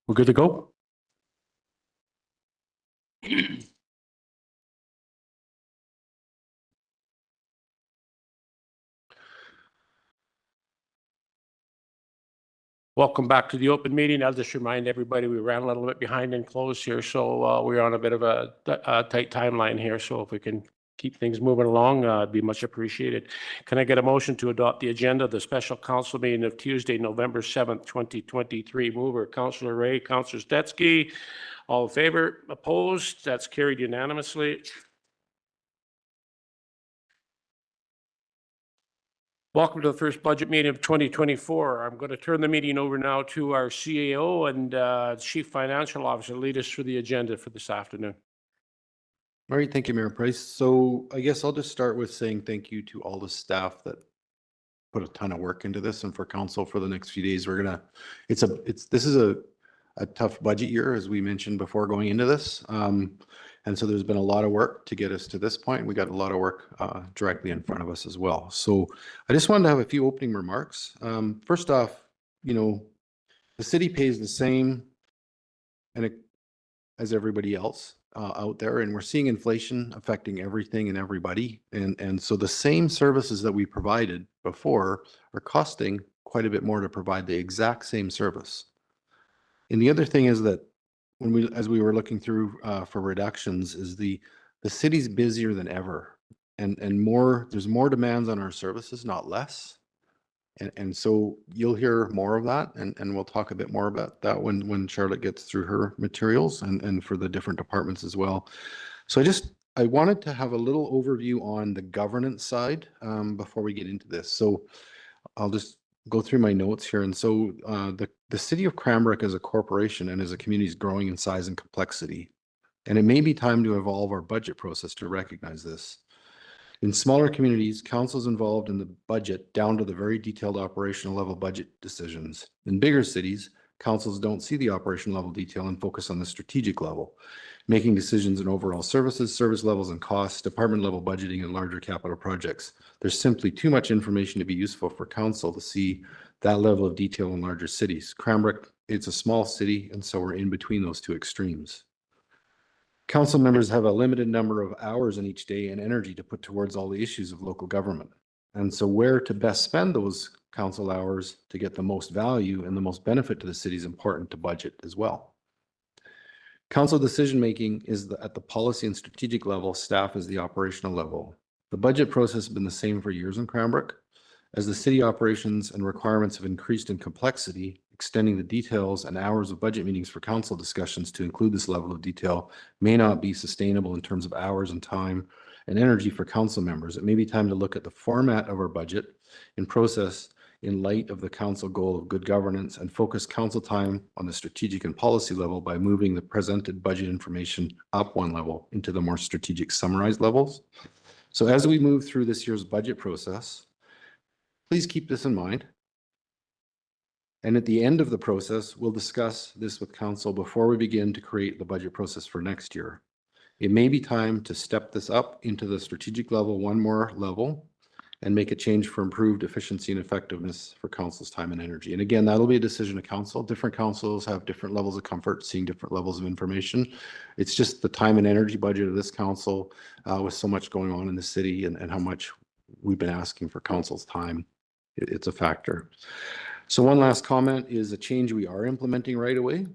We're good to go? Welcome back to the open meeting. I'll just remind everybody we ran a little bit behind and closed here, so we're on a bit of a tight timeline here. So if we can keep things moving along, it'd be much appreciated. Can I get a motion to adopt the agenda of the special council meeting of Tuesday, November 7th, 2023? Mover, Councillor Ray, Councillor Stetsky. All in favor? Opposed? That's carried unanimously. Welcome to the first budget meeting of 2024. I'm going to turn the meeting over now to our CAO and Chief Financial Officer to lead us through the agenda for this afternoon. All right, thank you, Mayor Price. So I guess I'll just start with saying thank you to all the staff that put a ton of work into this, and for council for the next few days. We're gonna, this is a tough budget year, as we mentioned before going into this. And so there's been a lot of work to get us to this point. We got a lot of work directly in front of us as well. So I just wanted to have a few opening remarks. First off, you know, the city pays the same as everybody else out there, and we're seeing inflation affecting everything and everybody. And so the same services that we provided before are costing quite a bit more to provide the exact same service. And the other thing is that as we were looking through for reductions, is the city's busier than ever, and there's more demands on our services, not less. And so you'll hear more of that, and we'll talk a bit more about that when Charlotte gets through her materials, and for the different departments as well. So I wanted to have a little overview on the governance side before we get into this. So I'll just go through my notes here. And so the city of Cranbrook as a corporation and as a community is growing in size and complexity. And it may be time to evolve our budget process to recognize this. In smaller communities, council's involved in the budget down to the very detailed operational level budget decisions. In bigger cities, councils don't see the operational level detail and focus on the strategic level, making decisions in overall services, service levels and costs, department level budgeting, and larger capital projects. There's simply too much information to be useful for council to see that level of detail in larger cities. Cranbrook, it's a small city, and so we're in between those two extremes. Council members have a limited number of hours in each day and energy to put towards all the issues of local government. And so where to best spend those council hours to get the most value and the most benefit to the city is important to budget as well. Council decision-making is at the policy and strategic level, staff is the operational level. The budget process has been the same for years in Cranbrook. As the city operations and requirements have increased in complexity, extending the details and hours of budget meetings for council discussions to include this level of detail may not be sustainable in terms of hours and time and energy for council members. It may be time to look at the format of our budget and process in light of the council goal of good governance, and focus council time on the strategic and policy level by moving the presented budget information up one level into the more strategic summarized levels. So as we move through this year's budget process, please keep this in mind. And at the end of the process, we'll discuss this with council before we begin to create the budget process for next year. It may be time to step this up into the strategic level, one more level, and make a change for improved efficiency and effectiveness for council's time and energy. And again, that'll be a decision of council. Different councils have different levels of comfort seeing different levels of information. It's just the time and energy budget of this council with so much going on in the city and how much we've been asking for council's time. It's a factor. So one last comment is a change we are implementing right away.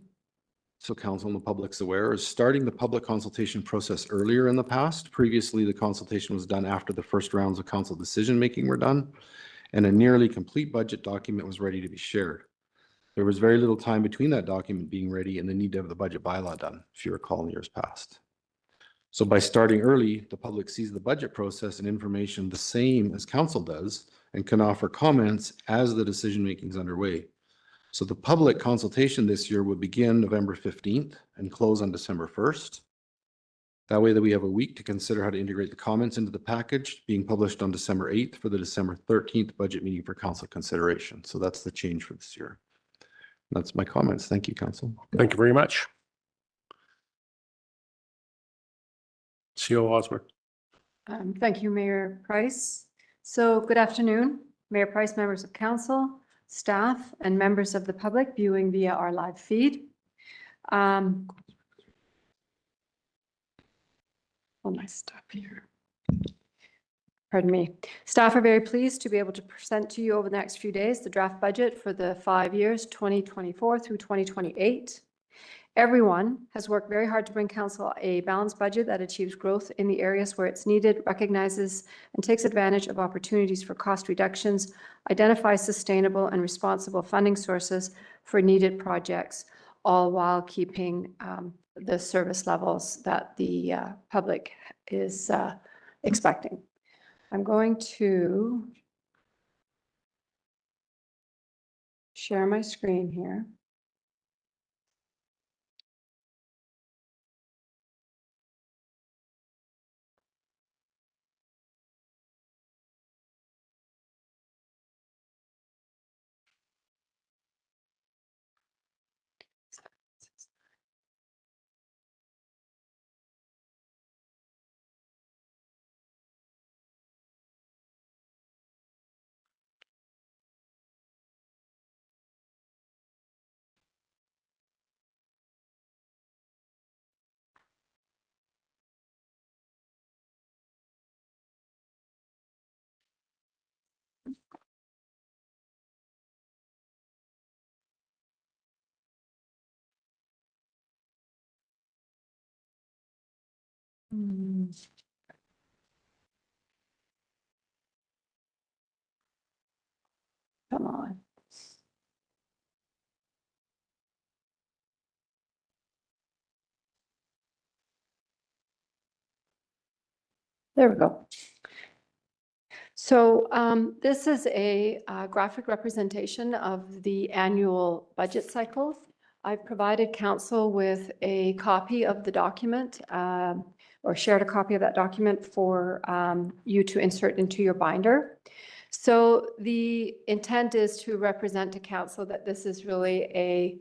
So council and the public's aware, is starting the public consultation process earlier in the past. Previously, the consultation was done after the first rounds of council decision-making were done, and a nearly complete budget document was ready to be shared. There was very little time between that document being ready and the need to have the budget bylaw done, if you recall, in years past. So by starting early, the public sees the budget process and information the same as council does and can offer comments as the decision-making is underway. So the public consultation this year will begin November 15th and close on December 1st. That way that we have a week to consider how to integrate the comments into the package, being published on December 8th for the December 13th budget meeting for council consideration. So that's the change for this year. That's my comments. Thank you, council. Thank you very much. CO Osmer. Thank you, Mayor Price. So good afternoon, Mayor Price, members of council, staff, and members of the public viewing via our live feed. All my stuff here. Pardon me. Staff are very pleased to be able to present to you over the next few days the draft budget for the 5 years, 2024 through 2028. Everyone has worked very hard to bring council a balanced budget that achieves growth in the areas where it's needed, recognizes and takes advantage of opportunities for cost reductions, identifies sustainable and responsible funding sources for needed projects, all while keeping the service levels that the public is expecting. I'm going to share my screen here. Come on. There we go. So this is a graphic representation of the annual budget cycle. I've provided council with a copy of the document or shared a copy of that document for you to insert into your binder. So the intent is to represent to council that this is really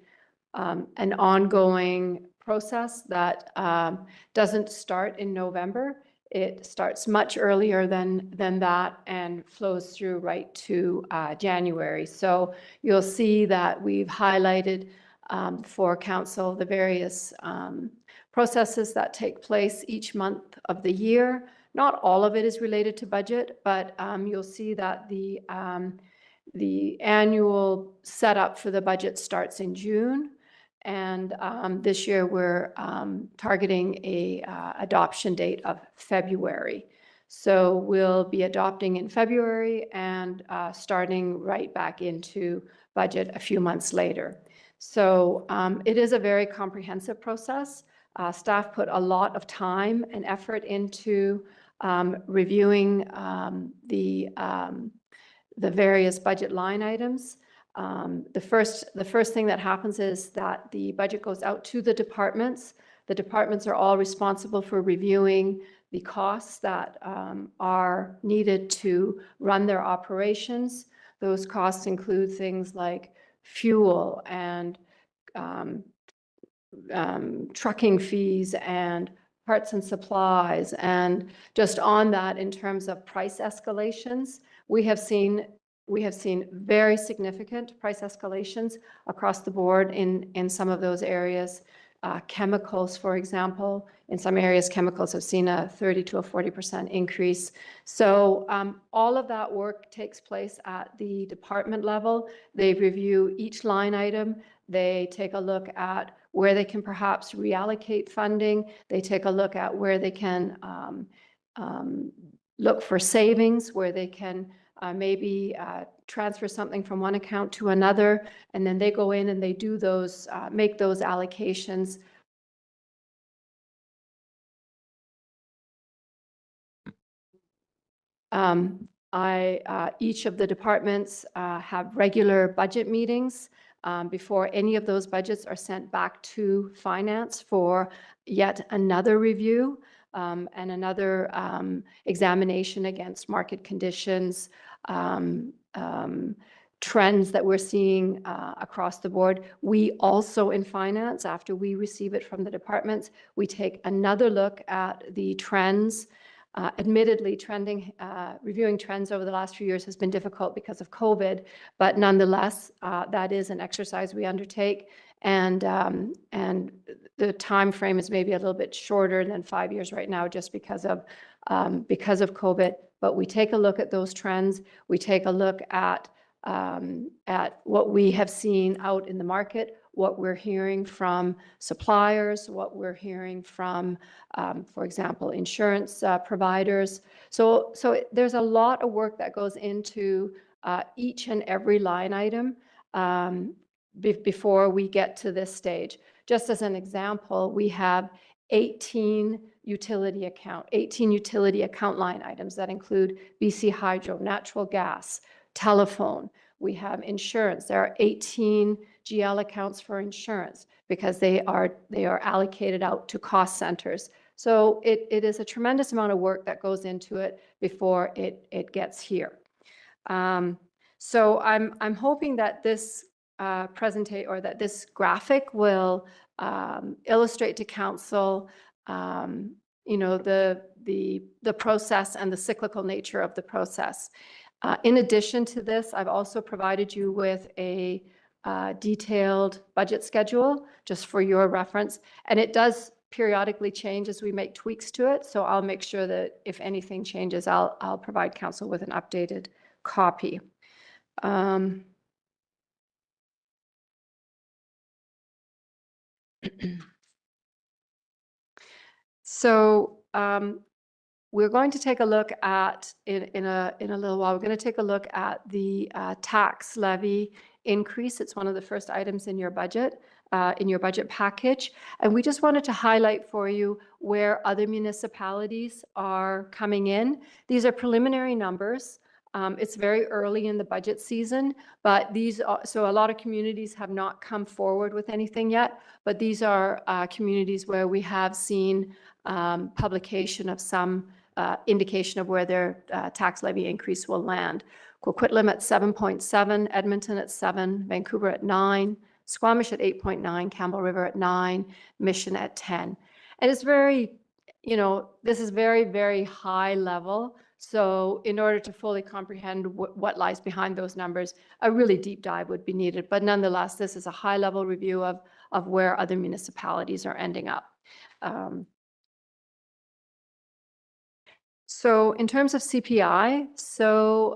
an ongoing process that doesn't start in November. It starts much earlier than that and flows through right to January. So you'll see that we've highlighted for council the various processes that take place each month of the year. Not all of it is related to budget, but you'll see that the annual setup for the budget starts in June. And this year we're targeting a adoption date of February. So we'll be adopting in February and starting right back into budget a few months later. So it is a very comprehensive process. Staff put a lot of time and effort into reviewing the various budget line items. The first thing that happens is that the budget goes out to the departments. The departments are all responsible for reviewing the costs that are needed to run their operations. Those costs include things like fuel and trucking fees and parts and supplies. And just on that, in terms of price escalations, we have seen very significant price escalations across the board in some of those areas. Chemicals, for example, in some areas, chemicals have seen a 30 to a 40% increase. So all of that work takes place at the department level. They review each line item. They take a look at where they can perhaps reallocate funding. They take a look at where they can look for savings, where they can maybe transfer something from one account to another, and then they go in and they do those, make those allocations. Each of the departments have regular budget meetings before any of those budgets are sent back to finance for yet another review and another examination against market conditions, trends that we're seeing across the board. We also in finance, after we receive it from the departments, we take another look at the trends. Admittedly, reviewing trends over the last few years has been difficult because of COVID, but nonetheless, that is an exercise we undertake. and the time frame is maybe a little bit shorter than 5 years right now, just because of COVID. But we take a look at those trends. We take a look at what we have seen out in the market, what we're hearing from suppliers, what we're hearing from, for example, insurance providers. So there's a lot of work that goes into each and every line item before we get to this stage. Just as an example, we have 18 utility account line items that include BC Hydro, natural gas, telephone. We have insurance. There are 18 GL accounts for insurance because they are allocated out to cost centers. So it is a tremendous amount of work that goes into it before it gets here. So I'm hoping that this that this graphic will illustrate to council, you know, the process and the cyclical nature of the process. In addition to this, I've also provided you with a detailed budget schedule just for your reference, and it does periodically change as we make tweaks to it. So I'll make sure that if anything changes, I'll provide council with an updated copy. So we're going to take a look at, in a little while, we're going to take a look at the tax levy increase. It's one of the first items in your budget package. And we just wanted to highlight for you where other municipalities are coming in. These are preliminary numbers. It's very early in the budget season, but so a lot of communities have not come forward with anything yet, but these are communities where we have seen publication of some indication of where their tax levy increase will land. Coquitlam at 7.7, Edmonton at 7, Vancouver at 9, Squamish at 8.9, Campbell River at 9, Mission at 10. And it's very, you know, this is very, very high level. So in order to fully comprehend what lies behind those numbers, a really deep dive would be needed. But nonetheless, this is a high level review of where other municipalities are ending up. So in terms of CPI, so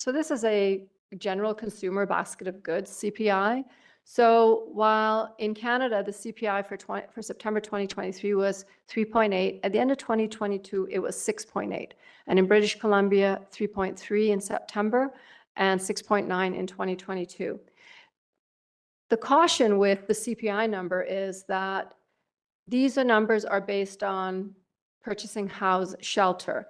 this is a general consumer basket of goods CPI. So while in Canada, the CPI for September 2023 was 3.8, at the end of 2022, it was 6.8. And in British Columbia, 3.3 in September and 6.9 in 2022. The caution with the CPI number is that these numbers are based on purchasing shelter,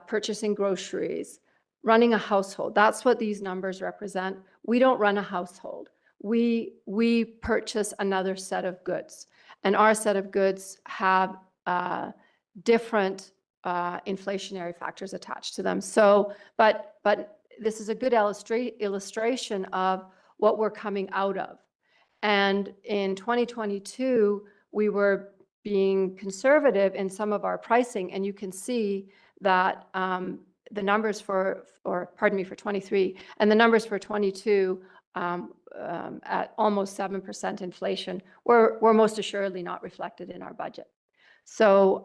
purchasing groceries, running a household. That's what these numbers represent. We don't run a household. We purchase another set of goods, and our set of goods have different inflationary factors attached to them. So, but this is a good illustration of what we're coming out of. And in 2022, we were being conservative in some of our pricing, and you can see that the numbers for 23 and the numbers for 22 at almost 7% inflation were most assuredly not reflected in our budget. So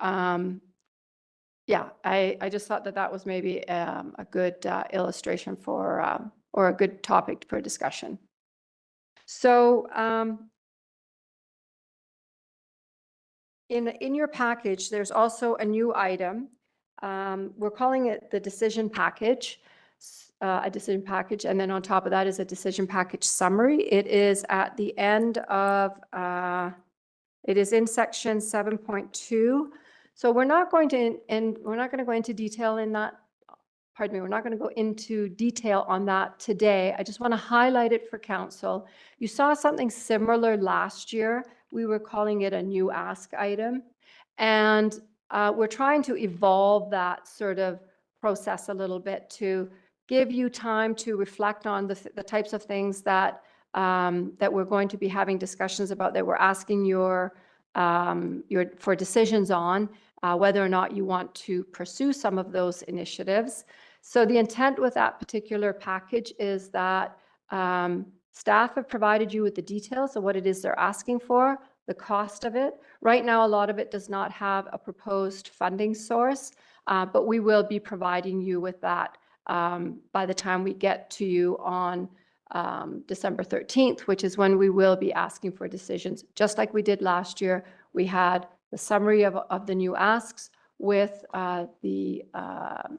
yeah, I just thought that was maybe a good illustration for or a good topic for discussion. So in your package, there's also a new item. We're calling it the decision package, and then on top of that is a decision package summary. It is at the end of, it is in section 7.2. So we're not going to go into detail in that. Pardon me, we're not going to go into detail on that today. I just want to highlight it for council. You saw something similar last year. We were calling it a new ask item. And we're trying to evolve that sort of process a little bit to give you time to reflect on the types of things that we're going to be having discussions about, that we're asking for decisions on, whether or not you want to pursue some of those initiatives. So the intent with that particular package is that Staff have provided you with the details of what it is they're asking for, the cost of it. Right now, a lot of it does not have a proposed funding source, but we will be providing you with that by the time we get to you on December 13th, which is when we will be asking for decisions. Just like we did last year, we had the summary of the new asks with the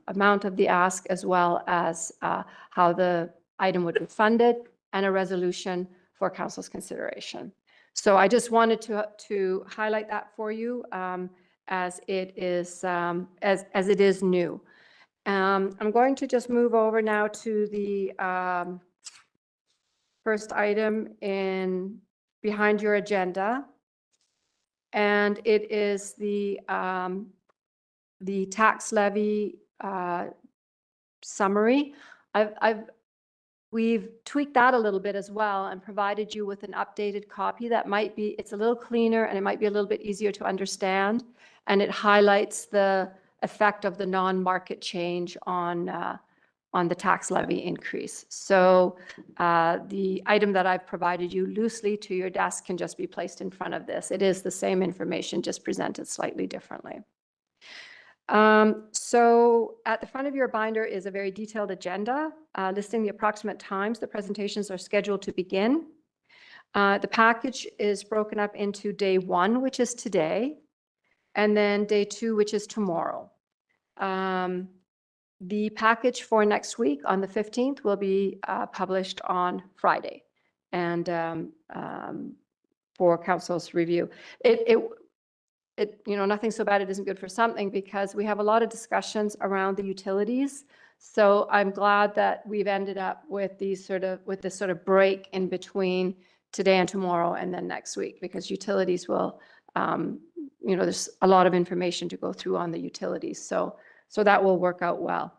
amount of the ask, as well as how the item would be funded, and a resolution for council's consideration. So I just wanted to highlight that for you as it is as it is new. I'm going to just move over now to the first item behind your agenda, and it is the tax levy summary. We've tweaked that a little bit as well and provided you with an updated copy that might be, it's a little cleaner and it might be a little bit easier to understand. And it highlights the effect of the non-market change on the tax levy increase. So the item that I've provided you loosely to your desk can just be placed in front of this. It is the same information, just presented slightly differently. So at the front of your binder is a very detailed agenda listing the approximate times the presentations are scheduled to begin. The package is broken up into day 1, which is today, and then day 2, which is tomorrow. The package for next week on the 15th will be published on Friday, and for council's review. Nothing so bad it isn't good for something, because we have a lot of discussions around the utilities. So I'm glad that we've ended up with this sort of break in between today and tomorrow and then next week, because utilities will, there's a lot of information to go through on the utilities. So that will work out well.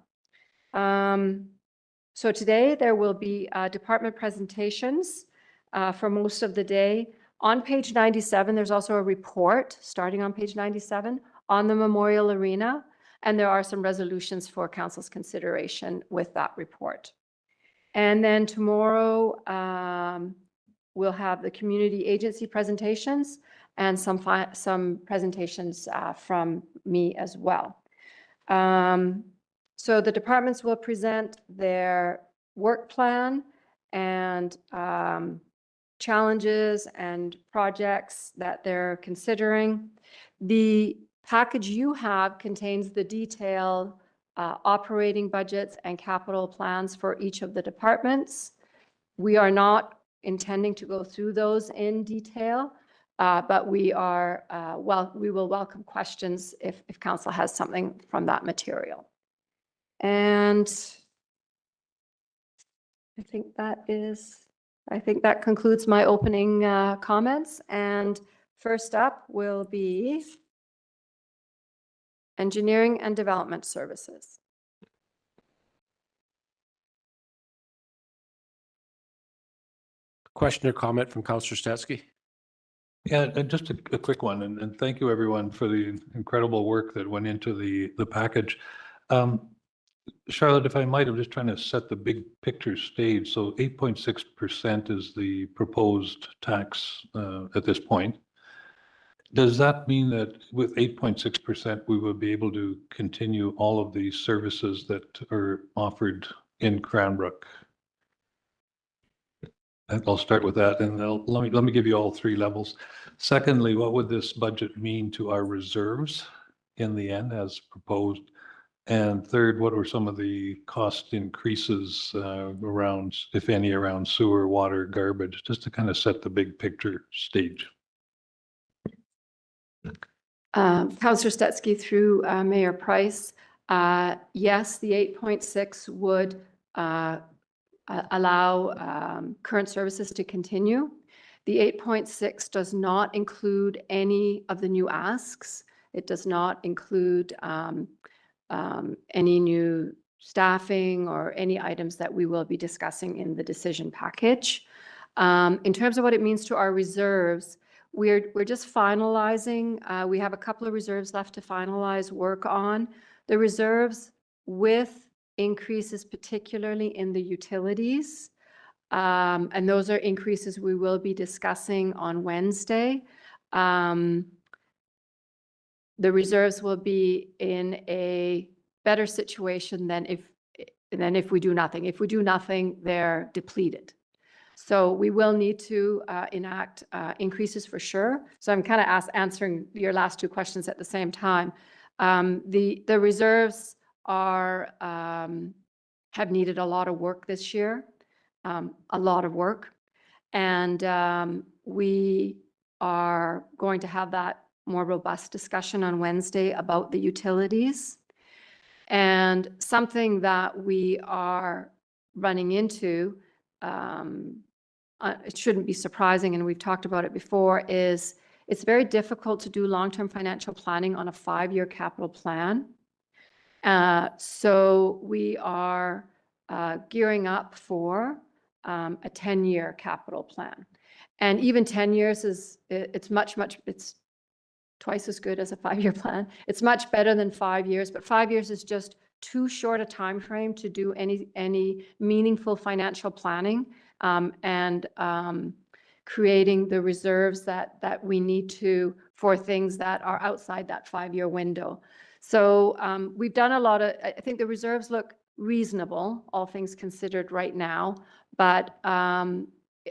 So today there will be department presentations for most of the day. On page 97, there's also a report starting on page 97 on the Memorial Arena, and there are some resolutions for council's consideration with that report. And then tomorrow, we'll have the community agency presentations and some presentations from me as well. So the departments will present their work plan and challenges and projects that they're considering. The package you have contains the detailed operating budgets and capital plans for each of the departments. We are not intending to go through those in detail, but we will welcome questions if council has something from that material. And I think that concludes my opening comments. And first up will be Engineering and Development Services. Question or comment from Councillor Stetsky? Yeah, and just a quick one, and thank you everyone for the incredible work that went into the package. Charlotte, if I might, I'm just trying to set the big picture stage. So 8.6% is the proposed tax at this point. Does that mean that with 8.6%, we will be able to continue all of the services that are offered in Cranbrook? And I'll start with that, and let me give you all 3 levels. Secondly, what would this budget mean to our reserves in the end as proposed? And third, what were some of the cost increases around, if any, around sewer, water, garbage, just to kind of set the big picture stage? Councillor Stetsky through Mayor Price. Yes, the 8.6 would allow current services to continue. The 8.6 does not include any of the new asks. It does not include any new staffing or any items that we will be discussing in the decision package. In terms of what it means to our reserves, we're just finalizing. We have a couple of reserves left to finalize work on. The reserves with increases, particularly in the utilities, And those are increases we will be discussing on Wednesday. The reserves will be in a better situation than if we do nothing. If we do nothing, they're depleted. So we will need to enact increases for sure. So I'm kind of answering your last two questions at the same time. The reserves are have needed a lot of work this year, a lot of work, and we are going to have that more robust discussion on Wednesday about the utilities. And something that we are running into, it shouldn't be surprising, and we've talked about it before, is it's very difficult to do long-term financial planning on a 5-year capital plan. So we are gearing up for a 10-year capital plan. And even 10 years it's twice as good as a 5-year plan. It's much better than 5 years, but 5 years is just too short a time frame to do any meaningful financial planning and creating the reserves that we need to for things that are outside that 5-year window. So we've done a lot of, I think the reserves look reasonable, all things considered right now, but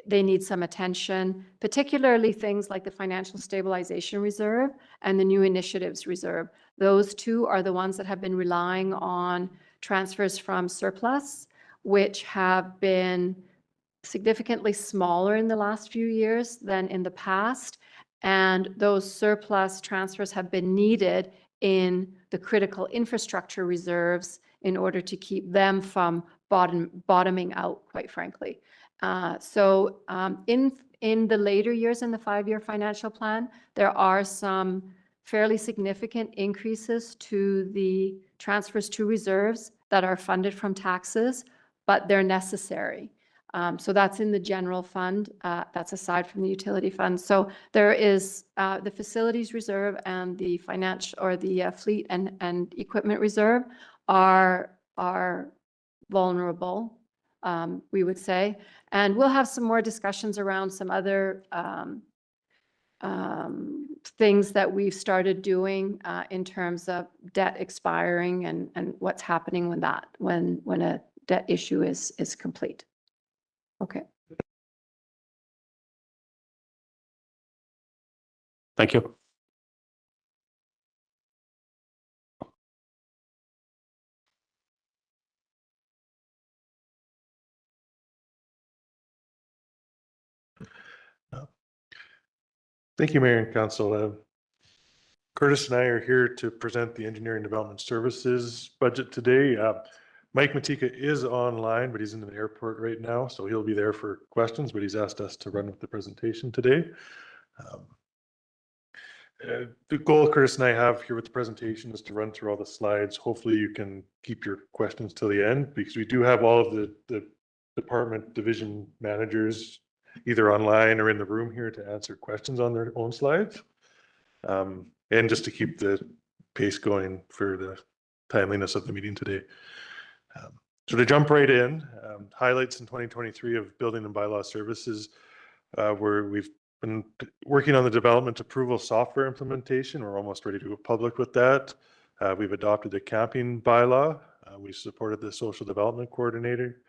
they need some attention, particularly things like the Financial Stabilization Reserve and the New Initiatives Reserve. Those two are the ones that have been relying on transfers from surplus, which have been significantly smaller in the last few years than in the past. And those surplus transfers have been needed in the critical infrastructure reserves in order to keep them from bottoming out, quite frankly. So in the later years in the 5-year financial plan, there are some fairly significant increases to the transfers to reserves that are funded from taxes, but they're necessary. So that's in the general fund. That's aside from the utility fund. So there is the facilities reserve and the financial or the fleet and equipment reserve are vulnerable, we would say. And we'll have some more discussions around some other things that we've started doing in terms of debt expiring and what's happening when a debt issue is complete. Okay. Thank you. Thank you, Mayor and Council. Curtis and I are here to present the Engineering Development Services budget today. Mike Matika is online, but he's in the airport right now, so he'll be there for questions, but he's asked us to run with the presentation today. The goal Curtis and I have here with the presentation is to run through all the slides. Hopefully you can keep your questions till the end, because we do have all of the department division managers either online or in the room here to answer questions on their own slides. And just to keep the pace going for the timeliness of the meeting today. So to jump right in, highlights in 2023 of Building and Bylaw Services, where we've been working on the development approval software implementation. We're almost ready to go public with that. We've adopted the camping bylaw. We supported the social development coordinator,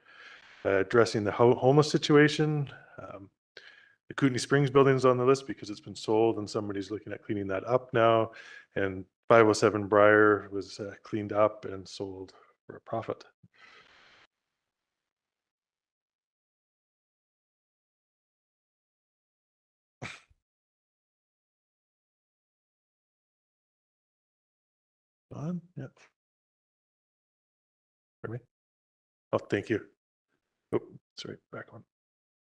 addressing the homeless situation. The Kootenay Springs building is on the list because it's been sold and somebody's looking at cleaning that up now. And 507 Briar was cleaned up and sold for a profit. On? Yeah. For me? Oh, thank you. Oh, sorry, back on.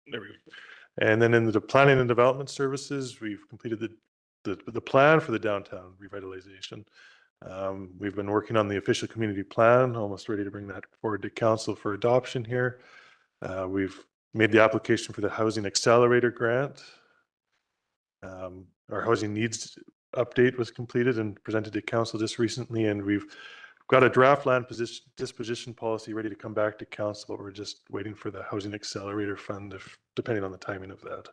There we go. And then in the planning and development services, we've completed the plan for the downtown revitalization. We've been working on the official community plan, almost ready to bring that forward to council for adoption here. We've made the application for the Housing Accelerator Grant. Our housing needs update was completed and presented to council just recently, and we've got a draft land disposition policy ready to come back to council, but we're just waiting for the Housing Accelerator Fund, depending on the timing of that.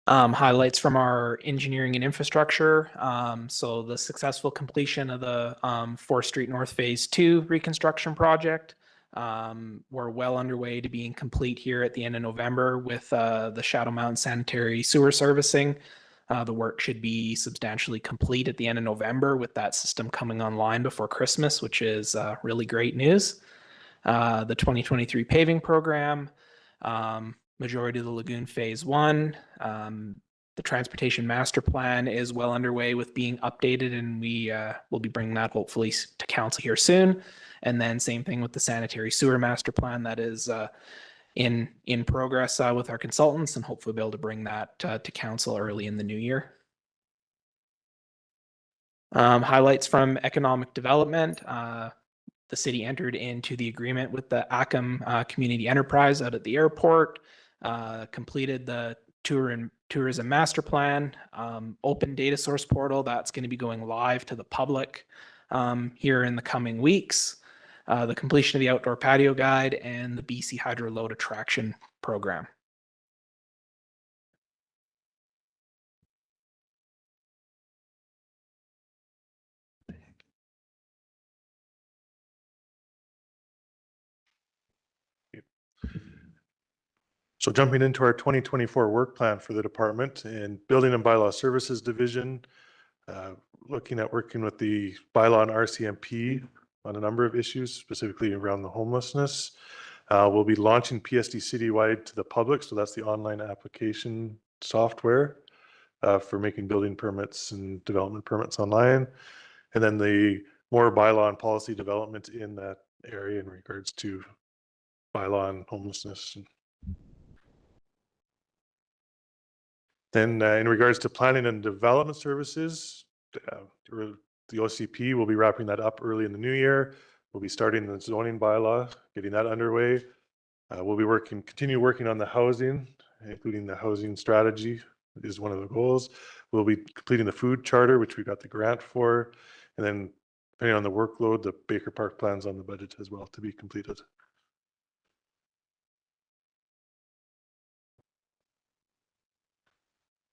Highlights from our engineering and infrastructure. So the successful completion of the 4th Street North Phase 2 reconstruction project. We're well underway to being complete here at the end of November with the Shadow Mountain sanitary sewer servicing. The work should be substantially complete at the end of November with that system coming online before Christmas, which is really great news. The 2023 paving program. Majority of the lagoon phase 1. The transportation master plan is well underway with being updated, and we will be bringing that hopefully to council here soon. And then same thing with the sanitary sewer master plan that is in progress with our consultants, and hopefully be able to bring that to council early in the new year. Highlights from economic development. The city entered into the agreement with the Acom Community Enterprise out at the airport. Completed the tourism master plan, open data source portal that's going to be going live to the public here in the coming weeks. The completion of the outdoor patio guide and the BC Hydro Load Attraction program. So jumping into our 2024 work plan for the department and Building and Bylaw Services Division, looking at working with the bylaw and RCMP on a number of issues, specifically around the homelessness. We'll be launching PSD citywide to the public. So that's the online application software for making building permits and development permits online. And then the more bylaw and policy development in that area in regards to bylaw and homelessness. Then in regards to planning and development services, the OCP will be wrapping that up early in the new year. We'll be starting the zoning bylaw, getting that underway. We'll be continue working on the housing, including the housing strategy is one of the goals. We'll be completing the food charter, which we got the grant for. And then depending on the workload, the Baker Park plans on the budget as well to be completed.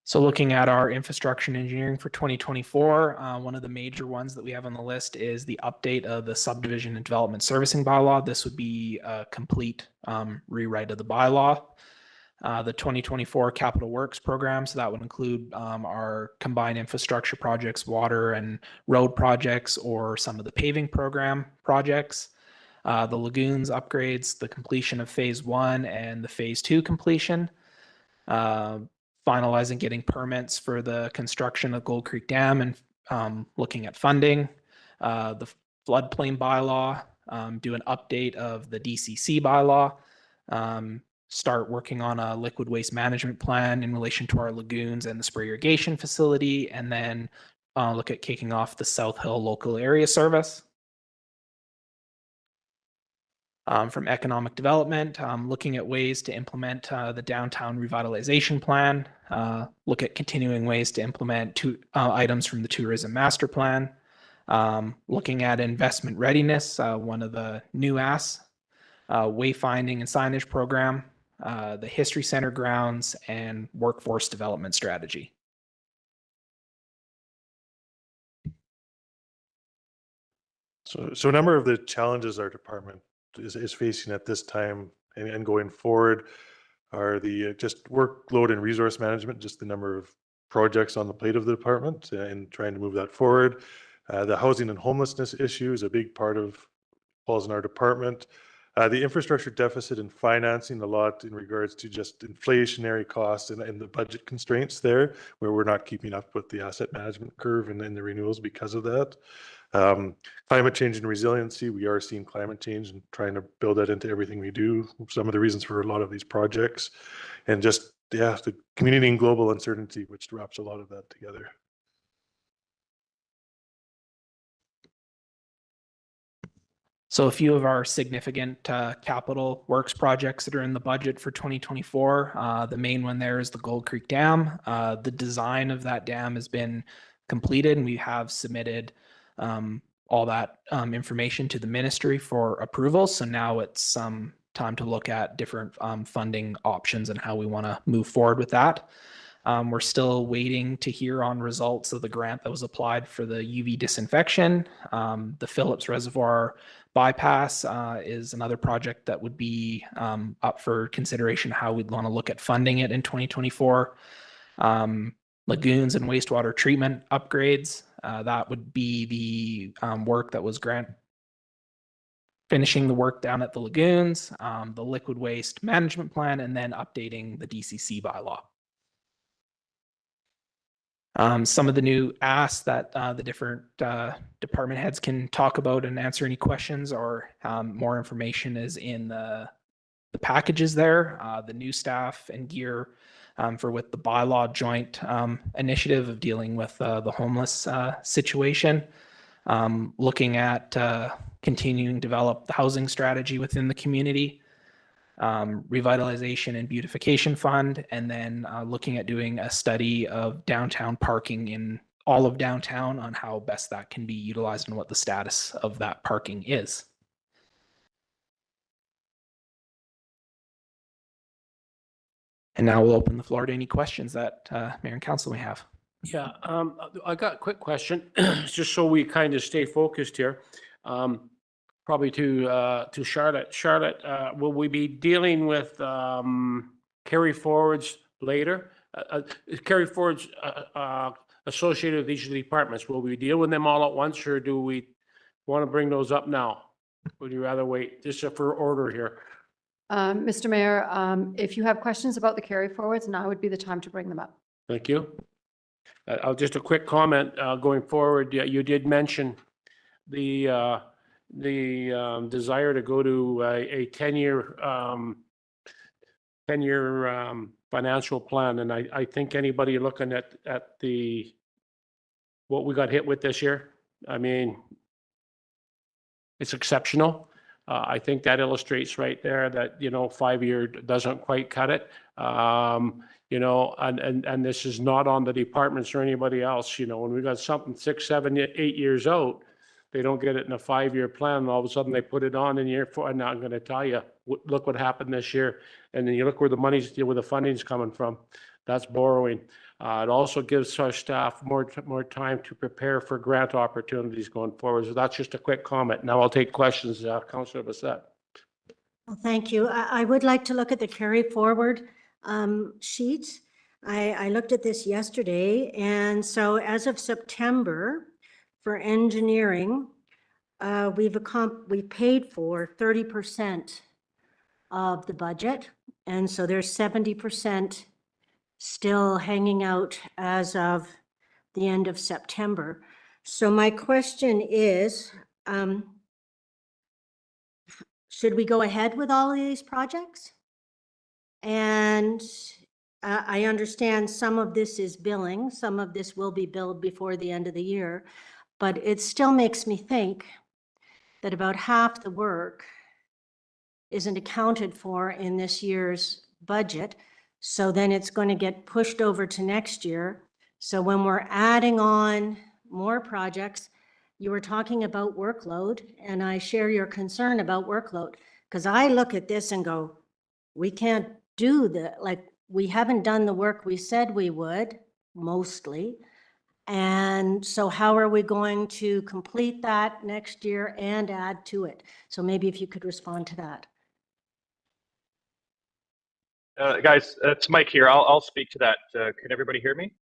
So looking at our infrastructure and engineering for 2024, one of the major ones that we have on the list is the update of the subdivision and development servicing bylaw. This would be a complete rewrite of the bylaw. The 2024 capital works program, so that would include our combined infrastructure projects, water and road projects, or some of the paving program projects. The lagoons upgrades, the completion of phase 1 and the phase 2 completion. Finalizing getting permits for the construction of Gold Creek Dam and looking at funding. The floodplain bylaw, do an update of the DCC bylaw. Start working on a liquid waste management plan in relation to our lagoons and the spray irrigation facility, and then look at kicking off the South Hill local area service. From economic development, looking at ways to implement the downtown revitalization plan, look at continuing ways to implement items from the tourism master plan, looking at investment readiness, one of the new asks, wayfinding and signage program, the history center grounds, and workforce development strategy. So a number of the challenges our department is facing at this time and going forward are the just workload and resource management, just the number of projects on the plate of the department and trying to move that forward. The housing and homelessness issue is a big part of falls in our department. The infrastructure deficit and financing a lot in regards to just inflationary costs and the budget constraints there, where we're not keeping up with the asset management curve and the renewals because of that. Climate change and resiliency, we are seeing climate change and trying to build that into everything we do. Some of the reasons for a lot of these projects, and just, yeah, the community and global uncertainty, which wraps a lot of that together. So a few of our significant capital works projects that are in the budget for 2024. The main one there is the Gold Creek Dam. The design of that dam has been completed, and we have submitted all that information to the ministry for approval. So now it's time to look at different funding options and how we want to move forward with that. We're still waiting to hear on results of the grant that was applied for the UV disinfection. The Phillips Reservoir bypass is another project that would be up for consideration, how we'd want to look at funding it in 2024. Lagoons and wastewater treatment upgrades, that would be the work that was finishing the work down at the lagoons, the liquid waste management plan, and then updating the DCC bylaw. Some of the new asks that the different department heads can talk about and answer any questions, or more information is in the packages there. The new staff and gear with the bylaw joint initiative of dealing with the homeless situation. Looking at continuing to develop the housing strategy within the community, revitalization and beautification fund, and then looking at doing a study of downtown parking in all of downtown on how best that can be utilized and what the status of that parking is. And now we'll open the floor to any questions that Mayor and Council may have. Yeah, I got a quick question, just so we kind of stay focused here. Probably to Charlotte. Charlotte, will we be dealing with carry forwards later? Carry forwards associated with each of the departments. Will we deal with them all at once, or do we want to bring those up now? Would you rather wait? Just for order here. Mr. Mayor, if you have questions about the carry forwards, now would be the time to bring them up. Thank you. Just a quick comment going forward. You did mention the desire to go to a 10-year financial plan, and I think anybody looking at what we got hit with this year, I mean, it's exceptional. I think that illustrates right there that 5-year doesn't quite cut it. And this is not on the departments or anybody else. When we got something 6, 7, 8 years out, they don't get it in a 5-year plan. And all of a sudden they put it on in year 4. And now I'm going to tell you, look what happened this year. And then you look where the funding's coming from. That's borrowing. It also gives our staff more time to prepare for grant opportunities going forward. So that's just a quick comment. Now I'll take questions, Councillor Bassett. Well, thank you. I would like to look at the carry forward sheets. I looked at this yesterday, and so as of September for engineering, we paid for 30% of the budget, and so there's 70% still hanging out as of the end of September. So my question is, should we go ahead with all of these projects? And I understand some of this is billing, some of this will be billed before the end of the year, but it still makes me think that about half the work isn't accounted for in this year's budget. So then it's going to get pushed over to next year. So when we're adding on more projects, you were talking about workload, and I share your concern about workload, because I look at this and go, we can't do we haven't done the work we said we would, mostly. And so how are we going to complete that next year and add to it? So maybe if you could respond to that. Guys, it's Mike here. I'll speak to that. Can everybody hear me?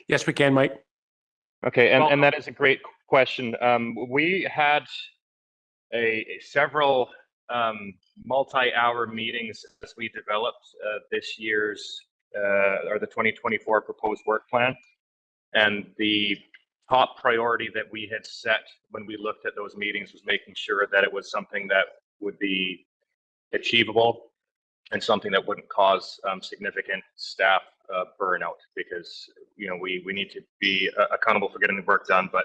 Yes, we can, Mike. Okay, and that is a great question. We had several multi-hour meetings as we developed this year's or the 2024 proposed work plan. And the top priority that we had set when we looked at those meetings was making sure that it was something that would be achievable and something that wouldn't cause significant staff burnout, because we need to be accountable for getting the work done. But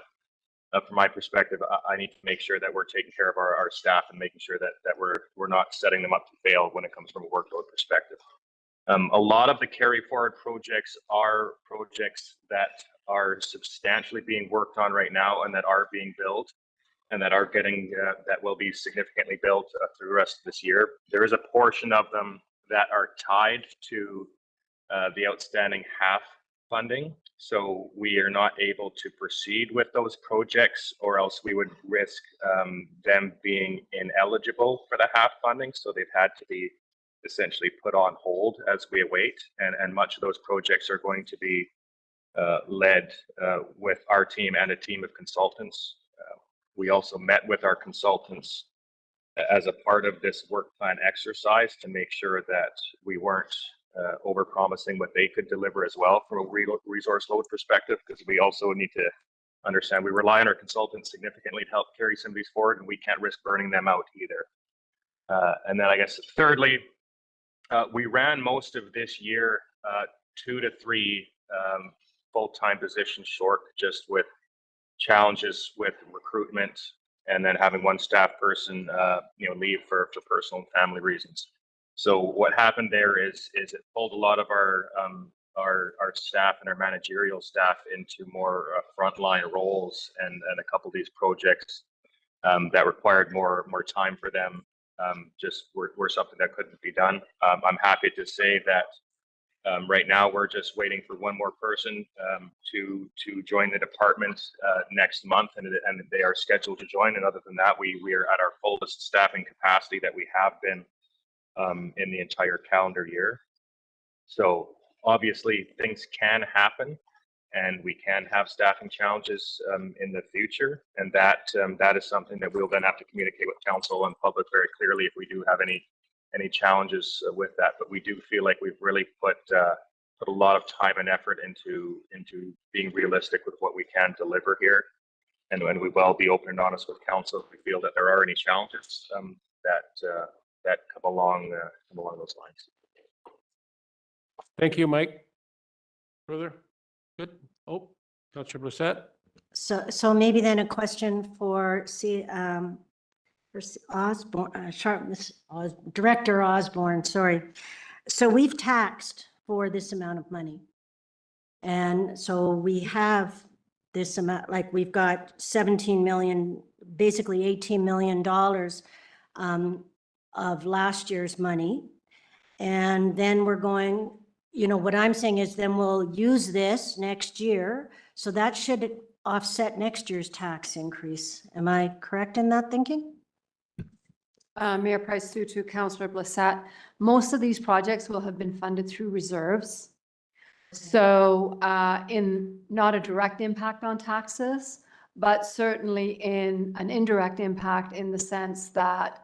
from my perspective, I need to make sure that we're taking care of our staff and making sure that we're not setting them up to fail when it comes from a workload perspective. A lot of the carry forward projects are projects that are substantially being worked on right now and that are being billed and that are getting, that will be significantly billed through the rest of this year. There is a portion of them that are tied to the outstanding half funding. So we are not able to proceed with those projects, or else we would risk them being ineligible for the half funding. So they've had to be essentially put on hold as we await. And much of those projects are going to be led with our team and a team of consultants. We also met with our consultants as a part of this work plan exercise to make sure that we weren't over-promising what they could deliver as well from a resource load perspective, because we also need to understand we rely on our consultants significantly to help carry some of these forward, and we can't risk burning them out either. And then I guess thirdly, we ran most of this year 2 to 3 full-time positions short, just with challenges with recruitment, and then having one staff person leave for personal and family reasons. So what happened there is it pulled a lot of our staff and our managerial staff into more frontline roles, and a couple of these projects that required more time for them just were something that couldn't be done. I'm happy to say that right now we're just waiting for one more person to join the department next month, and they are scheduled to join. And other than that, we are at our fullest staffing capacity that we have been in the entire calendar year. So obviously things can happen, and we can have staffing challenges in the future, and that is something that we'll then have to communicate with council and public very clearly if we do have any challenges with that. But we do feel like we've really put a lot of time and effort into being realistic with what we can deliver here, and we will be open and honest with council if we feel that there are any challenges that come along those lines. Thank you, Mike. Further? Good. Oh, Councillor Blissett. So maybe then a question for Osborne, Director Osborne, sorry. So we've taxed for this amount of money. And so we have this amount, like we've got 17 million, basically $18 million of last year's money. And then we're going, what I'm saying is then we'll use this next year. So that should offset next year's tax increase. Am I correct in that thinking? Mayor Price, through to Councillor Blissett, most of these projects will have been funded through reserves. So in not a direct impact on taxes, but certainly in an indirect impact in the sense that,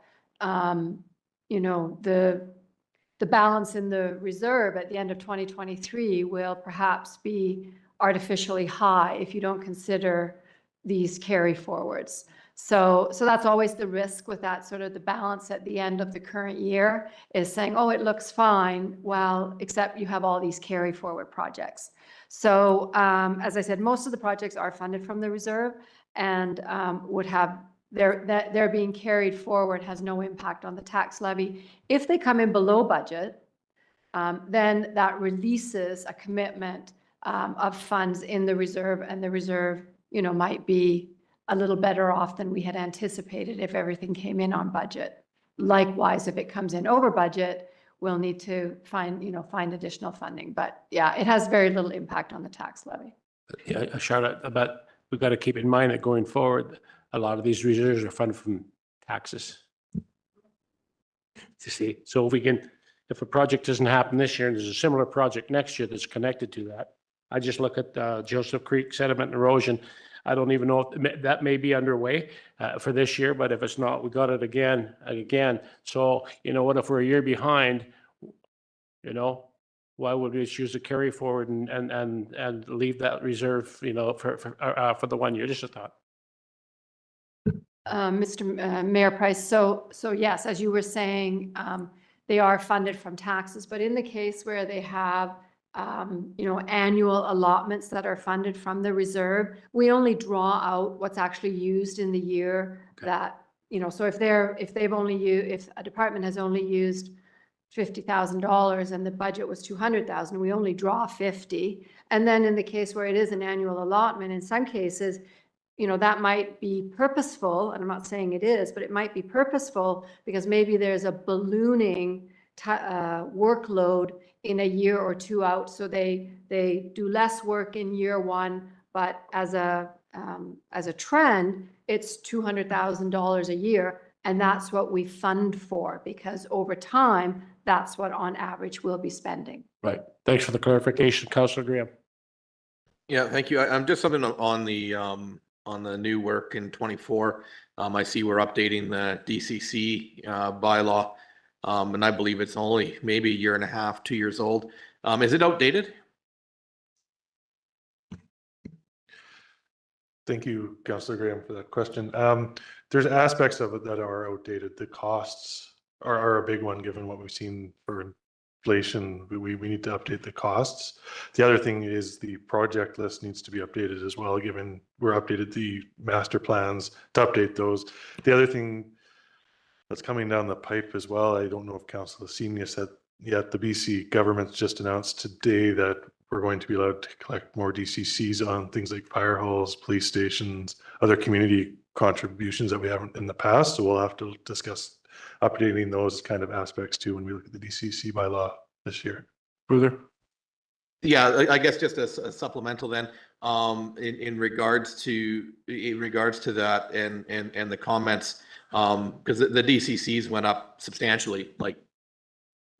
the balance in the reserve at the end of 2023 will perhaps be artificially high if you don't consider these carry forwards. So that's always the risk with that, sort of the balance at the end of the current year is saying, oh, it looks fine. Well, except you have all these carry forward projects. So as I said, most of the projects are funded from the reserve and would have they're being carried forward, has no impact on the tax levy. If they come in below budget, then that releases a commitment of funds in the reserve, and the reserve, might be a little better off than we had anticipated if everything came in on budget. Likewise, if it comes in over budget, we'll need to find additional funding. But yeah, it has very little impact on the tax levy. Yeah, Charlotte, but we've got to keep in mind that going forward, a lot of these reserves are funded from taxes. You see, so if a project doesn't happen this year and there's a similar project next year that's connected to that, I just look at Joseph Creek sediment and erosion. I don't even know if that may be underway for this year, but if it's not, we got it again and again. So what if we're a year behind? Why would we choose to carry forward and leave that reserve, for the 1 year? Just a thought. Mr. Mayor Price, so yes, as you were saying, they are funded from taxes, but in the case where they have annual allotments that are funded from the reserve, we only draw out what's actually used in the year. Okay. That, so if a department has only used $50,000 and the budget was 200,000, we only draw 50. And then in the case where it is an annual allotment, in some cases, you know, that might be purposeful, and I'm not saying it is, but it might be purposeful because maybe there's a ballooning workload in a year or two out. So they do less work in year one, but as a trend, it's $200,000 a year. And that's what we fund for, because over time, that's what on average we'll be spending. Right. Thanks for the clarification, Councillor Graham. Yeah, thank you. I'm just something on the new work in 24. I see we're updating the DCC bylaw, and I believe it's only maybe a year and a half, 2 years old. Is it outdated? Thank you, Councillor Graham, for that question. There's aspects of it that are outdated. The costs are a big one, given what we've seen for inflation. We need to update the costs. The other thing is the project list needs to be updated as well, given we're updated the master plans to update those. The other thing that's coming down the pipe as well, I don't know if Council has seen this yet, the BC government's just announced today that we're going to be allowed to collect more DCCs on things like fire halls, police stations, other community contributions that we haven't in the past. So we'll have to discuss updating those kind of aspects too when we look at the DCC bylaw this year. Further? Yeah, I guess just a supplemental then, in regards to that and the comments, because the DCCs went up substantially, like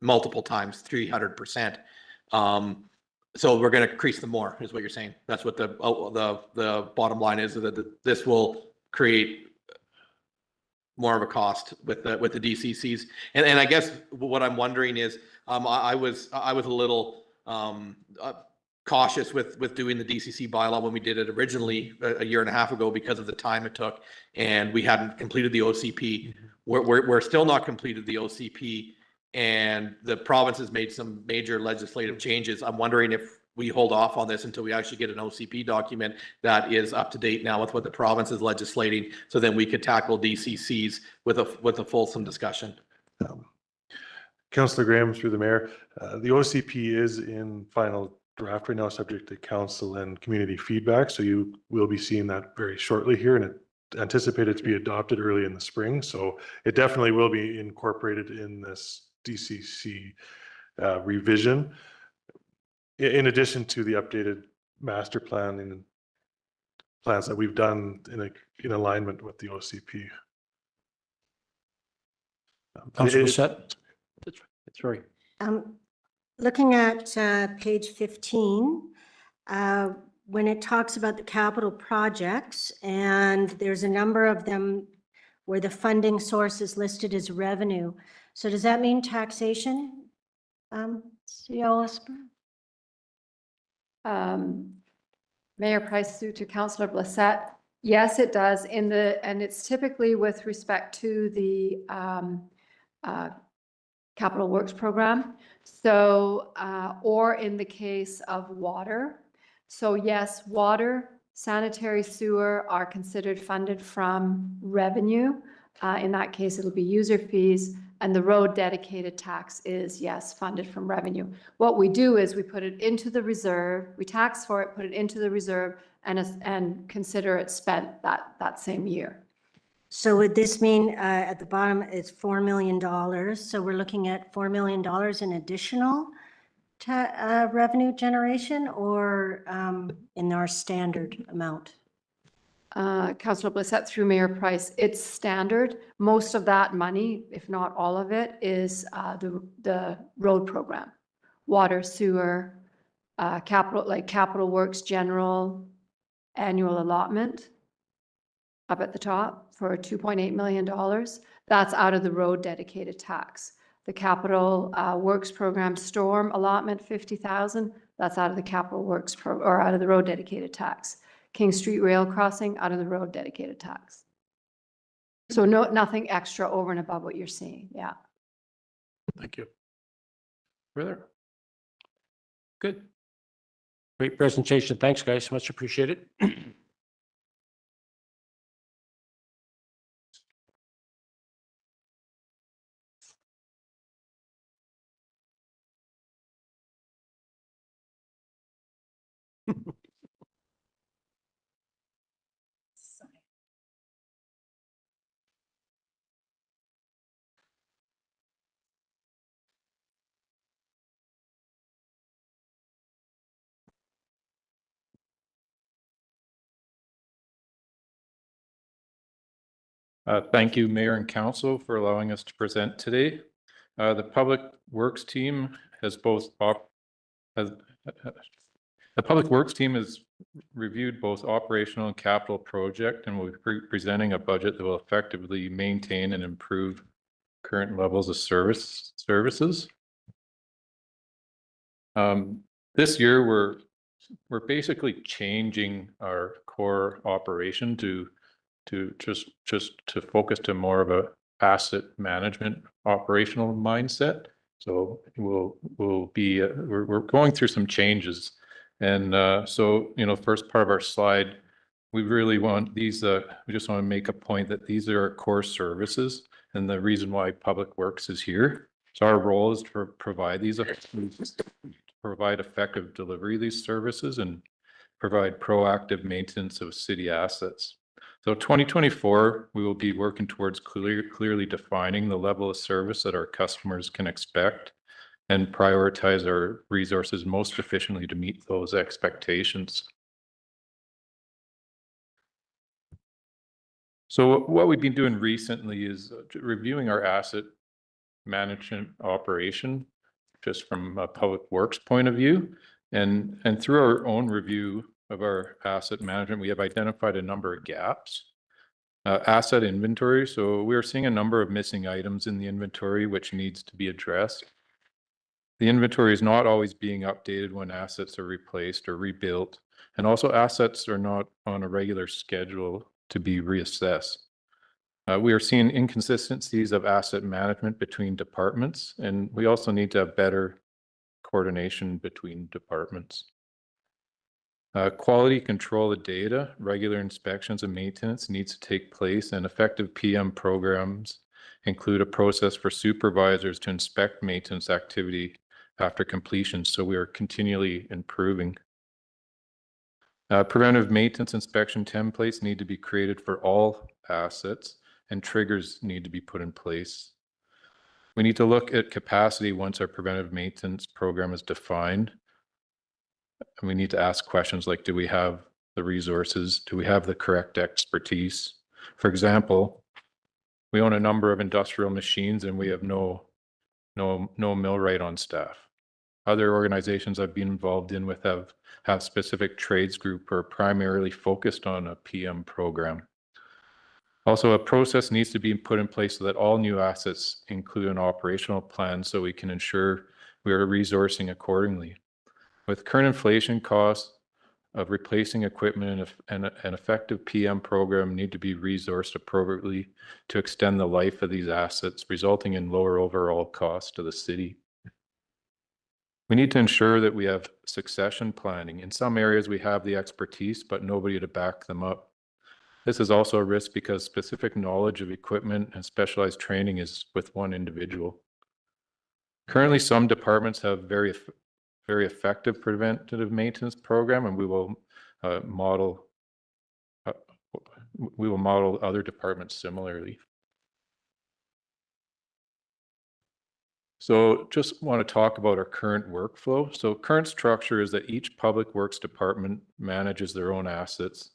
multiple times, 300%. So we're going to increase them more, is what you're saying. That's what the bottom line is, that this will create more of a cost with the DCCs. And I guess what I'm wondering is, I was a little cautious with doing the DCC bylaw when we did it originally a year and a half ago because of the time it took, and we hadn't completed the OCP. We're still not completed the OCP, and the province has made some major legislative changes. I'm wondering if we hold off on this until we actually get an OCP document that is up to date now with what the province is legislating, so then we could tackle DCCs with a fulsome discussion. Councillor Graham, through the mayor, the OCP is in final draft right now, subject to council and community feedback. So you will be seeing that very shortly here, and it's anticipated to be adopted early in the spring. So it definitely will be incorporated in this DCC revision, in addition to the updated master plan and plans that we've done in alignment with the OCP. Councillor Bissett? That's right. Looking at page 15, when it talks about the capital projects, and there's a number of them where the funding source is listed as revenue. So does that mean taxation? CEO Esper? Mayor Price through to Councillor Blissett. Yes, it does. And it's typically with respect to the capital works program. So, or in the case of water. So yes, water, sanitary sewer are considered funded from revenue. In that case, it'll be user fees, and the road dedicated tax is, yes, funded from revenue. What we do is we put it into the reserve, we tax for it, put it into the reserve, and consider it spent that same year. So would this mean at the bottom it's $4 million? So we're looking at $4 million in additional revenue generation, or in our standard amount? Councillor Blissett through Mayor Price, it's standard. Most of that money, if not all of it, is the road program, water, sewer, capital works, general annual allotment up at the top for $2.8 million. That's out of the road dedicated tax. The capital works program storm allotment, 50,000. That's out of the capital works or out of the road dedicated tax. King Street rail crossing, out of the road dedicated tax. So nothing extra over and above what you're seeing. Yeah. Thank you. Further? Good. Great presentation. Thanks, guys. Much appreciated. Thank you, Mayor and Council, for allowing us to present today. The Public Works team has the Public Works team has reviewed both operational and capital project and will be presenting a budget that will effectively maintain and improve current levels of services. This year, we're basically changing our core operation to just to focus to more of a asset management operational mindset. So we'll be we're going through some changes, and so first part of our slide, we really want these. We just want to make a point that these are our core services, and the reason why Public Works is here. So our role is to provide effective delivery of these services and provide proactive maintenance of city assets. So 2024, we will be working towards clearly defining the level of service that our customers can expect and prioritize our resources most efficiently to meet those expectations. So what we've been doing recently is reviewing our asset management operation just from a Public Works point of view. And through our own review of our asset management, we have identified a number of gaps. Asset inventory. So we are seeing a number of missing items in the inventory, which needs to be addressed. The inventory is not always being updated when assets are replaced or rebuilt. And also assets are not on a regular schedule to be reassessed. We are seeing inconsistencies of asset management between departments, and we also need to have better coordination between departments. Quality control of data, regular inspections and maintenance needs to take place, and effective PM programs include a process for supervisors to inspect maintenance activity after completion, so we are continually improving. Preventive maintenance inspection templates need to be created for all assets, and triggers need to be put in place. We need to look at capacity once our preventive maintenance program is defined. And we need to ask questions like, do we have the resources? Do we have the correct expertise? For example, we own a number of industrial machines and we have no millwright on staff. Other organizations I've been involved in with have specific trades group or primarily focused on a PM program. Also, a process needs to be put in place so that all new assets include an operational plan so we can ensure we are resourcing accordingly. With current inflation costs of replacing equipment and an effective PM program need to be resourced appropriately to extend the life of these assets, resulting in lower overall costs to the city. We need to ensure that we have succession planning. In some areas, we have the expertise, but nobody to back them up. This is also a risk because specific knowledge of equipment and specialized training is with one individual. Currently, some departments have very effective preventative maintenance program, and we will model other departments similarly. So just want to talk about our current workflow. So current structure is that each Public Works department manages their own assets,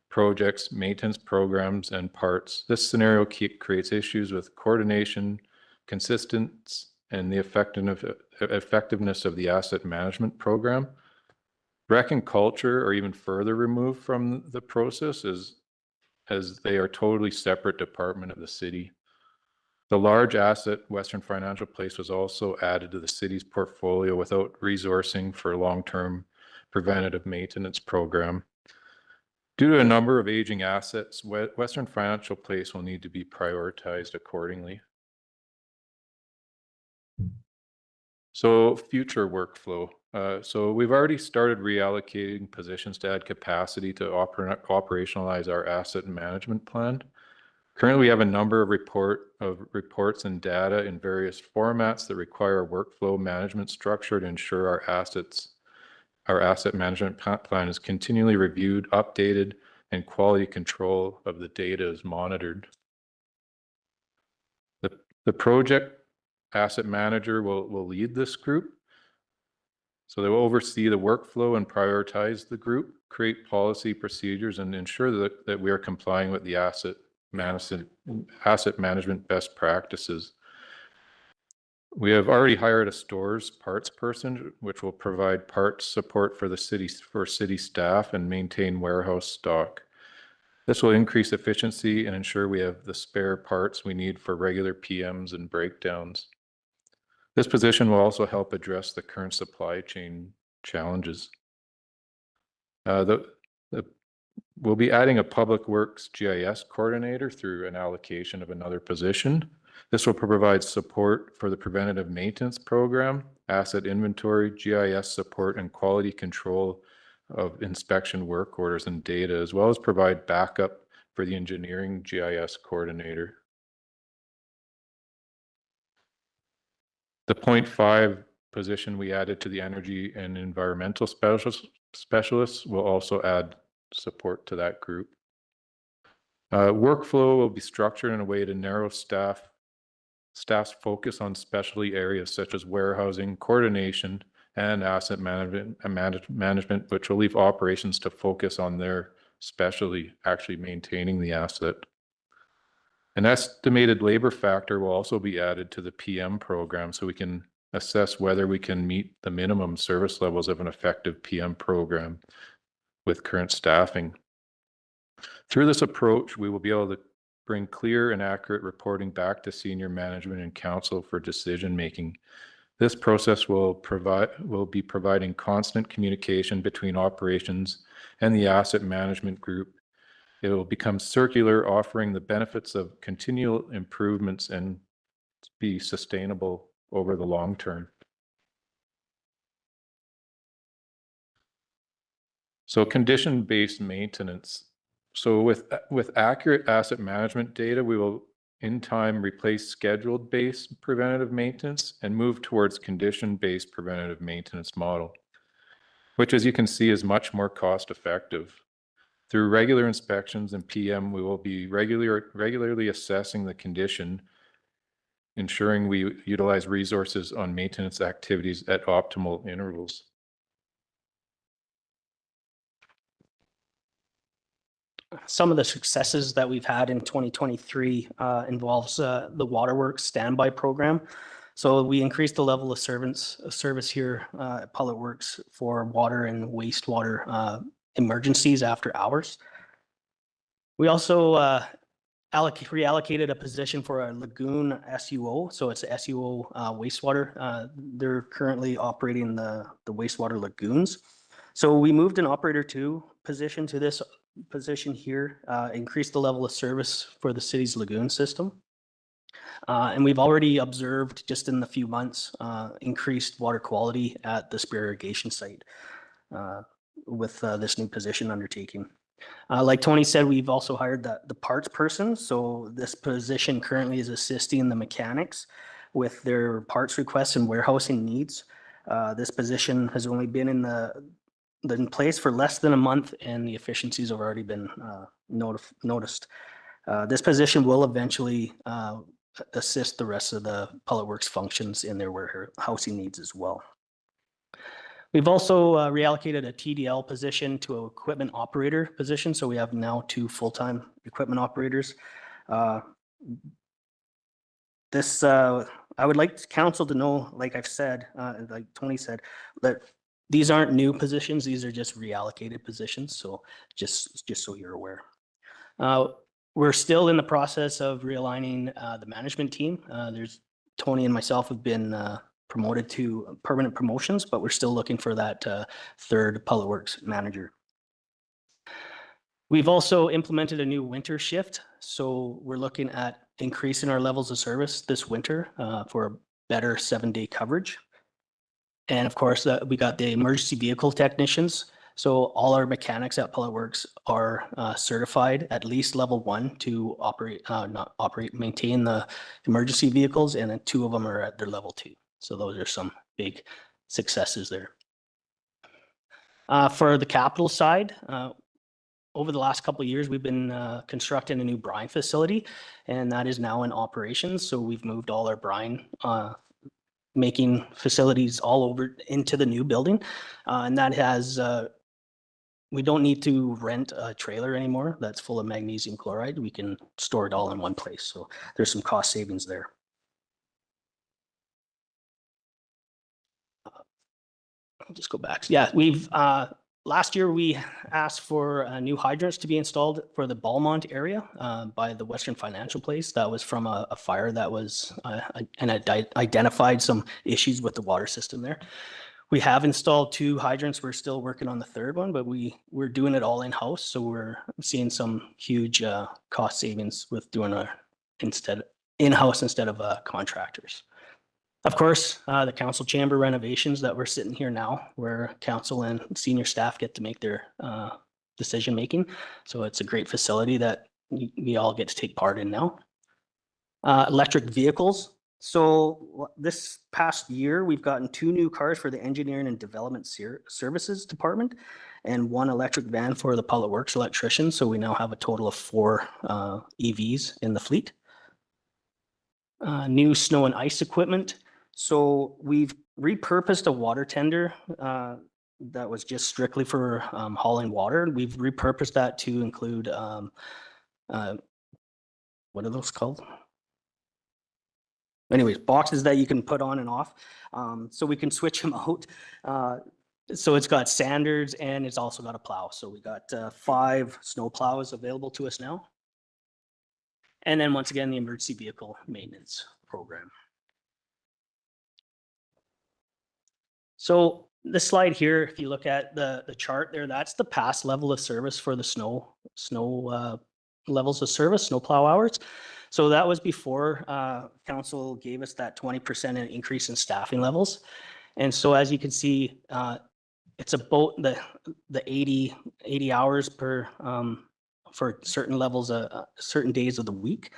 projects, maintenance programs, and parts. This scenario creates issues with coordination, consistency, and the effectiveness of the asset management program. Rec and culture are even further removed from the process as they are totally separate department of the city. The large asset Western Financial Place was also added to the city's portfolio without resourcing for a long-term preventative maintenance program. Due to a number of aging assets, Western Financial Place will need to be prioritized accordingly. So future workflow. So we've already started reallocating positions to add capacity to operationalize our asset management plan. Currently, we have a number of reports and data in various formats that require a workflow management structure to ensure our assets our asset management plan is continually reviewed, updated, and quality control of the data is monitored. The project asset manager will lead this group. So they will oversee the workflow and prioritize the group, create policy procedures, and ensure that we are complying with the asset management best practices. We have already hired a stores parts person, which will provide parts support for city staff and maintain warehouse stock. This will increase efficiency and ensure we have the spare parts we need for regular PMs and breakdowns. This position will also help address the current supply chain challenges. We'll be adding a public works GIS coordinator through an allocation of another position. This will provide support for the preventative maintenance program, asset inventory, GIS support, and quality control of inspection work orders and data, as well as provide backup for the engineering GIS coordinator. The 0.5 position we added to the energy and environmental specialists will also add support to that group. Workflow will be structured in a way to narrow staff's focus on specialty areas such as warehousing, coordination, and asset management, which will leave operations to focus on their specialty, actually maintaining the asset. An estimated labor factor will also be added to the PM program so we can assess whether we can meet the minimum service levels of an effective PM program with current staffing. Through this approach, we will be able to bring clear and accurate reporting back to senior management and council for decision making. This process will be providing constant communication between operations and the asset management group. It will become circular, offering the benefits of continual improvements and be sustainable over the long term. So condition-based maintenance. So with accurate asset management data, we will in time replace scheduled-based preventative maintenance and move towards condition-based preventative maintenance model, which, as you can see, is much more cost-effective. Through regular inspections and PM, we will be regularly assessing the condition, ensuring we utilize resources on maintenance activities at optimal intervals. Some of the successes that we've had in 2023 involves the waterworks standby program. So we increased the level of service here at Public Works for water and wastewater emergencies after hours. We also reallocated a position for a lagoon SUO. So it's SUO wastewater. They're currently operating the wastewater lagoons. So we moved an operator 2 position to this position here, increased the level of service for the city's lagoon system. And we've already observed just in the few months increased water quality at the Spear irrigation site with this new position undertaking. Like Tony said, we've also hired the parts person. So this position currently is assisting the mechanics with their parts requests and warehousing needs. This position has only been in place for less than a month, and the efficiencies have already been noticed. This position will eventually assist the rest of the Public Works functions in their warehousing needs as well. We've also reallocated a TDL position to an equipment operator position, so we have now 2 full-time equipment operators. I would like council to know, like I've said, like Tony said, that these aren't new positions; these are just reallocated positions. So just so you're aware. We're still in the process of realigning the management team. There's Tony and myself have been promoted to permanent promotions, but we're still looking for that 3rd Public Works manager. We've also implemented a new winter shift. So we're looking at increasing our levels of service this winter for a better 7-day coverage. And of course, we got the emergency vehicle technicians. So all our mechanics at Public Works are certified at least level 1 to maintain the emergency vehicles, and then 2 of them are at their level 2. So those are some big successes there. For the capital side, over the last couple of years, we've been constructing a new brine facility, and that is now in operations. So we've moved all our brine making facilities all over into the new building, and that has we don't need to rent a trailer anymore that's full of magnesium chloride. We can store it all in one place. So there's some cost savings there. I'll just go back. Yeah, we've last year we asked for new hydrants to be installed for the Beaumont area by the Western Financial Place. That was from a fire that was and it identified some issues with the water system there. We have installed 2 hydrants. We're still working on the 3rd one, but we're doing it all in-house. So we're seeing some huge cost savings with doing our in-house instead of contractors. Of course, the council chamber renovations that we're sitting here now, where council and senior staff get to make their decision making. So it's a great facility that we all get to take part in now. Electric vehicles. So this past year, we've gotten 2 new cars for the engineering and development services department and 1 electric van for the public works electrician. So we now have a total of 4 EVs in the fleet. New snow and ice equipment. So we've repurposed a water tender that was just strictly for hauling water. We've repurposed that to include, what are those called? Anyways, boxes that you can put on and off. So we can switch them out. So it's got sanders and it's also got a plow. So we got 5 snow plows available to us now. And then once again, the emergency vehicle maintenance program. So this slide here, if you look at the chart there, that's the past level of service for the snow levels of service, snow plow hours. So that was before council gave us that 20% increase in staffing levels. And so as you can see, it's about the 80 hours per for certain levels, certain days of the week.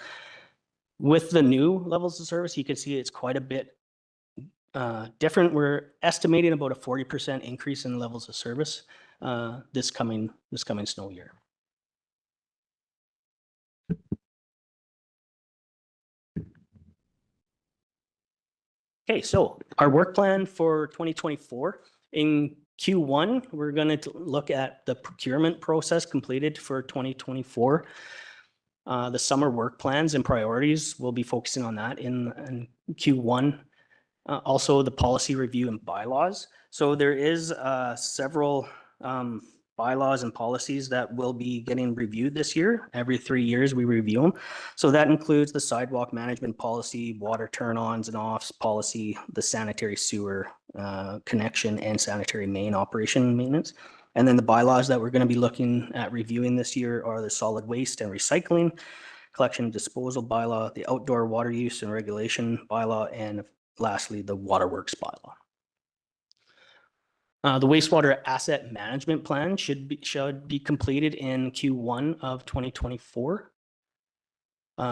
With the new levels of service, you can see it's quite a bit different. We're estimating about a 40% increase in levels of service this coming snow year. Okay, so our work plan for 2024. In Q1, we're going to look at the procurement process completed for 2024. The summer work plans and priorities, we'll be focusing on that in Q1. Also, the policy review and bylaws. So there is several bylaws and policies that will be getting reviewed this year. Every 3 years we review them. So that includes the sidewalk management policy, water turn-ons and offs policy, the sanitary sewer connection and sanitary main operation maintenance. And then the bylaws that we're going to be looking at reviewing this year are the solid waste and recycling, collection and disposal bylaw, the outdoor water use and regulation bylaw, and lastly, the waterworks bylaw. The wastewater asset management plan should be completed in Q1 of 2024.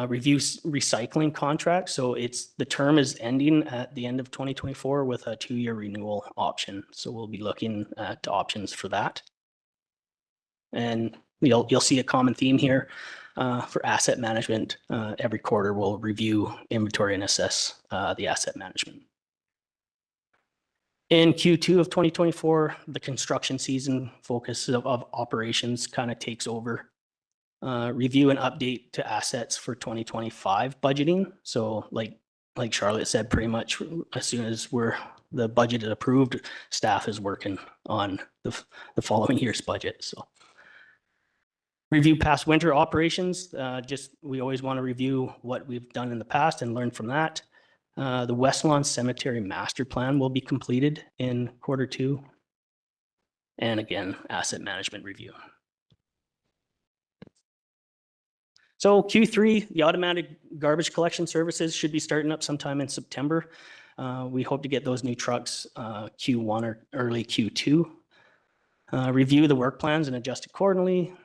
Review recycling contract. So the term is ending at the end of 2024 with a 2-year renewal option. So we'll be looking at options for that. And you'll see a common theme here for asset management. Every quarter we'll review inventory and assess the asset management. In Q2 of 2024, the construction season focus of operations kind of takes over. Review and update to assets for 2025 budgeting. So like Charlotte said, pretty much as soon as the budget is approved, staff is working on the following year's budget. So review past winter operations. We always want to review what we've done in the past and learn from that. The West Lawn Cemetery Master Plan will be completed in Q2. And again, asset management review. So Q3, the automatic garbage collection services should be starting up sometime in September. We hope to get those new trucks Q1 or early Q2. Review the work plans and adjust accordingly.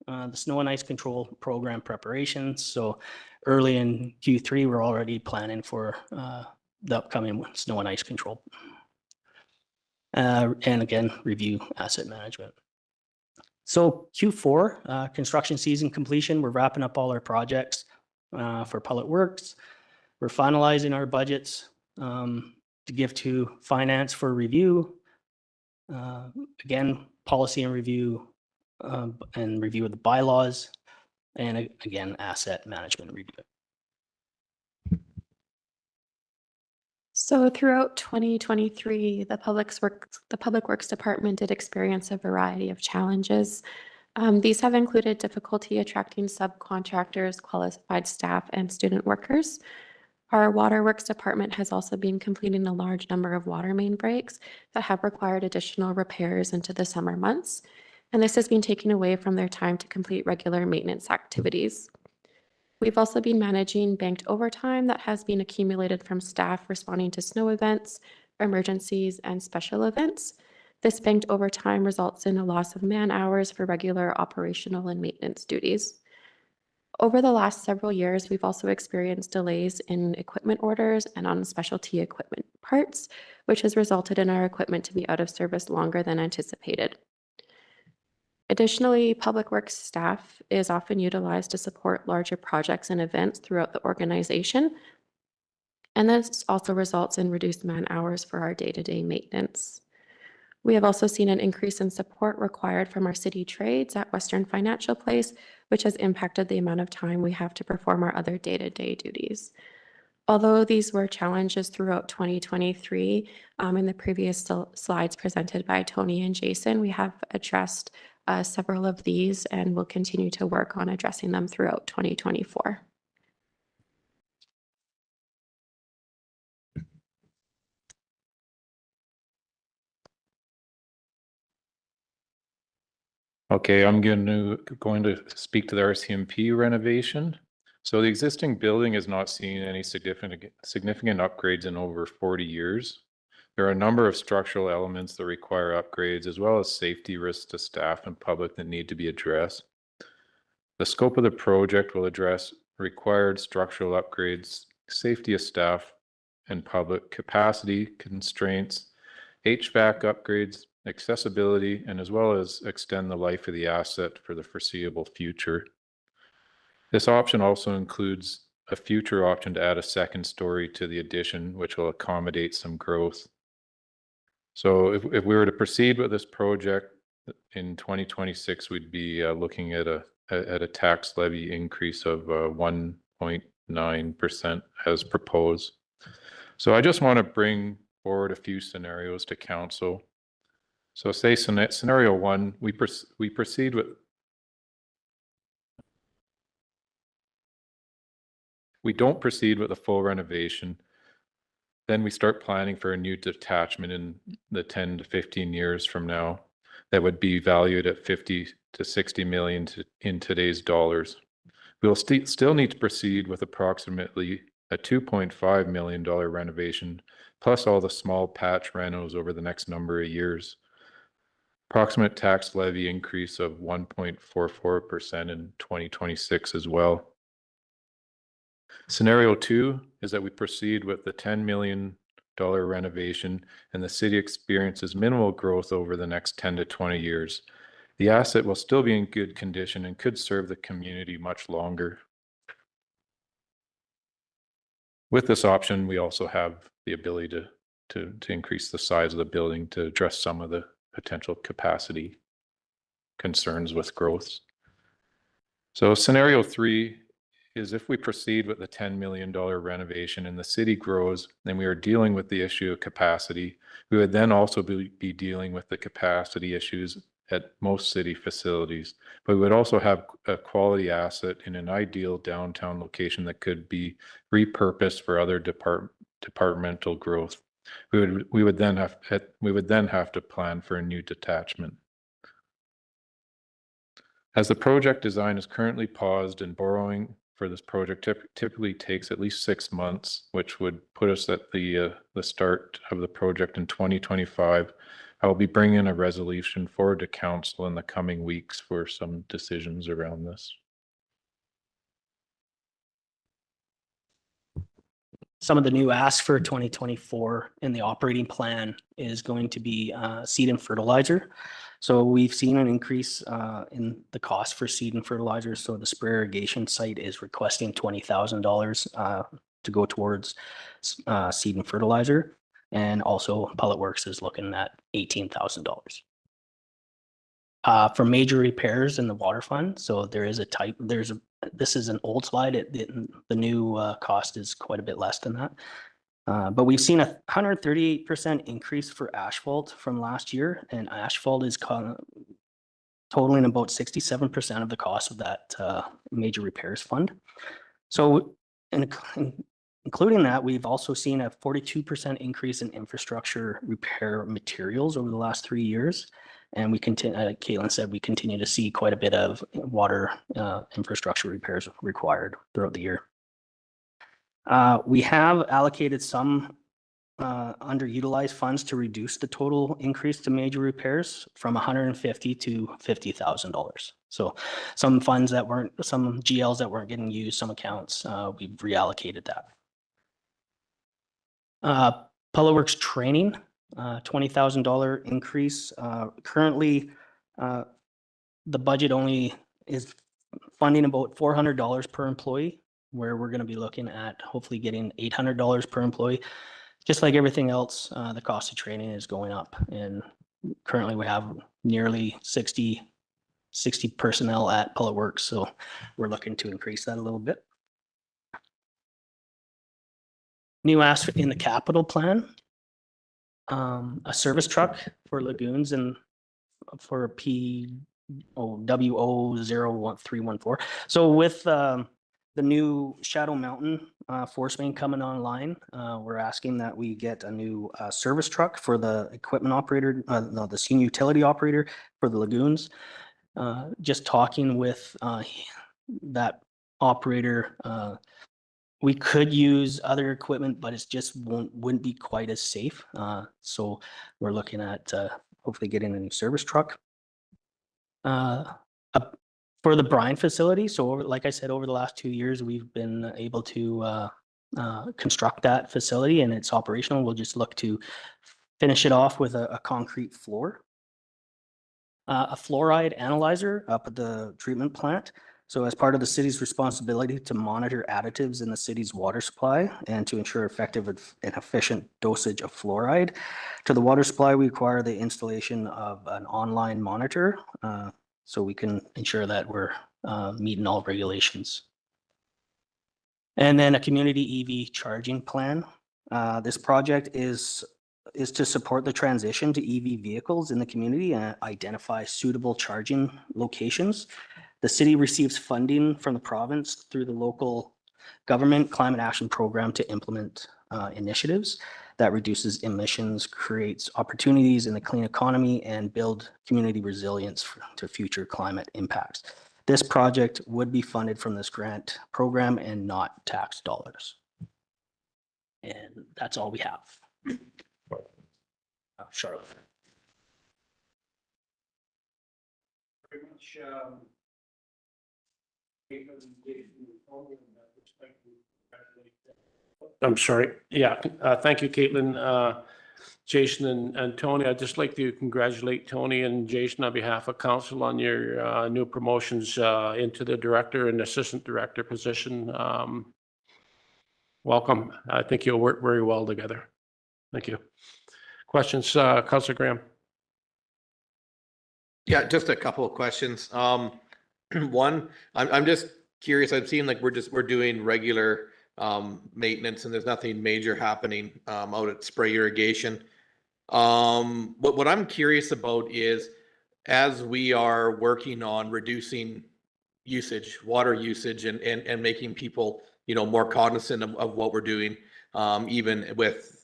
The snow and ice control program preparations. So early in Q3, we're already planning for the upcoming snow and ice control. and again, review asset management. So Q4, construction season completion, we're wrapping up all our projects for Public Works. We're finalizing our budgets to give to finance for review. Again, policy and review of the bylaws, and again, asset management review. So throughout 2023, the Public Works Department did experience a variety of challenges. These have included difficulty attracting subcontractors, qualified staff, and student workers. Our Waterworks Department has also been completing a large number of water main breaks that have required additional repairs into the summer months, and this has been taken away from their time to complete regular maintenance activities. We've also been managing banked overtime that has been accumulated from staff responding to snow events, emergencies, and special events. This banked overtime results in a loss of man hours for regular operational and maintenance duties. Over the last several years, we've also experienced delays in equipment orders and on specialty equipment parts, which has resulted in our equipment to be out of service longer than anticipated. Additionally, Public Works staff is often utilized to support larger projects and events throughout the organization, and this also results in reduced man hours for our day-to-day maintenance. We have also seen an increase in support required from our city trades at Western Financial Place, which has impacted the amount of time we have to perform our other day-to-day duties. Although these were challenges throughout 2023, in the previous slides presented by Tony and Jason, we have addressed several of these and will continue to work on addressing them throughout 2024. Okay, I'm going to speak to the RCMP renovation. So the existing building has not seen any significant upgrades in over 40 years. There are a number of structural elements that require upgrades, as well as safety risks to staff and public that need to be addressed. The scope of the project will address required structural upgrades, safety of staff and public, capacity constraints, HVAC upgrades, accessibility, and as well as extend the life of the asset for the foreseeable future. This option also includes a future option to add a second story to the addition, which will accommodate some growth. So if we were to proceed with this project in 2026, we'd be looking at a tax levy increase of 1.9% as proposed. So I just want to bring forward a few scenarios to council. So say scenario one, we proceed with, we don't proceed with a full renovation. Then we start planning for a new detachment in the 10 to 15 years from now that would be valued at 50 to 60 million in today's dollars. We'll still need to proceed with approximately a $2.5 million renovation, plus all the small patch renos over the next number of years. Approximate tax levy increase of 1.44% in 2026 as well. Scenario two is that we proceed with the $10 million renovation and the city experiences minimal growth over the next 10 to 20 years. The asset will still be in good condition and could serve the community much longer. With this option, we also have the ability to increase the size of the building to address some of the potential capacity concerns with growth. So scenario three is if we proceed with the $10 million renovation and the city grows and we are dealing with the issue of capacity, we would then also be dealing with the capacity issues at most city facilities. But we would also have a quality asset in an ideal downtown location that could be repurposed for other departmental growth. We would then have to plan for a new detachment. As the project design is currently paused and borrowing for this project typically takes at least 6 months, which would put us at the start of the project in 2025. I will be bringing a resolution forward to council in the coming weeks for some decisions around this. Some of the new asks for 2024 in the operating plan is going to be seed and fertilizer. So we've seen an increase in the cost for seed and fertilizer. So the spray irrigation site is requesting $20,000 to go towards seed and fertilizer. And also Public Works is looking at $18,000. For major repairs in the water fund, so there is a type, this is an old slide. The new cost is quite a bit less than that. But we've seen a 138% increase for asphalt from last year, and asphalt is totaling about 67% of the cost of that major repairs fund. So including that, we've also seen a 42% increase in infrastructure repair materials over the last 3 years. And we continue, Caitlin said, we continue to see quite a bit of water infrastructure repairs required throughout the year. We have allocated some underutilized funds to reduce the total increase to major repairs from $150,000 to $50,000. So some funds that weren't, some GLs that weren't getting used, some accounts, we've reallocated that. Public Works training, $20,000 increase. Currently, the budget only is funding about $400 per employee, where we're going to be looking at hopefully getting $800 per employee. Just like everything else, the cost of training is going up, and currently we have nearly 60 personnel at Public Works, so we're looking to increase that a little bit. New ask in the capital plan, a service truck for lagoons and for WO01314. So with the new Shadow Mountain force main coming online, we're asking that we get a new service truck for the equipment operator, the senior utility operator for the lagoons. Just talking with that operator, we could use other equipment, but it's just wouldn't be quite as safe. So we're looking at hopefully getting a new service truck. For the brine facility, so like I said, over the last 2 years, we've been able to construct that facility, and it's operational. We'll just look to finish it off with a concrete floor. A fluoride analyzer up at the treatment plant. So as part of the city's responsibility to monitor additives in the city's water supply and to ensure effective and efficient dosage of fluoride to the water supply, we require the installation of an online monitor so we can ensure that we're meeting all regulations. And then a community EV charging plan. This project is to support the transition to EV vehicles in the community and identify suitable charging locations. The city receives funding from the province through the local government climate action program to implement initiatives that reduces emissions, creates opportunities in the clean economy, and build community resilience to future climate impacts. This project would be funded from this grant program and not tax dollars. And that's all we have. Charlotte. Very much, I'm sorry. Yeah, thank you, Caitlin, Jason, and Tony. I'd just like to congratulate Tony and Jason on behalf of council on your new promotions into the director and assistant director position. Welcome. I think you'll work very well together. Thank you. Questions, Councillor Graham? Yeah, just a couple of questions. One, I'm just curious. I've seen like we're doing regular maintenance, and there's nothing major happening out at spray irrigation. What I'm curious about is, as we are working on reducing usage, water usage, and making people, you know, more cognizant of what we're doing, even with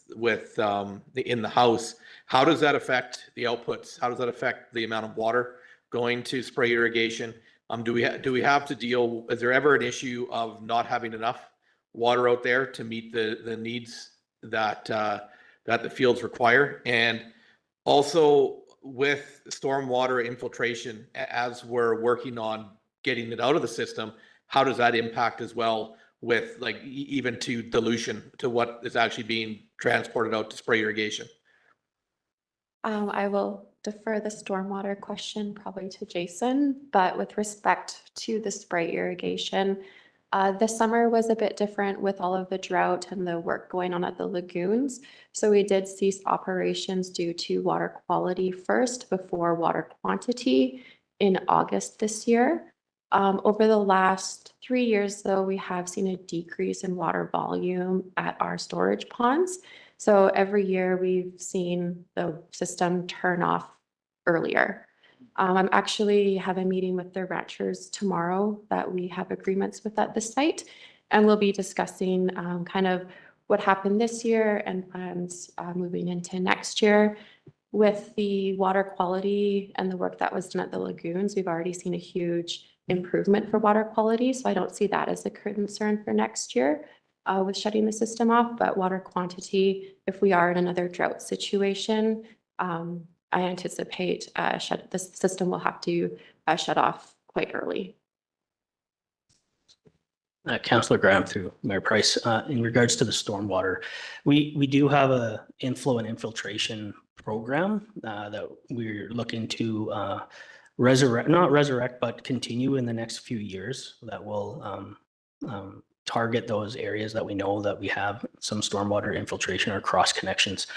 in the house, how does that affect the outputs? How does that affect the amount of water going to spray irrigation? Do we have to deal? Is there ever an issue of not having enough water out there to meet the needs that that the fields require? And also with stormwater infiltration, as we're working on getting it out of the system, how does that impact as well with like even to dilution to what is actually being transported out to spray irrigation? I will defer the stormwater question probably to Jason, but with respect to the spray irrigation, the summer was a bit different with all of the drought and the work going on at the lagoons. So we did cease operations due to water quality first before water quantity in August this year. Over the last 3 years, though, we have seen a decrease in water volume at our storage ponds. So every year we've seen the system turn off earlier. I'm actually have a meeting with the ranchers tomorrow that we have agreements with at the site, and we'll be discussing kind of what happened this year and plans moving into next year. With the water quality and the work that was done at the lagoons, we've already seen a huge improvement for water quality, so I don't see that as a concern for next year with shutting the system off. But water quantity, if we are in another drought situation, I anticipate the system will have to shut off quite early. Councillor Graham through Mayor Price, in regards to the stormwater, we do have a inflow and infiltration program that we're looking to not resurrect, but continue in the next few years that will target those areas that we know that we have some stormwater infiltration or cross connections.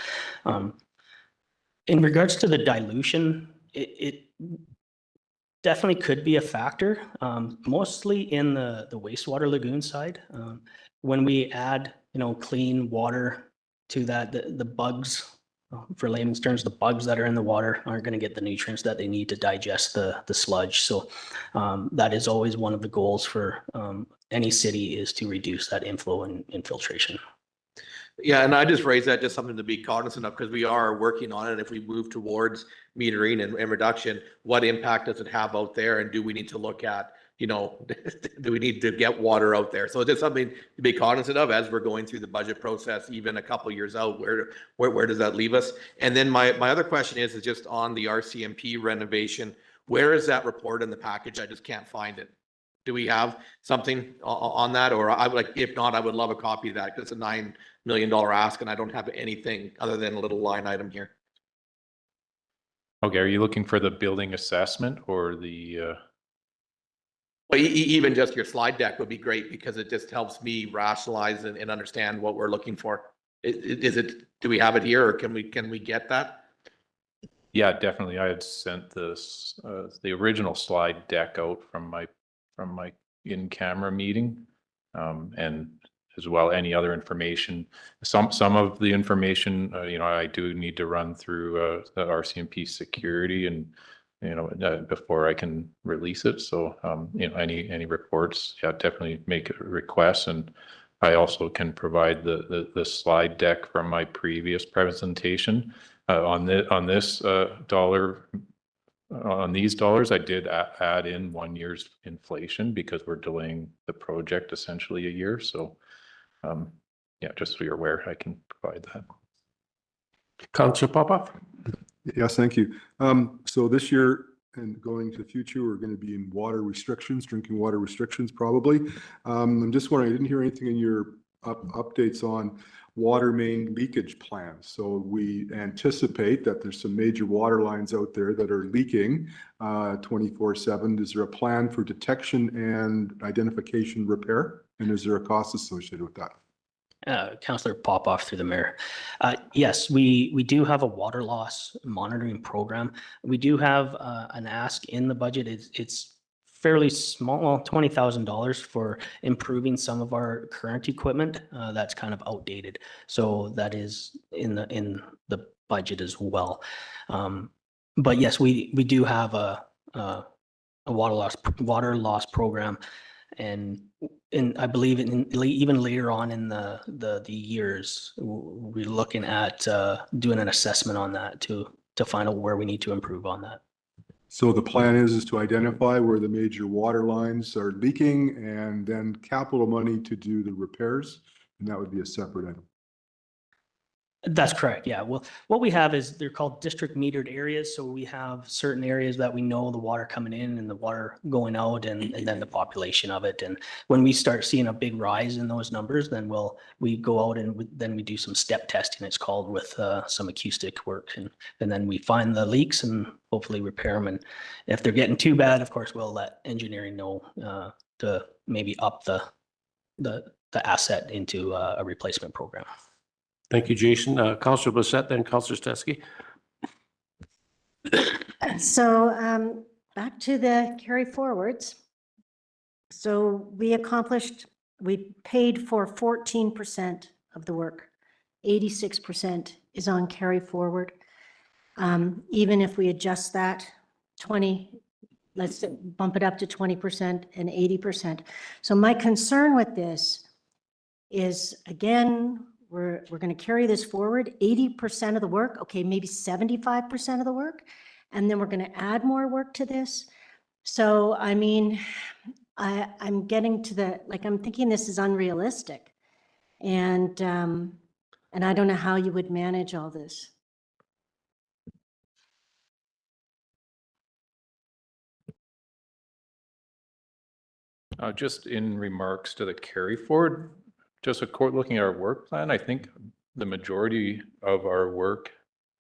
In regards to the dilution, it definitely could be a factor, mostly in the wastewater lagoon side. When we add, clean water to that, the bugs, for layman's terms, the bugs that are in the water aren't going to get the nutrients that they need to digest the sludge. So that is always one of the goals for any city, is to reduce that inflow and infiltration. Yeah, and I just raised that, just something to be cognizant of, because we are working on it. If we move towards metering and reduction, what impact does it have out there? And do we need to look at, do we need to get water out there? So it's just something to be cognizant of as we're going through the budget process, even a couple of years out. Where does that leave us? And then my other question is just on the RCMP renovation. Where is that report in the package? I just can't find it. Do we have something on that? Or I would like, if not, I would love a copy of that, because it's a $9 million ask and I don't have anything other than a little line item here. Okay, are you looking for the building assessment or the? Well, even just your slide deck would be great, because it just helps me rationalize and understand what we're looking for. Do we have it here, or can we get that? Yeah, definitely. I had sent this the original slide deck out from my in-camera meeting, and as well any other information. Some of the information, I do need to run through the RCMP security and before I can release it. So any reports, yeah, definitely make a request, and I also can provide the slide deck from my previous presentation on these dollars. I did add in 1 year's inflation because we're delaying the project essentially a year. So yeah, just so you're aware, I can provide that. Councillor Popoff? Yes, thank you. So this year and going to the future, we're going to be in water restrictions, drinking water restrictions probably. I'm just wondering, I didn't hear anything in your updates on water main leakage plans. So we anticipate that there's some major water lines out there that are leaking 24/7. Is there a plan for detection and identification repair? And is there a cost associated with that? Councillor Popoff through the mayor. Yes, we do have a water loss monitoring program. We do have an ask in the budget. It's fairly small, $20,000 for improving some of our current equipment that's kind of outdated. So that is in the budget as well. But yes, we do have a water loss program, and I believe even later on in the years, we're looking at doing an assessment on that to find out where we need to improve on that. So the plan is to identify where the major water lines are leaking and then capital money to do the repairs, and that would be a separate item. That's correct. Yeah. Well, what we have is they're called district metered areas. So we have certain areas that we know the water coming in and the water going out and then the population of it. And when we start seeing a big rise in those numbers, then we go out and then we do some step testing, it's called, with some acoustic work. And then we find the leaks and hopefully repair them. And if they're getting too bad, of course, we'll let engineering know to maybe up the asset into a replacement program. Thank you, Jason. Councillor Blissett, then Councillor Steske. So back to the carry forwards. So we paid for 14% of the work. 86% is on carry forward. Even if we adjust that 20, let's bump it up to 20% and 80%. So my concern with this is, again, we're going to carry this forward, 80% of the work, okay, maybe 75% of the work, and then we're going to add more work to this. So, I mean, I'm getting to I'm thinking this is unrealistic. And I don't know how you would manage all this. Just in remarks to the carry forward, just looking at our work plan, I think the majority of our work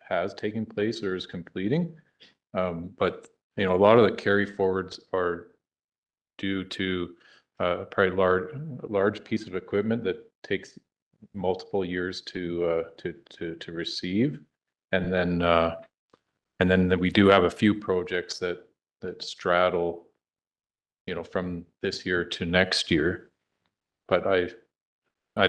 has taken place or is completing. But a lot of the carry forwards are due to probably large piece of equipment that takes multiple years to receive, and then we do have a few projects that straddle, from this year to next year. But I'd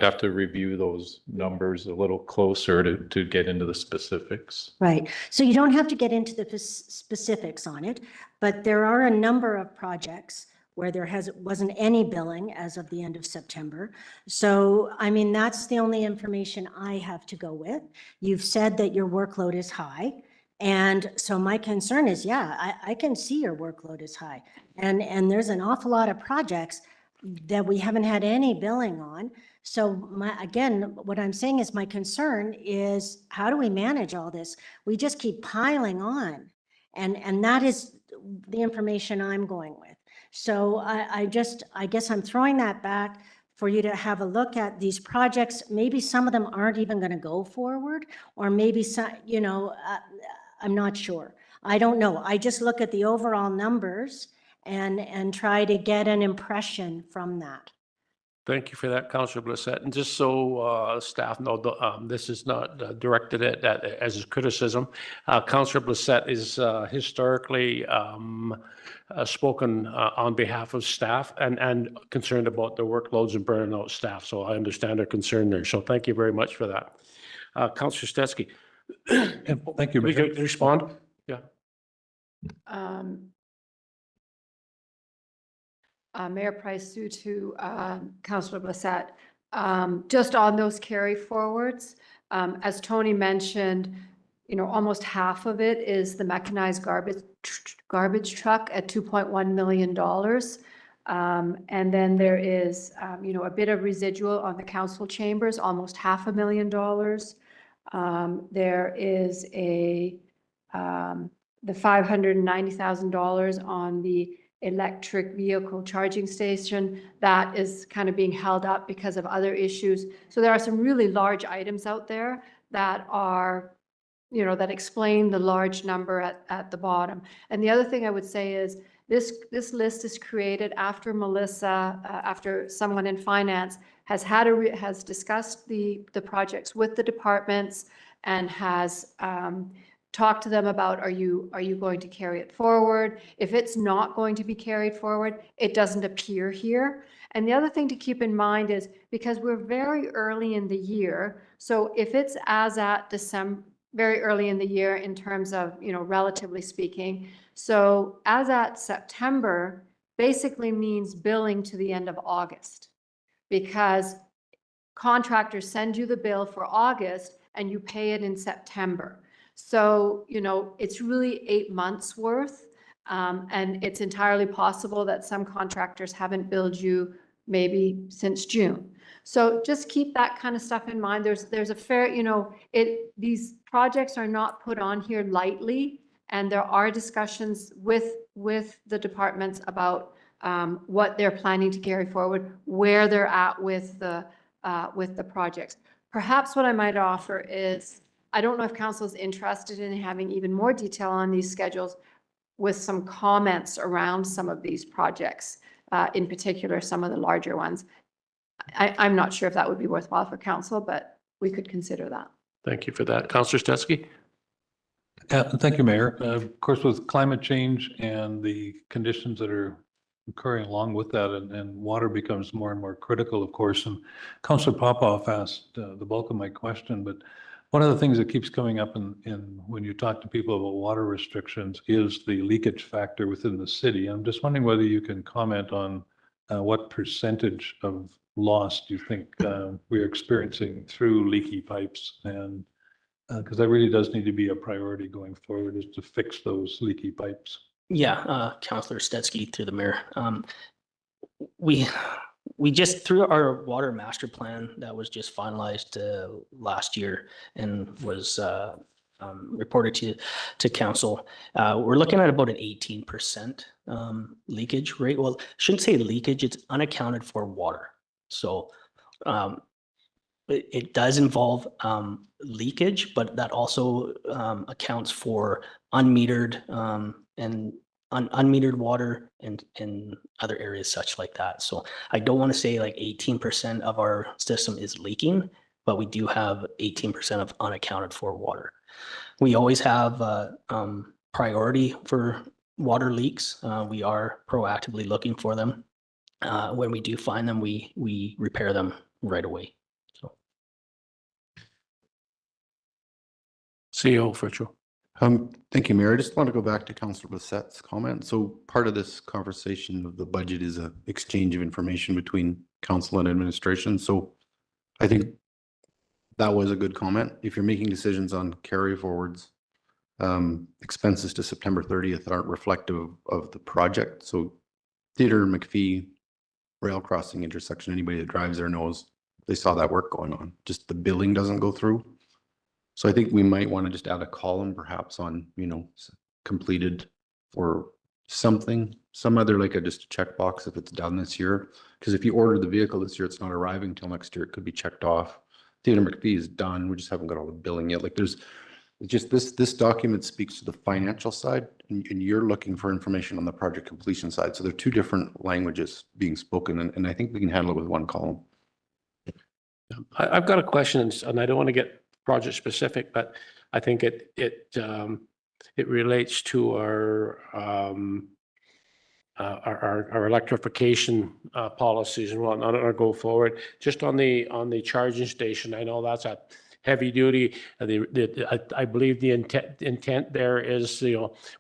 have to review those numbers a little closer to get into the specifics. Right. So you don't have to get into the specifics on it, but there are a number of projects where there wasn't any billing as of the end of September. So, I mean, that's the only information I have to go with. You've said that your workload is high. And so my concern is, yeah, I can see your workload is high. And there's an awful lot of projects that we haven't had any billing on. So again, what I'm saying is my concern is, how do we manage all this? We just keep piling on. And that is the information I'm going with. So I guess I'm throwing that back for you to have a look at these projects. Maybe some of them aren't even going to go forward, or maybe some, I'm not sure. I don't know. I just look at the overall numbers and try to get an impression from that. Thank you for that, Councillor Blissett. And just so staff know, this is not directed as a criticism. Councillor Blissett is historically spoken on behalf of staff and concerned about the workloads and burning out staff. So I understand her concern there. So thank you very much for that. Councillor Steske. Thank you, Mayor. Respond? Yeah. Mayor Price, through to Councillor Blissett. Just on those carry forwards, as Tony mentioned, almost half of it is the mechanized garbage truck at $2.1 million. And then there is, a bit of residual on the council chambers, almost $500,000. There is the $590,000 on the electric vehicle charging station that is kind of being held up because of other issues. So there are some really large items out there that are, that explain the large number at the bottom. And the other thing I would say is this list is created after Melissa, after someone in finance has discussed the projects with the departments and has talk to them about, are you going to carry it forward? If it's not going to be carried forward, it doesn't appear here. And the other thing to keep in mind is, because we're very early in the year, so if it's as at December, very early in the year in terms of, relatively speaking, so as at September basically means billing to the end of August, because contractors send you the bill for August and you pay it in September. So, it's really 8 months worth. And it's entirely possible that some contractors haven't billed you maybe since June. So just keep that kind of stuff in mind. There's a fair, these projects are not put on here lightly. And there are discussions with the departments about what they're planning to carry forward, where they're at with the projects. Perhaps what I might offer is, I don't know if council is interested in having even more detail on these schedules with some comments around some of these projects, in particular, some of the larger ones. I'm not sure if that would be worthwhile for council, but we could consider that. Thank you for that. Councillor Stetsky? Thank you, Mayor. Of course, with climate change and the conditions that are occurring along with that, and water becomes more and more critical, of course. And Councillor Popoff asked the bulk of my question, but one of the things that keeps coming up in when you talk to people about water restrictions is the leakage factor within the city. I'm just wondering whether you can comment on what percentage of loss do you think we're experiencing through leaky pipes, and because that really does need to be a priority going forward, is to fix those leaky pipes. Yeah, Councillor Stetsky through the mayor. We just, through our water master plan that was just finalized last year and was reported to council, we're looking at about an 18% leakage rate. Well, I shouldn't say leakage, it's unaccounted for water. So it does involve leakage, but that also accounts for unmetered and unmetered water and in other areas such like that. So I don't want to say like 18% of our system is leaking, but we do have 18% of unaccounted for water. We always have priority for water leaks. We are proactively looking for them. When we do find them, we repair them right away. So. CEO Fritchel. Thank you, Mayor. I just want to go back to Councillor Bassett's comment. So part of this conversation of the budget is an exchange of information between council and administration. So I think that was a good comment. If you're making decisions on carry forwards, expenses to September 30th aren't reflective of the project. So Theodore McPhee rail crossing intersection, anybody that drives there knows they saw that work going on. Just the billing doesn't go through. So I think we might want to just add a column perhaps on, completed or something, some other just a checkbox if it's done this year. Because if you order the vehicle this year, it's not arriving till next year. It could be checked off. Theodore McPhee is done. We just haven't got all the billing yet. There's just this document speaks to the financial side, and you're looking for information on the project completion side. So there are two different languages being spoken, and I think we can handle it with one column. I've got a question, and I don't want to get project specific, but I think it relates to our electrification policies and whatnot on our go forward. Just on the charging station, I know that's a heavy duty. I believe the intent there is,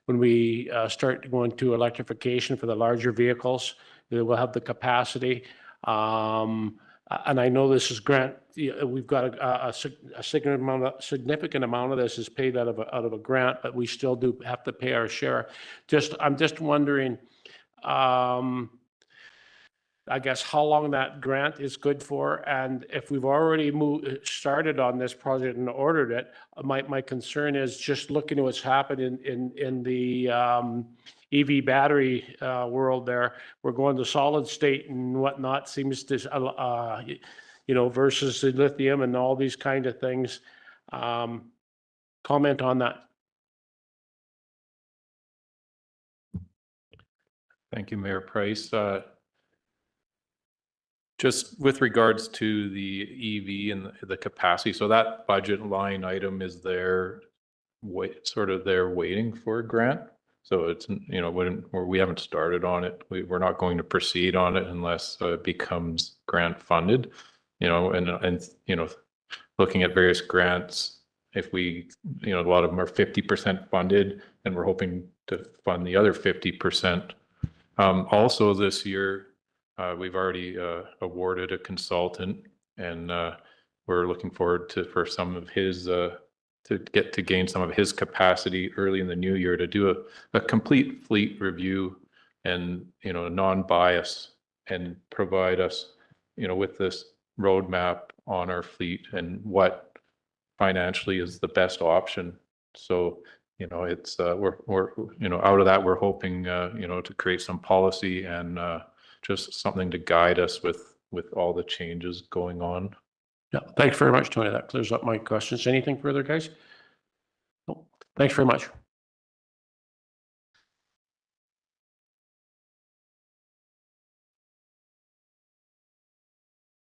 when we start going to electrification for the larger vehicles, they will have the capacity. And I know this is grant. We've got a significant amount of this is paid out of a grant, but we still do have to pay our share. I'm just wondering, I guess, how long that grant is good for, and if we've already started on this project and ordered it. My concern is just looking at what's happened in the EV battery world. There, we're going to solid state and whatnot. Seems to versus the lithium and all these kind of things. Comment on that. Thank you, Mayor Price. Just with regards to the EV and the capacity, so that budget line item is there, sort of there waiting for a grant. So it's, we haven't started on it. We're not going to proceed on it unless it becomes grant funded, and looking at various grants, if we, a lot of them are 50% funded, and we're hoping to fund the other 50%. Also this year, we've already awarded a consultant, and we're looking forward for some of his to gain some of his capacity early in the new year to do a complete fleet review and non-bias, and provide us with this roadmap on our fleet and what financially is the best option. So, you know, it's, we're, you know, out of that, we're hoping, you know, to create some policy and just something to guide us with all the changes going on. Yeah, thanks very much, Tony. That clears up my questions. Anything further, guys? No. Thanks very much.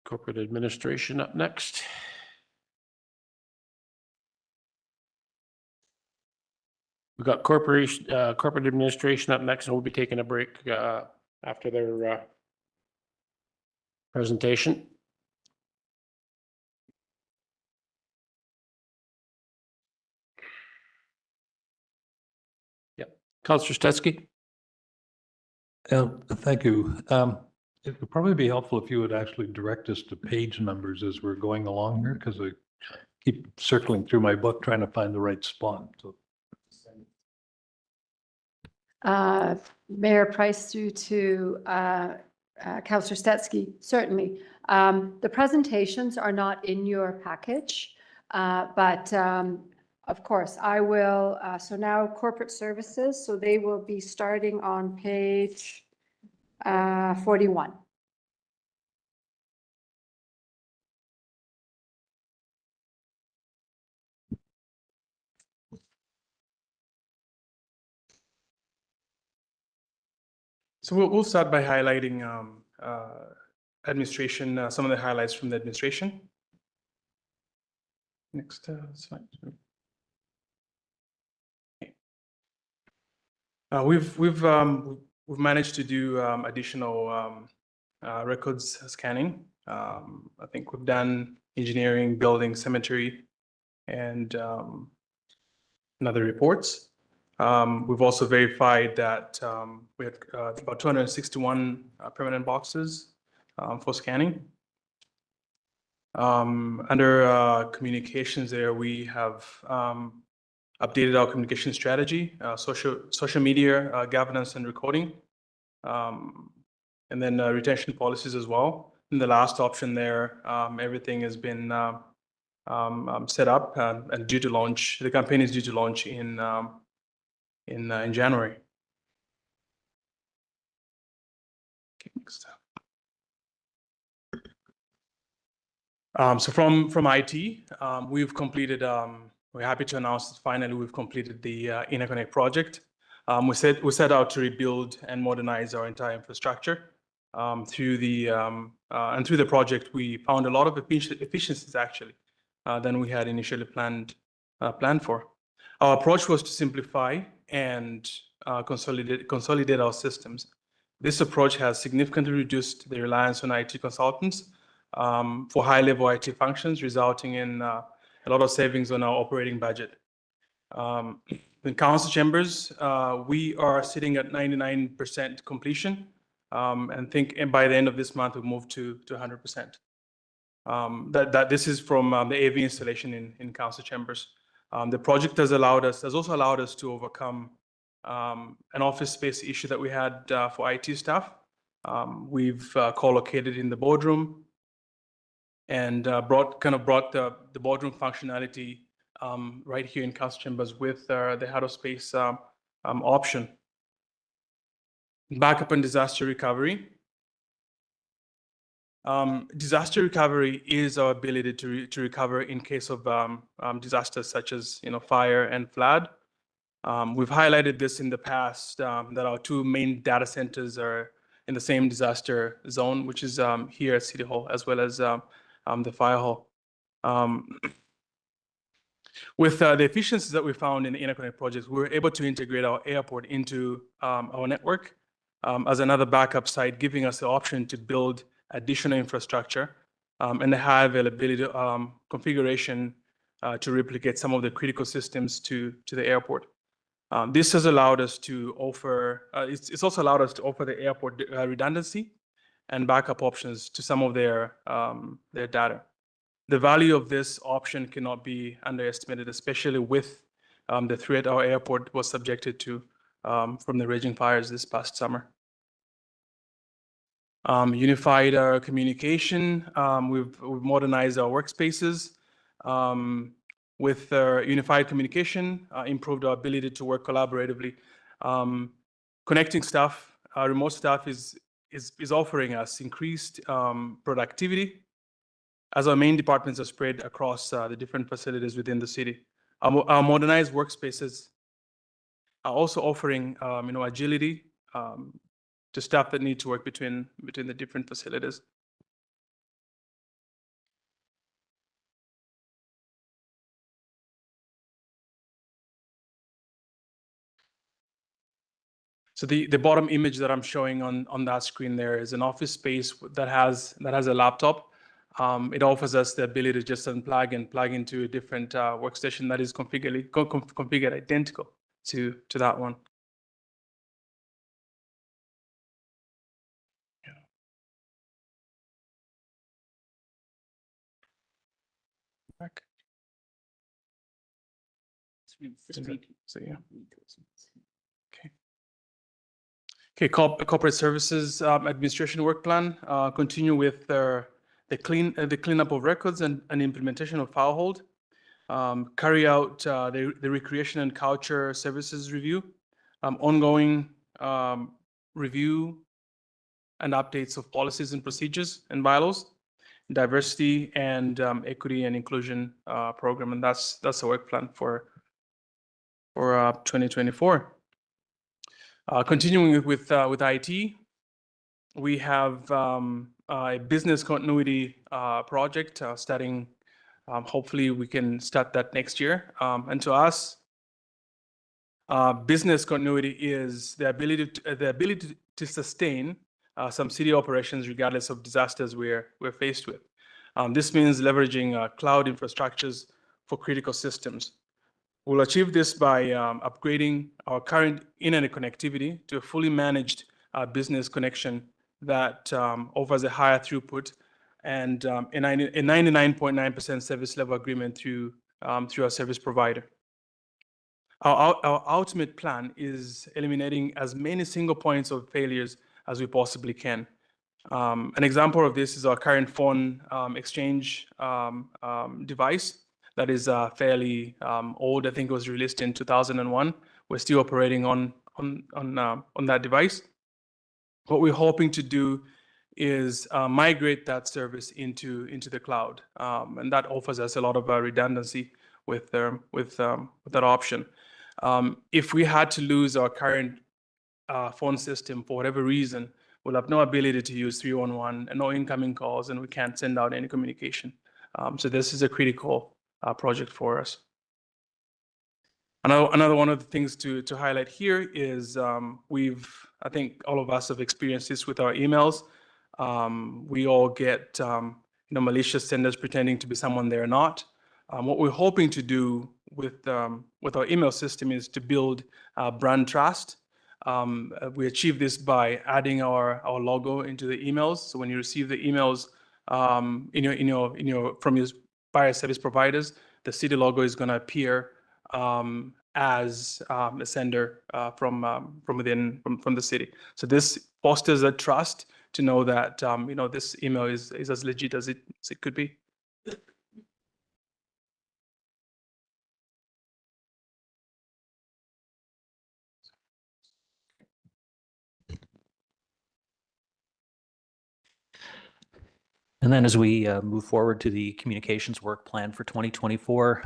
Corporate administration up next. We've got corporate administration up next, and we'll be taking a break after their presentation. Yep. Councillor Stetsky. Thank you. It would probably be helpful if you would actually direct us to page numbers as we're going along here, because I keep circling through my book trying to find the right spot. So. Mayor Price through to Councillor Stetsky, certainly. The presentations are not in your package, but of course I will. So now corporate services, so they will be starting on page 41. So we'll start by highlighting administration, some of the highlights from the administration. Next slide. We've managed to do additional records scanning. I think we've done engineering, building, cemetery, and other reports. We've also verified that we had about 261 permanent boxes for scanning. Under communications there, we have updated our communication strategy, social media governance and recording, and then retention policies as well. In the last option there, everything has been set up and due to launch. The campaign is due to launch in January. Okay, next. So from IT, we've completed. We're happy to announce that finally we've completed the Interconnect project. We set out to rebuild and modernize our entire infrastructure. Through the project, we found a lot of efficiencies actually than we had initially planned for. Our approach was to simplify and consolidate our systems. This approach has significantly reduced the reliance on IT consultants for high-level IT functions, resulting in a lot of savings on our operating budget. In council chambers, we are sitting at 99% completion, and by the end of this month we'll move to 100%. This is from the AV installation in council chambers. The project has also allowed us to overcome an office space issue that we had for IT staff. We've co-located in the boardroom and brought the boardroom functionality right here in council chambers with the head of space option. Backup and disaster recovery. Disaster recovery is our ability to recover in case of disasters such as fire and flood. We've highlighted this in the past that our two main data centers are in the same disaster zone, which is here at City Hall as well as the fire hall. With the efficiencies that we found in the Interconnect projects, we were able to integrate our airport into our network as another backup site, giving us the option to build additional infrastructure and the high availability configuration to replicate some of the critical systems to the airport. This has allowed us to offer, it's also allowed us to offer the airport redundancy and backup options to some of their data. The value of this option cannot be underestimated, especially with the threat our airport was subjected to from the raging fires this past summer. unified our communication. We've modernized our workspaces. With unified communication, improved our ability to work collaboratively. Connecting staff, remote staff is offering us increased productivity as our main departments are spread across the different facilities within the city. Our modernized workspaces are also offering agility to staff that need to work between the different facilities. So the bottom image that I'm showing on that screen there is an office space that has a laptop. It offers us the ability to just unplug and plug into a different workstation that is configured identical to that one. Back. So yeah. Okay, corporate services administration work plan. Continue with the cleanup of records and implementation of file hold. Carry out the recreation and culture services review. Ongoing review and updates of policies and procedures and bylaws. Diversity and equity and inclusion program, and that's the work plan for 2024. Continuing with IT, we have a business continuity project starting. Hopefully, we can start that next year. And to us, business continuity is the ability to sustain some city operations regardless of disasters we're faced with. This means leveraging cloud infrastructures for critical systems. We'll achieve this by upgrading our current internet connectivity to a fully managed business connection that offers a higher throughput and a 99.9% service level agreement through our service provider. Our ultimate plan is eliminating as many single points of failures as we possibly can. An example of this is our current phone exchange device that is fairly old. I think it was released in 2001. We're still operating on that device. What we're hoping to do is migrate that service into the cloud, and that offers us a lot of redundancy with that option. If we had to lose our current phone system for whatever reason, we'll have no ability to use 311 and no incoming calls, and we can't send out any communication. So this is a critical project for us. Another one of the things to highlight here is I think all of us have experienced this with our emails. We all get malicious senders pretending to be someone they're not. What we're hoping to do with our email system is to build brand trust. We achieve this by adding our logo into the emails. So when you receive the emails from your buyer service providers, the city logo is going to appear as a sender from the city. So this fosters a trust to know that this email is as legit as it could be. And then as we move forward to the communications work plan for 2024,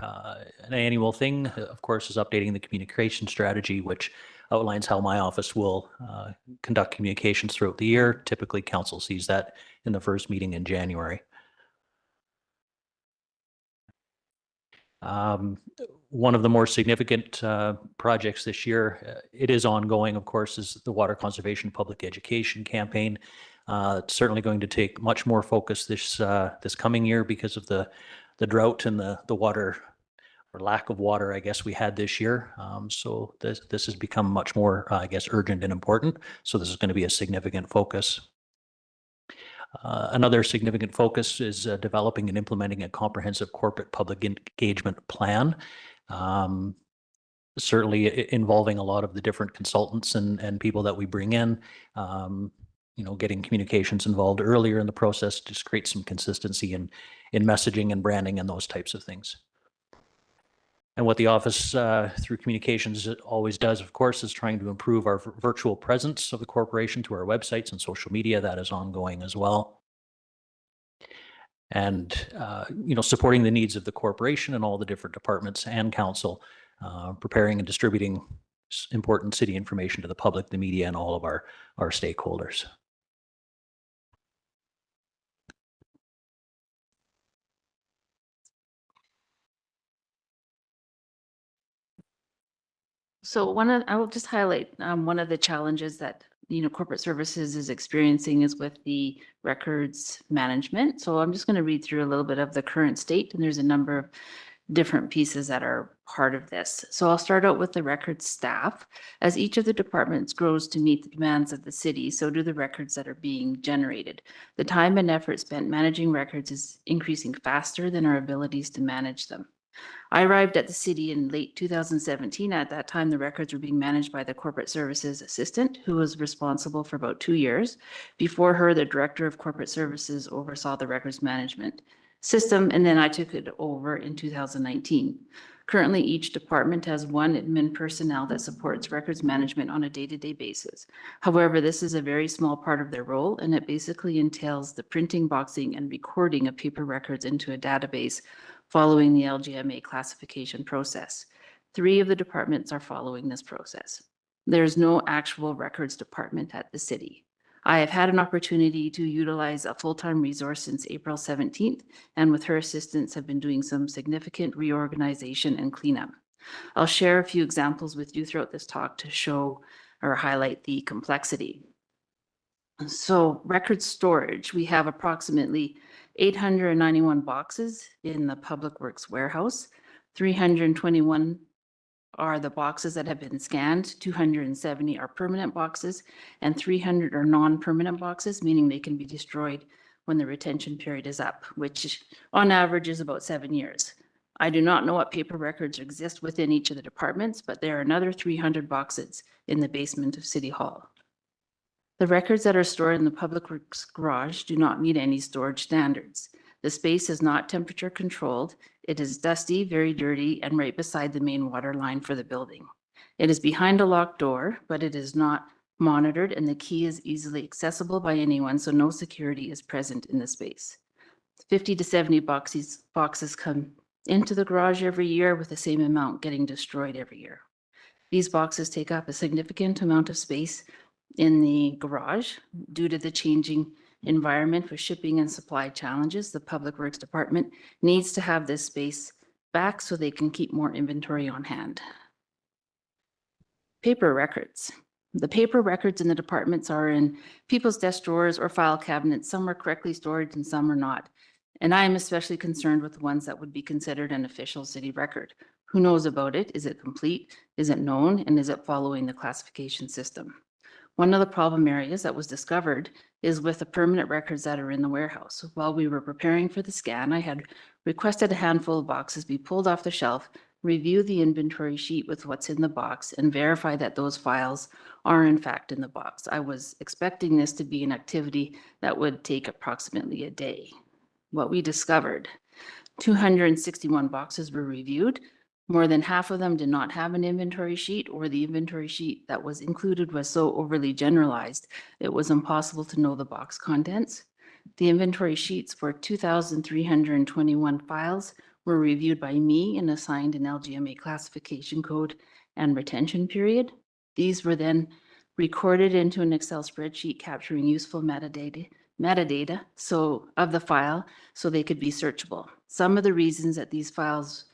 an annual thing, of course, is updating the communication strategy, which outlines how my office will conduct communications throughout the year. Typically, council sees that in the first meeting in January. One of the more significant projects this year, it is ongoing, of course, is the Water Conservation Public Education Campaign. It's certainly going to take much more focus this coming year because of the drought and the water or lack of water, I guess, we had this year. So this has become much more, I guess, urgent and important. So this is going to be a significant focus. Another significant focus is developing and implementing a comprehensive corporate public engagement plan. Certainly involving a lot of the different consultants and people that we bring in. getting communications involved earlier in the process just creates some consistency in messaging and branding and those types of things. And what the office through communications always does, of course, is trying to improve our virtual presence of the corporation through our websites and social media. That is ongoing as well. And, supporting the needs of the corporation and all the different departments and council, preparing and distributing important city information to the public, the media, and all of our stakeholders. So I will just highlight one of the challenges that corporate services is experiencing is with the records management. So I'm just going to read through a little bit of the current state, and there's a number of different pieces that are part of this. So I'll start out with the records staff. As each of the departments grows to meet the demands of the city, so do the records that are being generated. The time and effort spent managing records is increasing faster than our abilities to manage them. I arrived at the city in late 2017. At that time, the records were being managed by the corporate services assistant, who was responsible for about 2 years. Before her, the director of corporate services oversaw the records management system, and then I took it over in 2019. Currently, each department has one admin personnel that supports records management on a day-to-day basis. However, this is a very small part of their role, and it basically entails the printing, boxing, and recording of paper records into a database following the LGMA classification process. 3 of the departments are following this process. There's no actual records department at the city. I have had an opportunity to utilize a full-time resource since April 17th, and with her assistance have been doing some significant reorganization and cleanup. I'll share a few examples with you throughout this talk to show or highlight the complexity. So record storage, we have approximately 891 boxes in the Public Works warehouse. 321 are the boxes that have been scanned, 270 are permanent boxes, and 300 are non-permanent boxes, meaning they can be destroyed when the retention period is up, which on average is about 7 years. I do not know what paper records exist within each of the departments, but there are another 300 boxes in the basement of City Hall. The records that are stored in the Public Works garage do not meet any storage standards. The space is not temperature controlled. It is dusty, very dirty, and right beside the main water line for the building. It is behind a locked door, but it is not monitored, and the key is easily accessible by anyone, so no security is present in the space. 50 to 70 boxes come into the garage every year, with the same amount getting destroyed every year. These boxes take up a significant amount of space in the garage due to the changing environment with shipping and supply challenges. The Public Works Department needs to have this space back so they can keep more inventory on hand. Paper records. The paper records in the departments are in people's desk drawers or file cabinets. Some are correctly stored and some are not. And I am especially concerned with the ones that would be considered an official city record. Who knows about it? Is it complete? Is it known? And is it following the classification system? One of the problem areas that was discovered is with the permanent records that are in the warehouse. While we were preparing for the scan, I had requested a handful of boxes be pulled off the shelf, review the inventory sheet with what's in the box, and verify that those files are in fact in the box. I was expecting this to be an activity that would take approximately a day. What we discovered, 261 boxes were reviewed. More than half of them did not have an inventory sheet, or the inventory sheet that was included was so overly generalized, it was impossible to know the box contents. The inventory sheets for 2,321 files were reviewed by me and assigned an LGMA classification code and retention period. These were then recorded into an Excel spreadsheet capturing useful metadata of the file so they could be searchable. Some of the reasons that these files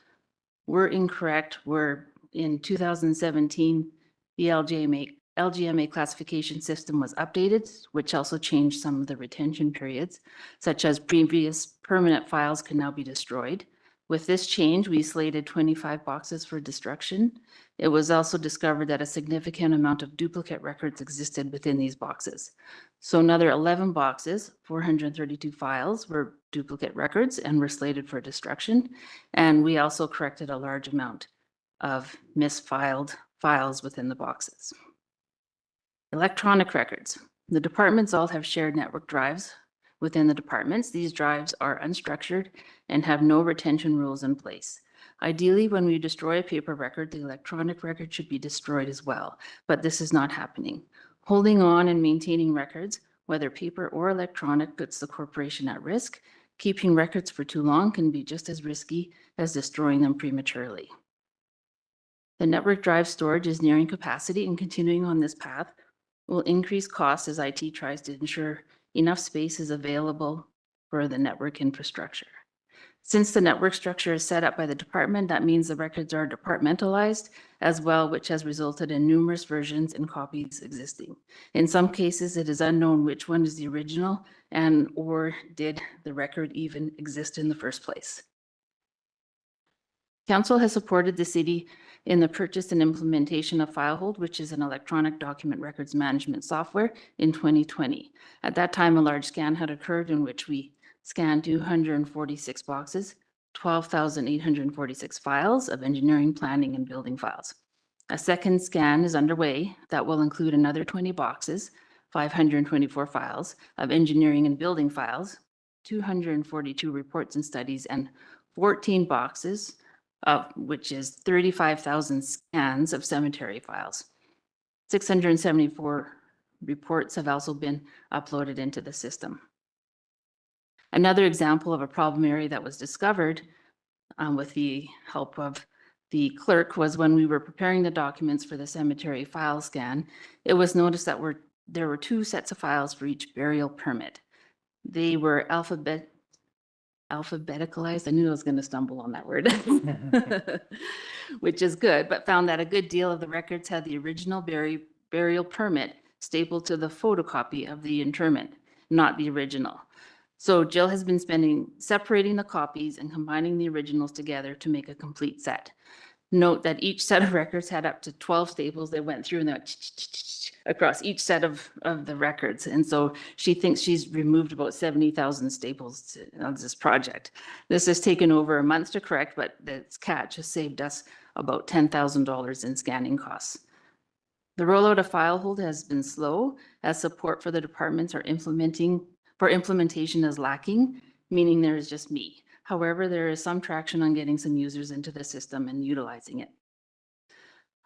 were incorrect were in 2017, the LGMA classification system was updated, which also changed some of the retention periods, such as previous permanent files can now be destroyed. With this change, we slated 25 boxes for destruction. It was also discovered that a significant amount of duplicate records existed within these boxes. So another 11 boxes, 432 files were duplicate records and were slated for destruction. And we also corrected a large amount of misfiled files within the boxes. Electronic records. The departments all have shared network drives within the departments. These drives are unstructured and have no retention rules in place. Ideally, when we destroy a paper record, the electronic record should be destroyed as well, but this is not happening. Holding on and maintaining records, whether paper or electronic, puts the corporation at risk. Keeping records for too long can be just as risky as destroying them prematurely. The network drive storage is nearing capacity, and continuing on this path will increase costs as IT tries to ensure enough space is available for the network infrastructure. Since the network structure is set up by the department, that means the records are departmentalized as well, which has resulted in numerous versions and copies existing. In some cases, it is unknown which one is the original and or did the record even exist in the first place. Council has supported the city in the purchase and implementation of FileHold, which is an electronic document records management software, in 2020. At that time, a large scan had occurred in which we scanned 246 boxes, 12,846 files of engineering, planning, and building files. A second scan is underway that will include another 20 boxes, 524 files of engineering and building files, 242 reports and studies, and 14 boxes, which is 35,000 scans of cemetery files. 674 reports have also been uploaded into the system. Another example of a problem area that was discovered with the help of the clerk was when we were preparing the documents for the cemetery file scan. It was noticed that there were 2 sets of files for each burial permit. They were alphabeticalized. I knew I was going to stumble on that word, which is good, but found that a good deal of the records had the original burial permit stapled to the photocopy of the interment, not the original. So Jill has been separating the copies and combining the originals together to make a complete set. Note that each set of records had up to 12 staples. They went through and they went across each set of the records. And so she thinks she's removed about 70,000 staples of this project. This has taken over a month to correct, but the catch has saved us about $10,000 in scanning costs. The rollout of FileHold has been slow as support for the departments implementation is lacking, meaning there is just me. However, there is some traction on getting some users into the system and utilizing it.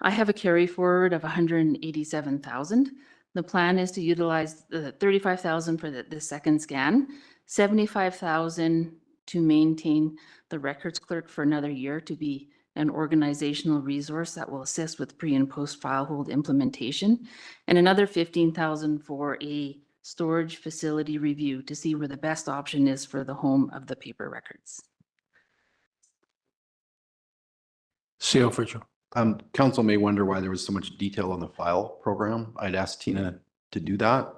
I have a carry forward of 187,000. The plan is to utilize the 35,000 for the second scan, 75,000 to maintain the records clerk for another year to be an organizational resource that will assist with pre and post FileHold implementation, and another 15,000 for a storage facility review to see where the best option is for the home of the paper records. CO Fritchel. Council may wonder why there was so much detail on the file program. I'd asked Tina to do that.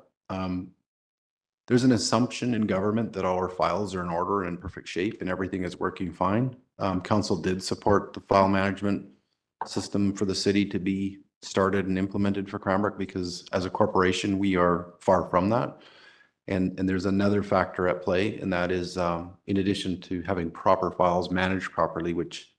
There's an assumption in government that all our files are in order and in perfect shape and everything is working fine. Council did support the file management system for the city to be started and implemented for Cranbrook because as a corporation, we are far from that. And there's another factor at play, and that is in addition to having proper files managed properly, which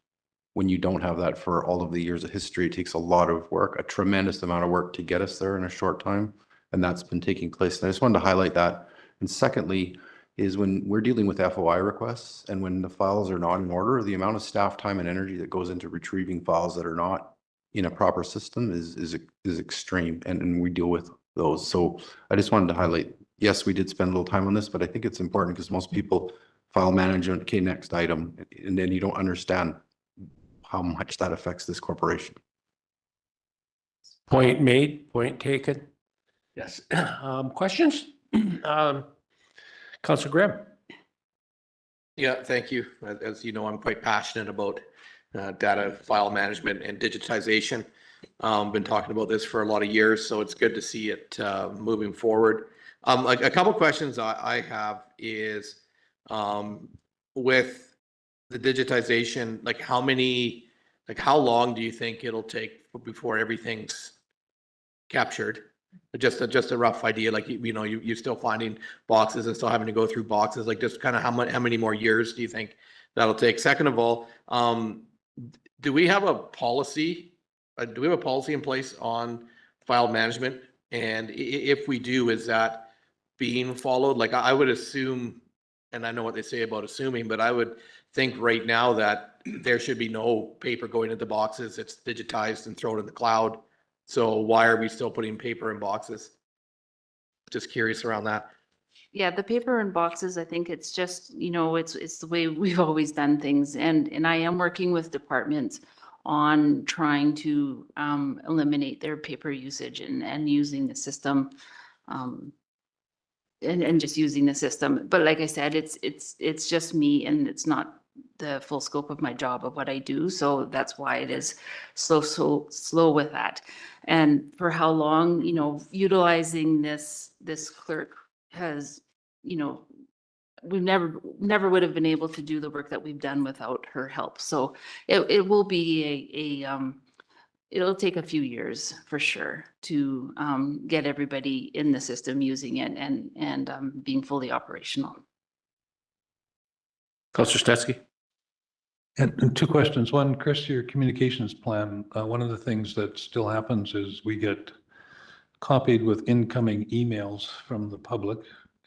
when you don't have that for all of the years of history, it takes a lot of work, a tremendous amount of work to get us there in a short time. And that's been taking place. And I just wanted to highlight that. And secondly, is when we're dealing with FOI requests and when the files are not in order, the amount of staff time and energy that goes into retrieving files that are not in a proper system is extreme, and we deal with those. So I just wanted to highlight, yes, we did spend a little time on this, but I think it's important because most people file management, okay, next item, and then you don't understand how much that affects this corporation. Point made, point taken. Yes. Questions? Councilor Graham. Yeah, thank you. As you know, I'm quite passionate about data file management and digitization. Been talking about this for a lot of years, so it's good to see it moving forward. Like a couple questions I have is with the digitization, like how long do you think it'll take before everything's captured? Just a rough idea, like you're still finding boxes and still having to go through boxes, like just kind of how many more years do you think that'll take? Second of all, do we have a policy in place on file management And if we do, is that being followed? Like I would assume, and I know what they say about assuming, but I would think right now that there should be no paper going into boxes. It's digitized and thrown in the cloud. So why are we still putting paper in boxes? Just curious around that. Yeah, the paper and boxes, I think it's just, it's the way we've always done things. And I am working with departments on trying to eliminate their paper usage and using the system. And just using the system. But like I said, it's just me, and it's not the full scope of my job of what I do. So that's why it is slow with that. And for how long, utilizing this clerk has, we never would have been able to do the work that we've done without her help. So it will be it'll take a few years for sure to get everybody in the system using it and being fully operational. Councillor Stetsky? And two questions. One, Chris, your communications plan, one of the things that still happens is we get copied with incoming emails from the public,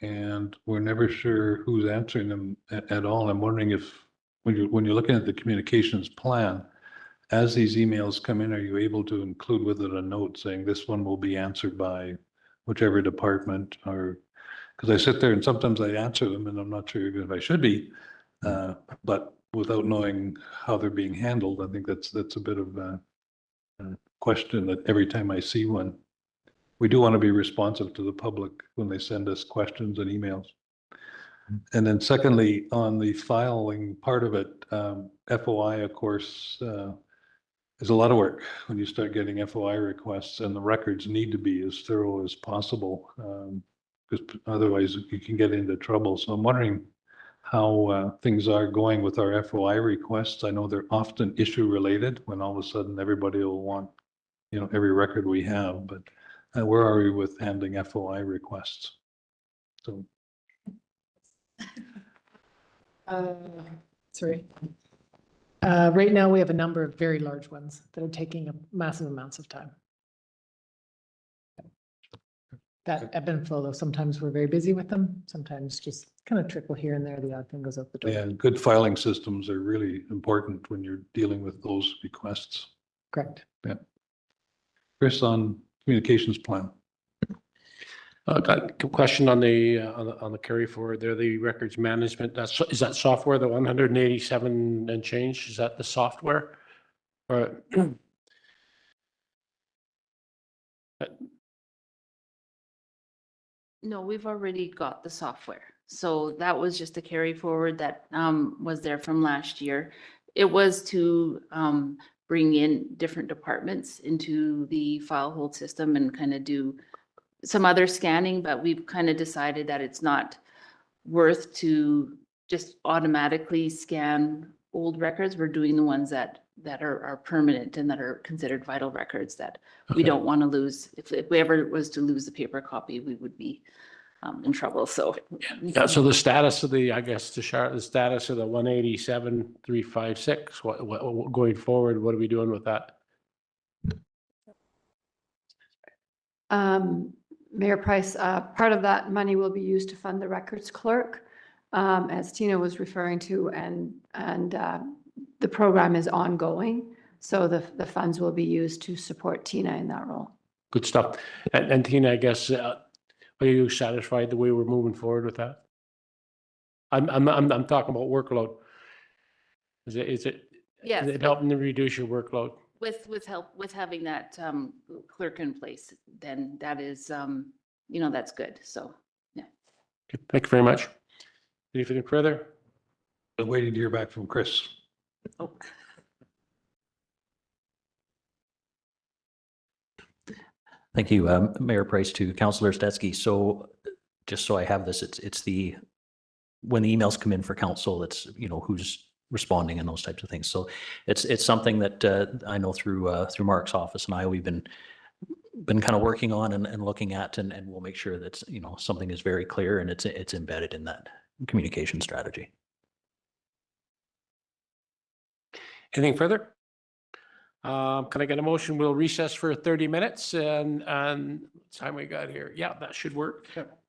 and we're never sure who's answering them at all. I'm wondering if, when you're looking at the communications plan, as these emails come in, are you able to include with it a note saying this one will be answered by whichever department? Or because I sit there and sometimes I answer them and I'm not sure even if I should be, but without knowing how they're being handled, I think that's a bit of a question that every time I see one. We do want to be responsive to the public when they send us questions and emails. And then secondly, on the filing part of it, FOI, of course, is a lot of work when you start getting FOI requests, and the records need to be as thorough as possible, because otherwise you can get into trouble. So I'm wondering how things are going with our FOI requests. I know they're often issue related when all of a sudden everybody will want, every record we have, but where are we with handling FOI requests? So. Sorry. Right now, we have a number of very large ones that are taking up massive amounts of time. That ebb and flow, though, sometimes we're very busy with them, sometimes just kind of trickle here and there, the odd thing goes out the door. Yeah, good filing systems are really important when you're dealing with those requests. Correct. Yeah. Chris, on communications plan. Got a question on the carry forward there, the records management. Is that software, the 187 and change? Is that the software? Or No, we've already got the software. So that was just a carry forward that was there from last year. It was to bring in different departments into the file hold system and kind of do some other scanning, but we've kind of decided that it's not worth to just automatically scan old records. We're doing the ones that are permanent and that are considered vital records that we don't want to lose. If we ever was to lose the paper copy, we would be in trouble. So yeah, so the status of the, I guess, the status of the 187,356, what going forward, what are we doing with that? Mayor Price, part of that money will be used to fund the records clerk, as Tina was referring to, and the program is ongoing. So the funds will be used to support Tina in that role. Good stuff. And Tina, I guess, are you satisfied the way we're moving forward with that? I'm talking about workload. Is it yes, is it helping to reduce your workload? with help with having that clerk in place, then that is that's good. So yeah. Okay, thank you very much. Anything further? I'm waiting to hear back from Chris. Oh. Thank you, Mayor Price, to Councillor Stetsky. So just so I have this, it's when the emails come in for council, it's, who's responding and those types of things. So it's something that I know through Mark's office and we've been kind of working on and looking at, and we'll make sure that, something is very clear and it's embedded in that communication strategy. Anything further? Can I get a motion? We'll recess for 30 minutes and what time we got here? Yeah, that should work.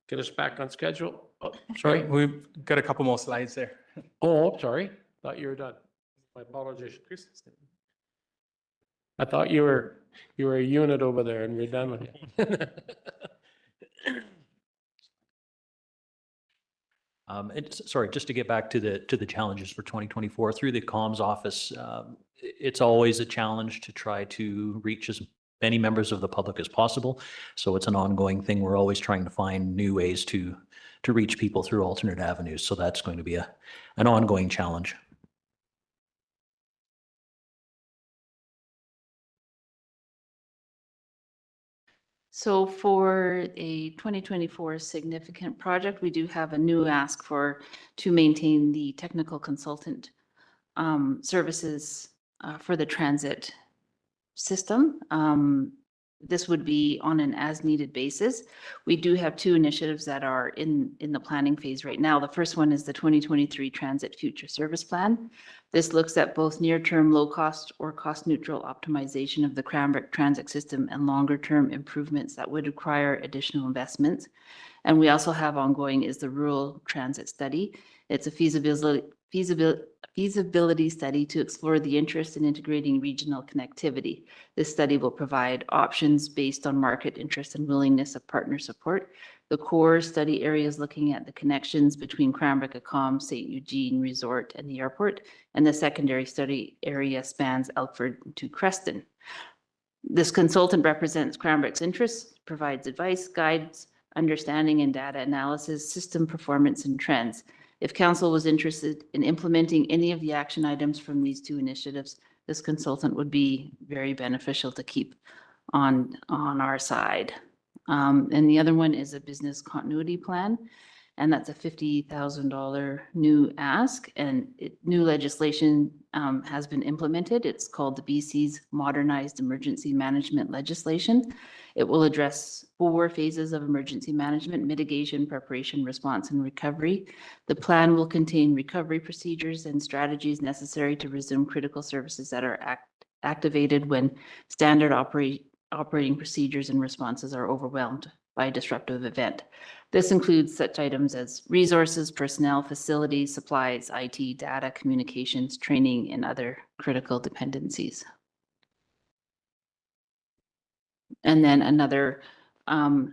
Get us back on schedule. Oh, sorry. We've got a couple more slides there. Oh, sorry. Thought you were done. My apologies. I thought you were a unit over there and we're done with it. Sorry, just to get back to the challenges for 2024 through the comms office, it's always a challenge to try to reach as many members of the public as possible. So it's an ongoing thing. We're always trying to find new ways to reach people through alternate avenues. So that's going to be an ongoing challenge. So for a 2024 significant project, we do have a new ask to maintain the technical consultant services for the transit system. This would be on an as-needed basis. We do have two initiatives that are in the planning phase right now. The first one is the 2023 Transit Future Service Plan. This looks at both near-term low-cost or cost-neutral optimization of the Cranbrook transit system and longer-term improvements that would require additional investments. And we also have ongoing is the Rural Transit Study. It's a feasibility study to explore the interest in integrating regional connectivity. This study will provide options based on market interest and willingness of partner support. The core study area is looking at the connections between Cranbrook, Acom, St. Eugene Resort, and the airport, and the secondary study area spans Elkford to Creston. This consultant represents Cranbrook's interests, provides advice, guides, understanding and data analysis, system performance, and trends. If council was interested in implementing any of the action items from these two initiatives, this consultant would be very beneficial to keep on our side. And the other one is a business continuity plan, and that's a $50,000 new ask, and new legislation has been implemented. It's called the BC's Modernized Emergency Management Legislation. It will address 4 phases of emergency management: mitigation, preparation, response, and recovery. The plan will contain recovery procedures and strategies necessary to resume critical services that are activated when standard operating procedures and responses are overwhelmed by a disruptive event. This includes such items as resources, personnel, facilities, supplies, IT, data, communications, training, and other critical dependencies. And then another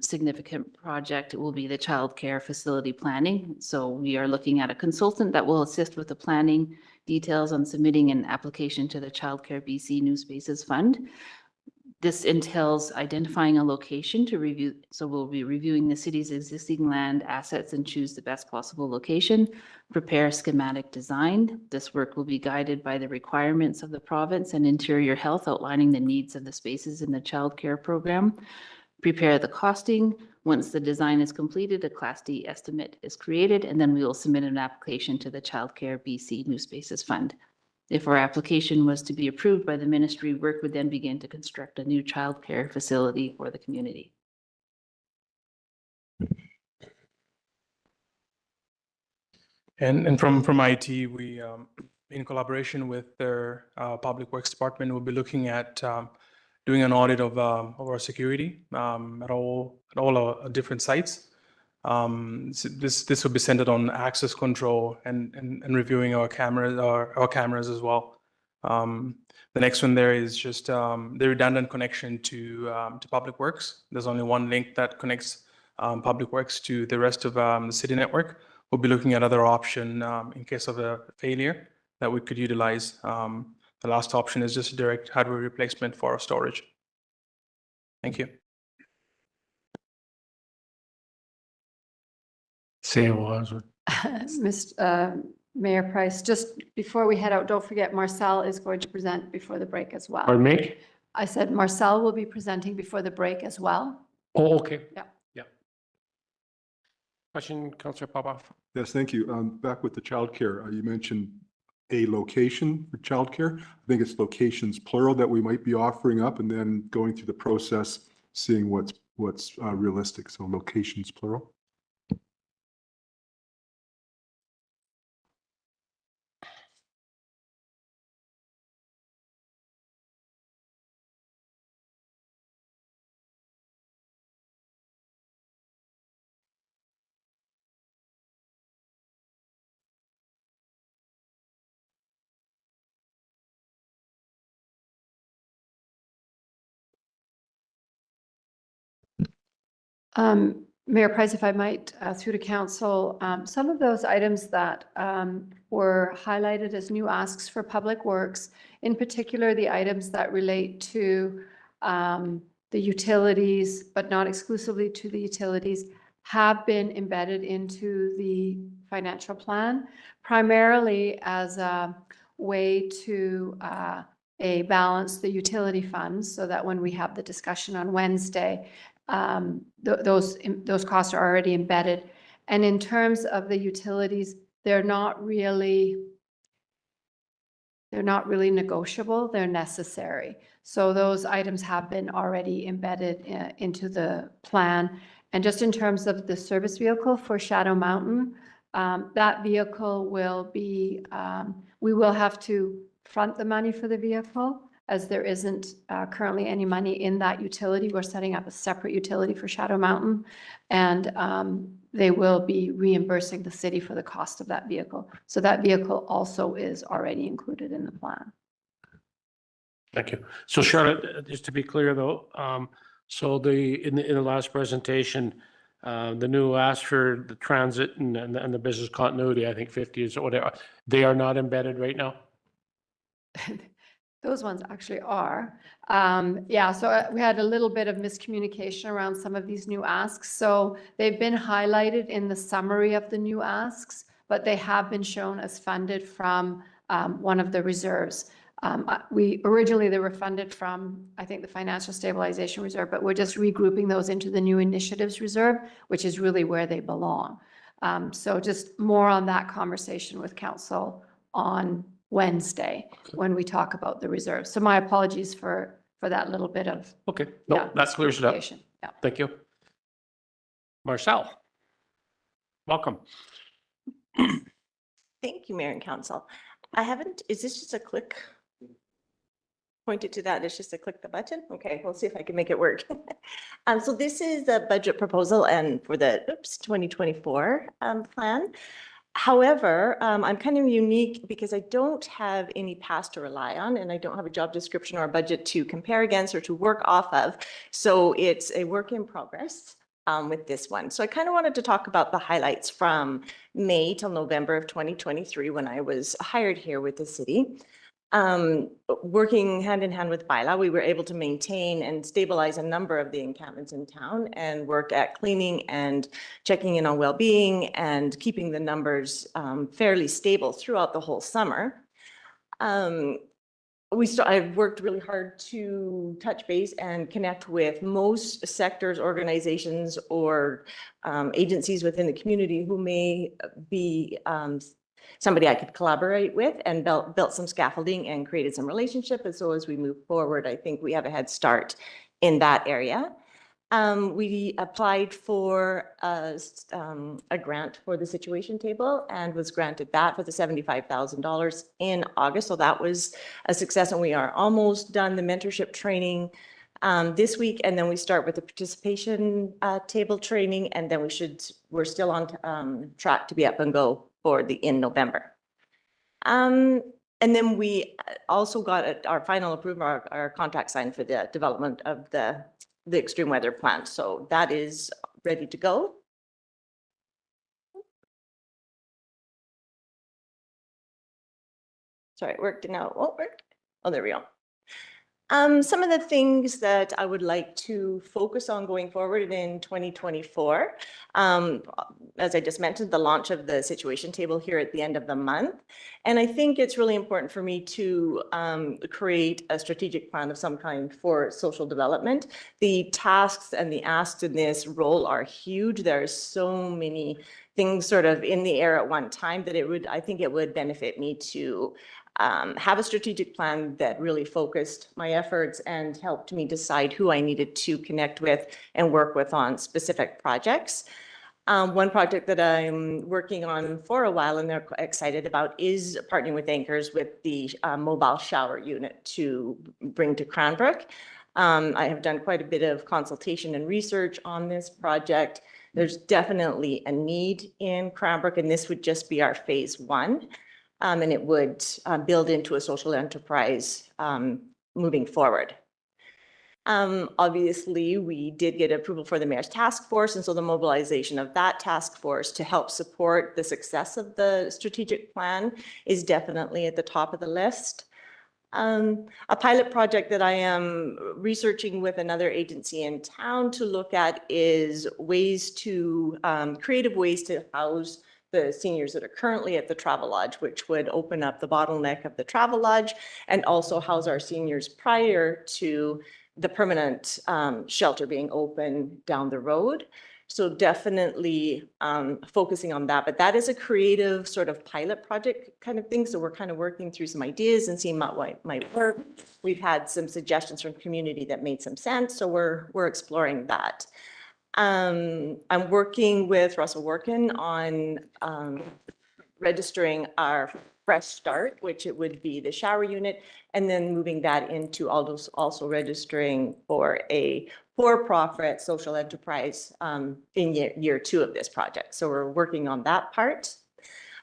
significant project will be the childcare facility planning. So we are looking at a consultant that will assist with the planning details on submitting an application to the Childcare BC New Spaces Fund. This entails identifying a location to review. So we'll be reviewing the city's existing land assets and choose the best possible location, prepare schematic design. This work will be guided by the requirements of the province and Interior Health, outlining the needs of the spaces in the childcare program. Prepare the costing. Once the design is completed, a Class D estimate is created, and then we will submit an application to the Childcare BC New Spaces Fund. If our application was to be approved by the ministry, work would then begin to construct a new childcare facility for the community. And from IT, we, in collaboration with their Public Works Department, will be looking at doing an audit of our security at all our different sites. This will be centered on access control and reviewing our cameras as well. The next one there is just the redundant connection to Public Works. There's only one link that connects Public Works to the rest of the city network. We'll be looking at other option in case of a failure that we could utilize. The last option is just a direct hardware replacement for our storage. Thank you. Say it was. Mr. Mayor Price, just before we head out, don't forget Marcel is going to present before the break as well. Pardon me? I said Marcel will be presenting before the break as well. Oh, okay. Yeah. Yeah. Question, Councillor Popoff. Yes, thank you. Back with the childcare, you mentioned a location for childcare. I think it's locations plural that we might be offering up, and then going through the process, seeing what's realistic. So locations plural. Mayor Price, if I might, through to council, some of those items that were highlighted as new asks for Public Works, in particular, the items that relate to the utilities, but not exclusively to the utilities, have been embedded into the financial plan, primarily as a way to balance the utility funds so that when we have the discussion on Wednesday, those costs are already embedded. And in terms of the utilities, they're not really negotiable, they're necessary. So those items have been already embedded into the plan. And just in terms of the service vehicle for Shadow Mountain, that vehicle will be, we will have to front the money for the vehicle, as there isn't currently any money in that utility. We're setting up a separate utility for Shadow Mountain, and they will be reimbursing the city for the cost of that vehicle. So that vehicle also is already included in the plan. Thank you. So Charlotte, just to be clear though, so in the last presentation, the new ask for the transit and the business continuity, I think 50 is whatever, they are not embedded right now? Those ones actually are. Yeah, so we had a little bit of miscommunication around some of these new asks. So they've been highlighted in the summary of the new asks, but they have been shown as funded from one of the reserves. Originally they were funded from, I think, the Financial Stabilization Reserve, but we're just regrouping those into the new initiatives reserve, which is really where they belong. So just more on that conversation with council on Wednesday when we talk about the reserves. So my apologies for that little bit of. Okay, no, that clears it up. Yeah. Thank you. Marcel, welcome. Thank you, Mayor and Council. Is this just a click? Pointed to that, it's just to click the button? Okay, we'll see if I can make it work. So this is the budget proposal and for the 2024 plan. However, I'm kind of unique because I don't have any past to rely on, and I don't have a job description or a budget to compare against or to work off of. So it's a work in progress with this one. So I kind of wanted to talk about the highlights from May till November of 2023 when I was hired here with the city. Working hand in hand with BILA, we were able to maintain and stabilize a number of the encampments in town and work at cleaning and checking in on well-being and keeping the numbers fairly stable throughout the whole summer. I've worked really hard to touch base and connect with most sectors, organizations, or agencies within the community who may be somebody I could collaborate with, and built some scaffolding and created some relationship. And so as we move forward, I think we have a head start in that area. We applied for a grant for the situation table and was granted that for the $75,000 in August. So that was a success, and we are almost done the mentorship training this week, and then we start with the participation table training, and then we're still on track to be up and go for in November. And then we also got our final approval, our contract signed for the development of the extreme weather plan. So that is ready to go. Sorry, it worked and now it won't work. Oh, there we go. Some of the things that I would like to focus on going forward in 2024, as I just mentioned, the launch of the situation table here at the end of the month. And I think it's really important for me to create a strategic plan of some kind for social development. The tasks and the asks in this role are huge. There's so many things sort of in the air at one time that I think it would benefit me to have a strategic plan that really focused my efforts and helped me decide who I needed to connect with and work with on specific projects. One project that I'm working on for a while and they're excited about is partnering with Anchors with the mobile shower unit to bring to Cranbrook. I have done quite a bit of consultation and research on this project. There's definitely a need in Cranbrook, and this would just be our phase one. And it would build into a social enterprise moving forward. Obviously, we did get approval for the mayor's task force, and so the mobilization of that task force to help support the success of the strategic plan is definitely at the top of the list. A pilot project that I am researching with another agency in town to look at is ways to, creative ways to house the seniors that are currently at the Travelodge, which would open up the bottleneck of the Travelodge and also house our seniors prior to the permanent shelter being open down the road. So definitely focusing on that, but that is a creative sort of pilot project kind of thing. So we're kind of working through some ideas and seeing what might work. We've had some suggestions from community that made some sense. So we're exploring that. I'm working with Russell Workin on registering our Fresh Start, which it would be the shower unit, and then moving that into also registering for a for-profit social enterprise in year 2 of this project. So we're working on that part.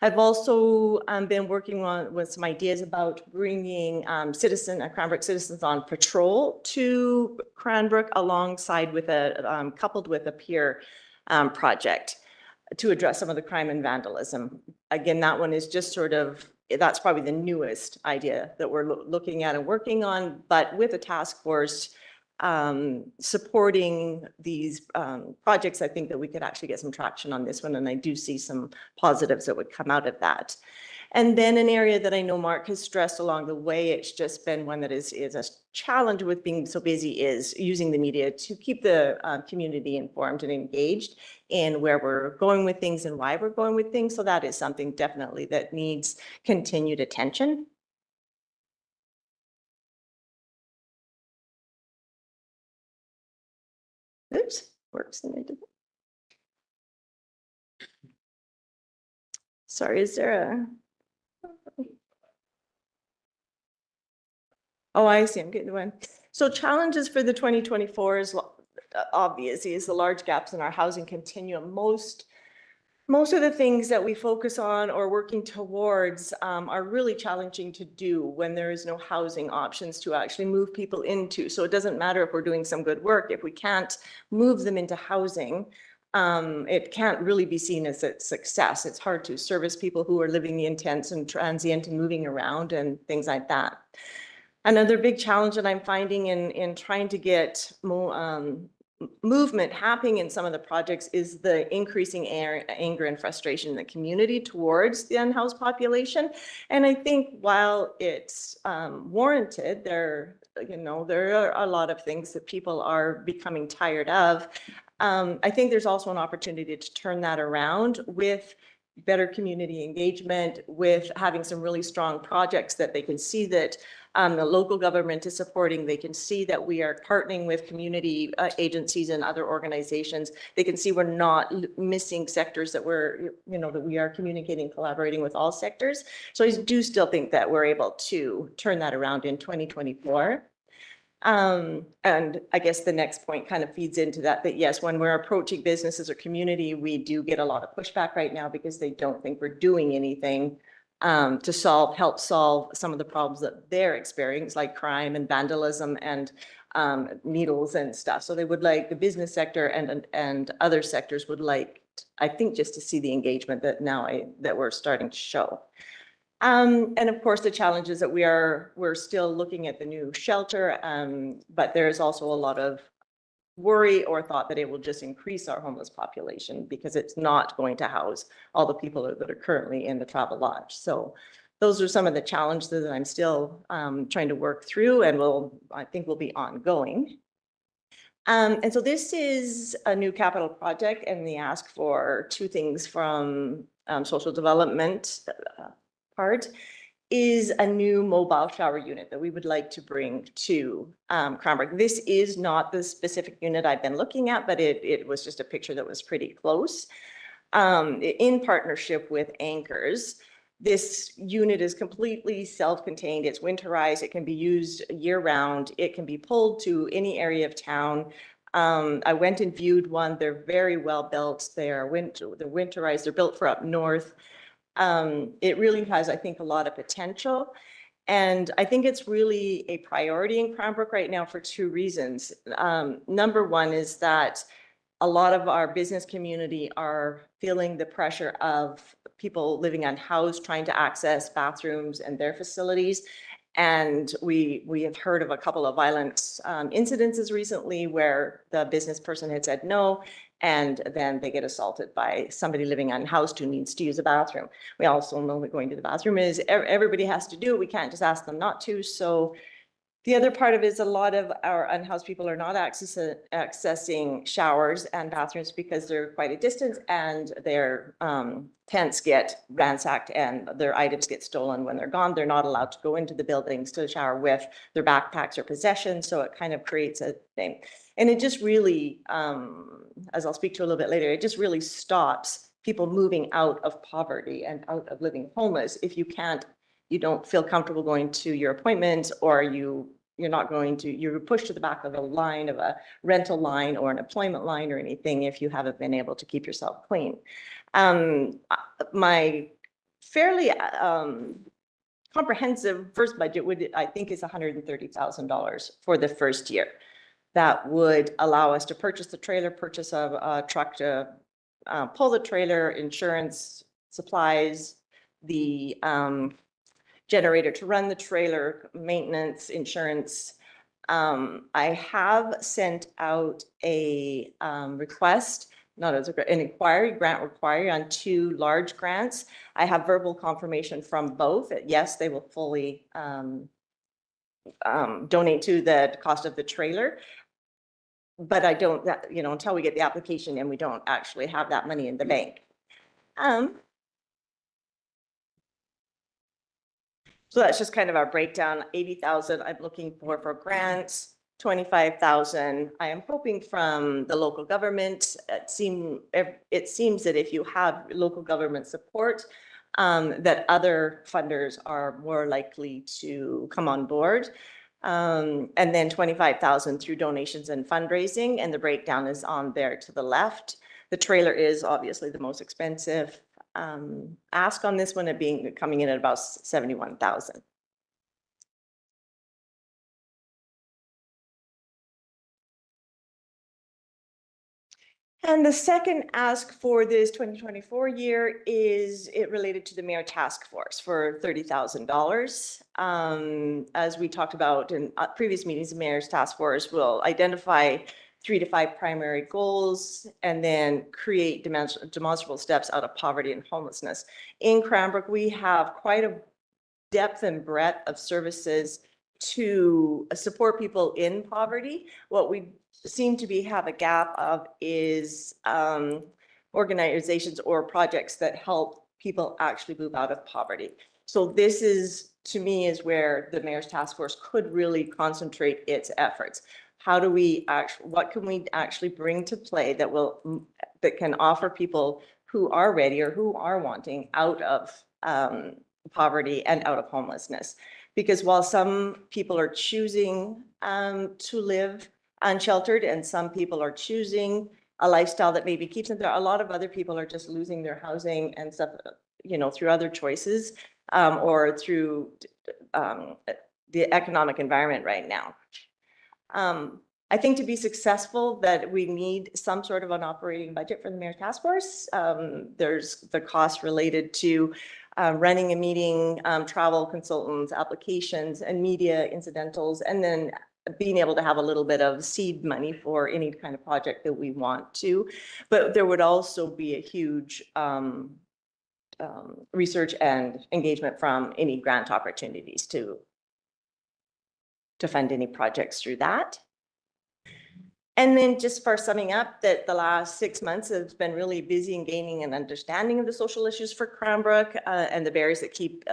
I've also been working with some ideas about bringing Cranbrook citizens on patrol to Cranbrook alongside with coupled with a peer project to address some of the crime and vandalism. Again, that one is just sort of, that's probably the newest idea that we're looking at and working on, but with a task force supporting these projects, I think that we could actually get some traction on this one, and I do see some positives that would come out of that. And then an area that I know Mark has stressed along the way, it's just been one that is a challenge with being so busy, is using the media to keep the community informed and engaged in where we're going with things and why we're going with things. So that is something definitely that needs continued attention. Oops, works. Sorry, is there a... Oh, I see, I'm getting one. So challenges for the 2024 is obvious, is the large gaps in our housing continuum. Most of the things that we focus on or working towards are really challenging to do when there is no housing options to actually move people into. So it doesn't matter if we're doing some good work, if we can't move them into housing, it can't really be seen as a success. It's hard to service people who are living the intense and transient and moving around and things like that. Another big challenge that I'm finding in trying to get more movement happening in some of the projects is the increasing anger and frustration in the community towards the unhoused population. And I think while it's warranted, there are a lot of things that people are becoming tired of. I think there's also an opportunity to turn that around with better community engagement, with having some really strong projects that they can see that the local government is supporting. They can see that we are partnering with community agencies and other organizations. They can see we're not missing sectors, that that we are communicating, collaborating with all sectors. So I do still think that we're able to turn that around in 2024. And I guess the next point kind of feeds into that yes, when we're approaching businesses or community, we do get a lot of pushback right now because they don't think we're doing anything to help solve some of the problems that they're experiencing, like crime and vandalism and needles and stuff. So they would like the business sector and other sectors would like, I think, just to see the engagement that that we're starting to show. And of course, the challenges that we're still looking at the new shelter, but there's also a lot of worry or thought that it will just increase our homeless population because it's not going to house all the people that are currently in the Travelodge. So those are some of the challenges that I'm still trying to work through, and I think will be ongoing. And so this is a new capital project, and they ask for 2 things from social development part is a new mobile shower unit that we would like to bring to Cranbrook. This is not the specific unit I've been looking at, but it was just a picture that was pretty close. In partnership with Anchors, this unit is completely self-contained. It's winterized. It can be used year-round. It can be pulled to any area of town. I went and viewed one. They're very well built. They're winterized. They're built for up north. It really has, I think, a lot of potential. And I think it's really a priority in Cranbrook right now for two reasons. Number one is that a lot of our business community are feeling the pressure of people living unhoused, trying to access bathrooms and their facilities. And we have heard of a couple of violent incidences recently where the business person had said no, and then they get assaulted by somebody living unhoused who needs to use a bathroom. We also know that going to the bathroom is everybody has to do it. We can't just ask them not to. So the other part of it is a lot of our unhoused people are not accessing showers and bathrooms because they're quite a distance, and their tents get ransacked and their items get stolen when they're gone. They're not allowed to go into the buildings to shower with their backpacks or possessions. So it kind of creates a thing. And it just really, as I'll speak to a little bit later, it just really stops people moving out of poverty and out of living homeless if you don't feel comfortable going to your appointments, or you're pushed to the back of a line, of a rental line or an employment line or anything if you haven't been able to keep yourself clean. My fairly comprehensive first budget I think is $130,000 for the first year. That would allow us to purchase the trailer, purchase a truck to pull the trailer, insurance, supplies, the generator to run the trailer, maintenance, insurance. I have sent out a request, an inquiry, grant inquiry on 2 large grants. I have verbal confirmation from both that yes, they will fully donate to the cost of the trailer. But I don't, until we get the application in, we don't actually have that money in the bank. So that's just kind of our breakdown. 80,000 I'm looking for grants, 25,000 I am hoping from the local government. It seems that if you have local government support, that other funders are more likely to come on board. And then 25,000 through donations and fundraising, and the breakdown is on there to the left. The trailer is obviously the most expensive. Ask on this one coming in at about 71,000. And the second ask for this 2024 year is it related to the mayor task force for $30,000. As we talked about in previous meetings, the mayor's task force will identify 3 to 5 primary goals and then create demonstrable steps out of poverty and homelessness. In Cranbrook, we have quite a depth and breadth of services to support people in poverty. What we seem to have a gap of is organizations or projects that help people actually move out of poverty. So this is, to me, is where the mayor's task force could really concentrate its efforts. What can we actually bring to play that can offer people who are ready or who are wanting out of poverty and out of homelessness? Because while some people are choosing to live unsheltered and some people are choosing a lifestyle that maybe keeps them there, a lot of other people are just losing their housing and stuff, through other choices or through the economic environment right now. I think to be successful that we need some sort of an operating budget for the mayor's task force. There's the cost related to running a meeting, travel consultants, applications, and media incidentals, and then being able to have a little bit of seed money for any kind of project that we want to. But there would also be a huge research and engagement from any grant opportunities to fund any projects through that. And then just for summing up, that the last 6 months has been really busy in gaining an understanding of the social issues for Cranbrook and the barriers that keep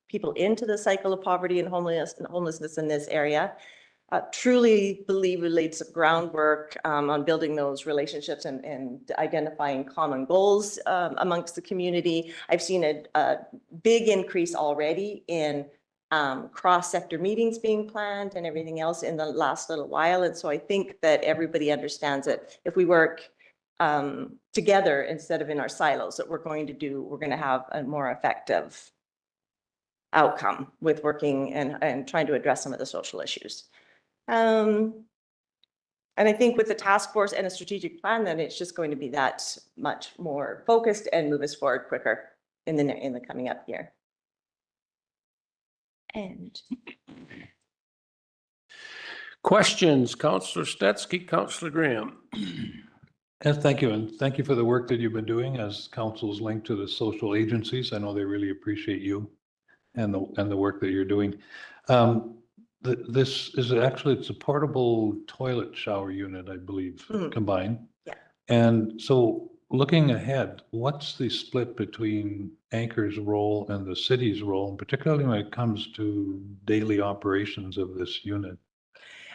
people into the cycle of poverty and homelessness in this area. Truly believe we laid some groundwork on building those relationships and identifying common goals amongst the community. I've seen a big increase already in cross-sector meetings being planned and everything else in the last little while. And so I think that everybody understands that if we work together instead of in our silos, that we're going to have a more effective outcome with working and trying to address some of the social issues. And I think with the task force and a strategic plan, then it's just going to be that much more focused and move us forward quicker in the coming up year. And Questions, Councillor Stetsky, Councillor Graham. And thank you. And thank you for the work that you've been doing as council's linked to the social agencies. I know they really appreciate you and the work that you're doing. This is actually, it's a portable toilet shower unit, I believe, combined. Yeah. And so looking ahead, what's the split between Anchor's role and the city's role, and particularly when it comes to daily operations of this unit?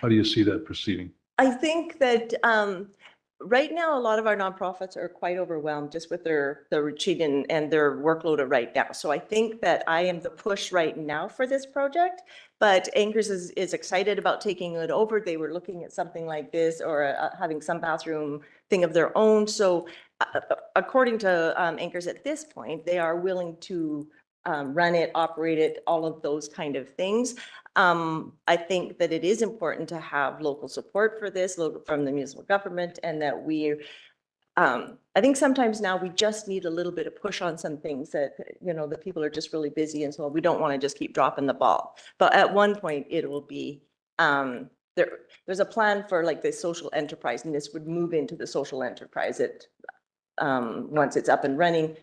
How do you see that proceeding? I think that right now, a lot of our nonprofits are quite overwhelmed just with their retreat and their workload right now. So I think that I am the push right now for this project, but Anchors is excited about taking it over. They were looking at something like this or having some bathroom thing of their own. So according to Anchors at this point, they are willing to run it, operate it, all of those kind of things. I think that it is important to have local support for this from the municipal government, and that I think sometimes now we just need a little bit of push on some things that, the people are just really busy, and so we don't want to just keep dropping the ball. But at one point it will be, there's a plan for like the social enterprise, and this would move into the social enterprise once it's up and running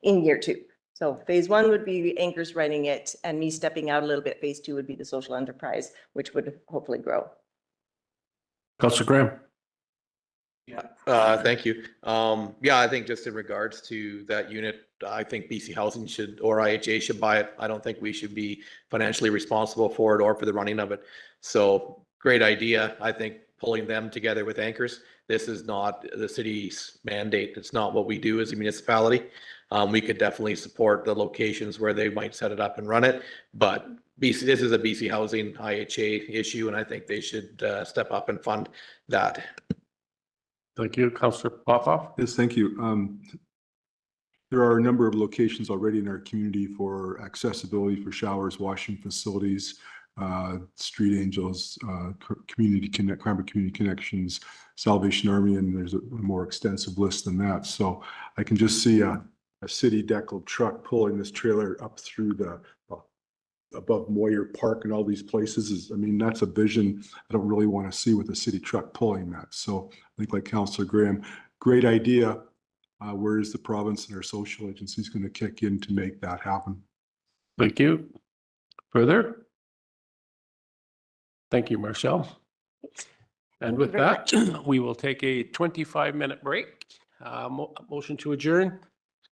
in year 2. So phase 1 would be Anchors running it, and me stepping out a little bit. Phase 2 would be the social enterprise, which would hopefully grow. Councillor Graham. Thank you. I think just in regards to that unit, I think BC Housing should, or IHA should buy it. I don't think we should be financially responsible for it or for the running of it. So great idea. I think pulling them together with Anchors. This is not the city's mandate. It's not what we do as a municipality. We could definitely support the locations where they might set it up and run it, but this is a BC Housing IHA issue, and I think they should step up and fund that. Thank you, Councillor Popoff. Yes, thank you. There are a number of locations already in our community for accessibility for showers, washing facilities, Street Angels, Cranbrook Community Connections, Salvation Army, and there's a more extensive list than that. So I can just see a city decal truck pulling this trailer up through the above Moyer Park and all these places. That's a vision I don't really want to see with a city truck pulling that. So I think, like Councillor Graham, great idea. Where is the province and our social agencies going to kick in to make that happen? Thank you. Further? Thank you, Marcel. And with that, we will take a 25-minute break. Motion to adjourn.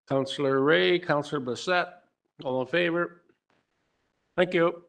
Councillor Ray, Councillor Bassett, all in favor? Thank you.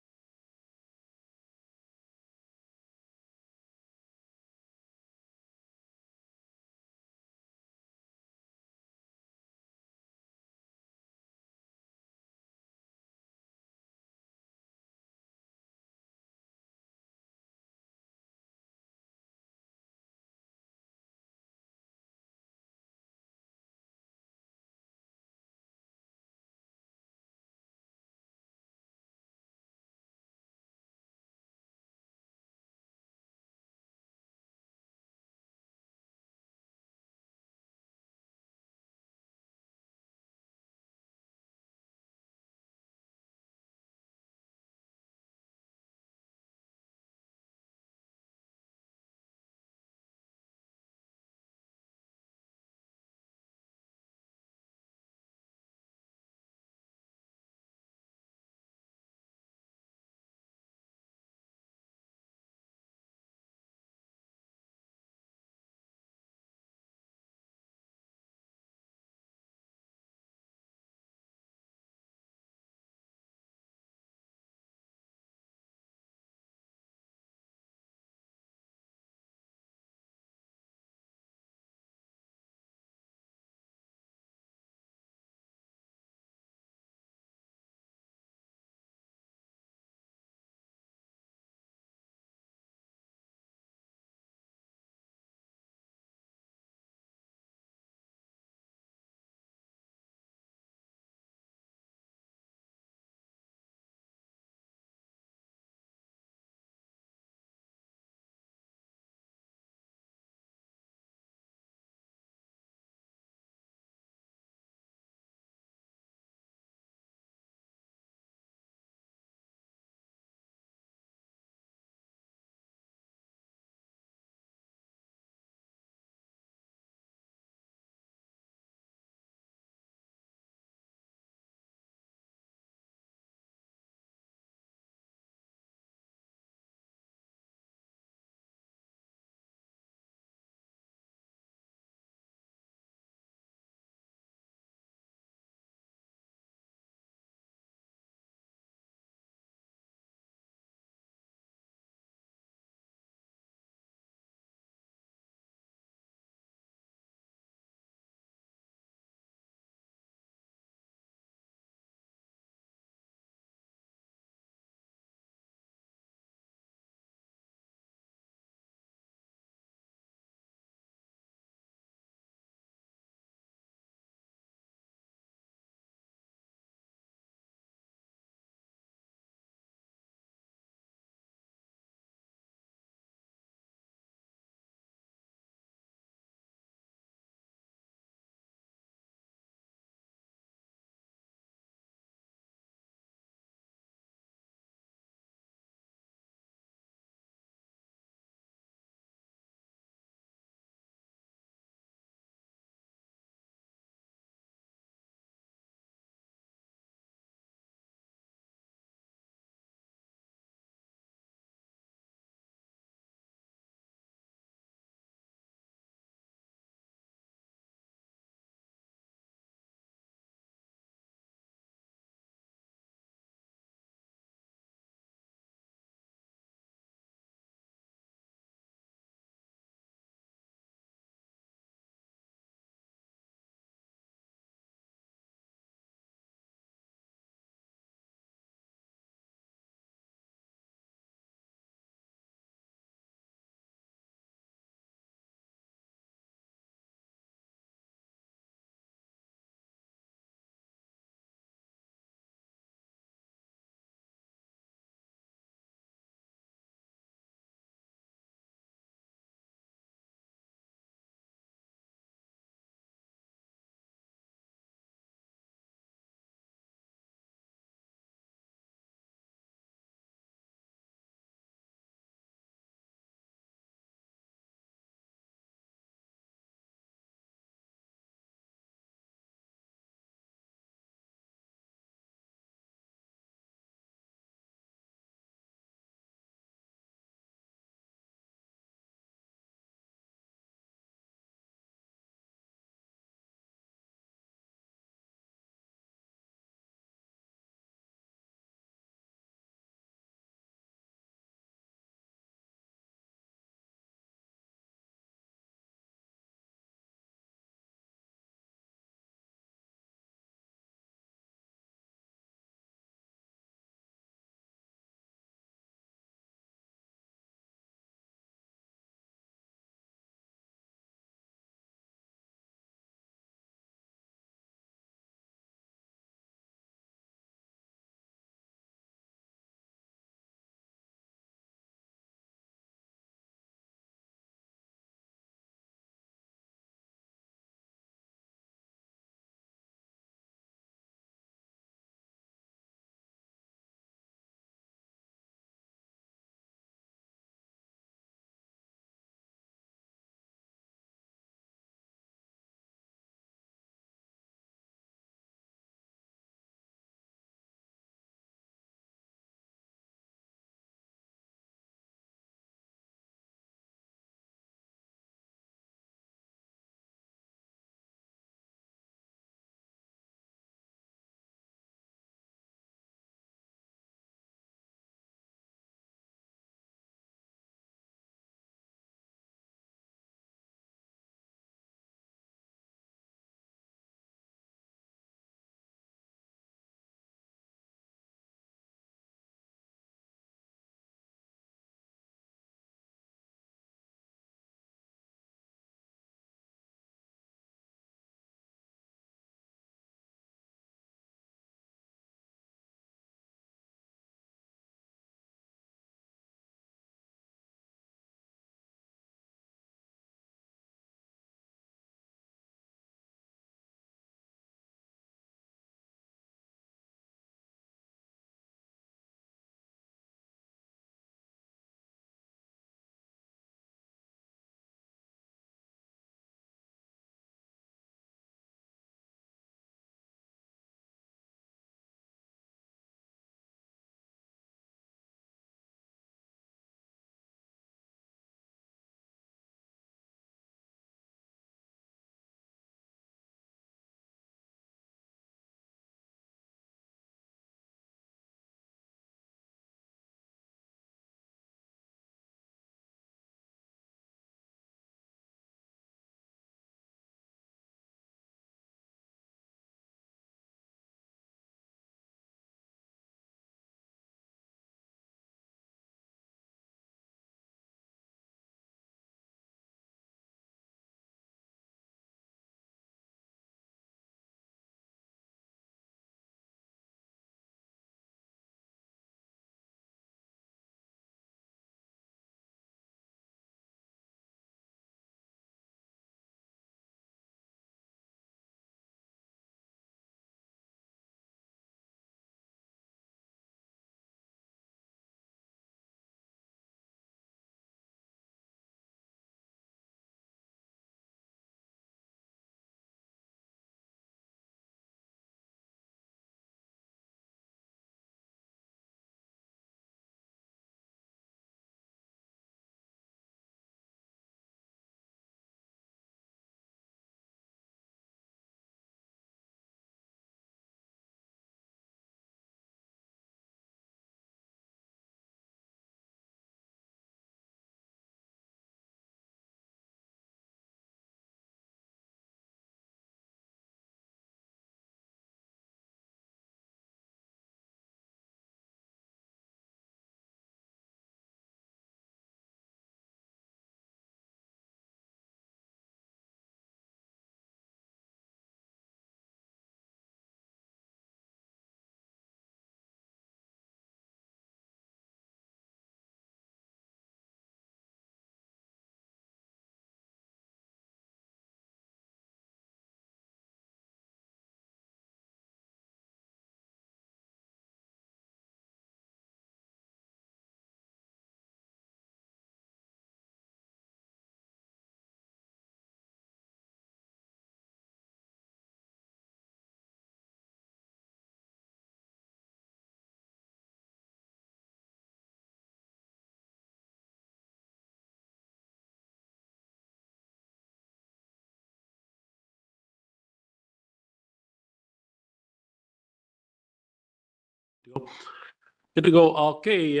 Good to go. Okay,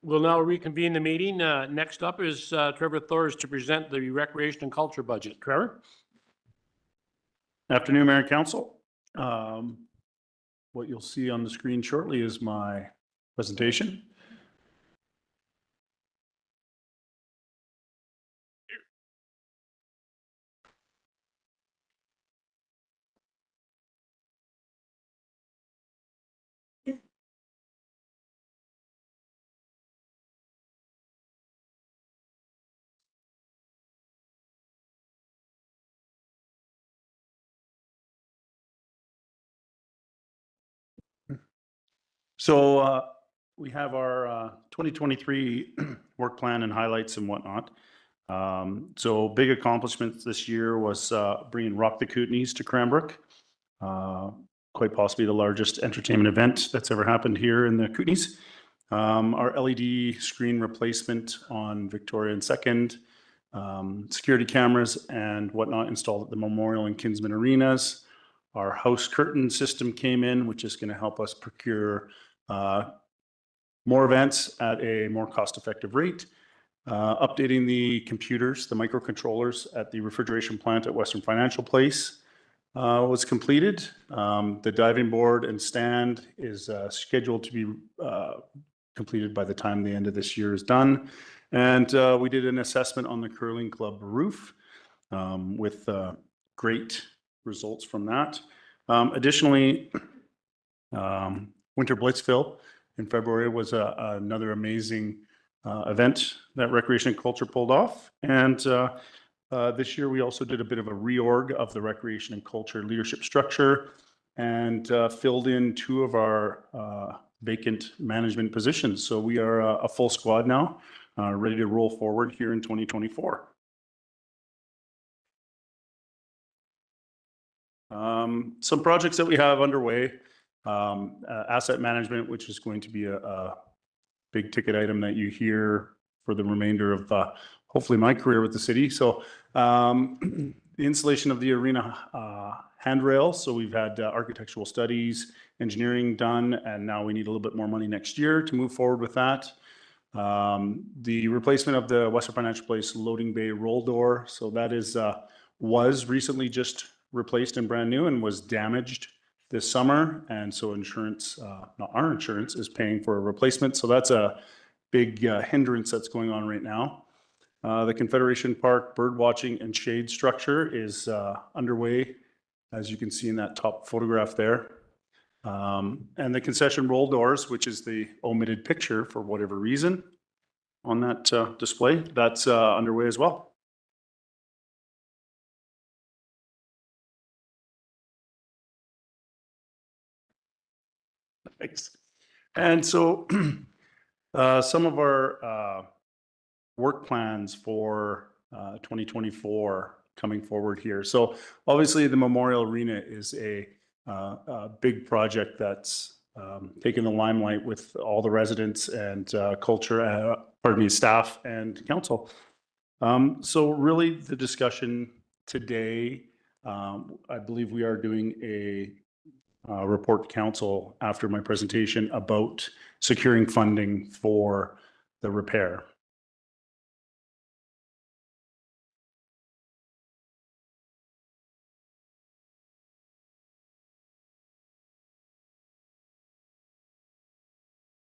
we'll now reconvene the meeting. Next up is Trevor Thors to present the Recreation and Culture budget. Trevor? Afternoon, Mayor and Council. What you'll see on the screen shortly is my presentation. So we have our 2023 work plan and highlights and whatnot. So big accomplishments this year was bringing Rock the Kootenays to Cranbrook. Quite possibly the largest entertainment event that's ever happened here in the Kootenays. Our LED screen replacement on Victoria and 2nd, security cameras and whatnot installed at the Memorial and Kinsman Arenas. Our house curtain system came in, which is going to help us procure more events at a more cost-effective rate. Updating the computers, the microcontrollers at the refrigeration plant at Western Financial Place was completed. The diving board and stand is scheduled to be completed by the time the end of this year is done. And we did an assessment on the curling club roof with great results from that. Additionally, Winter Blitzville in February was another amazing event that Recreation and Culture pulled off. And this year we also did a bit of a reorg of the Recreation and Culture leadership structure and filled in 2 of our vacant management positions. So we are a full squad now, ready to roll forward here in 2024. Some projects that we have underway, asset management, which is going to be a big ticket item that you hear for the remainder of hopefully my career with the city. So the installation of the arena handrails. So we've had architectural studies, engineering done, and now we need a little bit more money next year to move forward with that. The replacement of the Western Financial Place loading bay roll door. So that is was recently just replaced and brand new and was damaged this summer. And so insurance, not our insurance, is paying for a replacement. So that's a big hindrance that's going on right now. The Confederation Park bird watching and shade structure is underway, as you can see in that top photograph there. And the concession roll doors, which is the omitted picture for whatever reason on that display, that's underway as well. Thanks. And so some of our work plans for 2024 coming forward here. So obviously the Memorial Arena is a big project that's taken the limelight with all the residents and culture, staff and council. So really the discussion today, I believe we are doing a report to council after my presentation about securing funding for the repair.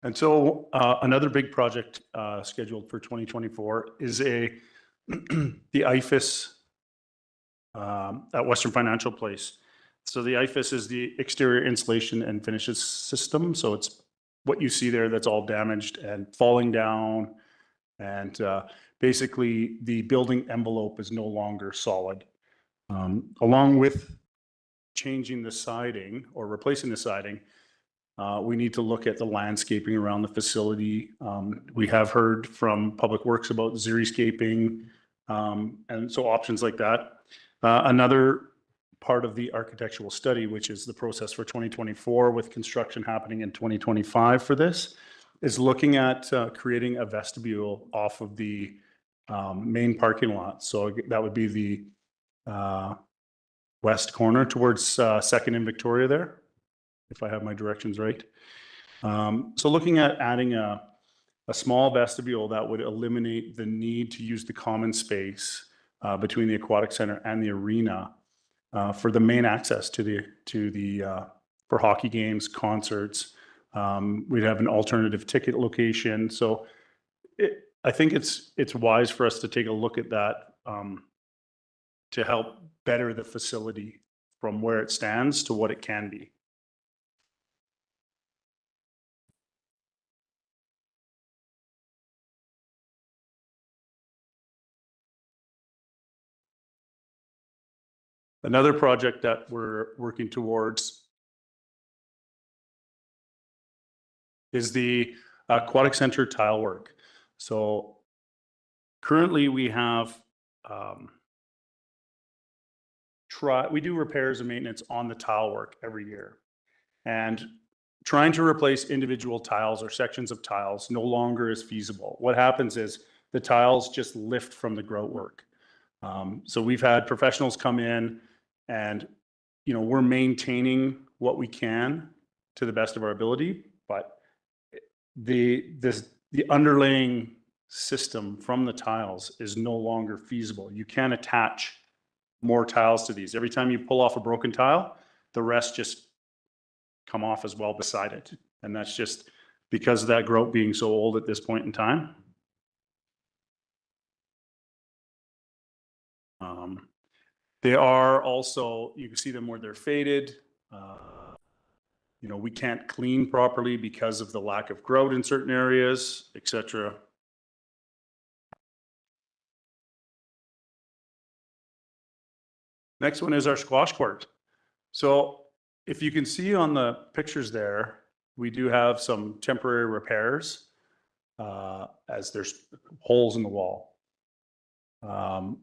And so another big project scheduled for 2024 is the IFAS at Western Financial Place. So the IFAS is the exterior insulation and finishes system. So it's what you see there that's all damaged and falling down. And basically the building envelope is no longer solid. Along with changing the siding or replacing the siding, we need to look at the landscaping around the facility. We have heard from Public Works about xeriscaping, and so options like that. Another part of the architectural study, which is the process for 2024 with construction happening in 2025 for this, is looking at creating a vestibule off of the main parking lot. So that would be the west corner towards 2nd and Victoria there, if I have my directions right. So looking at adding a small vestibule that would eliminate the need to use the common space between the aquatic center and the arena for the main access to the for hockey games, concerts. We'd have an alternative ticket location. So I think it's wise for us to take a look at that to help better the facility from where it stands to what it can be. Another project that we're working towards is the aquatic center tile work. So currently we have we do repairs and maintenance on the tile work every year. And trying to replace individual tiles or sections of tiles no longer is feasible. What happens is the tiles just lift from the grout work. So we've had professionals come in and, you know, we're maintaining what we can to the best of our ability, but the underlying system from the tiles is no longer feasible. You can't attach more tiles to these. Every time you pull off a broken tile, the rest just come off as well beside it. And that's just because of that grout being so old at this point in time. They are also, you can see them where they're faded. You know, we can't clean properly because of the lack of grout in certain areas, etc. Next one is our squash court. So if you can see on the pictures there, we do have some temporary repairs as there's holes in the wall.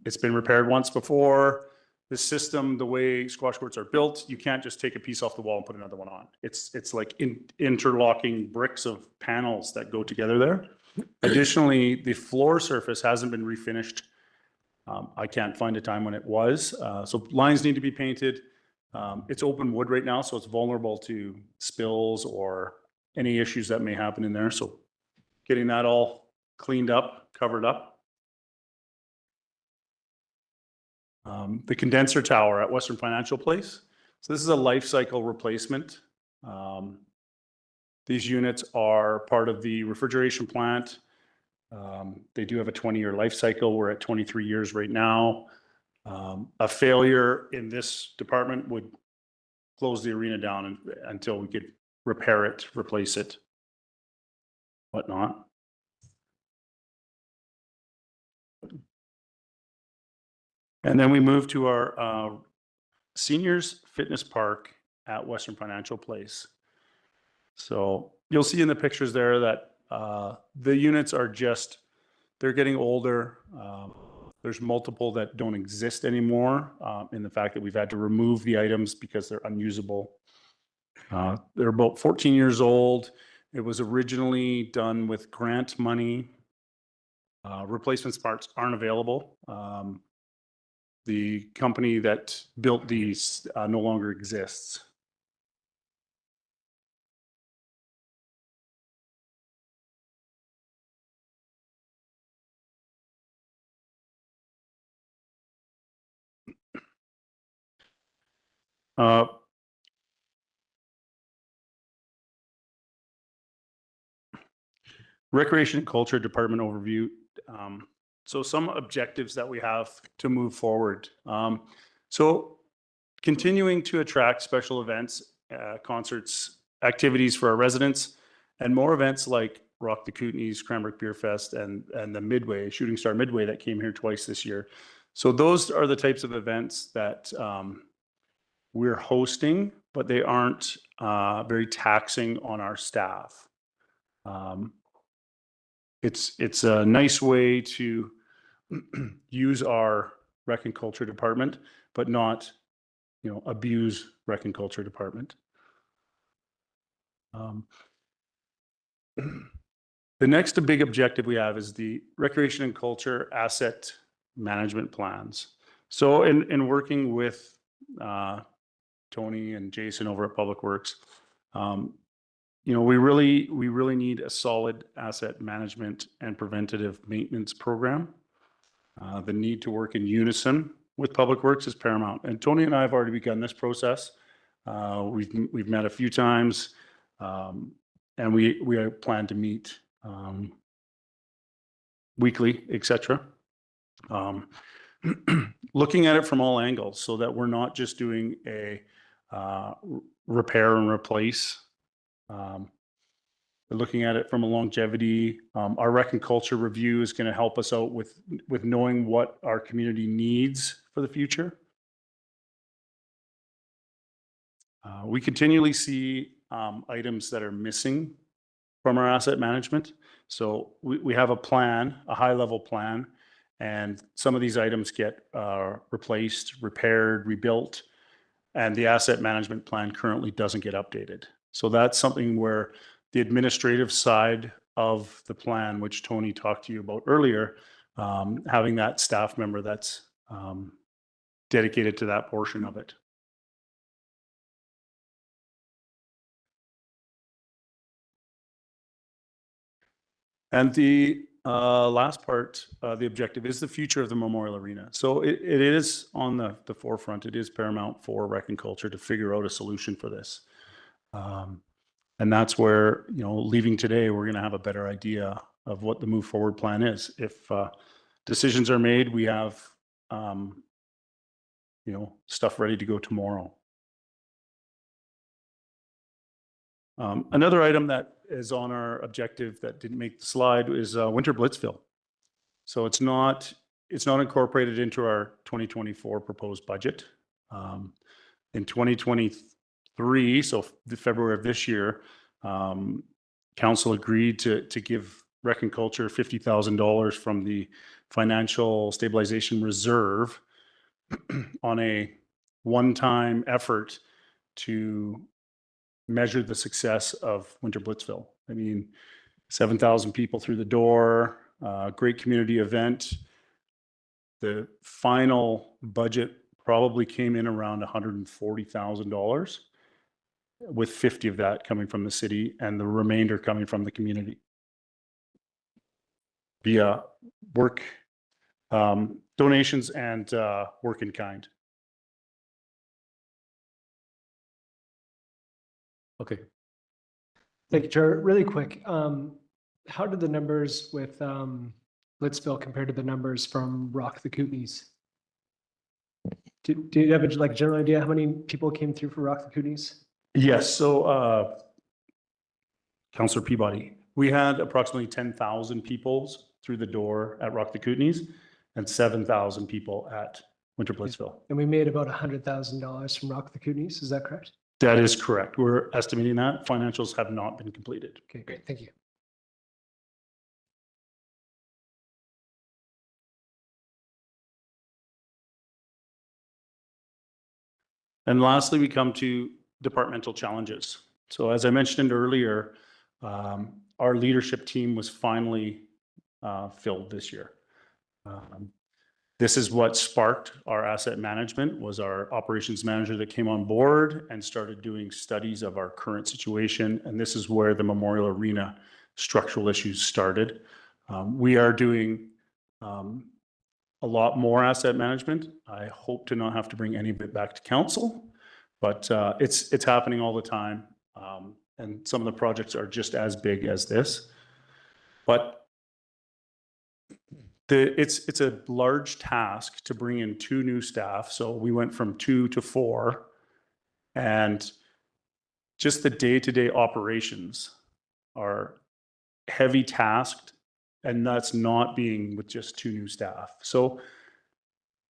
It's been repaired once before. The system, the way squash courts are built, you can't just take a piece off the wall and put another one on. It's like interlocking bricks of panels that go together there. Additionally, the floor surface hasn't been refinished. I can't find a time when it was. So lines need to be painted. It's open wood right now, so it's vulnerable to spills or any issues that may happen in there. So getting that all cleaned up, covered up. The condenser tower at Western Financial Place. So this is a life cycle replacement. These units are part of the refrigeration plant. They do have a 20-year life cycle. We're at 23 years right now. A failure in this department would close the arena down until we could repair it, replace it, whatnot. And then we move to our seniors fitness park at Western Financial Place. So you'll see in the pictures there that the units are just, they're getting older. There's multiple that don't exist anymore in the fact that we've had to remove the items because they're unusable. They're about 14 years old. It was originally done with grant money. Replacement parts aren't available. The company that built these no longer exists. Recreation and Culture Department overview. So some objectives that we have to move forward. So continuing to attract special events, concerts, activities for our residents, and more events like Rock the Kootenays, Cranbrook Beer Fest, and the Midway, Shooting Star Midway that came here twice this year. So those are the types of events that we're hosting, but they aren't very taxing on our staff. It's a nice way to use our Rec and Culture Department, but not, you know, abuse Rec and Culture Department. The next big objective we have is the Recreation and Culture Asset Management Plans. So in working with Tony and Jason over at Public Works, you we really need a solid asset management and preventative maintenance program. The need to work in unison with Public Works is paramount. And Tony and I have already begun this process. We've met a few times, and we plan to meet weekly, etc. Looking at it from all angles so that we're not just doing a repair and replace. We're looking at it from a longevity. Our rec and culture review is going to help us out with knowing what our community needs for the future. We continually see items that are missing from our asset management. So we have a plan, a high-level plan, and some of these items get replaced, repaired, rebuilt, and the asset management plan currently doesn't get updated. So that's something where the administrative side of the plan, which Tony talked to you about earlier, having that staff member that's dedicated to that portion of it. And the last part, the objective is the future of the Memorial Arena. So it is on the forefront. It is paramount for rec and culture to figure out a solution for this. And that's where, leaving today, we're going to have a better idea of what the move forward plan is. If decisions are made, we have, stuff ready to go tomorrow. Another item that is on our objective that didn't make the slide is Winter Blitzville. So it's not incorporated into our 2024 proposed budget. In 2023, so the February of this year, council agreed to give Rec and Culture $50,000 from the Financial Stabilization Reserve on a one-time effort to measure the success of Winter Blitzville. I mean, 7,000 people through the door, great community event. The final budget probably came in around $140,000, with 50 of that coming from the city and the remainder coming from the community via work, donations and work in kind. Okay. Thank you, Chair. Really quick, how did the numbers with Blitzville compare to the numbers from Rock the Kootenays? Do you have a general idea how many people came through for Rock the Kootenays? Yes. So, Councillor Peabody, we had approximately 10,000 people through the door at Rock the Kootenays and 7,000 people at Winter Blitzville. And we made about $100,000 from Rock the Kootenays. Is that correct? That is correct. We're estimating that. Financials have not been completed. Okay, great. Thank you. And lastly, we come to departmental challenges. So as I mentioned earlier, our leadership team was finally filled this year. This is what sparked our asset management, was our operations manager that came on board and started doing studies of our current situation. And this is where the Memorial Arena structural issues started. We are doing a lot more asset management. I hope to not have to bring any of it back to council, but it's happening all the time. And some of the projects are just as big as this. But it's a large task to bring in 2 new staff. So we went from 2 to 4, and just the day-to-day operations are heavy tasked, and that's not being with just 2 new staff. So,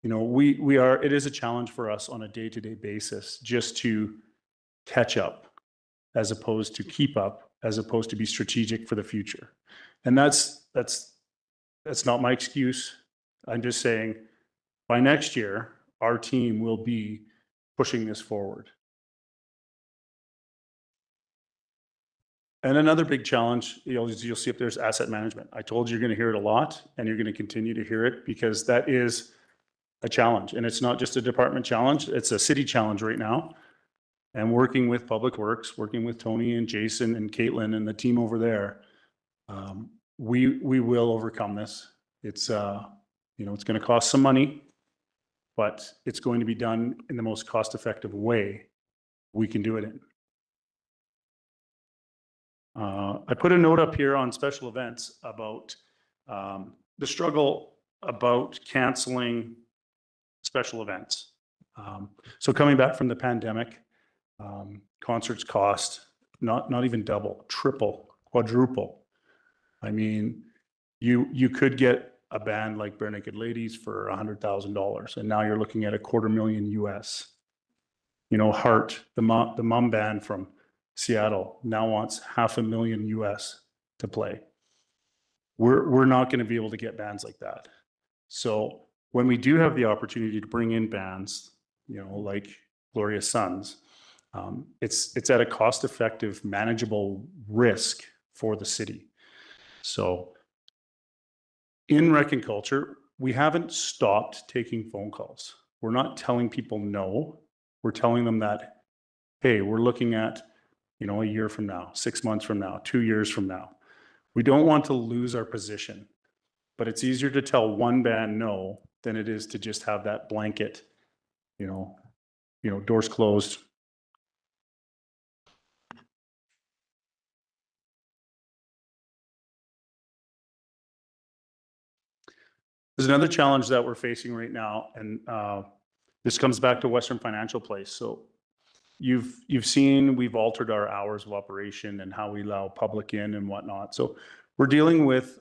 it is a challenge for us on a day-to-day basis just to catch up as opposed to keep up, as opposed to be strategic for the future. And that's not my excuse. I'm just saying by next year, our team will be pushing this forward. And another big challenge, you'll see if there's asset management. I told you you're going to hear it a lot, and you're going to continue to hear it because that is a challenge. And it's not just a department challenge, it's a city challenge right now. and working with Public Works, working with Tony and Jason and Caitlin and the team over there, we will overcome this. It's, it's going to cost some money, but it's going to be done in the most cost-effective way we can do it in. I put a note up here on special events about the struggle about canceling special events. So coming back from the pandemic, concerts cost not even double, triple, quadruple. I mean, you could get a band like Bare Naked Ladies for $100,000, and now you're looking at $250,000 US. Heart, the mom band from Seattle, now wants $500,000 US to play. We're not going to be able to get bands like that. So when we do have the opportunity to bring in bands, like Glorious Sons, it's at a cost-effective, manageable risk for the city. So in Rec and Culture, we haven't stopped taking phone calls. We're not telling people no. We're telling them that, hey, we're looking at, a year from now, 6 months from now, 2 years from now. We don't want to lose our position, but it's easier to tell one band no than it is to just have that blanket, doors closed. There's another challenge that we're facing right now, and this comes back to Western Financial Place. So you've seen we've altered our hours of operation and how we allow public in and whatnot. So we're dealing with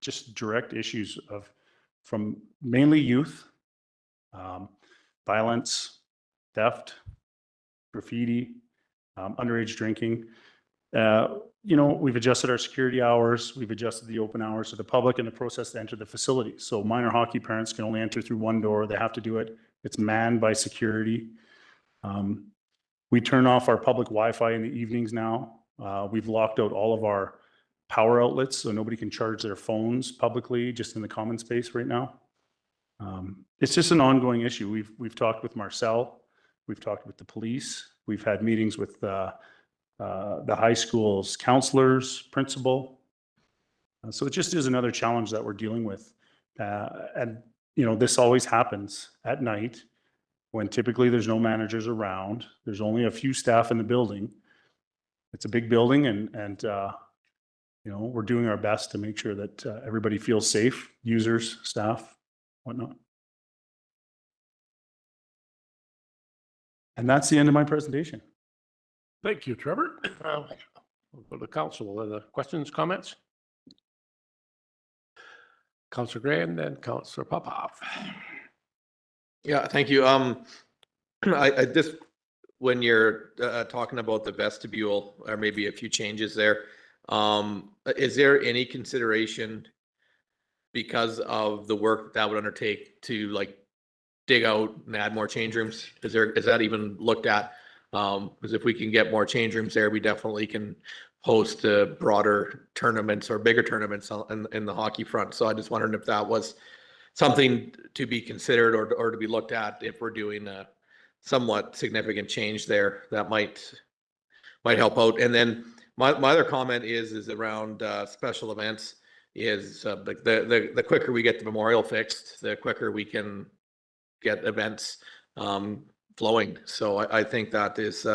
just direct issues from mainly youth, violence, theft, graffiti, underage drinking. We've adjusted our security hours. We've adjusted the open hours to the public and the process to enter the facility. So minor hockey parents can only enter through one door. They have to do it. It's manned by security. We turn off our public Wi-Fi in the evenings now. We've locked out all of our power outlets, so nobody can charge their phones publicly, just in the common space right now. It's just an ongoing issue. We've talked with Marcel. We've talked with the police. We've had meetings with the high school's counselors, principal. So it just is another challenge that we're dealing with. And this always happens at night when typically there's no managers around. There's only a few staff in the building. It's a big building, and we're doing our best to make sure that everybody feels safe, users, staff, whatnot. And that's the end of my presentation. Thank you, Trevor. We'll go to the council. Are there questions, comments? Councillor Gray and then Councillor Popov. Yeah, thank you. I just, when you're talking about the vestibule, or maybe a few changes there, is there any consideration because of the work that would undertake to dig out and add more change rooms? Is that even looked at? Because if we can get more change rooms there, we definitely can host broader tournaments or bigger tournaments in the hockey front. So I just wondered if that was something to be considered or to be looked at if we're doing a somewhat significant change there that might help out. And then my other comment is around special events. Is the quicker we get the memorial fixed, the quicker we can get events flowing. So I think that is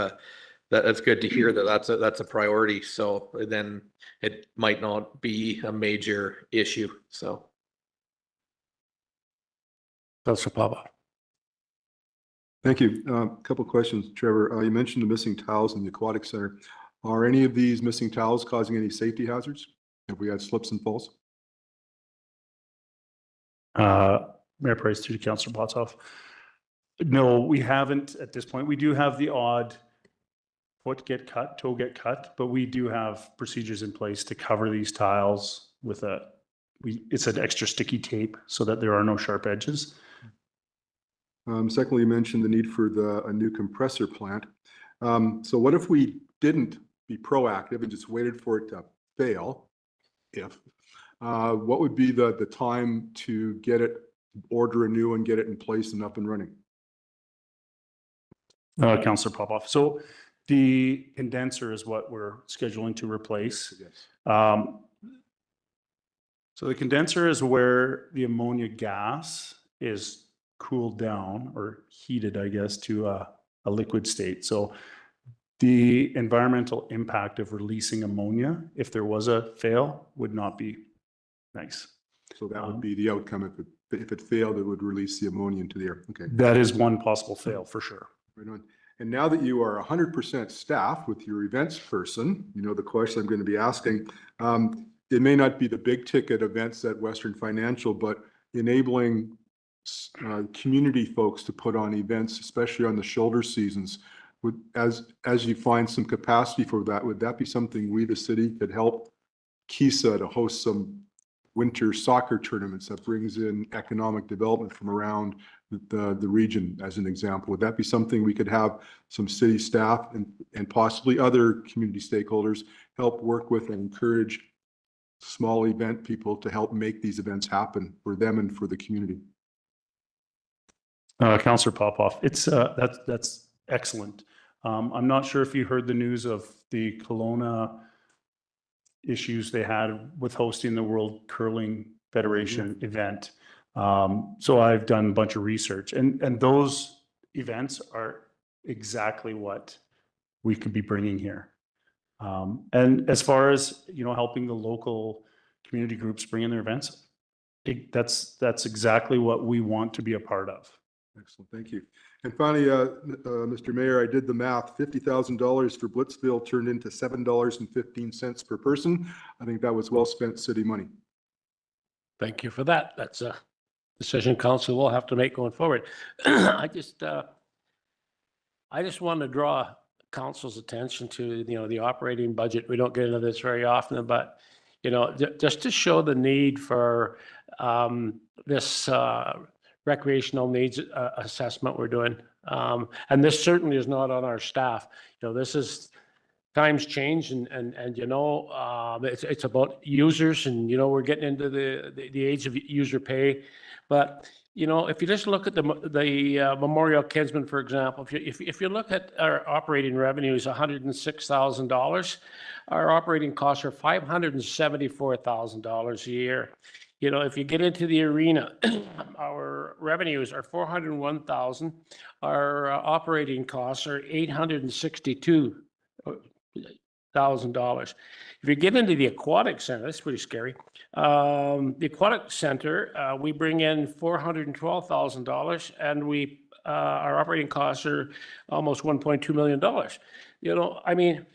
that's good to hear that that's a priority. So then it might not be a major issue. So. Councillor Pava. Thank you. A couple of questions, Trevor. You mentioned the missing towels in the aquatic center. Are any of these missing towels causing any safety hazards? Have we had slips and falls? Mayor Price, through to Councillor Bottoff. No, we haven't at this point. We do have the odd foot get cut, toe get cut, but we do have procedures in place to cover these tiles with it's an extra sticky tape so that there are no sharp edges. Secondly, you mentioned the need for a new compressor plant. So what if we didn't be proactive and just waited for it to fail? What would be the time to get it, order a new one, get it in place and up and running? Councillor Popoff. So the condenser is what we're scheduling to replace. So the condenser is where the ammonia gas is cooled down or heated, I guess, to a liquid state. So the environmental impact of releasing ammonia, if there was a fail, would not be nice. So that would be the outcome. If it failed, it would release the ammonia into the air. Okay. That is one possible fail for sure. Right on. And now that you are 100% staffed with your events person, you know the question I'm going to be asking. It may not be the big ticket events at Western Financial, but enabling community folks to put on events, especially on the shoulder seasons. As you find some capacity for that, would that be something we, the city, could help KISA to host some winter soccer tournaments that brings in economic development from around the region, as an example? Would that be something we could have some city staff and possibly other community stakeholders help work with and encourage small event people to help make these events happen for them and for the community? Councillor Popoff, it's that's excellent. I'm not sure if you heard the news of the Kelowna issues they had with hosting the World Curling Federation event. So I've done a bunch of research, and those events are exactly what we could be bringing here. And as far as, you know, helping the local community groups bring in their events, that's exactly what we want to be a part of. Excellent, thank you. And finally, Mr. Mayor, I did the math. $50,000 for Blitzville turned into $7.15 per person. I think that was well spent city money. Thank you for that. That's a decision council will have to make going forward. I just want to draw council's attention to, you know, the operating budget. We don't get into this very often, but, you know, just to show the need for this recreational needs assessment we're doing. And this certainly is not on our staff. You know, this is, times change and you know, it's about users, and, you know, we're getting into the age of user pay. But, you know, if you just look at the Memorial Kinsman, for example, if you look at our operating revenues, $106,000, our operating costs are $574,000 a year. You know, if you get into the arena, our revenues are $401,000. Our operating costs are $862,000. If you get into the aquatic center, that's pretty scary. The aquatic center, we bring in $412,000, and our operating costs are almost $1.2 million. You know, I mean,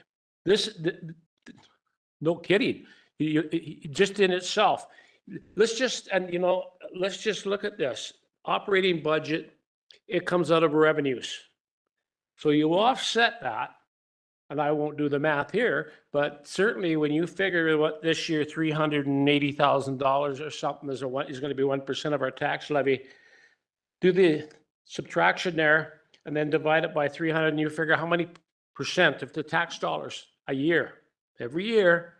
no kidding. Just in itself. Let's just look at this operating budget. It comes out of revenues. So you offset that, and I won't do the math here, but certainly when you figure what this year, $380,000 or something is going to be 1% of our tax levy, do the subtraction there and then divide it by 300, and you figure how many percent of the tax dollars a year, every year,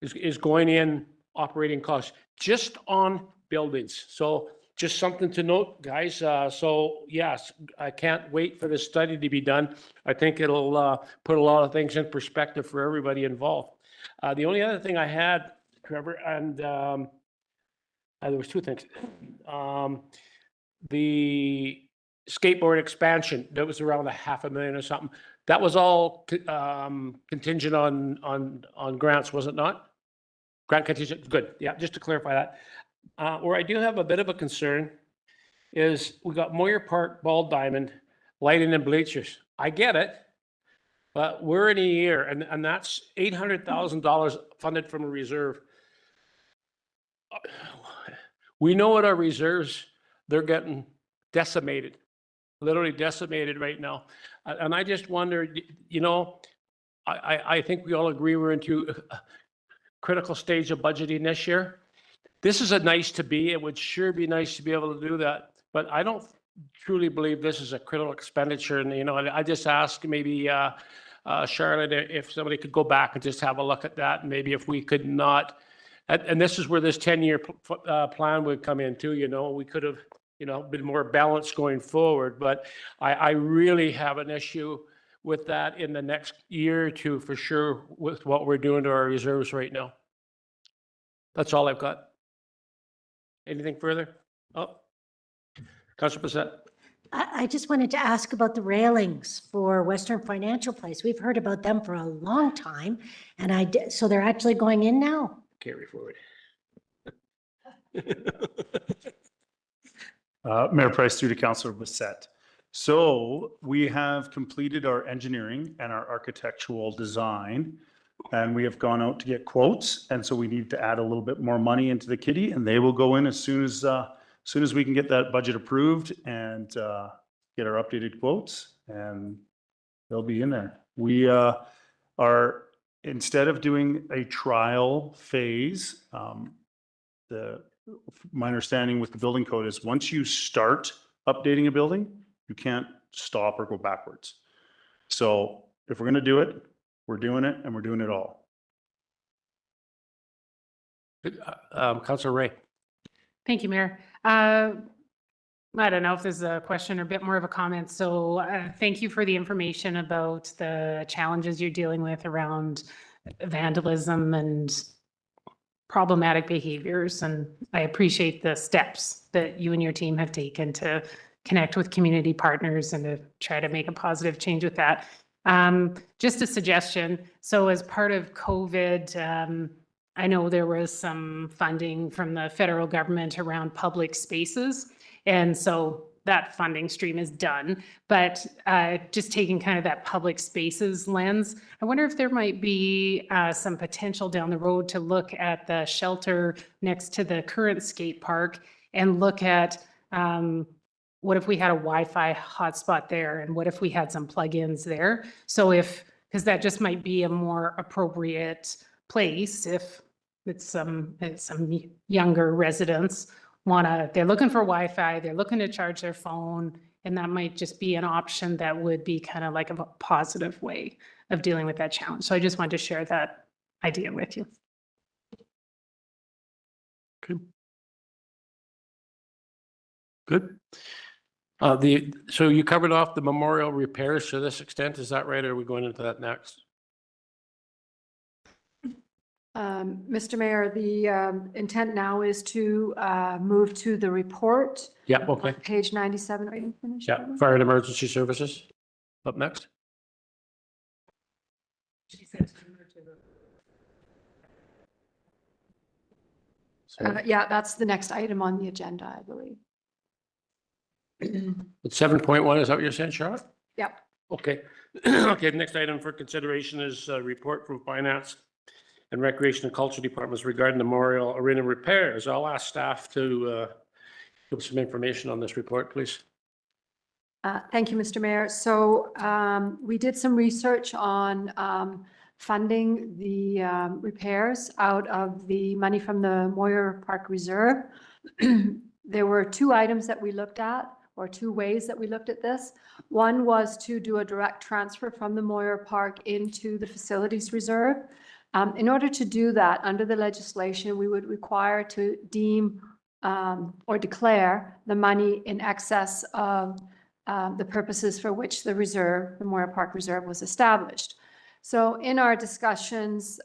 is going in operating costs just on buildings. So just something to note, guys. So yes, I can't wait for this study to be done. I think it'll put a lot of things in perspective for everybody involved. The only other thing I had, Trevor, and there was two things. The skateboard expansion, that was around $500,000 or something. That was all contingent on grants, was it not? Grant contingent, good. Yeah, just to clarify that. Where I do have a bit of a concern is we got Moyer Park, Ball Diamond, lighting and bleachers. I get it, but we're in a year, and that's $800,000 funded from a reserve. We know what our reserves, they're getting decimated, literally decimated right now. And I just wonder, you know, I think we all agree we're into a critical stage of budgeting this year. This is a nice to be. It would sure be nice to be able to do that. But I don't truly believe this is a critical expenditure. And, you know, I just ask maybe Charlotte if somebody could go back and just have a look at that. And maybe if we could not, and this is where this 10-year plan would come in too, you know, we could have you know, a bit more balance going forward. But I really have an issue with that in the next year or two for sure with what we're doing to our reserves right now. That's all I've got. Anything further? Oh, Councilor Passett. I just wanted to ask about the railings for Western Financial Place. We've heard about them for a long time, and so they're actually going in now? Carry forward. Mayor Price through to Councilor Bissett. So we have completed our engineering and our architectural design, and we have gone out to get quotes. And so we need to add a little bit more money into the kitty, and they will go in as soon as we can get that budget approved and get our updated quotes, and they'll be in there. We are, instead of doing a trial phase, my understanding with the building code is once you start updating a building, you can't stop or go backwards. So if we're going to do it, we're doing it, and we're doing it all. Councilor Ray. Thank you, Mayor. I don't know if this is a question or a bit more of a comment. So thank you for the information about the challenges you're dealing with around vandalism and problematic behaviors. And I appreciate the steps that you and your team have taken to connect with community partners and to try to make a positive change with that. Just a suggestion. So as part of COVID, I know there was some funding from the federal government around public spaces. And so that funding stream is done, but just taking kind of that public spaces lens, I wonder if there might be some potential down the road to look at the shelter next to the current skate park and look at what if we had a Wi-Fi hotspot there, and what if we had some plugins there? So because that just might be a more appropriate place if it's some younger residents they're looking for Wi-Fi, they're looking to charge their phone, and that might just be an option that would be kind of like a positive way of dealing with that challenge. So I just wanted to share that idea with you. Okay. Good. So you covered off the memorial repairs to this extent, is that right? Or are we going into that next? Mr. Mayor, the intent now is to move to the report. Yeah, okay. Page 97. Are you finished? Yeah, Fire and Emergency Services up next. Yeah, that's the next item on the agenda, I believe. It's 7.1, is that what you're saying, Charlotte? Yep. Okay. Okay, the next item for consideration is a report from Finance and Recreation and Culture Departments regarding the memorial arena repairs. I'll ask staff to give some information on this report, please. Thank you, Mr. Mayor. So we did some research on funding the repairs out of the money from the Moyer Park Reserve. There were two items that we looked at, or two ways that we looked at this. One was to do a direct transfer from the Moyer Park into the Facilities Reserve. In order to do that, under the legislation, we would require to deem or declare the money in excess of the purposes for which the reserve, the Moyer Park Reserve, was established. So in our discussions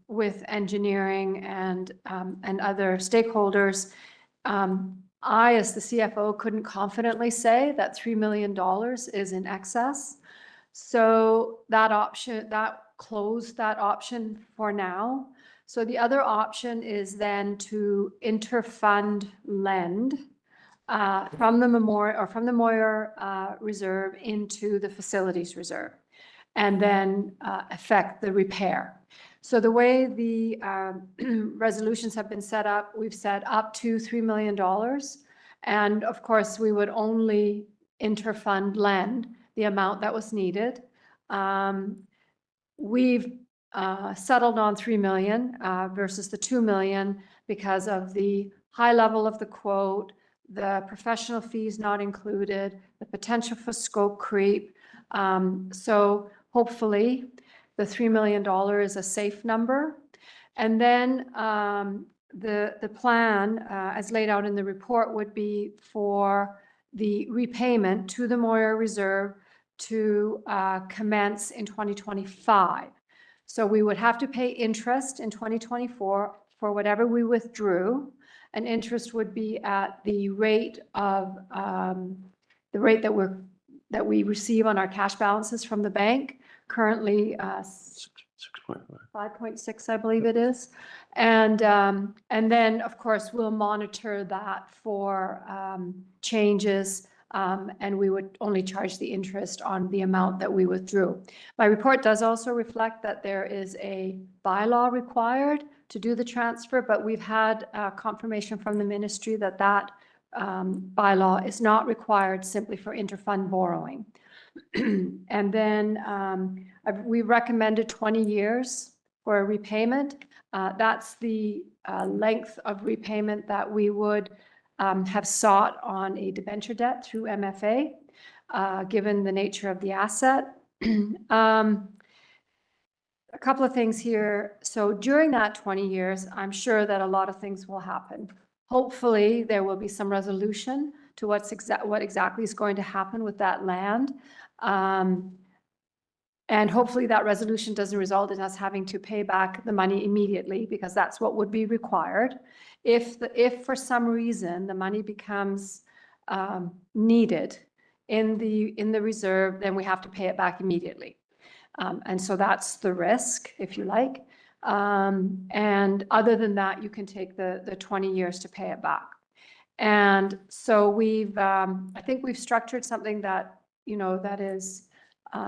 with engineering and other stakeholders, I, as the CFO, couldn't confidently say that $3 million is in excess. So that option, that closed that option for now. So the other option is then to interfund lend from the memorial or from the Moyer Reserve into the Facilities Reserve, and then affect the repair. So the way the resolutions have been set up, we've set up to $3 million. And of course, we would only interfund lend the amount that was needed. We've settled on 3 million versus the 2 million because of the high level of the quote, the professional fees not included, the potential for scope creep. So hopefully the $3 million is a safe number. And then the plan, as laid out in the report, would be for the repayment to the Moyer Reserve to commence in 2025. So we would have to pay interest in 2024 for whatever we withdrew, and interest would be at the rate of that we receive on our cash balances from the bank. Currently, 5.6, I believe it is. And then, of course, we'll monitor that for changes, and we would only charge the interest on the amount that we withdrew. My report does also reflect that there is a bylaw required to do the transfer, but we've had confirmation from the ministry that that bylaw is not required simply for interfund borrowing. And then we recommended 20 years for a repayment. That's the length of repayment that we would have sought on a debenture debt through MFA, given the nature of the asset. A couple of things here. So during that 20 years, I'm sure that a lot of things will happen. Hopefully, there will be some resolution to what exactly is going to happen with that land. And hopefully that resolution doesn't result in us having to pay back the money immediately, because that's what would be required. If for some reason the money becomes needed in the reserve, then we have to pay it back immediately. And so that's the risk, if you like. And other than that, you can take the 20 years to pay it back. And so I think we've structured something that, that is,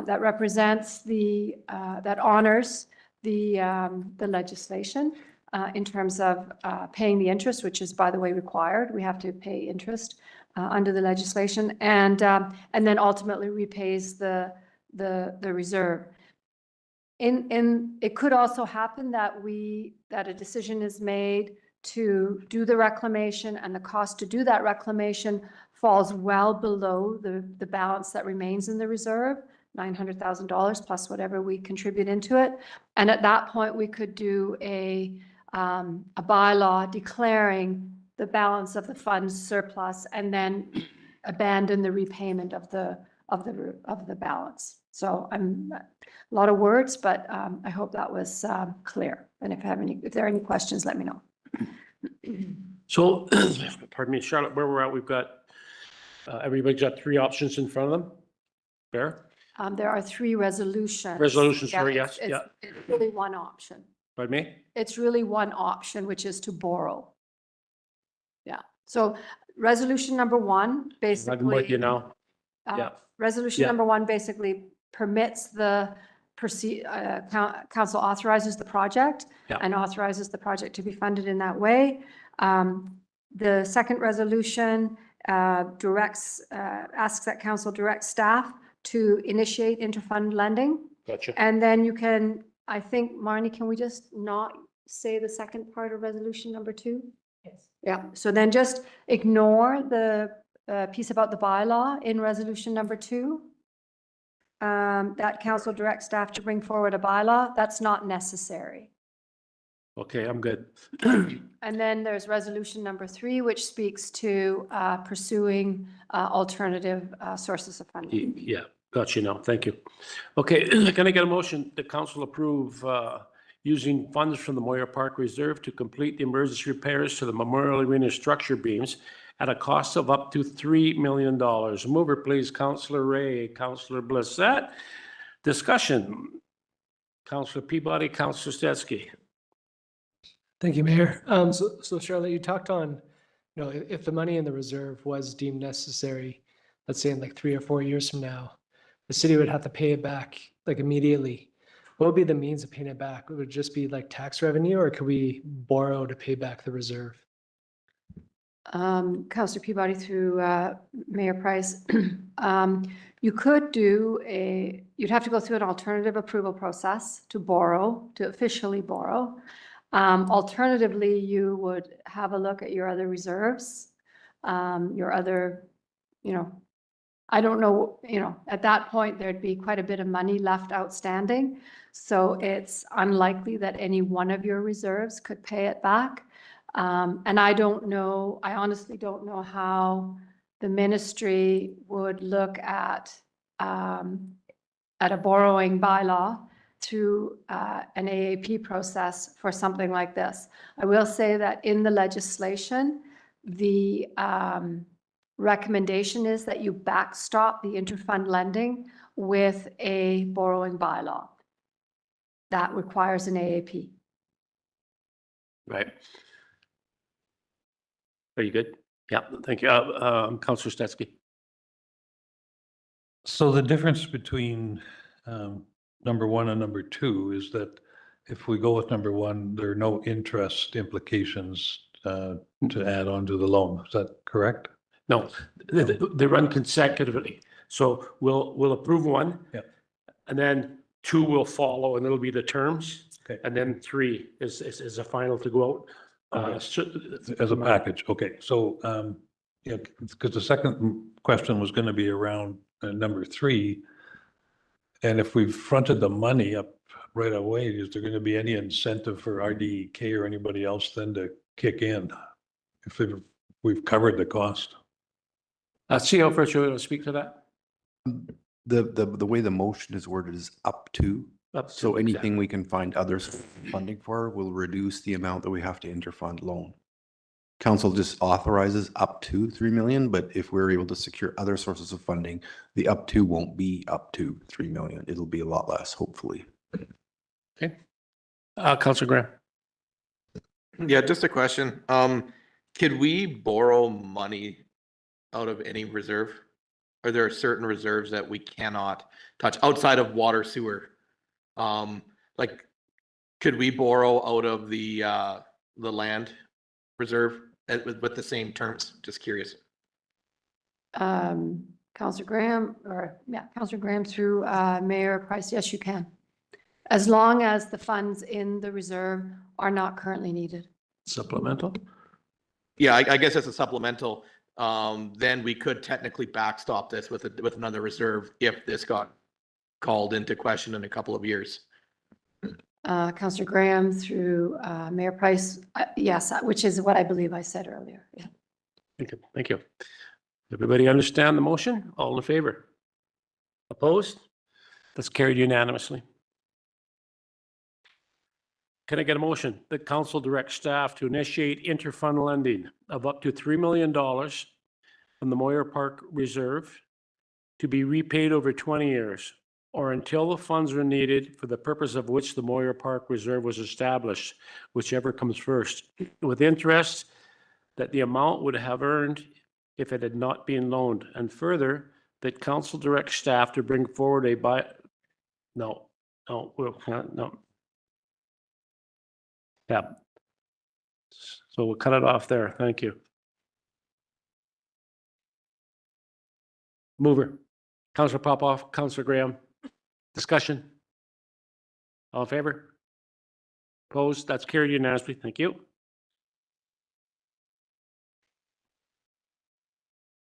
that represents that honors the legislation in terms of paying the interest, which is, by the way, required. We have to pay interest under the legislation, and then ultimately repays the reserve. It could also happen that a decision is made to do the reclamation, and the cost to do that reclamation falls well below the balance that remains in the reserve, $900,000 plus whatever we contribute into it. And at that point, we could do a bylaw declaring the balance of the funds surplus, and then abandon the repayment of the balance. So a lot of words, but I hope that was clear. And if there are any questions, let me know. So, pardon me, Charlotte, where we're at, we've got, everybody's got three options in front of them. Fair? There are three resolutions. Resolutions, sorry, yes, It's yeah. really one option. Pardon me? It's really one option, which is to borrow. Yeah. So resolution number one, basically. I'm with you now. Yeah. Resolution Yeah. number one basically permits council authorizes the project and authorizes the project to be funded in that way. The second resolution asks that council direct staff to initiate interfund lending. Gotcha. And then you can, I think, Marnie, can we just not say the second part of resolution number two? Yes. Yeah, so then just ignore the piece about the bylaw in resolution number two. That council directs staff to bring forward a bylaw. That's not necessary. Okay, I'm good. And then there's resolution number three, which speaks to pursuing alternative sources of funding. Yeah, got you now. Thank you. Okay, can I get a motion that council approve using funds from the Moyer Park Reserve to complete the emergency repairs to the Memorial Arena structure beams at a cost of up to $3 million. Mover, please, Councillor Ray, Councillor Blissett. Discussion. Councillor Peabody, Councillor Stetsky. Thank you, Mayor. So Charlotte, you talked on, if the money in the reserve was deemed necessary, let's say in like 3 or 4 years from now, the city would have to pay it back like immediately. What would be the means of paying it back? Would it just be like tax revenue, or could we borrow to pay back the reserve? Councillor Peabody through Mayor Price. You could you'd have to go through an alternative approval process to officially borrow. Alternatively, you would have a look at your other reserves, your other, I don't know, at that point, there'd be quite a bit of money left outstanding. So it's unlikely that any one of your reserves could pay it back. And I don't know, I honestly don't know how the ministry would look at a borrowing bylaw through an AAP process for something like this. I will say that in the legislation, the recommendation is that you backstop the interfund lending with a borrowing bylaw. That requires an AAP. Right. Are you good? Yeah, thank you. Councillor Stetsky. So the difference between number one and number two is that if we go with number one, there are no interest implications to add on to the loan. Is that correct? No, they run consecutively. So we'll approve one. Yeah. And then two will follow, and it'll be the terms. Okay. And then three is a final to go out. As a package, okay. So, yeah, because the second question was going to be around number three. And if we've fronted the money up right away, is there going to be any incentive for RDEK or anybody else then to kick in if we've covered the cost? CEO, first, you want to speak to that? The way the motion is worded is up to. So anything exactly. we can find others funding for will reduce the amount that we have to interfund loan. Council just authorizes up to 3 million, but if we're able to secure other sources of funding, the up to won't be up to 3 million. It'll be a lot less, hopefully. Okay. Councillor Graham. Yeah, just a question. Could we borrow money out of any reserve? Are there certain reserves that we cannot touch outside of water sewer? Like, could we borrow out of the land reserve with the same terms? Just curious. Councillor Graham, Councillor Graham through Mayor Price, yes, you can. As long as the funds in the reserve are not currently needed. Supplemental? Yeah, I guess as a supplemental, then we could technically backstop this with another reserve if this got called into question in a couple of years. Councillor Graham through Mayor Price, yes, which is what I believe I said earlier. Yeah. Thank you. Thank you. Everybody understand the motion? All in favor? Opposed? That's carried unanimously. Can I get a motion that council directs staff to initiate interfund lending of up to $3 million from the Moyer Park Reserve to be repaid over 20 years or until the funds are needed for the purpose of which the Moyer Park Reserve was established, whichever comes first, with interest that the amount would have earned if it had not been loaned. And further, that council directs staff to bring forward a no. Yeah. So we'll cut it off there. Thank you. Mover. Councillor Popoff, Councillor Graham. Discussion. All in favor? Opposed? That's carried unanimously. Thank you.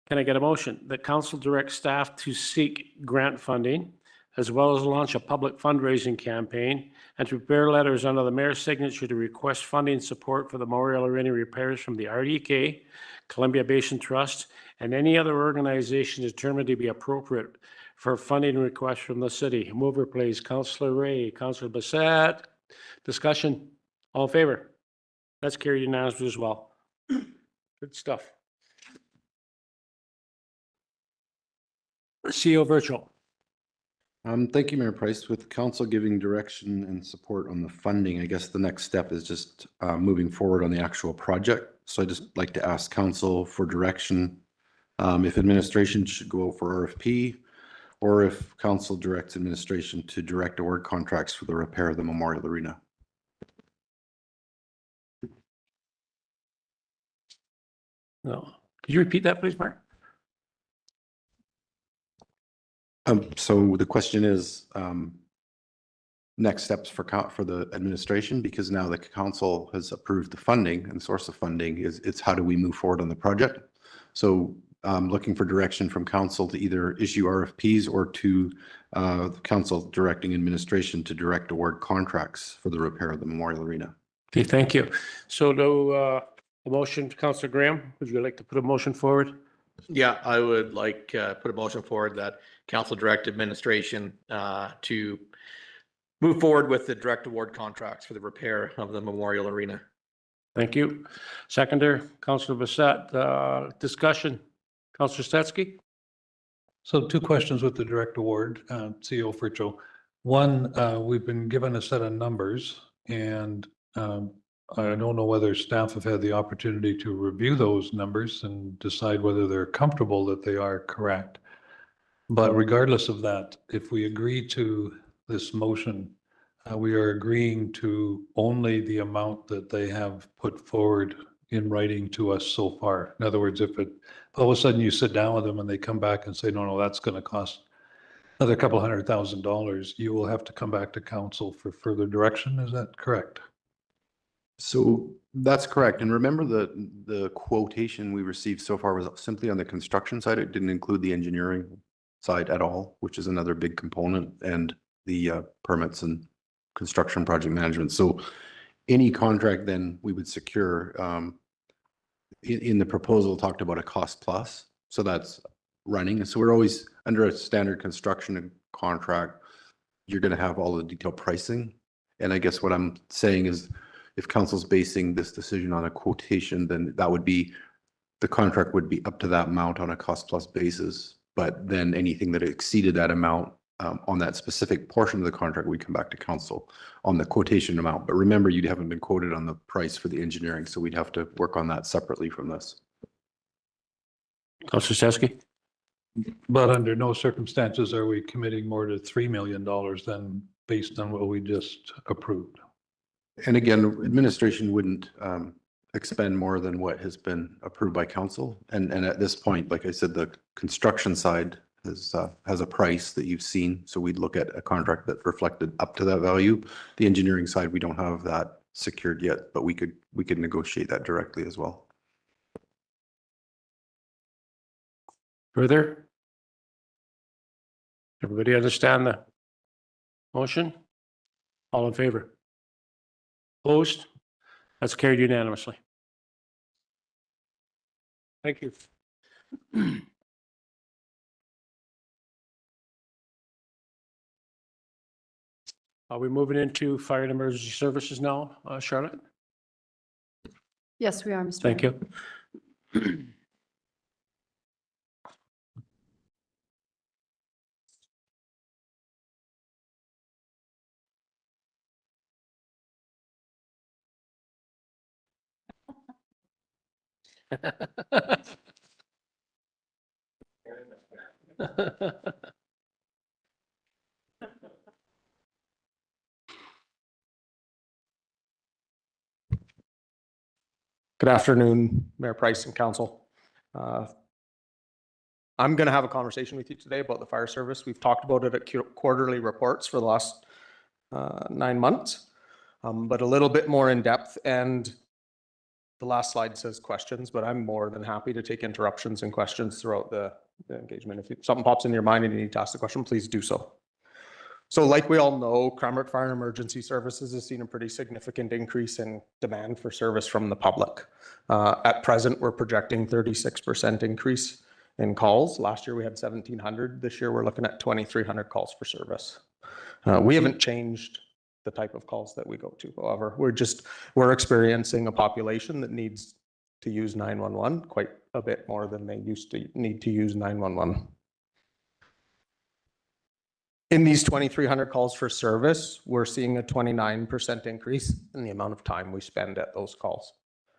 Can I get a motion that council directs staff to seek grant funding as well as launch a public fundraising campaign and to prepare letters under the mayor's signature to request funding support for the Memorial Arena repairs from the RDK, Columbia Basin Trust, and any other organization determined to be appropriate for funding requests from the city. Mover, please. Councillor Ray, Councillor Bassett. Discussion. All in favor? That's carried unanimously as well. Good stuff. CEO Virtual. Thank you, Mayor Price. With council giving direction and support on the funding, I guess the next step is just moving forward on the actual project. So I just like to ask council for direction if administration should go for RFP or if council directs administration to direct award contracts for the repair of the Memorial Arena. No. Could you repeat that, please, Mark? So the question is next steps for the administration, because now the council has approved the funding and source of funding it's how do we move forward on the project. So looking for direction from council to either issue RFPs or to the council directing administration to direct award contracts for the repair of the Memorial Arena. Okay, thank you. So A motion, Councillor Graham, would you like to put a motion forward? Yeah, I would like put a motion forward that council direct administration to move forward with the direct award contracts for the repair of the Memorial Arena. Thank you. Seconder, Councillor Bassett, discussion. Councillor Stetsky? So 2 questions with the direct award, CEO Fritcho. One, we've been given a set of numbers, and I don't know whether staff have had the opportunity to review those numbers and decide whether they're comfortable that they are correct. But regardless of that, if we agree to this motion, we are agreeing to only the amount that they have put forward in writing to us so far. In other words, if all of a sudden you sit down with them and they come back and say, no, that's going to cost another couple $100,000, you will have to come back to council for further direction. Is that correct? So that's correct. And remember the quotation we received so far was simply on the construction side. It didn't include the engineering side at all, which is another big component, and the permits and construction project management. So any contract then we would secure in the proposal talked about a cost plus. So that's running. So we're always under a standard construction contract. You're going to have all the detailed pricing. And I guess what I'm saying is if council's basing this decision on a quotation, then that would be, the contract would be up to that amount on a cost plus basis. But then anything that exceeded that amount on that specific portion of the contract, we come back to council on the quotation amount. But remember, you haven't been quoted on the price for the engineering, so we'd have to work on that separately from this. Councillor Stetsky? But under no circumstances are we committing more to $3 million than based on what we just approved. And again, administration wouldn't expend more than what has been approved by council. And at this point, like I said, the construction side has a price that you've seen. So we'd look at a contract that reflected up to that value. The engineering side, we don't have that secured yet, but we could negotiate that directly as well. Further? Everybody understand the motion? All in favor? Opposed? That's carried unanimously. Thank you. Are we moving into fire and emergency services now, Charlotte? Yes, we are, Mr. Thank Mayor. you. Good afternoon, Mayor Price and Council. I'm going to have a conversation with you today about the fire service. We've talked about it at quarterly reports for the last 9 months, but a little bit more in depth. And the last slide says questions, but I'm more than happy to take interruptions and questions throughout the engagement. If something pops in your mind and you need to ask the question, please do so. So like we all know, Cranbrook Fire and Emergency Services has seen a pretty significant increase in demand for service from the public. At present, we're projecting 36% increase in calls. Last year we had 1,700. This year we're looking at 2,300 calls for service. We haven't changed the type of calls that we go to. However, we're experiencing a population that needs to use 911 quite a bit more than they used to need to use 911. In these 2,300 calls for service, we're seeing a 29% increase in the amount of time we spend at those calls.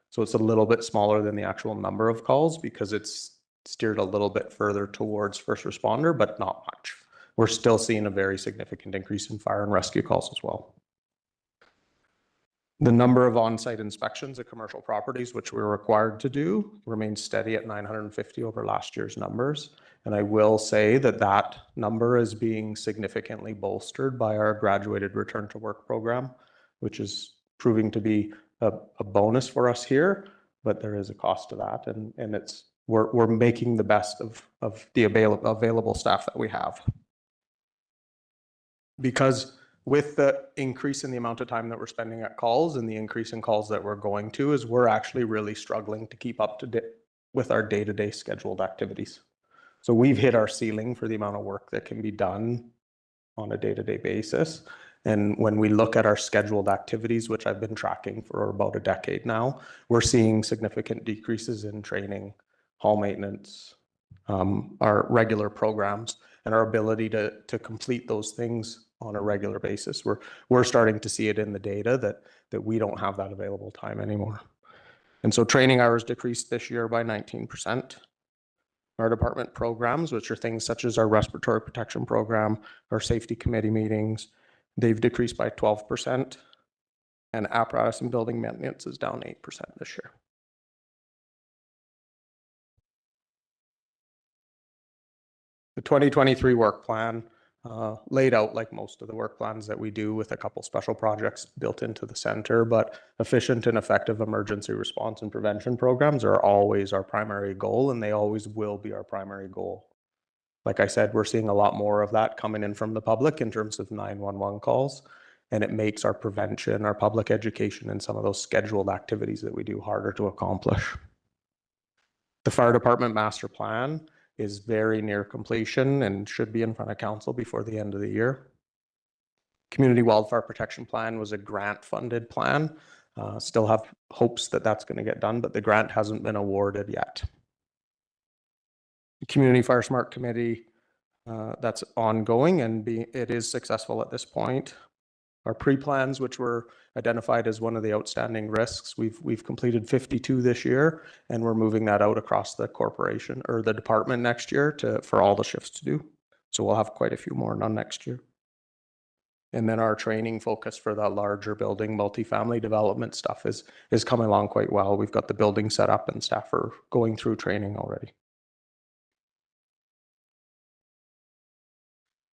So it's a little bit smaller than the actual number of calls because it's steered a little bit further towards first responder, but not much. We're still seeing a very significant increase in fire and rescue calls as well. The number of on-site inspections of commercial properties, which we're required to do, remains steady at 950 over last year's numbers. And I will say that that number is being significantly bolstered by our graduated return to work program, which is proving to be a bonus for us here, but there is a cost to that. And we're making the best of the available staff that we have. Because with the increase in the amount of time that we're spending at calls and the increase in calls that we're going to, is we're actually really struggling to keep up to date with our day-to-day scheduled activities. So we've hit our ceiling for the amount of work that can be done on a day-to-day basis. And when we look at our scheduled activities, which I've been tracking for about a decade now, we're seeing significant decreases in training, hall maintenance, our regular programs, and our ability to complete those things on a regular basis. We're starting to see it in the data that we don't have that available time anymore. And so training hours decreased this year by 19%. Our department programs, which are things such as our respiratory protection program, our safety committee meetings, they've decreased by 12%. And apparatus and building maintenance is down 8% this year. The 2023 work plan laid out like most of the work plans that we do, with a couple special projects built into the center, but efficient and effective emergency response and prevention programs are always our primary goal, and they always will be our primary goal. Like I said, we're seeing a lot more of that coming in from the public in terms of 911 calls, and it makes our prevention, our public education, and some of those scheduled activities that we do harder to accomplish. The fire department master plan is very near completion and should be in front of council before the end of the year. Community wildfire protection plan was a grant funded plan. Still have hopes that that's going to get done, but the grant hasn't been awarded yet. The Community Fire Smart Committee, that's ongoing, and it is successful at this point. Our pre-plans, which were identified as one of the outstanding risks, we've completed 52 this year, and we're moving that out across the corporation or the department next year for all the shifts to do. So we'll have quite a few more done next year. And then our training focus for that larger building multifamily development stuff is coming along quite well. We've got the building set up and staff are going through training already.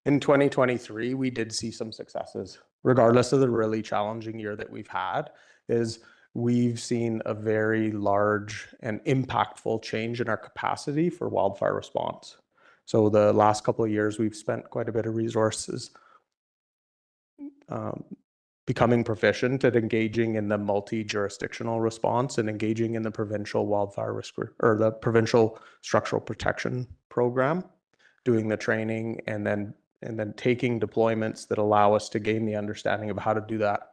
In 2023, we did see some successes. Regardless of the really challenging year that we've had, we've seen a very large and impactful change in our capacity for wildfire response. So the last couple of years, we've spent quite a bit of resources becoming proficient at engaging in the multi-jurisdictional response and engaging in the provincial wildfire risk or the provincial structural protection program, doing the training and then taking deployments that allow us to gain the understanding of how to do that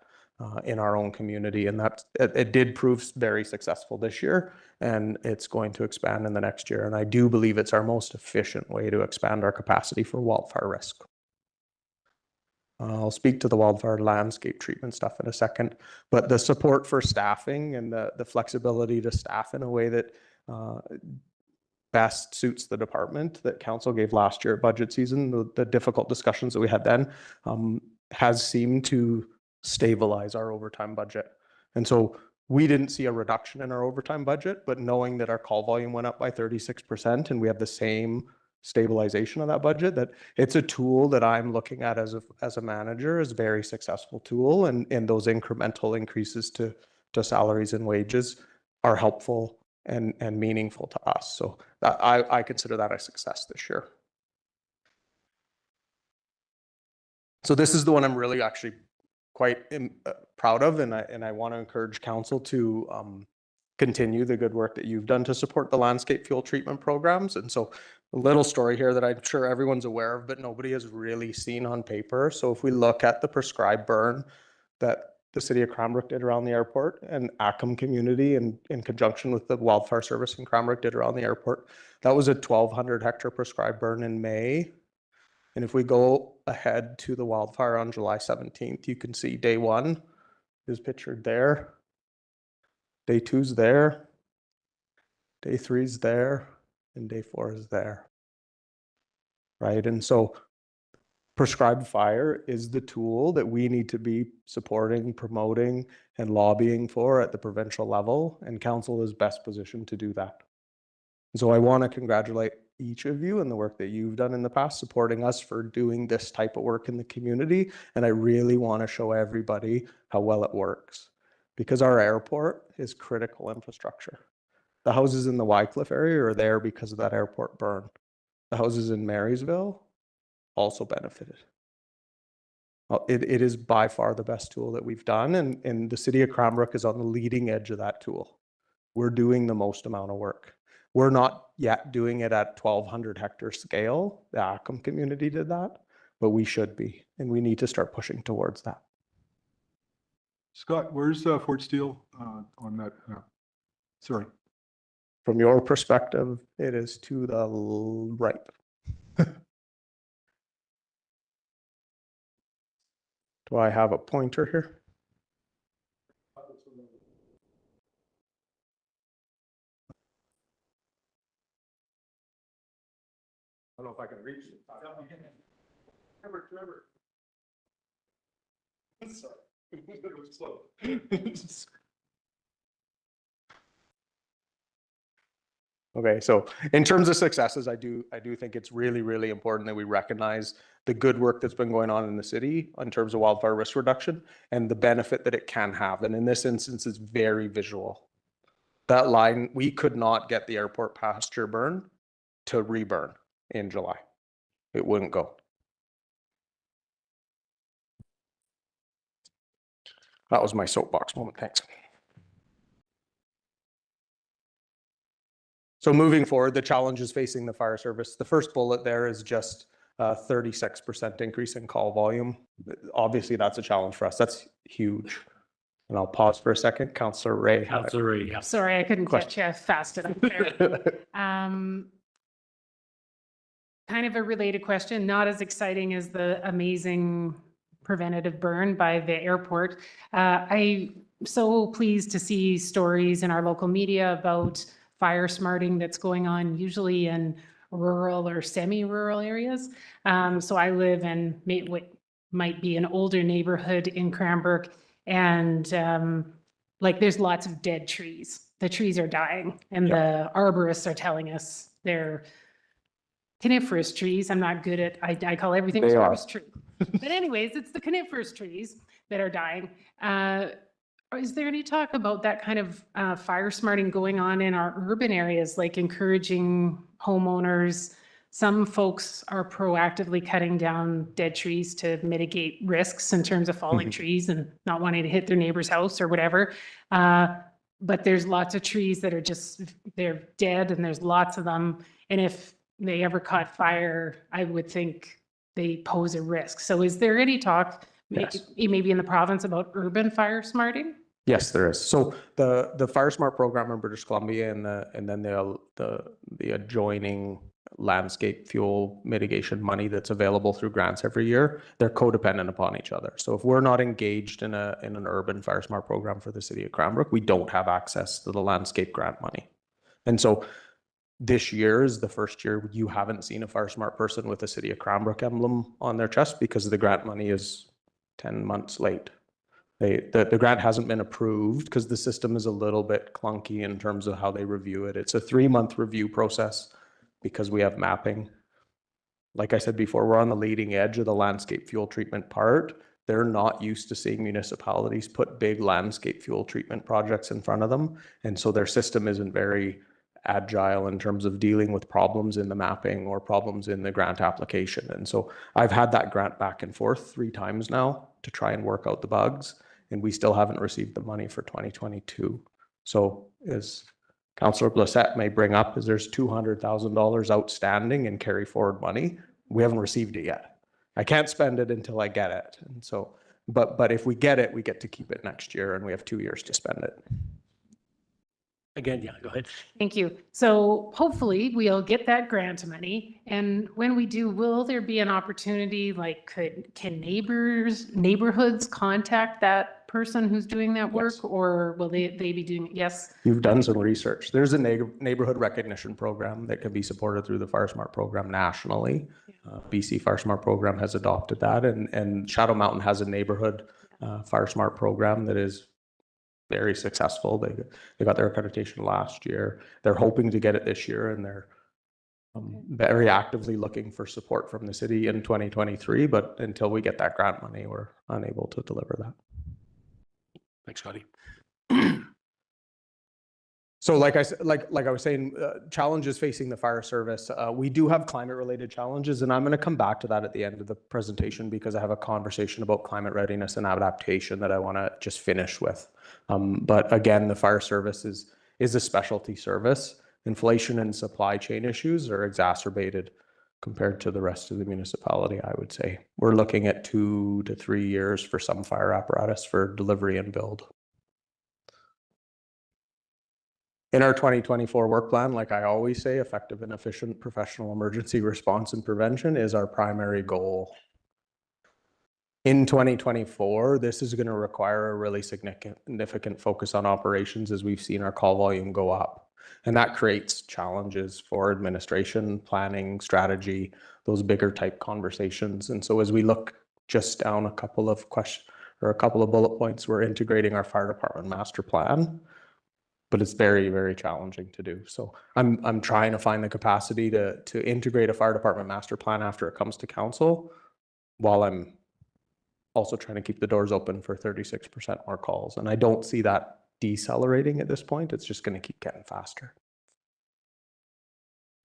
in our own community. And it did prove very successful this year, and it's going to expand in the next year. And I do believe it's our most efficient way to expand our capacity for wildfire risk. I'll speak to the wildfire landscape treatment stuff in a second, but the support for staffing and the flexibility to staff in a way that best suits the department that council gave last year at budget season, the difficult discussions that we had then, has seemed to stabilize our overtime budget. And so we didn't see a reduction in our overtime budget, but knowing that our call volume went up by 36% and we have the same stabilization of that budget, that it's a tool that I'm looking at as a manager as a very successful tool, and those incremental increases to salaries and wages are helpful and meaningful to us. So I consider that a success this year. So this is the one I'm really actually quite proud of, and I want to encourage council to continue the good work that you've done to support the landscape fuel treatment programs. And so a little story here that I'm sure everyone's aware of, but nobody has really seen on paper. So if we look at the prescribed burn that the city of Cranbrook did around the airport, and Acom community in conjunction with the wildfire service in Cranbrook did around the airport, that was a 1,200 hectare prescribed burn in May. And if we go ahead to the wildfire on July 17th, you can see day 1 is pictured there. Day 2's there. Day 3's there. And day 4 is there. Right? And so prescribed fire is the tool that we need to be supporting, promoting, and lobbying for at the provincial level, and council is best positioned to do that. So I want to congratulate each of you and the work that you've done in the past supporting us for doing this type of work in the community, and I really want to show everybody how well it works, because our airport is critical infrastructure. The houses in the Wycliffe area are there because of that airport burn. The houses in Marysville also benefited. Well, it is by far the best tool that we've done, and the city of Cranbrook is on the leading edge of that tool. We're doing the most amount of work. We're not yet doing it at 1,200 hectare scale. The Acom community did that, but we should be, and we need to start pushing towards that. Scott, where's Fort Steele on that? Sorry. From your perspective, it is to the right. Do I have a pointer here? I don't know if I can reach it. Trevor. Sorry. It was slow. Okay, so in terms of successes, I do think it's really, really important that we recognize the good work that's been going on in the city in terms of wildfire risk reduction and the benefit that it can have. And in this instance, it's very visual. That line, we could not get the airport pasture burn to reburn in July. It wouldn't go. That was my soapbox moment. Thanks. So moving forward, the challenges facing the fire service. The first bullet there is just a 36% increase in call volume. Obviously, that's a challenge for us. That's huge. And I'll pause for a second. Councillor Ray. Councillor Ray, yeah. Sorry, I couldn't catch you fast enough there. Kind of a related question, not as exciting as the amazing preventative burn by the airport. I'm so pleased to see stories in our local media about fire smarting that's going on usually in rural or semi-rural areas. So I live in what might be an older neighborhood in Cranbrook, and like there's lots of dead trees. The trees are dying, and the arborists are telling us they're coniferous trees. I'm not good at, I call everything a forest tree. But anyways, it's the coniferous trees that are dying. Is there any talk about that kind of fire smarting going on in our urban areas, like encouraging homeowners? Some folks are proactively cutting down dead trees to mitigate risks in terms of falling trees and not wanting to hit their neighbor's house or whatever. But there's lots of trees that are just, they're dead, and there's lots of them. And if they ever caught fire, I would think they pose a risk. So is there any talk, maybe in the province, about urban fire smarting? Yes, there is. So the Fire Smart program in British Columbia and then the adjoining landscape fuel mitigation money that's available through grants every year, they're codependent upon each other. So if we're not engaged in an urban Fire Smart program for the city of Cranbrook, we don't have access to the landscape grant money. And so this year is the first year you haven't seen a Fire Smart person with a city of Cranbrook emblem on their chest because the grant money is 10 months late. The grant hasn't been approved because the system is a little bit clunky in terms of how they review it. It's a 3-month review process because we have mapping. Like I said before, we're on the leading edge of the landscape fuel treatment part. They're not used to seeing municipalities put big landscape fuel treatment projects in front of them. And so their system isn't very agile in terms of dealing with problems in the mapping or problems in the grant application. And so I've had that grant back and forth 3 times now to try and work out the bugs, and we still haven't received the money for 2022. So as Councillor Blissett may bring up, is there's $200,000 outstanding in carry forward money. We haven't received it yet. I can't spend it until I get it. And so, but if we get it, we get to keep it next year, and we have 2 years to spend it. Again, yeah, go ahead. Thank you. So hopefully we'll get that grant money. And when we do, will there be an opportunity, like can neighborhoods contact that person who's doing that work, or will they be doing it? Yes. You've done some research. There's a neighborhood recognition program that can be supported through the Fire Smart program nationally. BC Fire Smart program has adopted that, and Shadow Mountain has a neighborhood Fire Smart program that is very successful. They got their accreditation last year. They're hoping to get it this year, and they're very actively looking for support from the city in 2023. But until we get that grant money, we're unable to deliver that. Thanks, Scotty. So like I said, like I was saying, challenges facing the fire service. We do have climate related challenges, and I'm going to come back to that at the end of the presentation because I have a conversation about climate readiness and adaptation that I want to just finish with. But again, the fire service is a specialty service. Inflation and supply chain issues are exacerbated compared to the rest of the municipality, I would say. We're looking at 2 to 3 years for some fire apparatus for delivery and build. In our 2024 work plan, like I always say, effective and efficient professional emergency response and prevention is our primary goal. In 2024, this is going to require a really significant focus on operations as we've seen our call volume go up. And that creates challenges for administration, planning, strategy, those bigger type conversations. And so as we look just down a couple of questions or a couple of bullet points, we're integrating our fire department master plan. But it's very, very challenging to do. So I'm trying to find the capacity to integrate a fire department master plan after it comes to council, while I'm also trying to keep the doors open for 36% more calls. And I don't see that decelerating at this point. It's just going to keep getting faster.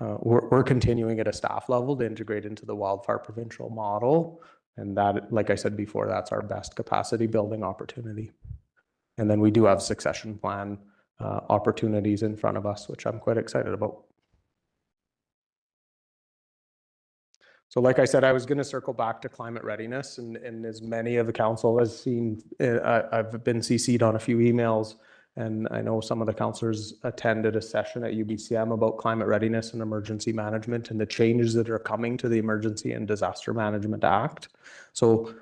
We're continuing at a staff level to integrate into the wildfire provincial model. And that, like I said before, that's our best capacity building opportunity. And then we do have succession plan opportunities in front of us, which I'm quite excited about. So like I said, I was going to circle back to climate readiness, and as many of the council has seen, I've been CC'd on a few emails, and I know some of the councillors attended a session at UBCM about climate readiness and emergency management and the changes that are coming to the Emergency and Disaster Management Act. So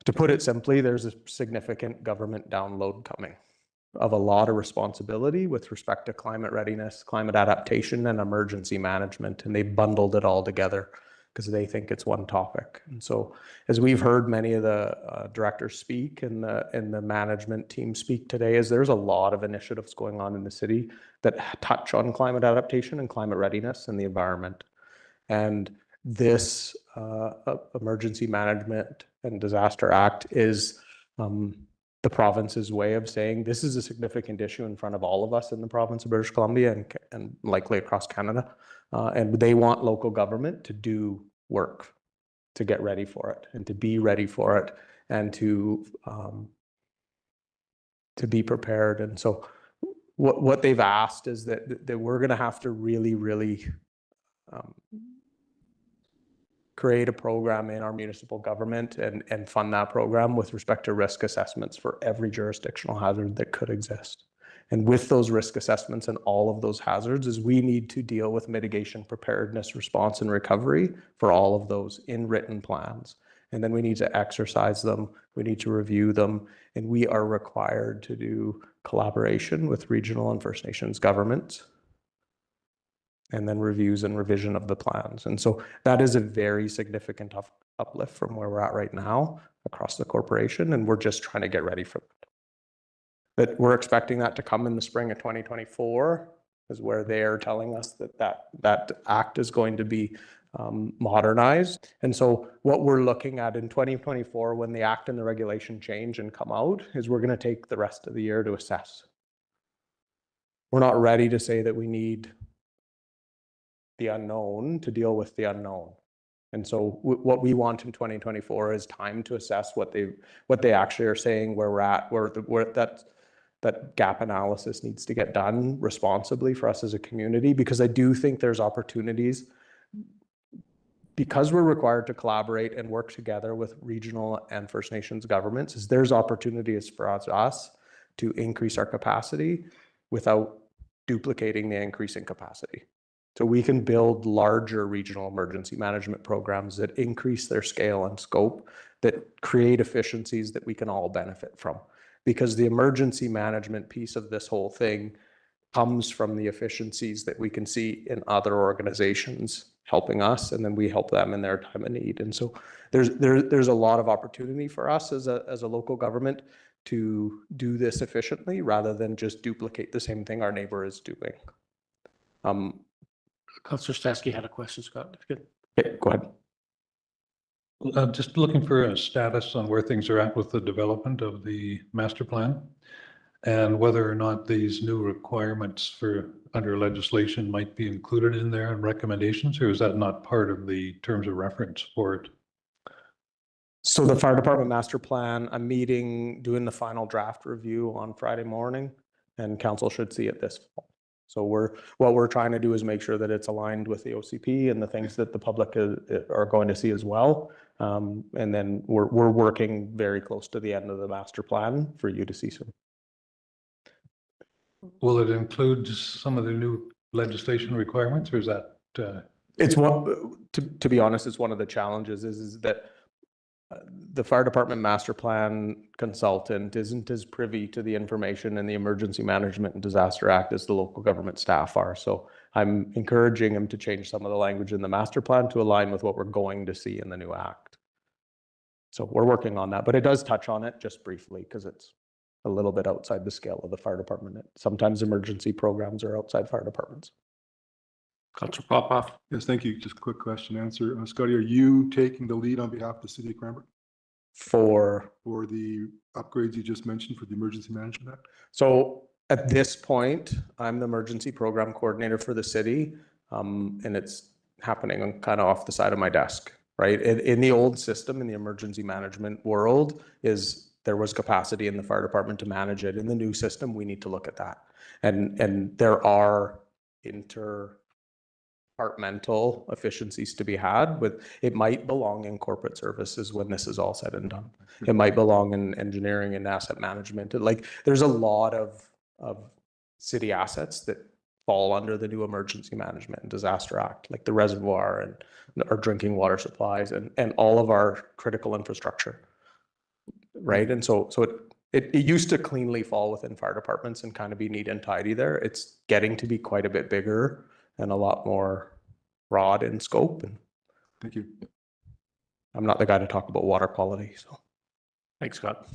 to put it simply, there's a significant government download coming of a lot of responsibility with respect to climate readiness, climate adaptation, and emergency management. And they bundled it all together because they think it's one topic. And so as we've heard many of the directors speak and the management team speak today, is there's a lot of initiatives going on in the city that touch on climate adaptation and climate readiness and the environment. And this Emergency Management and Disaster Act is the province's way of saying this is a significant issue in front of all of us in the province of British Columbia and likely across Canada. And they want local government to do work to get ready for it and to be ready for it and to be prepared. And so what they've asked is that we're going to have to really create a program in our municipal government and fund that program with respect to risk assessments for every jurisdictional hazard that could exist. And with those risk assessments and all of those hazards is we need to deal with mitigation, preparedness, response, and recovery for all of those in written plans. And then we need to exercise them, we need to review them, and we are required to do collaboration with regional and First Nations governments, and then reviews and revision of the plans. And so that is a very significant uplift from where we're at right now across the corporation, and we're just trying to get ready for it. But we're expecting that to come in the spring of 2024 is where they're telling us that act is going to be modernized. And so what we're looking at in 2024 when the act and the regulation change and come out is we're going to take the rest of the year to assess. We're not ready to say that we need the unknown to deal with the unknown. And so what we want in 2024 is time to assess what they actually are saying, where we're at, where that gap analysis needs to get done responsibly for us as a community, because I do think there's opportunities because we're required to collaborate and work together with regional and First Nations governments, is there's opportunities for us to increase our capacity without duplicating the increase in capacity. So we can build larger regional emergency management programs that increase their scale and scope, that create efficiencies that we can all benefit from. Because the emergency management piece of this whole thing comes from the efficiencies that we can see in other organizations helping us, and then we help them in their time of need. And so there's a lot of opportunity for us as a local government to do this efficiently rather than just duplicate the same thing our neighbor is doing. Councillor Statsky had a question, Scott. Good. Okay, go ahead. Just looking for a status on where things are at with the development of the master plan. and whether or not these new requirements for under legislation might be included in there and recommendations, or is that not part of the terms of reference for it? So the fire department master plan, I'm meeting, doing the final draft review on Friday morning, and council should see it this fall. So what we're trying to do is make sure that it's aligned with the OCP and the things that the public are going to see as well. And then we're working very close to the end of the master plan for you to see soon. Will it include some of the new legislation requirements, or is that? It's one, to be honest, it's one of the challenges is that the fire department master plan consultant isn't as privy to the information in the Emergency Management and Disaster Act as the local government staff are. So I'm encouraging him to change some of the language in the master plan to align with what we're going to see in the new act. So we're working on that, but it does touch on it just briefly because it's a little bit outside the scale of the fire department. Sometimes emergency programs are outside fire departments. Councilor Popoff. Yes, thank you. Just a quick question answer. Scotty, are you taking the lead on behalf of the city of Cranbrook For the upgrades you just mentioned for the Emergency Management Act? So at this point, I'm the emergency program coordinator for the city, and it's happening kind of off the side of my desk, right? In the old system, in the emergency management world, there was capacity in the fire department to manage it. In the new system, we need to look at that. And there are interdepartmental efficiencies to be had, but it might belong in corporate services when this is all said and done. It might belong in engineering and asset management. Like there's a lot of city assets that fall under the new Emergency Management and Disaster Act, like the reservoir and our drinking water supplies and all of our critical infrastructure, right? And so it used to cleanly fall within fire departments and kind of be neat and tidy there. It's getting to be quite a bit bigger and a lot more broad in scope. And thank you. I'm not the guy to talk about water quality, so. Thanks, Scott.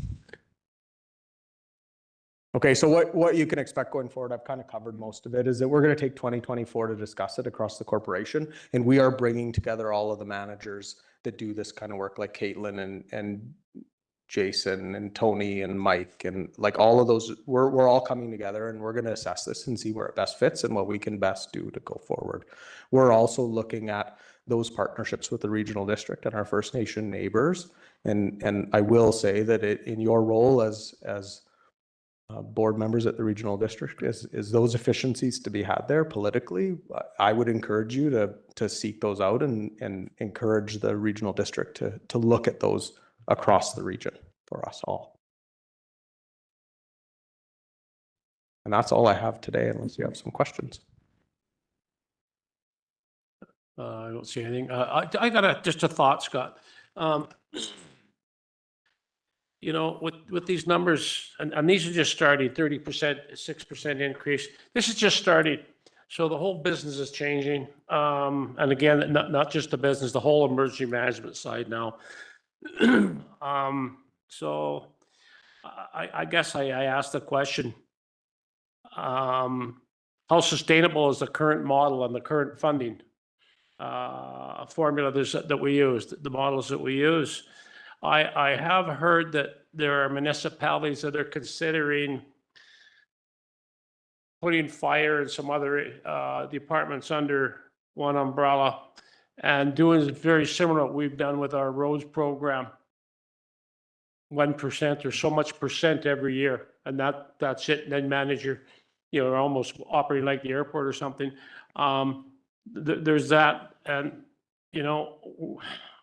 Okay, so what you can expect going forward, I've kind of covered most of it, is that we're going to take 2024 to discuss it across the corporation. And we are bringing together all of the managers that do this kind of work, like Caitlin and Jason and Tony and Mike and like all of those. We're all coming together and we're going to assess this and see where it best fits and what we can best do to go forward. We're also looking at those partnerships with the regional district and our First Nation neighbors. And I will say that in your role as board members at the regional district is those efficiencies to be had there politically. I would encourage you to seek those out and encourage the regional district to look at those across the region for us all. And that's all I have today, unless you have some questions. I don't see anything. I got just a thought, Scott. You know, with these numbers, and these are just starting, 30%, 6% increase. This is just starting. So the whole business is changing. And again, not just the business, the whole emergency management side now. So I guess I asked the question, how sustainable is the current model and the current funding formula that we use, the models that we use? I have heard that there are municipalities that are considering putting fire and some other departments under one umbrella and doing very similar to what we've done with our roads program. 1% or so much percent every year, and that's it. And then manage your, almost operating like the airport or something. There's that, and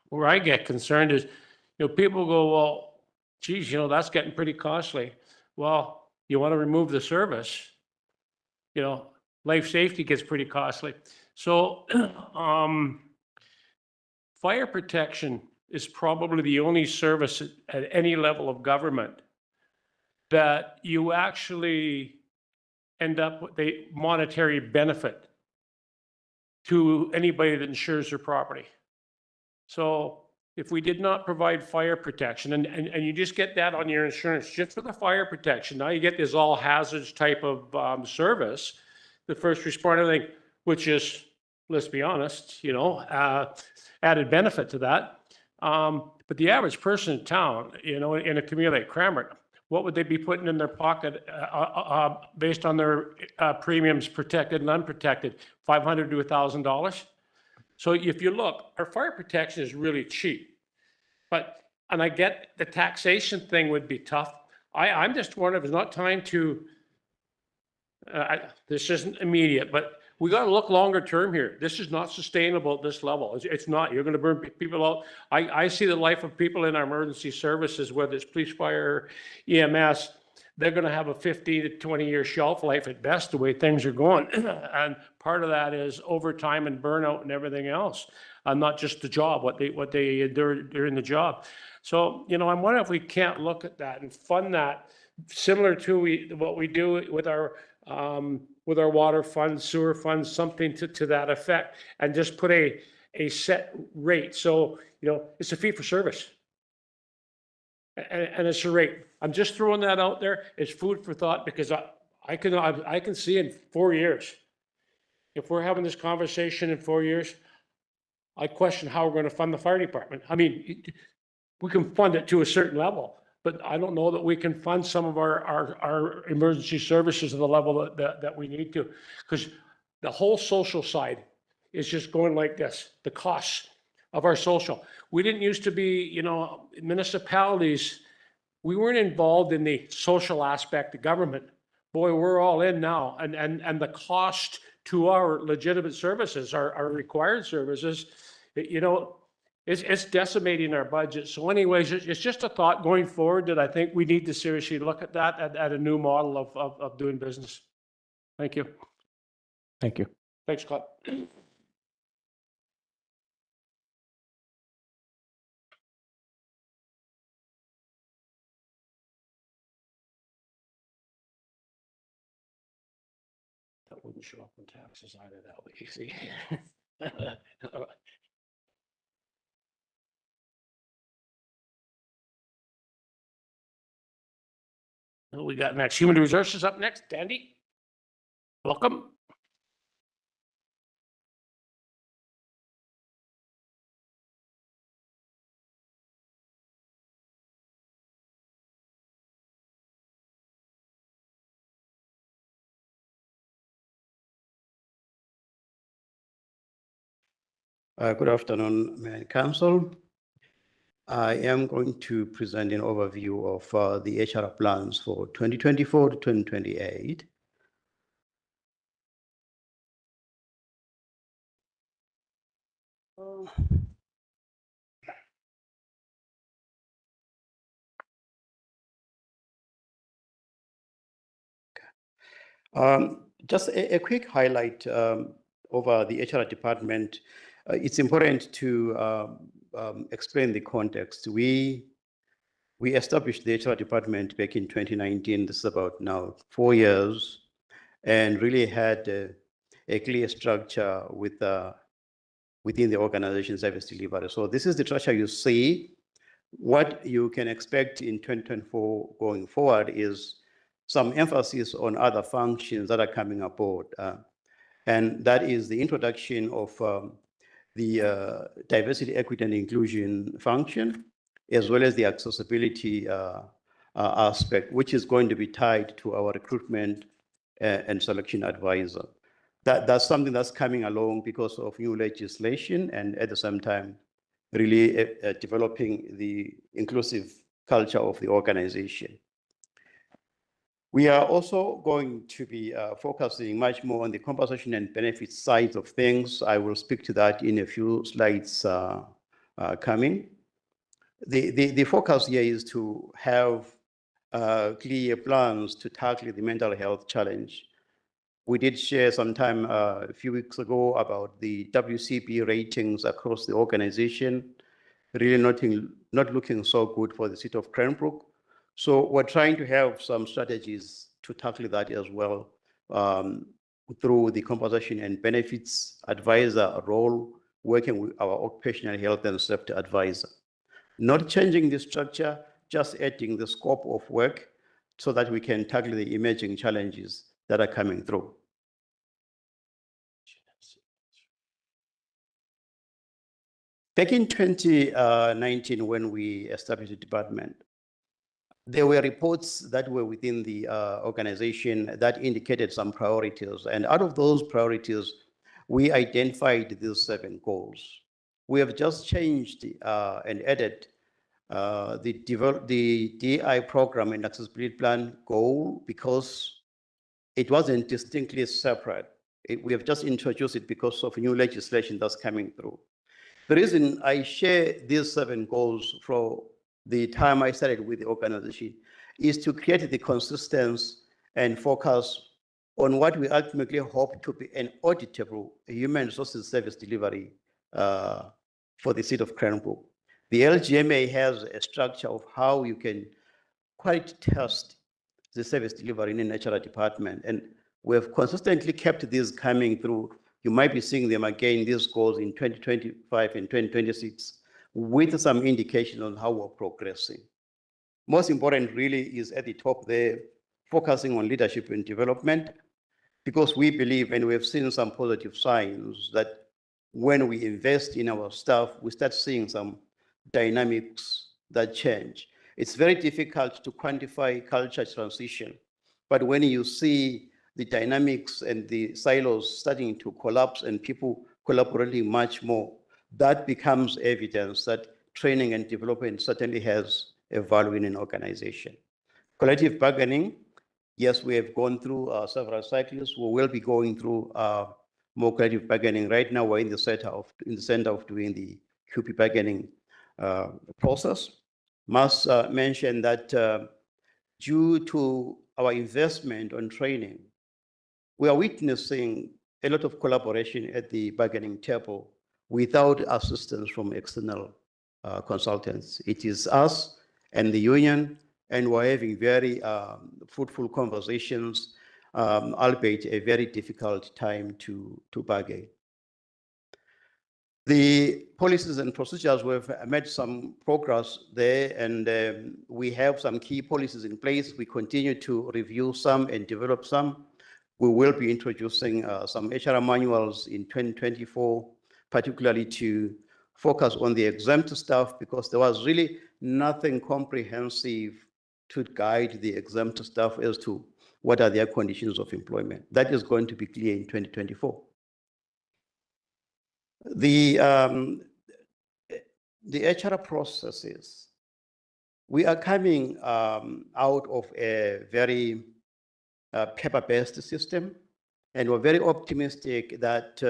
where I get concerned is, people go, well, geez, that's getting pretty costly. Well, you want to remove the service, life safety gets pretty costly. So, fire protection is probably the only service at any level of government that you actually end up with a monetary benefit to anybody that insures their property. So if we did not provide fire protection, and you just get that on your insurance just for the fire protection, now you get this all hazards type of service, the first responder thing, which is, let's be honest, added benefit to that. But the average person in town, in a community like Cranbrook, what would they be putting in their pocket based on their premiums, protected and unprotected? $500 to $1,000. So if you look, our fire protection is really cheap, and I get the taxation thing would be tough. I'm just wondering if it's not time to. This isn't immediate, but we got to look longer term here. This is not sustainable at this level. It's not. You're going to burn people out. I see the life of people in our emergency services, whether it's police, fire, EMS, they're going to have a 15 to 20-year shelf life at best, the way things are going. And part of that is overtime and burnout and everything else, not just the job, what they endure during the job. So, I'm wondering if we can't look at that and fund that similar to what we do with our water funds, sewer funds, something to that effect, and just put a set rate. So, it's a fee for service. And it's a rate. I'm just throwing that out there. It's food for thought, because I can see in 4 years, if we're having this conversation in 4 years, I question how we're going to fund the fire department. I mean, we can fund it to a certain level, but I don't know that we can fund some of our emergency services at the level that we need to, because the whole social side is just going like this. The costs of our social. We didn't used to be, municipalities, we weren't involved in the social aspect of government. Boy, we're all in now. And the cost to our legitimate services, our required services, it's decimating our budget. So anyways, it's just a thought going forward that I think we need to seriously look at that at a new model of doing business. Thank you. Thank you. Thanks, Scott. That wouldn't show up in taxes either, that way, you see. What we got next? Human Resources up next. Dandy, welcome. Good afternoon, Mayor and Council. I am going to present an overview of the HR plans for 2024 to 2028. Just a quick highlight over the HR department. It's important to explain the context. We established the HR department back in 2019. This is about now 4 years, and really had a clear structure within the organization service delivery. So this is the structure you see. What you can expect in 2024 going forward is some emphasis on other functions that are coming aboard. And that is the introduction of the diversity, equity, and inclusion function, as well as the accessibility aspect, which is going to be tied to our recruitment and selection advisor. That's something that's coming along because of new legislation, and at the same time, really developing the inclusive culture of the organization. We are also going to be focusing much more on the compensation and benefits side of things. I will speak to that in a few slides coming. The focus here is to have clear plans to tackle the mental health challenge. We did share some time a few weeks ago about the WCP ratings across the organization, really not looking so good for the city of Cranbrook. So we're trying to have some strategies to tackle that as well through the compensation and benefits advisor role, working with our occupational health and safety advisor. Not changing the structure, just adding the scope of work so that we can tackle the emerging challenges that are coming through. Back in 2019, when we established the department, there were reports that were within the organization that indicated some priorities. And out of those priorities, we identified these 7 goals. We have just changed and added the DI program and accessibility plan goal because it wasn't distinctly separate. We have just introduced it because of new legislation that's coming through. The reason I share these 7 goals from the time I started with the organization is to create the consistency and focus on what we ultimately hope to be an auditable human resources service delivery for the city of Cranbrook. The LGMA has a structure of how you can quality test the service delivery in an HR department. And we have consistently kept these coming through. You might be seeing them again, these goals in 2025 and 2026, with some indication on how we're progressing. Most important really is at the top there, focusing on leadership and development, because we believe, and we have seen some positive signs, that when we invest in our staff, we start seeing some dynamics that change. It's very difficult to quantify culture transition, but when you see the dynamics and the silos starting to collapse and people collaborating much more, that becomes evidence that training and development certainly has a value in an organization. Collective bargaining, yes, we have gone through several cycles. We will be going through more collective bargaining. Right now, we're in the center of doing the QP bargaining process. Must mention that due to our investment on training, we are witnessing a lot of collaboration at the bargaining table without assistance from external consultants. It is us and the union, and we're having very fruitful conversations, albeit a very difficult time to bargain. The policies and procedures, we've made some progress there, and we have some key policies in place. We continue to review some and develop some. We will be introducing some HR manuals in 2024, particularly to focus on the exempt staff, because there was really nothing comprehensive to guide the exempt staff as to what are their conditions of employment. That is going to be clear in 2024. The HR processes, we are coming out of a very paper-based system, and we're very optimistic that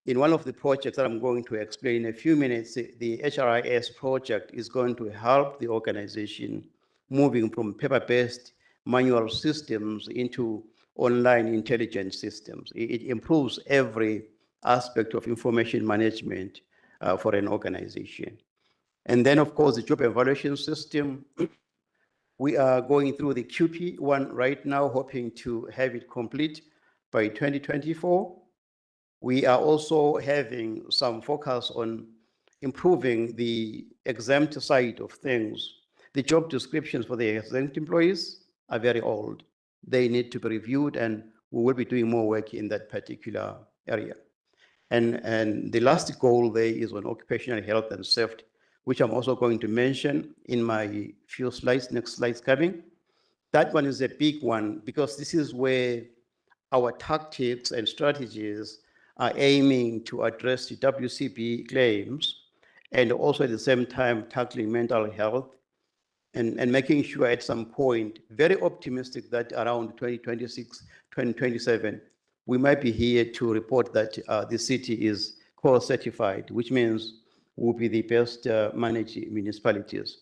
in one of the projects that I'm going to explain in a few minutes, the HRIS project is going to help the organization moving from paper-based manual systems into online intelligent systems. It improves every aspect of information management for an organization. And then, of course, the job evaluation system. We are going through the QP one right now, hoping to have it complete by 2024. We are also having some focus on improving the exempt side of things. The job descriptions for the exempt employees are very old. They need to be reviewed, and we will be doing more work in that particular area. And the last goal there is on occupational health and safety, which I'm also going to mention in my few slides, next slides coming. That one is a big one because this is where our tactics and strategies are aiming to address the WCB claims and also at the same time tackling mental health and making sure at some point, very optimistic that around 2026, 2027, we might be here to report that the city is core certified, which means we'll be the best managed municipalities.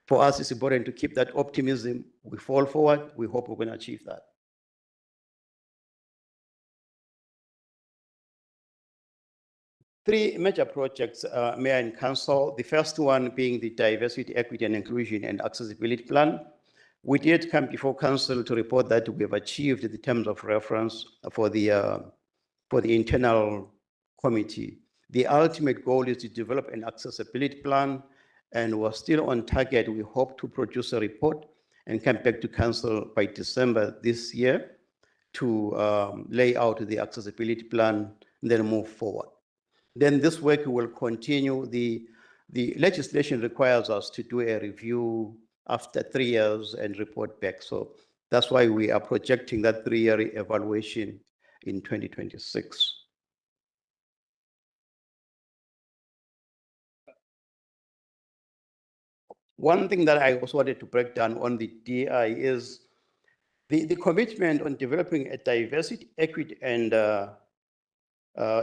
For us, it's important to keep that optimism. We fall forward. We hope we're going to achieve that. Three major projects, Mayor and Council. The first one being the Diversity, Equity and Inclusion and Accessibility Plan. We did come before Council to report that we have achieved the terms of reference for the internal committee. The ultimate goal is to develop an accessibility plan, and we're still on target. We hope to produce a report and come back to Council by December this year to lay out the accessibility plan and then move forward. Then this work will continue. The legislation requires us to do a review after 3 years and report back. So that's why we are projecting that 3-year evaluation in 2026. One thing that I also wanted to break down on the DI is the commitment on developing a diversity, equity, and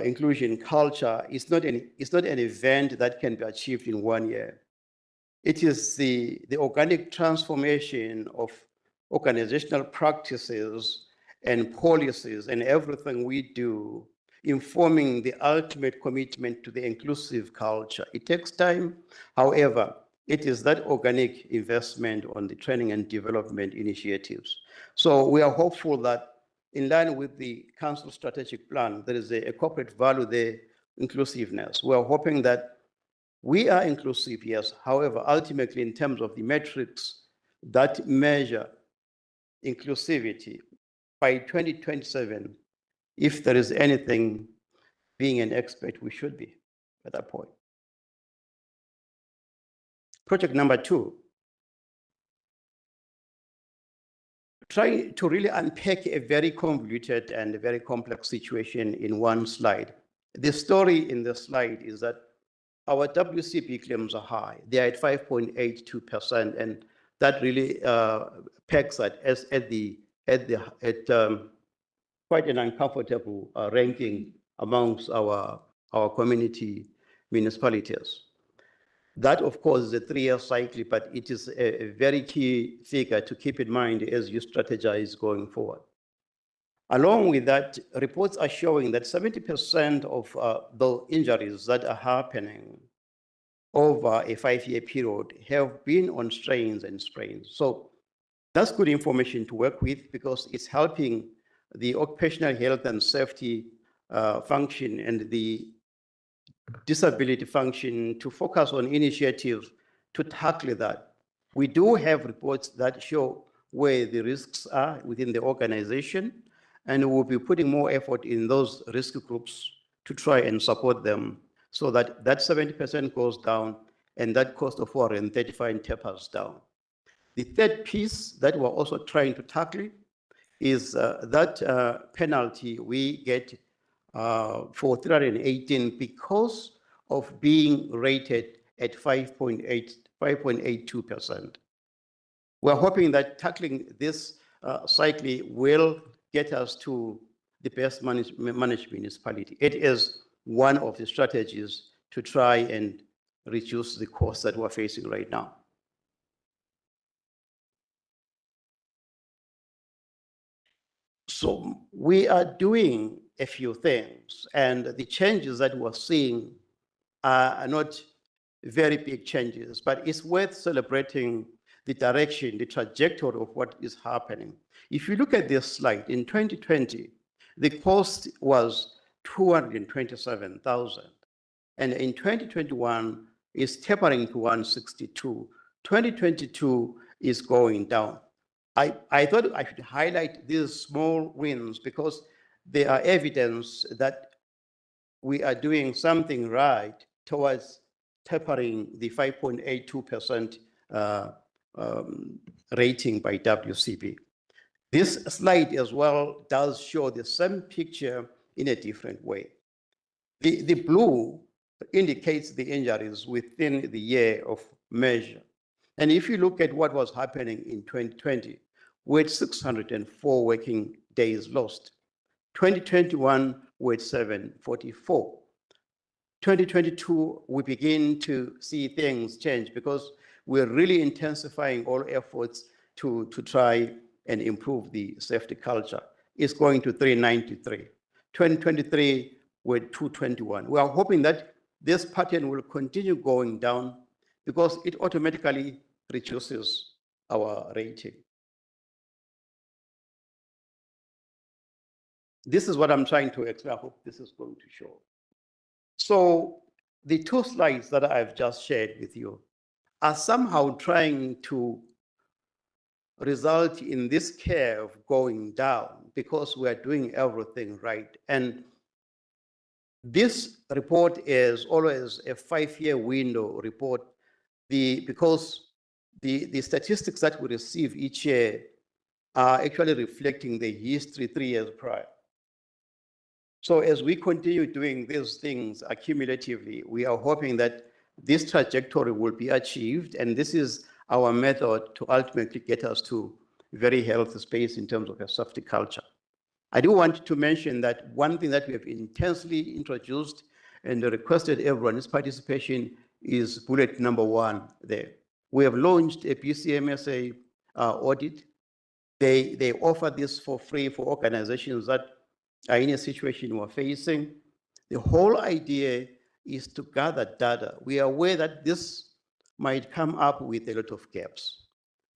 inclusion culture is not an event that can be achieved in 1 year. It is the organic transformation of organizational practices and policies and everything we do, informing the ultimate commitment to the inclusive culture. It takes time. However, it is that organic investment on the training and development initiatives. So we are hopeful that in line with the council strategic plan, there is a corporate value there, inclusiveness. We are hoping that we are inclusive, yes. However, ultimately, in terms of the metrics that measure inclusivity, by 2027, if there is anything, being an expert, we should be at that point. Project number 2, trying to really unpack a very convoluted and a very complex situation in one slide. The story in the slide is that our WCP claims are high. They are at 5.82%, and that really pegs at quite an uncomfortable ranking amongst our community municipalities. That, of course, is a 3-year cycle, but it is a very key figure to keep in mind as you strategize going forward. Along with that, reports are showing that 70% of the injuries that are happening over a 5-year period have been on strains and sprains. So that's good information to work with because it's helping the occupational health and safety function and the disability function to focus on initiatives to tackle that. We do have reports that show where the risks are within the organization, and we'll be putting more effort in those risk groups to try and support them so that that 70% goes down and that cost of 435 tapers down. The third piece that we're also trying to tackle is that penalty we get for 318 because of being rated at 5.82%. We're hoping that tackling this cycle will get us to the best managed municipality. It is one of the strategies to try and reduce the costs that we're facing right now. So we are doing a few things, and the changes that we're seeing are not very big changes, but it's worth celebrating the direction, the trajectory of what is happening. If you look at this slide, in 2020, the cost was 227,000. And in 2021, it's tapering to 162. 2022 is going down. I thought I should highlight these small wins because they are evidence that we are doing something right towards tapering the 5.82% rating by WCB. This slide as well does show the same picture in a different way. The blue indicates the injuries within the year of measure. And if you look at what was happening in 2020, we had 604 working days lost. 2021, we had 744. 2022, we begin to see things change because we're really intensifying all efforts to try and improve the safety culture. It's going to 393. 2023, we're 221. We are hoping that this pattern will continue going down because it automatically reduces our rating. This is what I'm trying to explain. I hope this is going to show. So the 2 slides that I've just shared with you are somehow trying to result in this curve going down because we are doing everything right. And this report is always a 5-year window report because the statistics that we receive each year are actually reflecting the history 3 years prior. So as we continue doing these things accumulatively, we are hoping that this trajectory will be achieved, and this is our method to ultimately get us to very healthy space in terms of a safety culture. I do want to mention that one thing that we have intensely introduced and requested everyone's participation is bullet number 1 there. We have launched a PCMSA audit. They offer this for free for organizations that are in a situation we're facing. The whole idea is to gather data. We are aware that this might come up with a lot of gaps,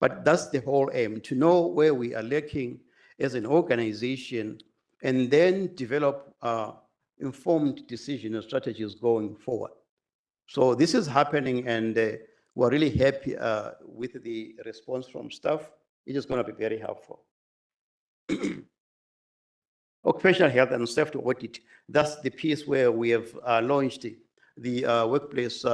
but that's the whole aim, to know where we are lacking as an organization and then develop informed decision and strategies going forward. So this is happening, and we're really happy with the response from staff. It is going to be very helpful. Occupational health and safety audit, that's the piece where we have launched the workplace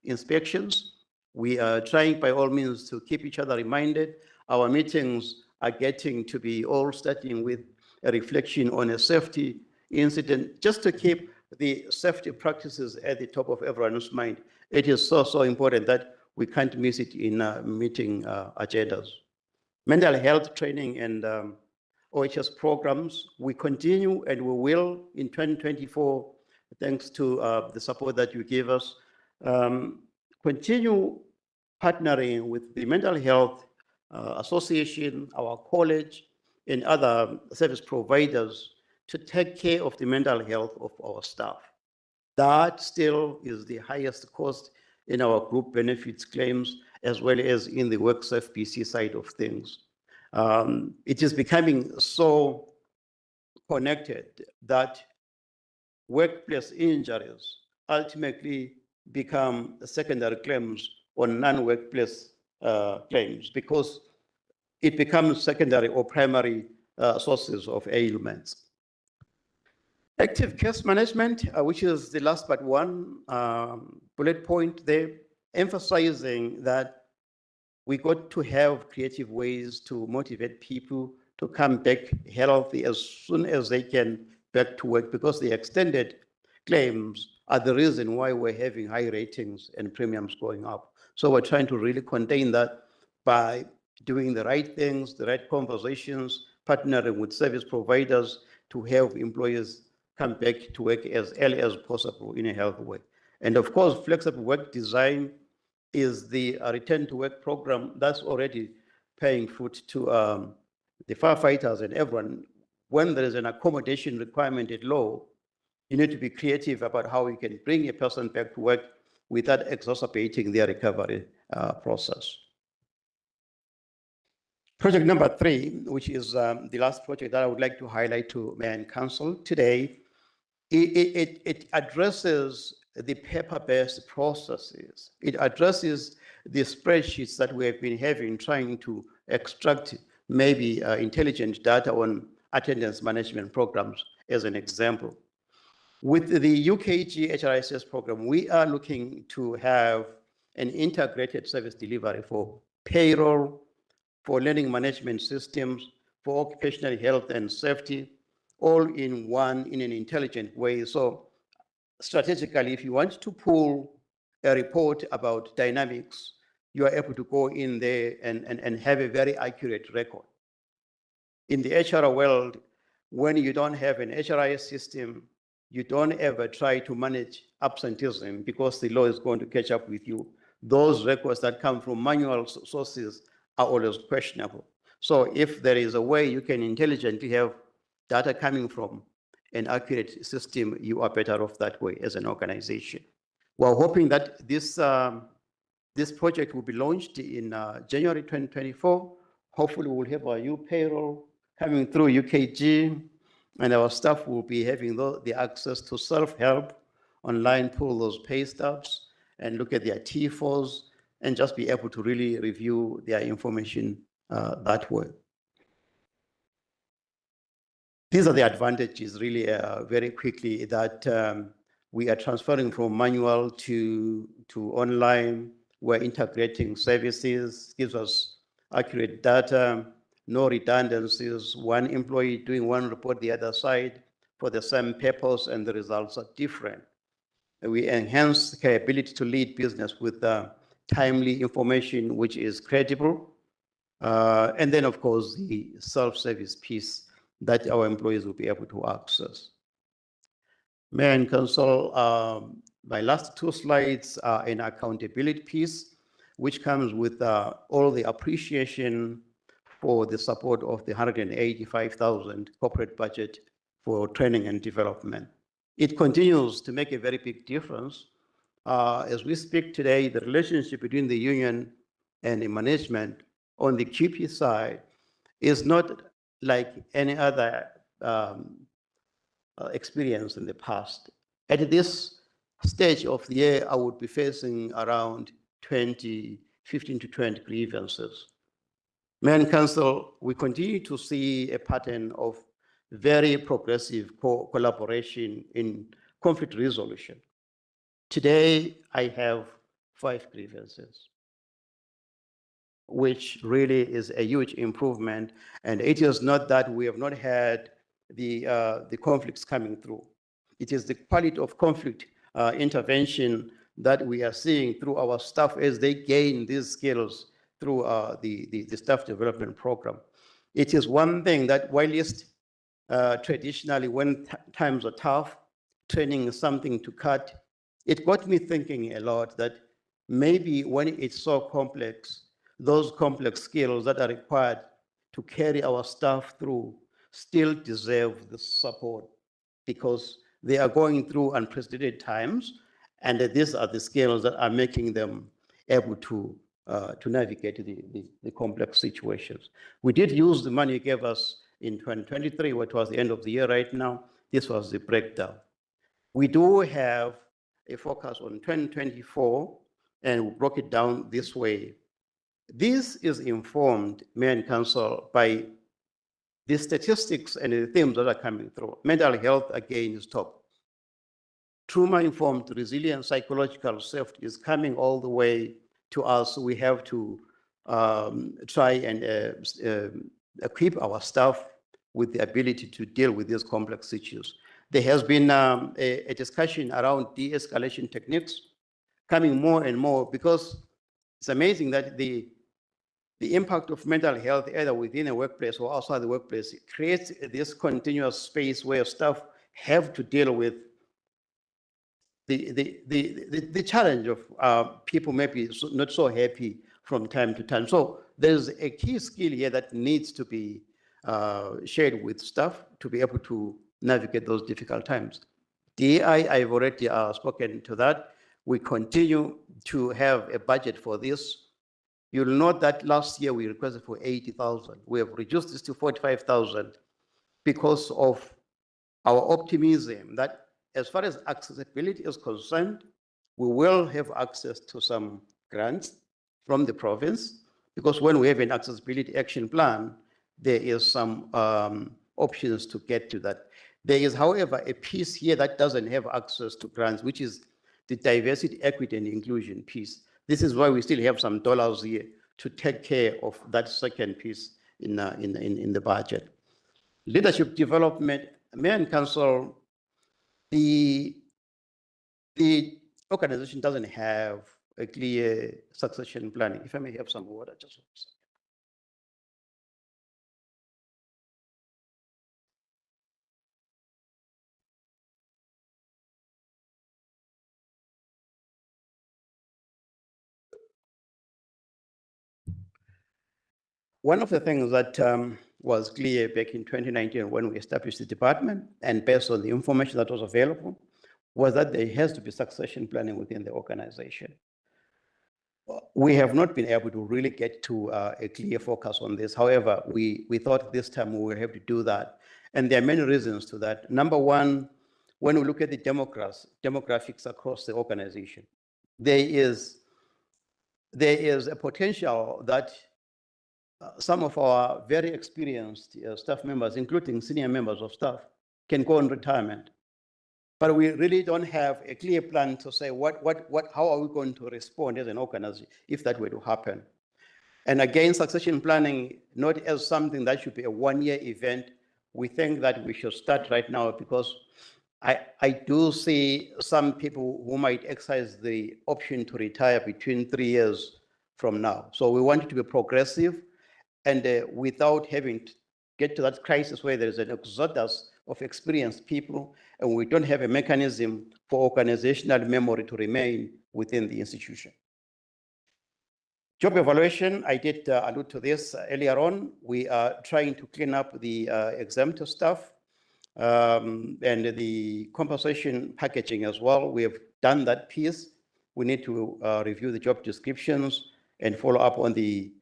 inspections. We are trying by all means to keep each other reminded. Our meetings are getting to be all starting with a reflection on a safety incident, just to keep the safety practices at the top of everyone's mind. It is so important that we can't miss it in meeting agendas. Mental health training and OHS programs, we continue and we will in 2024, thanks to the support that you give us, continue partnering with the Mental Health Association, our college, and other service providers to take care of the mental health of our staff. That still is the highest cost in our group benefits claims, as well as in the WorkSafe PC side of things. It is becoming so connected that workplace injuries ultimately become secondary claims on non-workplace claims, because it becomes secondary or primary sources of ailments. Active case management, which is the last but one bullet point there, emphasizing that we got to have creative ways to motivate people to come back healthy as soon as they can back to work, because the extended claims are the reason why we're having high ratings and premiums going up. So we're trying to really contain that by doing the right things, the right conversations, partnering with service providers to help employees come back to work as early as possible in a healthy way. And of course, flexible work design is the return to work program that's already paying fruit to the firefighters and everyone. When there is an accommodation requirement at law, you need to be creative about how you can bring a person back to work without exacerbating their recovery process. Project number 3, which is the last project that I would like to highlight to Mayor and Council today, it addresses the paper-based processes. It addresses the spreadsheets that we have been having, trying to extract maybe intelligent data on attendance management programs, as an example. With the UKG HRIS program, we are looking to have an integrated service delivery for payroll, for learning management systems, for occupational health and safety, all in one, in an intelligent way. So strategically, if you want to pull a report about dynamics, you are able to go in there and have a very accurate record. In the HR world, when you don't have an HRIS system, you don't ever try to manage absenteeism, because the law is going to catch up with you. Those records that come from manual sources are always questionable. So if there is a way you can intelligently have data coming from an accurate system, you are better off that way as an organization. We're hoping that this project will be launched in January 2024. Hopefully we'll have our new payroll coming through UKG, and our staff will be having the access to self-help online, pull those pay stubs and look at their T4s and just be able to really review their information that way. These are the advantages really very quickly that we are transferring from manual to online, We're integrating services, gives us accurate data, no redundancies, one employee doing one report the other side for the same purpose, and the results are different. We enhance the capability to lead business with timely information, which is credible. And then, of course, the self-service piece that our employees will be able to access. Mayor and Council, my last two slides are an accountability piece, which comes with all the appreciation for the support of the 185,000 corporate budget for training and development. It continues to make a very big difference. As we speak today, the relationship between the union and the management on the QP side is not like any other experience in the past. At this stage of the year, I would be facing around 15 to 20 grievances. Mayor and Council, we continue to see a pattern of very progressive collaboration in conflict resolution. Today, I have 5 grievances, which really is a huge improvement. And it is not that we have not had the conflicts coming through. It is the quality of conflict intervention that we are seeing through our staff as they gain these skills through the staff development program. It is one thing that whilst traditionally when times are tough, training is something to cut, it got me thinking a lot that maybe when it's so complex, those complex skills that are required to carry our staff through still deserve the support because they are going through unprecedented times, and these are the skills that are making them able to navigate the complex situations. We did use the money you gave us in 2023, which was the end of the year right now. This was the breakdown. We do have a focus on 2024, and we broke it down this way. This is informed, Mayor and Council, by the statistics and the themes that are coming through. Mental health, again, is top. Trauma-informed resilience, psychological safety is coming all the way to us. We have to try and equip our staff with the ability to deal with these complex issues. There has been a discussion around de-escalation techniques coming more and more because it's amazing that the impact of mental health, either within a workplace or outside the workplace, creates this continuous space where staff have to deal with the challenge of people maybe not so happy from time to time. So there's a key skill here that needs to be shared with staff to be able to navigate those difficult times. DEI, I've already spoken to that. We continue to have a budget for this. You'll note that last year we requested for 80,000. We have reduced this to 45,000 because of our optimism that as far as accessibility is concerned, we will have access to some grants from the province, because when we have an accessibility action plan, there is some options to get to that. There is, however, a piece here that doesn't have access to grants, which is the diversity, equity, and inclusion piece. This is why we still have some dollars here to take care of that second piece in the budget. Leadership development, Mayor and Council, the organization doesn't have a clear succession planning. If I may have some water, just one second. One of the things that was clear back in 2019 when we established the department, and based on the information that was available, was that there has to be succession planning within the organization. We have not been able to really get to a clear focus on this. However, we thought this time we will have to do that. And there are many reasons to that. Number one, when we look at the demographics across the organization, there is a potential that some of our very experienced staff members, including senior members of staff, can go on retirement. but we really don't have a clear plan to say how are we going to respond as an organization if that were to happen. And again, succession planning, not as something that should be a one-year event. We think that we should start right now because I do see some people who might exercise the option to retire between 3 years from now. So we want it to be progressive and without having to get to that crisis where there's an exodus of experienced people and we don't have a mechanism for organizational memory to remain within the institution. Job evaluation, I did allude to this earlier on. We are trying to clean up the exempt stuff and the compensation packaging as well. We have done that piece. We need to review the job descriptions and follow up on the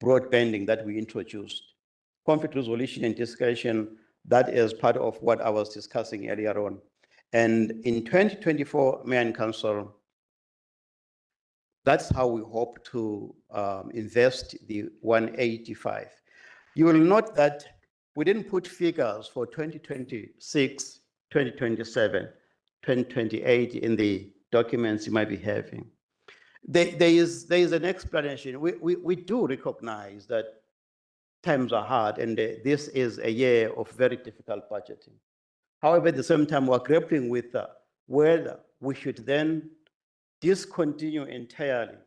broad banding that we introduced. Conflict resolution and discussion, that is part of what I was discussing earlier on. And in 2024, Mayor and Council, that's how we hope to invest the 185. You will note that we didn't put figures for 2026, 2027, 2028 in the documents you might be having. There is an explanation. We do recognize that times are hard and this is a year of very difficult budgeting. However, at the same time, we're grappling with whether we should then discontinue entirely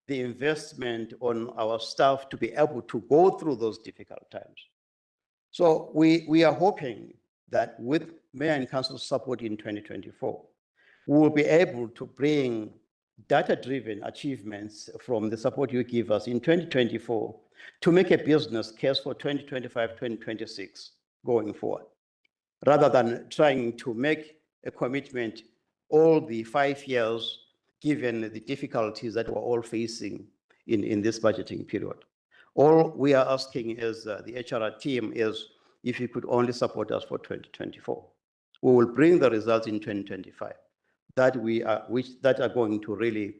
the investment on our staff to be able to go through those difficult times. So we are hoping that with Mayor and Council support in 2024, we will be able to bring data-driven achievements from the support you give us in 2024 to make a business case for 2025, 2026 going forward, rather than trying to make a commitment all the 5 years, given the difficulties that we're all facing in this budgeting period. All we are asking is the HRR team is if you could only support us for 2024. We will bring the results in 2025 that are going to really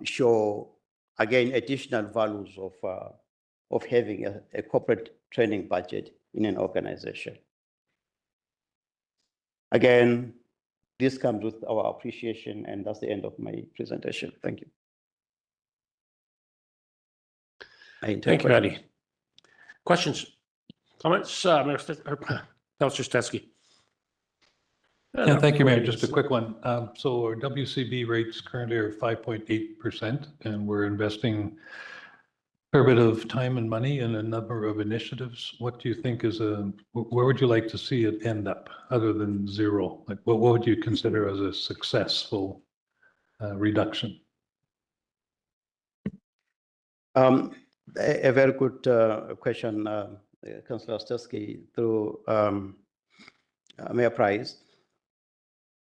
show, again, additional values of having a corporate training budget in an organization. Again, this comes with our appreciation, and that's the end of my presentation. Thank you. Thank you, Eddie. Questions, comments, Councilor Stetsky? Yeah, thank you, Mayor. Just a quick one. So our WCB rates currently are 5.8%, and we're investing a fair bit of time and money in a number of initiatives. What do you think is where would you like to see it end up other than zero? Like what would you consider as a successful reduction? A very good question, Councillor Stetsky, through Mayor Price.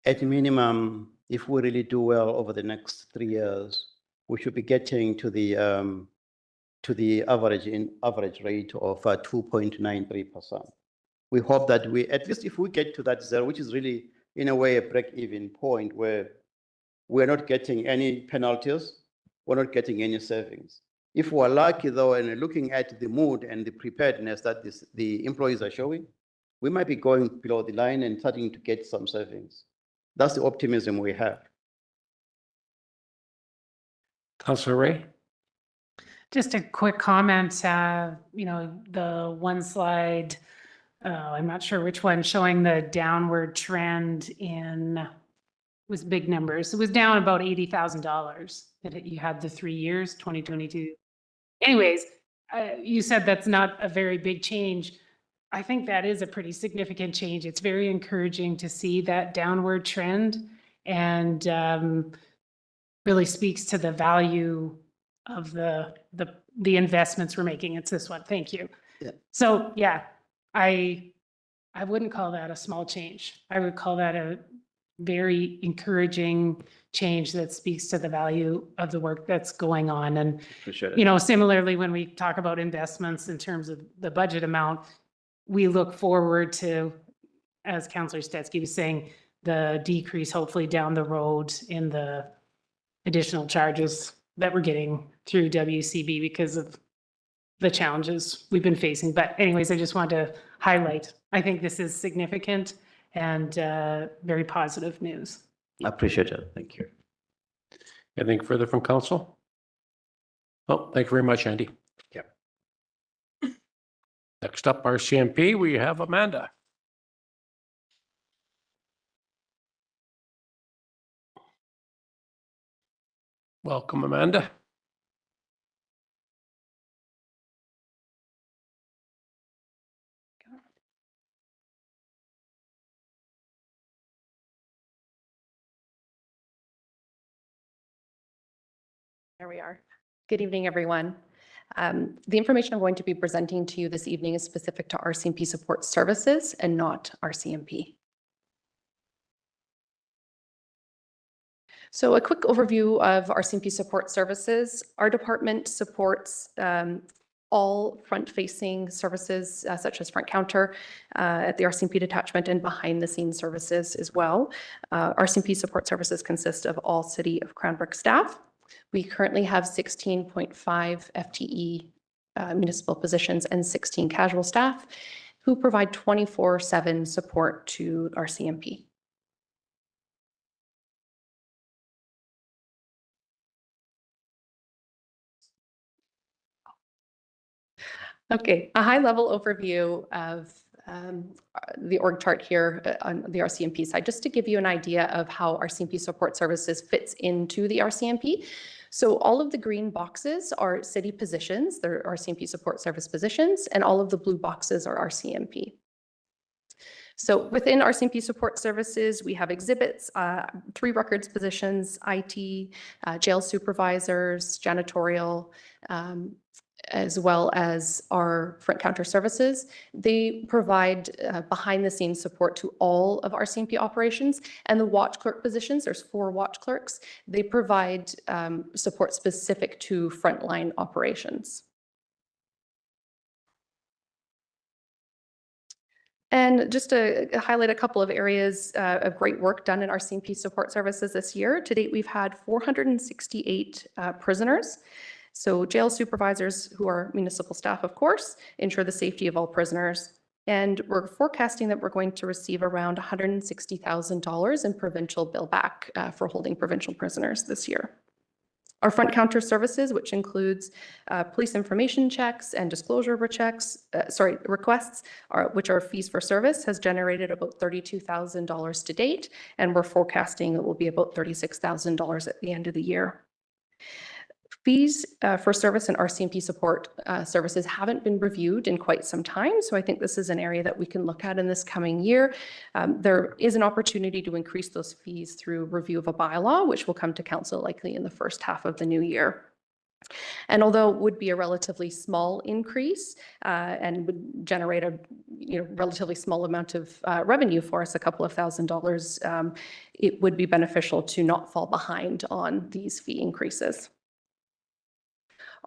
At minimum, if we really do well over the next 3 years, we should be getting to the average rate of 2.93%. We hope that at least if we get to that zero, which is really in a way a break-even point where we're not getting any penalties, we're not getting any savings. If we're lucky though, and looking at the mood and the preparedness that the employees are showing, we might be going below the line and starting to get some savings. That's the optimism we have. Councillor Ray? Just a quick comment, the one slide, I'm not sure which one, showing the downward trend was big numbers. It was down about $80,000 that you had the 3 years, 2022. Anyways, you said that's not a very big change. I think that is a pretty significant change. It's very encouraging to see that downward trend and really speaks to the value of the investments we're making. It's this one. Thank you. Yeah. So yeah, I wouldn't call that a small change. I would call that a very encouraging change that speaks to the value of the work that's going on. And Appreciate it. Similarly, when we talk about investments in terms of the budget amount, we look forward to, as Councillor Stetsky was saying, the decrease hopefully down the road in the additional charges that we're getting through WCB because of the challenges we've been facing. But anyways, I just want to highlight, I think this is significant and very positive news. I appreciate it. Thank you. Anything further from council? Oh, thank you very much, Andy. Yeah. Next up, our CMP, we have Amanda. Welcome, Amanda. There we are. Good evening, everyone. The information I'm going to be presenting to you this evening is specific to RCMP support services and not RCMP. So a quick overview of RCMP support services. Our department supports all front-facing services such as front counter at the RCMP detachment and behind-the-scenes services as well. RCMP support services consist of all City of Cranbrook staff. We currently have 16.5 FTE municipal positions and 16 casual staff who provide 24/7 support to RCMP. Okay, a high-level overview of the org chart here on the RCMP side, just to give you an idea of how RCMP support services fits into the RCMP. So all of the green boxes are city positions, they're RCMP support service positions, and all of the blue boxes are RCMP. So within RCMP support services, we have exhibits, 3 records positions, IT, jail supervisors, janitorial, as well as our front counter services. They provide behind-the-scenes support to all of RCMP operations, and the watch clerk positions, there's 4 watch clerks, they provide support specific to frontline operations. And just to highlight a couple of areas of great work done in RCMP support services this year. To date, we've had 468 prisoners. So jail supervisors, who are municipal staff, of course, ensure the safety of all prisoners. And we're forecasting that we're going to receive around $160,000 in provincial bill back for holding provincial prisoners this year. Our front counter services, which includes police information checks and disclosure requests, which are fees for service, has generated about $32,000 to date, and we're forecasting it will be about $36,000 at the end of the year. Fees for service and RCMP support services haven't been reviewed in quite some time, so I think this is an area that we can look at in this coming year. There is an opportunity to increase those fees through review of a bylaw, which will come to council likely in the first half of the new year. And although it would be a relatively small increase and would generate a relatively small amount of revenue for us, a couple of $1,000s, it would be beneficial to not fall behind on these fee increases.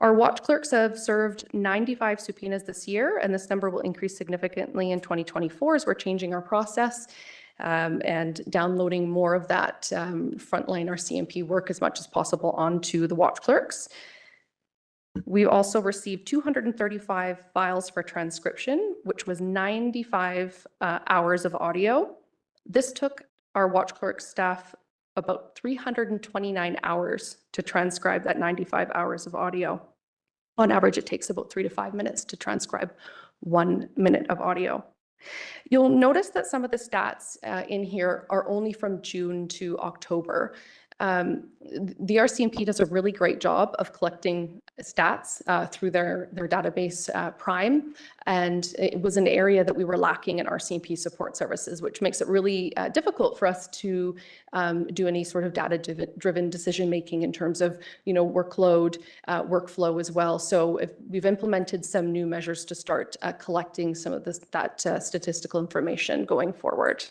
Our watch clerks have served 95 subpoenas this year, and this number will increase significantly in 2024 as we're changing our process and downloading more of that frontline RCMP work as much as possible onto the watch clerks. We also received 235 files for transcription, which was 95 hours of audio. This took our watch clerk staff about 329 hours to transcribe that 95 hours of audio. On average, it takes about 3 to 5 minutes to transcribe 1 minute of audio. You'll notice that some of the stats in here are only from June to October. The RCMP does a really great job of collecting stats through their database Prime, and it was an area that we were lacking in RCMP support services, which makes it really difficult for us to do any sort of data-driven decision-making in terms of workload, workflow as well. So we've implemented some new measures to start collecting some of that statistical information going forward.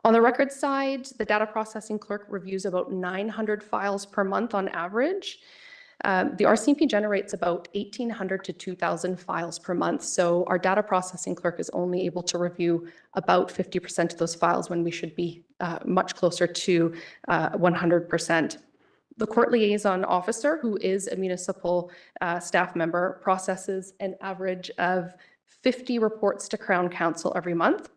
On the record side, the data processing clerk reviews about 900 files per month on average. The RCMP generates about 1,800 to 2,000 files per month, so our data processing clerk is only able to review about 50% of those files when we should be much closer to 100%. The court liaison officer, who is a municipal staff member, processes an average of 50 reports to Crown Council every month.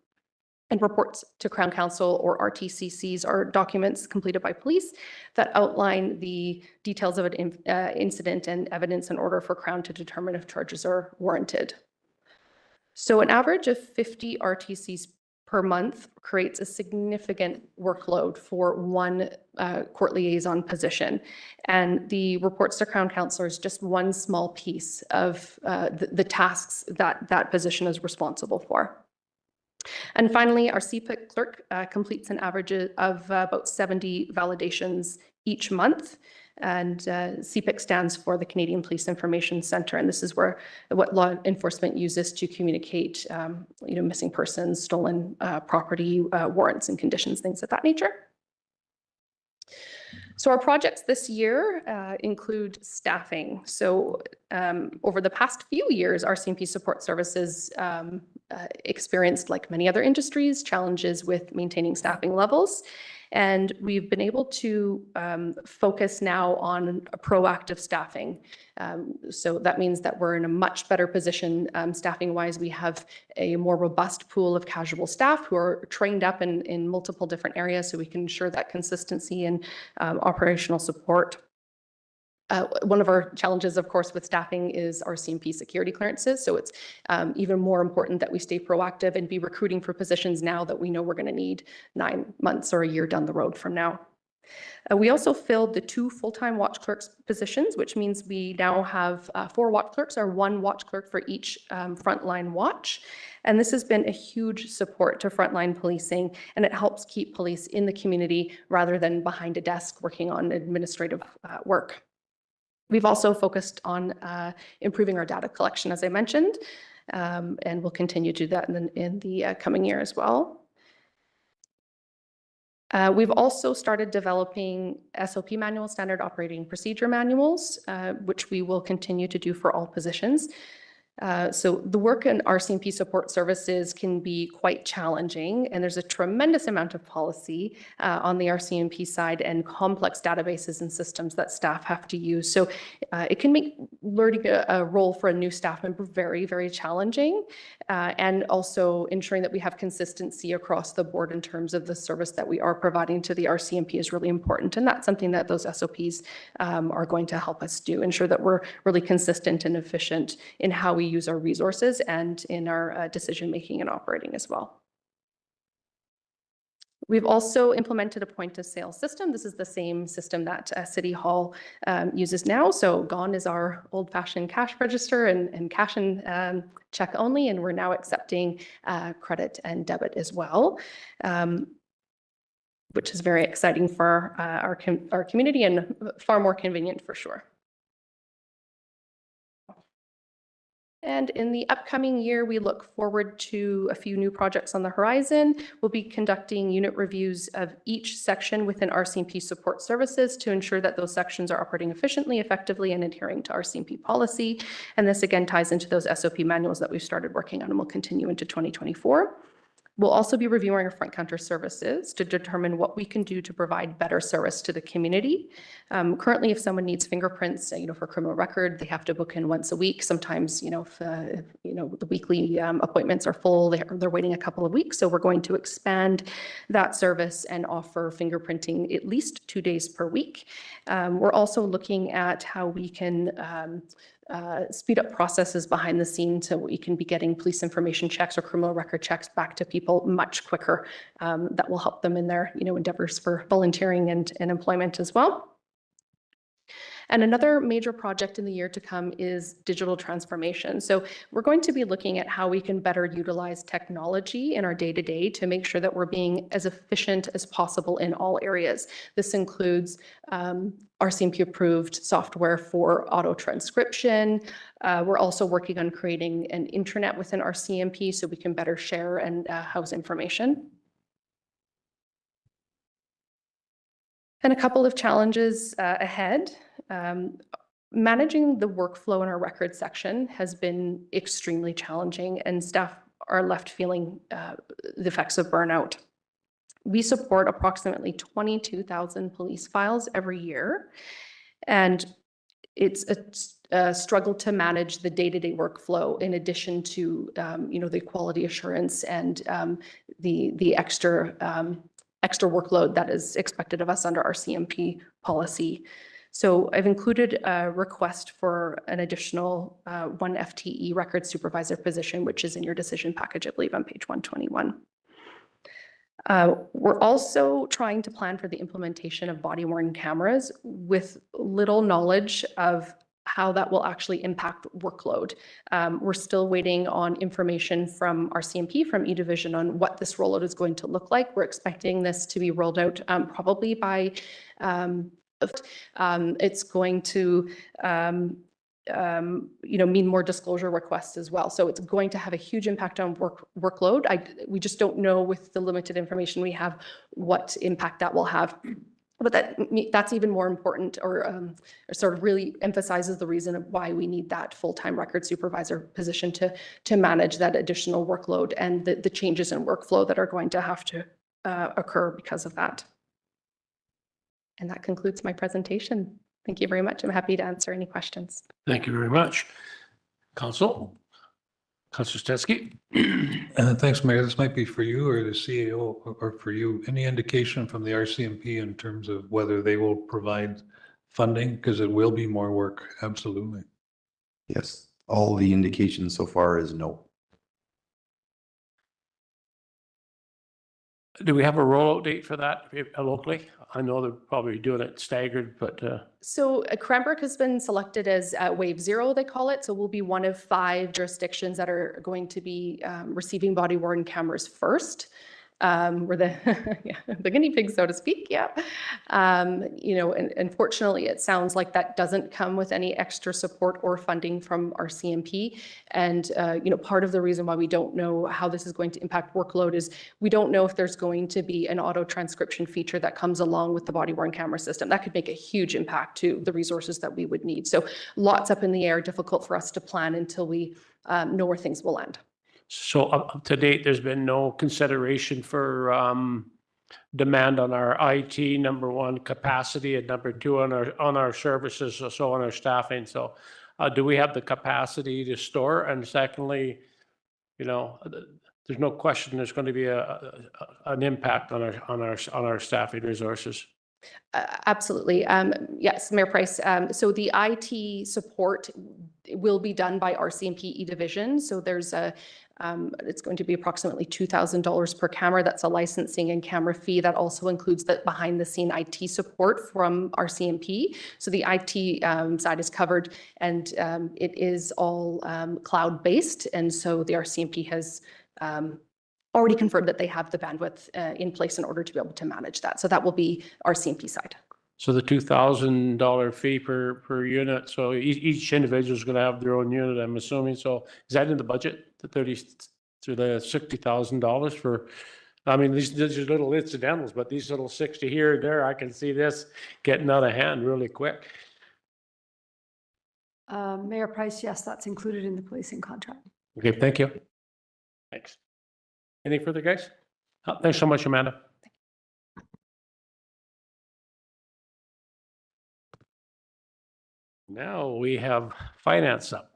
And reports to Crown Council or RTCCs are documents completed by police that outline the details of an incident and evidence in order for Crown to determine if charges are warranted. So an average of 50 RTCs per month creates a significant workload for one court liaison position. And the reports to Crown Council is just one small piece of the tasks that that position is responsible for. And finally, our CPIC clerk completes an average of about 70 validations each month. And CPIC stands for the Canadian Police Information Centre, and this is where what law enforcement uses to communicate, missing persons, stolen property, warrants and conditions, things of that nature. So our projects this year include staffing. So over the past few years, our CMP support services experienced, like many other industries, challenges with maintaining staffing levels. And we've been able to focus now on proactive staffing. So that means that we're in a much better position staffing-wise. We have a more robust pool of casual staff who are trained up in multiple different areas, so we can ensure that consistency and operational support. One of our challenges, of course, with staffing is our CMP security clearances. So it's even more important that we stay proactive and be recruiting for positions now that we know we're going to need 9 months or a year down the road from now. We also filled the 2 full-time watch clerks positions, which means we now have 4 watch clerks or 1 watch clerk for each frontline watch. And this has been a huge support to frontline policing, and it helps keep police in the community rather than behind a desk working on administrative work. We've also focused on improving our data collection, as I mentioned, and we'll continue to do that in the coming year as well. We've also started developing SOP manuals, standard operating procedure manuals, which we will continue to do for all positions. So the work in RCMP support services can be quite challenging, and there's a tremendous amount of policy on the RCMP side and complex databases and systems that staff have to use. So it can make learning a role for a new staff member very, very challenging, and also ensuring that we have consistency across the board in terms of the service that we are providing to the RCMP is really important. And that's something that those SOPs are going to help us do, ensure that we're really consistent and efficient in how we use our resources and in our decision-making and operating as well. We've also implemented a point-of-sale system. This is the same system that City Hall uses now. So gone is our old-fashioned cash register and cash and check only, and we're now accepting credit and debit as well, which is very exciting for our community and far more convenient for sure. And in the upcoming year, we look forward to a few new projects on the horizon. We'll be conducting unit reviews of each section within RCMP support services to ensure that those sections are operating efficiently, effectively, and adhering to RCMP policy. And this again ties into those SOP manuals that we've started working on and will continue into 2024. We'll also be reviewing our front counter services to determine what we can do to provide better service to the community. Currently, if someone needs fingerprints, for criminal record, they have to book in once a week. Sometimes, if the weekly appointments are full, they're waiting a couple of weeks. So we're going to expand that service and offer fingerprinting at least 2 days per week. We're also looking at how we can speed up processes behind the scenes so we can be getting police information checks or criminal record checks back to people much quicker. That will help them in their endeavors for volunteering and employment as well. And another major project in the year to come is digital transformation. So we're going to be looking at how we can better utilize technology in our day-to-day to make sure that we're being as efficient as possible in all areas. This includes RCMP-approved software for auto transcription. We're also working on creating an intranet within RCMP so we can better share and house information. And a couple of challenges ahead. Managing the workflow in our records section has been extremely challenging, and staff are left feeling the effects of burnout. We support approximately 22,000 police files every year, and it's struggle to manage the day-to-day workflow in addition to, the quality assurance and the extra workload that is expected of us under our CMP policy. So I've included a request for an additional 1 FTE record supervisor position, which is in your decision package, I believe, on page 121. We're also trying to plan for the implementation of body-worn cameras with little knowledge of how that will actually impact workload. We're still waiting on information from our CMP, from E-Division, on what this rollout is going to look like. We're expecting this to be rolled out probably by, it's going to mean more disclosure requests as well. So it's going to have a huge impact on workload. We just don't know with the limited information we have what impact that will have. But that's even more important, or sort of really emphasizes the reason of why we need that full-time record supervisor position to manage that additional workload and the changes in workflow that are going to have to occur because of that. And that concludes my presentation. Thank you very much. I'm happy to answer any questions. Thank you very much. Councillor Stetsky. Thanks, Mayor. This might be for you or the CAO or for you. Any indication from the RCMP in terms of whether they will provide funding? Because it will be more work. Absolutely. Yes, all the indications so far is no. Do we have a rollout date for that locally? I know they're probably doing it staggered, but. So Cranbrook has been selected as Wave 0, they call it. So we'll be one of 5 jurisdictions that are going to be receiving body-worn cameras first. We're the guinea pigs, so to speak. Yeah. And unfortunately, it sounds like that doesn't come with any extra support or funding from our CMP. And, part of the reason why we don't know how this is going to impact workload is we don't know if there's going to be an auto transcription feature that comes along with the body-worn camera system. That could make a huge impact to the resources that we would need. So lots up in the air, difficult for us to plan until we know where things will land. So up to date, there's been no consideration for demand on our IT, number one, capacity, and number two, on our services, so on our staffing. So do we have the capacity to store? And secondly, there's no question there's going to be an impact on our staffing resources. Absolutely. Yes, Mayor Price. So the IT support will be done by RCMP E-Division. So there's it's going to be approximately $2,000 per camera. That's a licensing and camera fee. That also includes the behind the scene IT support from RCMP. So the IT side is covered, and it is all cloud-based. And so the RCMP has already confirmed that they have the bandwidth in place in order to be able to manage that. So that will be our CMP side. So the $2,000 fee per unit. So each individual is going to have their own unit, I'm assuming. So is that in the budget, the $60,000 for? I mean, these are little incidentals, but these little 60 here and there, I can see this getting out of hand really quick. Mayor Price, yes, that's included in the policing contract. Okay, thank you. Thanks. Any further, guys? Thanks so much, Amanda. Now we have finance up.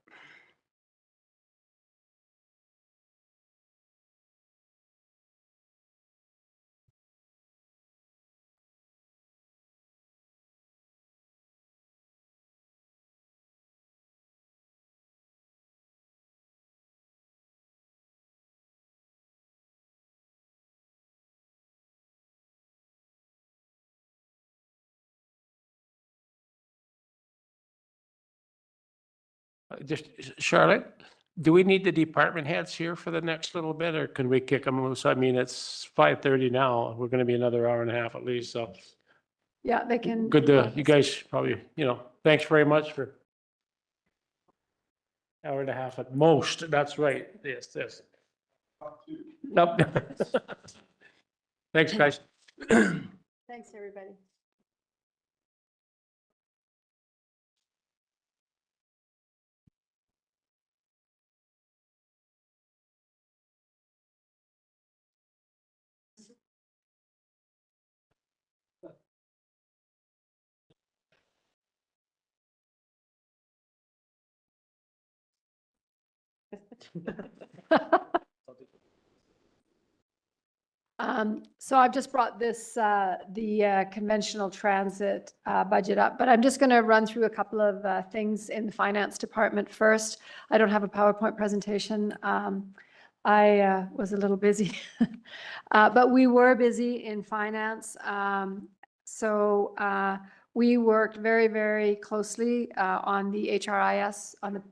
Just Charlotte, do we need the department heads here for the next little bit, or can we kick them loose? I mean, it's 5:30 now. We're going to be another hour and a half at least. So Yeah, they can. good to you guys probably, thanks very much for hour and a half at most. That's right. Yes. Nope. Thanks, guys. Thanks, everybody. So I've just brought this, the conventional transit budget up, but I'm just going to run through a couple of things in the finance department first. I don't have a PowerPoint presentation. I was a little busy, but we were busy in finance. So we worked very, very closely on the HRIS, on the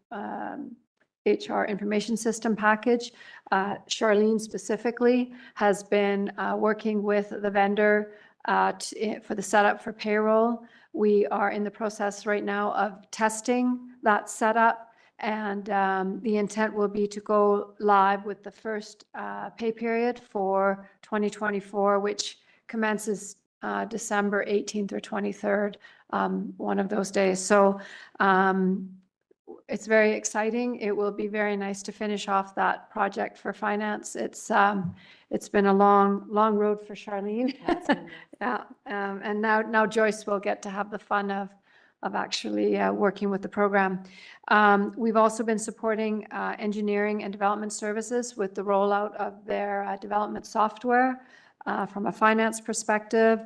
HR information system package. Charlene specifically has been working with the vendor for the setup for payroll. We are in the process right now of testing that setup, and the intent will be to go live with the first pay period for 2024, which commences December 18th or 23rd, one of those days. So it's very exciting. It will be very nice to finish off that project for finance. It's been a long road for Charlene. Yeah, and now Joyce will get to have the fun of actually working with the program. We've also been supporting engineering and development services with the rollout of their development software from a finance perspective.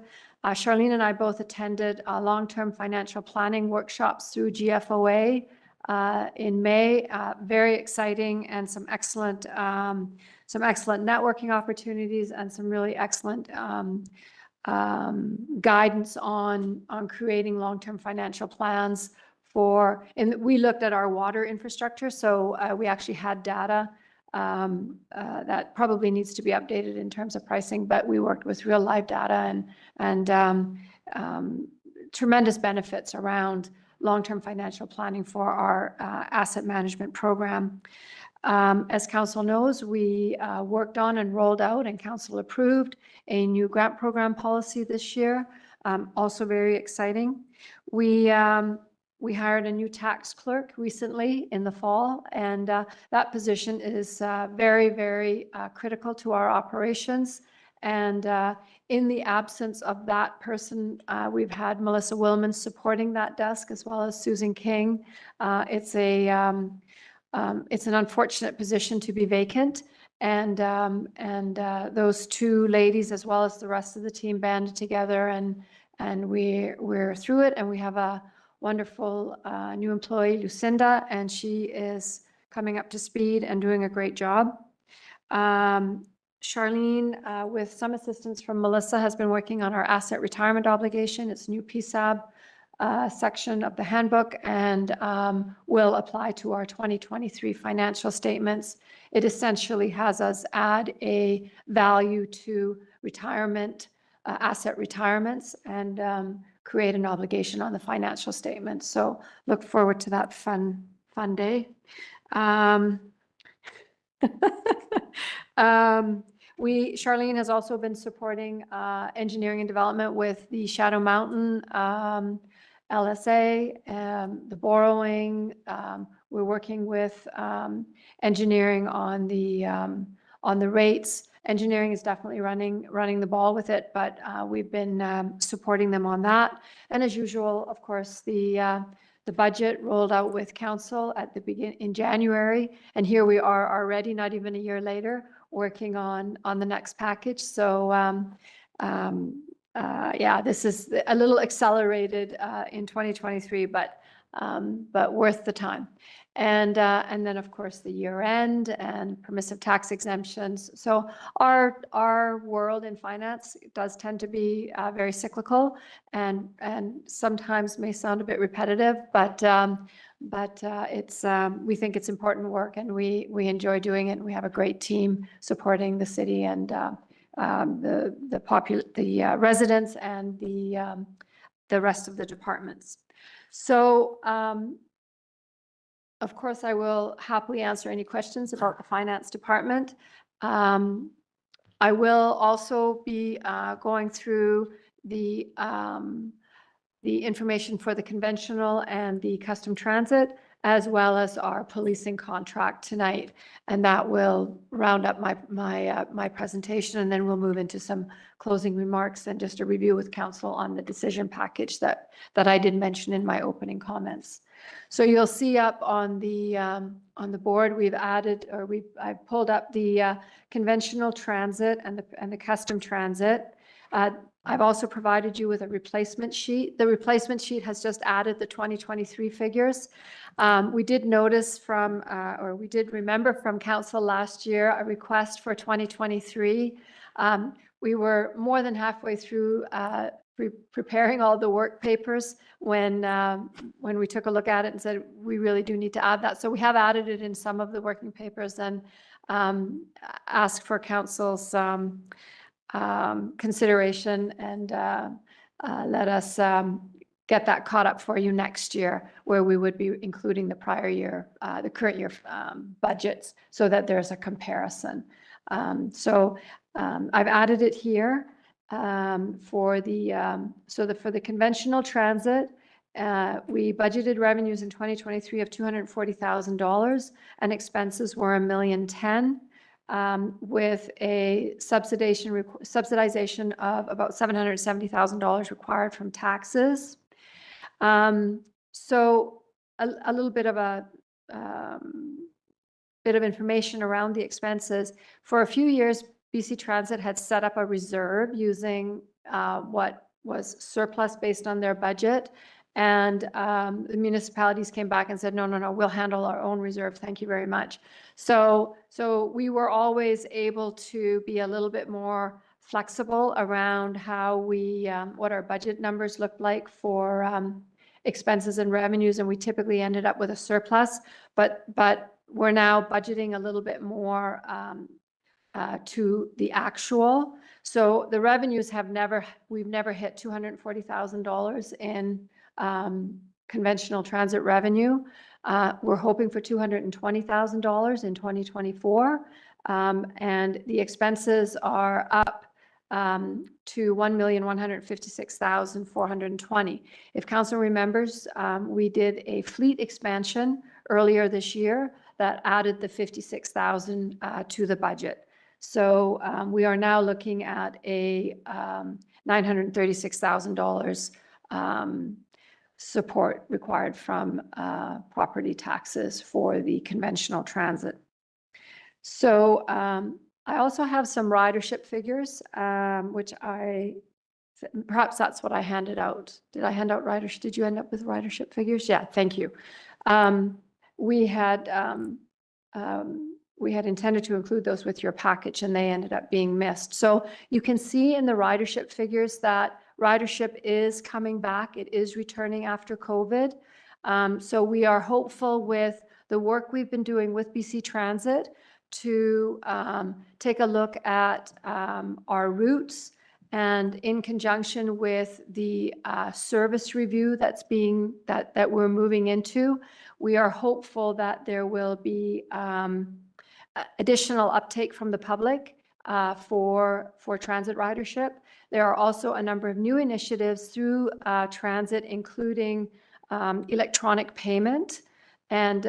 Charlene and I both attended long-term financial planning workshops through GFOA in May. Very exciting, and some excellent networking opportunities and some really excellent guidance on creating long-term financial plans for, and we looked at our water infrastructure. So we actually had data that probably needs to be updated in terms of pricing, but we worked with real live data and tremendous benefits around long-term financial planning for our asset management program. As council knows, we worked on and rolled out, and council approved a new grant program policy this year. Also very exciting. We hired a new tax clerk recently in the fall, and that position is very, very critical to our operations. And in the absence of that person, we've had Melissa Willman supporting that desk, as well as Susan King. It's an unfortunate position to be vacant, and those two ladies, as well as the rest of the team, banded together, and we're through it. And we have a wonderful new employee, Lucinda, and she is coming up to speed and doing a great job. Charlene, with some assistance from Melissa, has been working on our asset retirement obligation. It's a new PSAB section of the handbook, and will apply to our 2023 financial statements. It essentially has us add a value to retirement, asset retirements, and create an obligation on the financial statement. So look forward to that fun day. Charlene has also been supporting engineering and development with the Shadow Mountain LSA, the borrowing. We're working with engineering on the rates. Engineering is definitely running the ball with it, but we've been supporting them on that. And as usual, of course, the budget rolled out with council at the beginning in January, and here we are already, not even a year later, working on the next package. So yeah, this is a little accelerated in 2023, but worth the time. And then, of course, the year end and permissive tax exemptions. So our world in finance does tend to be very cyclical, and sometimes may sound a bit repetitive, but it's we think it's important work, and we enjoy doing it. And we have a great team supporting the city and the residents and the rest of the departments. So of course, I will happily answer any questions about the finance department. I will also be going through the information for the conventional and the custom transit. as well as our policing contract tonight. And that will round up my presentation, and then we'll move into some closing remarks and just a review with council on the decision package that I did mention in my opening comments. So you'll see up on the board, I've pulled up the conventional transit and the custom transit. I've also provided you with a replacement sheet. The replacement sheet has just added the 2023 figures. We did notice or we did remember from council last year a request for 2023. We were more than halfway through preparing all the work papers when we took a look at it and said, we really do need to add that. So we have added it in some of the working papers and asked for council's consideration and let us get that caught up for you next year, where we would be including the prior year, the current year budgets, so that there's a comparison. So I've added it here for the conventional transit. We budgeted revenues in 2023 of $240,000 and expenses were $1,010,000. With a subsidization of about $770,000 required from taxes. So a little bit of information around the expenses. For a few years, BC Transit had set up a reserve using what was surplus based on their budget. And the municipalities came back and said, no, we'll handle our own reserve. Thank you very much. So we were always able to be a little bit more flexible around how what our budget numbers looked like for expenses and revenues. And we typically ended up with a surplus, but we're now budgeting a little bit more to the actual. So the revenues we've never hit $240,000 in conventional transit revenue. We're hoping for $220,000 in 2024. And the expenses are up to $1,156,420. If council remembers, we did a fleet expansion earlier this year that added the $56,000 to the budget. So we are now looking at a $936,000 support required from property taxes for the conventional transit. So I also have some ridership figures, which perhaps that's what I handed out. Did I hand out ridership? Did you end up with ridership figures? Yeah, thank you. We had intended to include those with your package and they ended up being missed. So you can see in the ridership figures that ridership is coming back. It is returning after COVID. So we are hopeful with the work we've been doing with BC Transit to take a look at our routes, and in conjunction with the service review that we're moving into, we are hopeful that there will be additional uptake from the public for transit ridership. There are also a number of new initiatives through transit, including electronic payment, and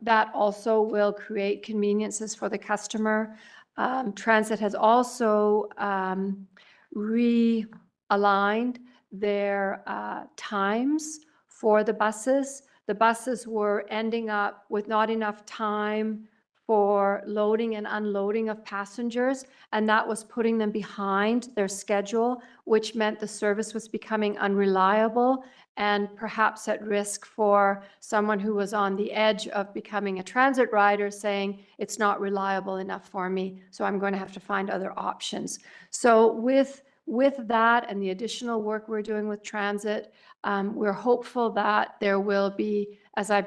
that also will create conveniences for the customer. Transit has also realigned their times for the buses. The buses were ending up with not enough time for loading and unloading of passengers, and that was putting them behind their schedule, which meant the service was becoming unreliable and perhaps at risk for someone who was on the edge of becoming a transit rider saying, it's not reliable enough for me, so I'm going to have to find other options. So with that and the additional work we're doing with transit, we're hopeful that there will be, as I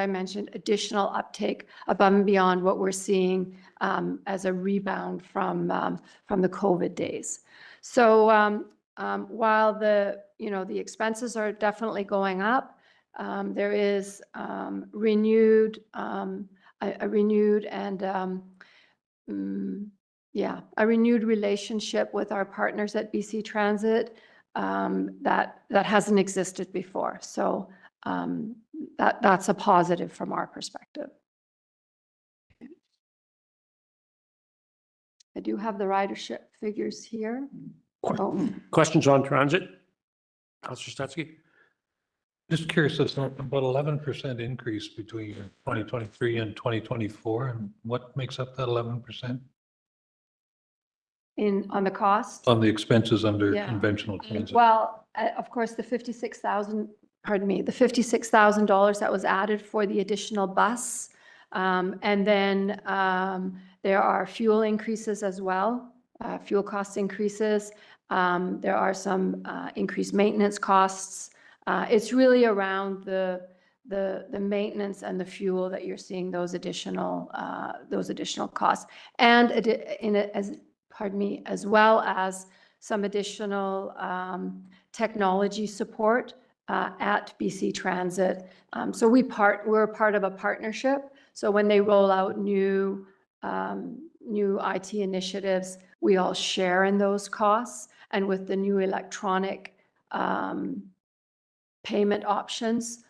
mentioned, additional uptake above and beyond what we're seeing as a rebound from the COVID days. So while the expenses are definitely going up, there is a renewed relationship with our partners at BC Transit that hasn't existed before. So that's a positive from our perspective. I do have the ridership figures here. Oh, Questions on transit? Councillor Stetsky? Just curious, it's about 11% increase between 2023 and 2024, and what makes up that 11%? on the cost? On the expenses under Yeah. conventional transit? Well, of course, the 56,000, pardon me, the $56,000 that was added for the additional bus. And then there are fuel increases as well, fuel cost increases. There are some increased maintenance costs. It's really around the maintenance and the fuel that you're seeing those additional costs. And as well as some additional technology support at BC Transit. So we're a part of a partnership. So when they roll out new IT initiatives, we all share in those costs. And with the new electronic payment options,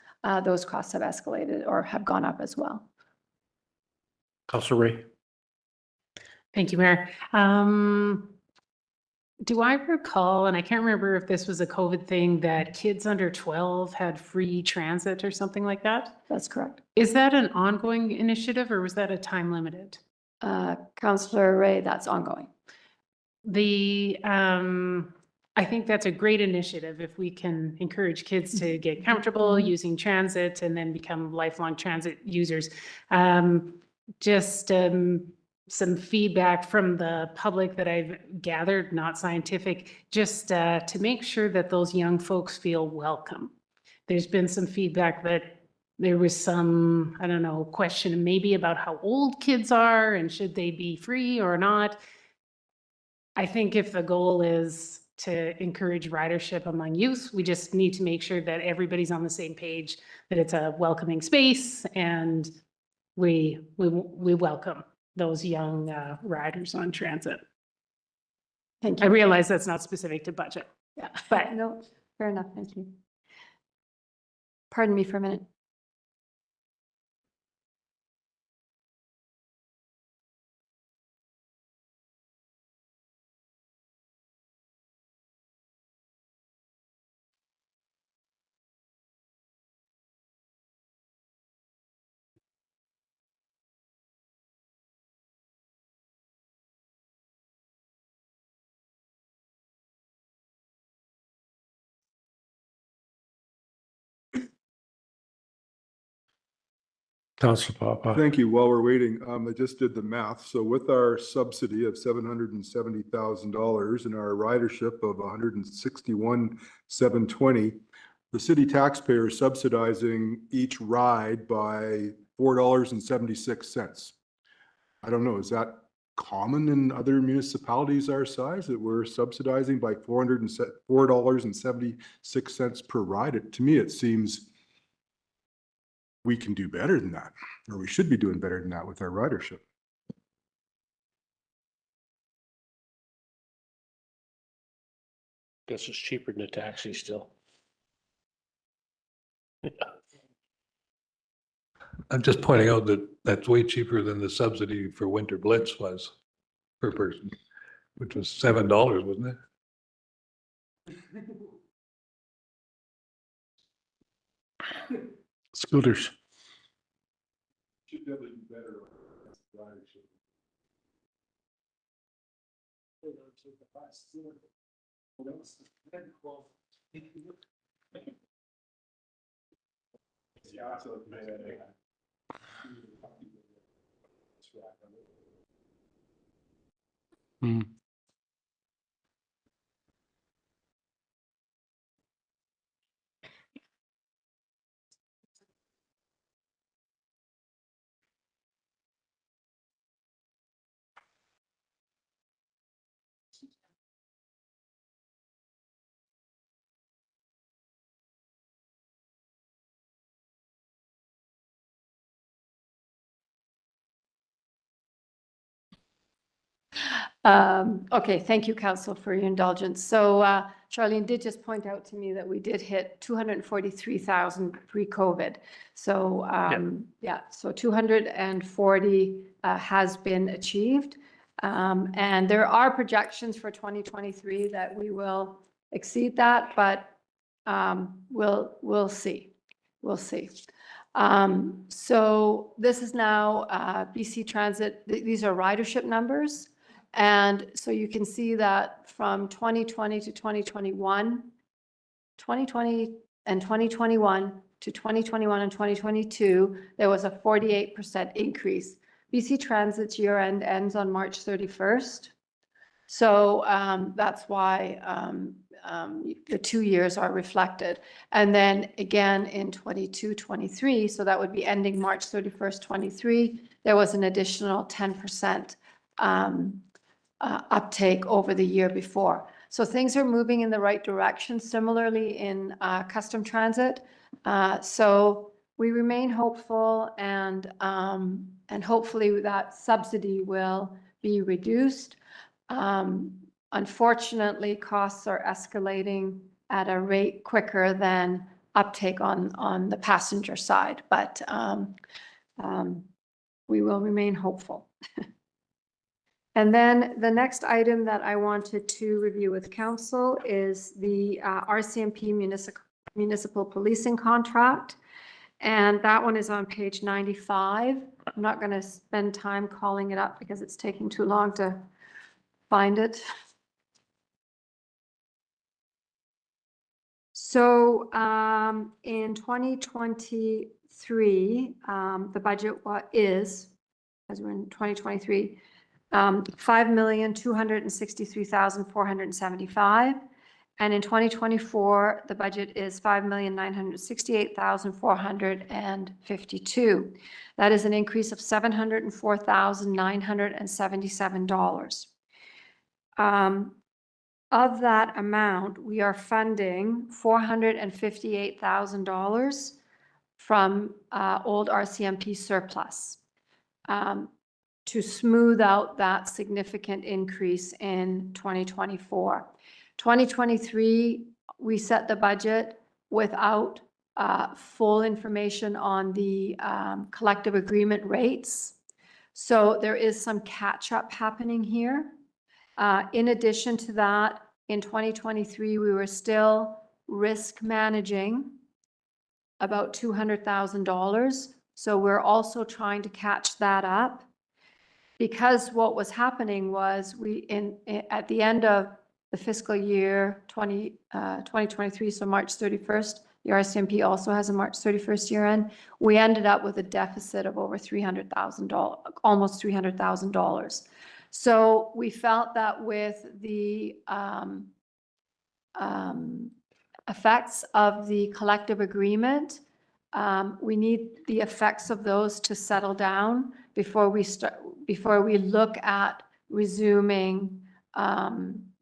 those costs have escalated or have gone up as well. Councillor Ray? Thank you, Mayor. Do I recall, and I can't remember if this was a COVID thing, that kids under 12 had free transit or something like that? That's correct. Is that an ongoing initiative or was that a time limited? Councillor Ray, that's ongoing. I think that's a great initiative if we can encourage kids to get comfortable using transit and then become lifelong transit users. Some feedback from the public that I've gathered, not scientific, just to make sure that those young folks feel welcome. There's been some feedback that there was some, I don't know, question maybe about how old kids are and should they be free or not. I think if the goal is to encourage ridership among youth, we just need to make sure that everybody's on the same page, that it's a welcoming space and we welcome those young riders on transit. Thank you. I realize that's not specific to budget. Yeah, but no, fair enough. Thank you. Pardon me for a minute. Councillor Papa? Thank you. While we're waiting, I just did the math. So with our subsidy of $770,000 and our ridership of 161,720, the city taxpayer is subsidizing each ride by $4.76. I don't know, is that common in other municipalities our size that we're subsidizing by $4.76 per ride? To me, it seems we can do better than that, or we should be doing better than that with our ridership. Guess it's cheaper than a taxi still. I'm just pointing out that that's way cheaper than the subsidy for Winter Blitz was per person, which was $7, wasn't it? Scooters. Should definitely do better on ridership. Okay, thank you, Council, for your indulgence. So Charlene did just point out to me that we did hit 243,000 pre-COVID. So yeah, so 240 has been achieved. And there are projections for 2023 that we will exceed that, but we'll see. We'll see. So this is now BC Transit. These are ridership numbers. And so you can see that from 2020 to 2021, 2020 and 2021 to 2021 and 2022, there was a 48% increase. BC Transit's year end ends on March 31st. So that's why the 2 years are reflected. And then again in 22, 23, so that would be ending March 31st, 23, there was an additional 10% uptake over the year before. So things are moving in the right direction. Similarly in custom transit. So we remain hopeful and hopefully that subsidy will be reduced. Unfortunately, costs are escalating at a rate quicker than uptake on the passenger side, but we will remain hopeful. And then the next item that I wanted to review with council is the RCMP municipal policing contract. And that one is on page 95. I'm not going to spend time calling it up because it's taking too long to find it. So in 2023, the budget is, as we're in 2023, 5,263,475. And in 2024, the budget is 5,968,452. That is an increase of $704,977. Of that amount, we are funding $458,000 from old RCMP surplus to smooth out that significant increase in 2024. 2023, we set the budget without full information on the collective agreement rates. So there is some catch-up happening here. In addition to that, in 2023, we were still risk managing about $200,000. So we're also trying to catch that up because what was happening was at the end of the fiscal year 2023, so March 31st, the RCMP also has a March 31st year end. We ended up with a deficit of over $300,000, almost $300,000. So we felt that with the effects of the collective agreement, we need the effects of those to settle down before we look at resuming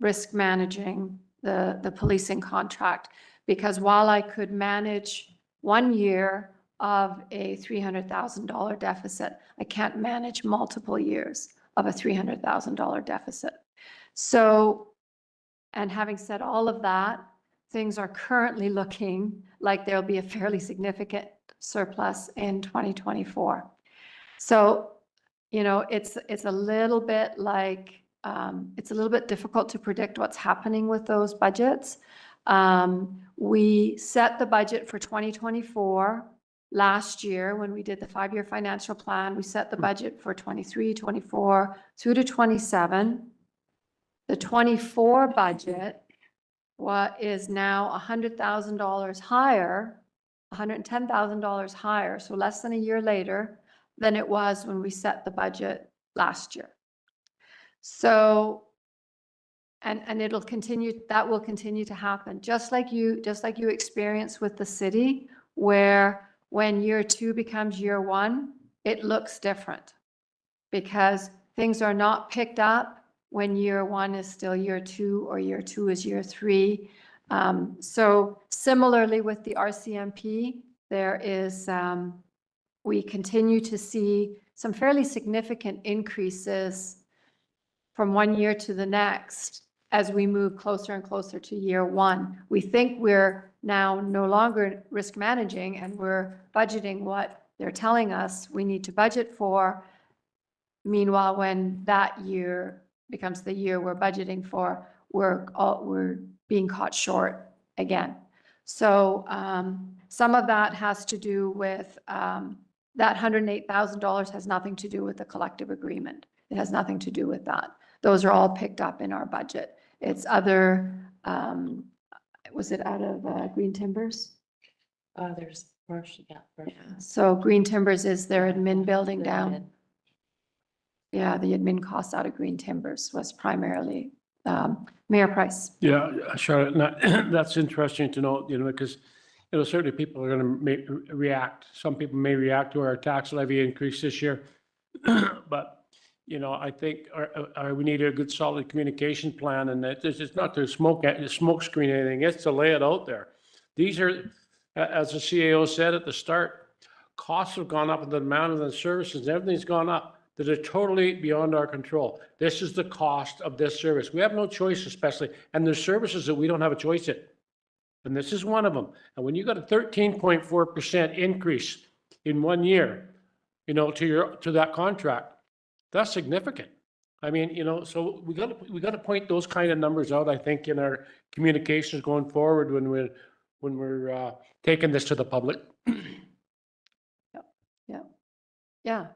risk managing the policing contract. Because while I could manage 1 year of a $300,000 deficit, I can't manage multiple years of a $300,000 deficit. So, and having said all of that, things are currently looking like there'll be a fairly significant surplus in 2024. So, you know, it's a little bit like, it's a little bit difficult to predict what's happening with those budgets. We set the budget for 2024 last year when we did the 5-year financial plan. We set the budget for 23, 24 through to 27. The 24 budget is now $100,000 higher, $110,000 higher, so less than a year later than it was when we set the budget last year. So, and it'll continue, that will continue to happen, just like you experience with the city, where when year 2 becomes year 1, it looks different because things are not picked up when year 1 is still year 2 or year 2 is year 3. So similarly with the RCMP, there is, we continue to see some fairly significant increases from one year to the next as we move closer and closer to year one. We think we're now no longer risk managing and we're budgeting what they're telling us we need to budget for. Meanwhile, when that year becomes the year we're budgeting for, we're being caught short again. So some of that has to do with that $108,000 has nothing to do with the collective agreement. It has nothing to do with that. Those are all picked up in our budget. It's other, was it out of Green Timbers? There's portion, yeah. So Green Timbers is their admin building down. Yeah, the admin costs out of Green Timbers was primarily Mayor Price. Yeah, Charlotte, that's interesting to know, because, certainly people are going to react. Some people may react to our tax levy increase this year. But, I think we need a good solid communication plan, and that it's not to smoke screen anything, it's to lay it out there. These are, as the CAO said at the start, costs have gone up and the amount of the services, everything's gone up that are totally beyond our control. This is the cost of this service. We have no choice, especially, and there's services that we don't have a choice in. And this is one of them. And when you got a 13.4% increase in 1 year, to that contract, that's significant. I mean, so we got to point those kind of numbers out, I think, in our communications going forward when we're taking this to the public. Yeah,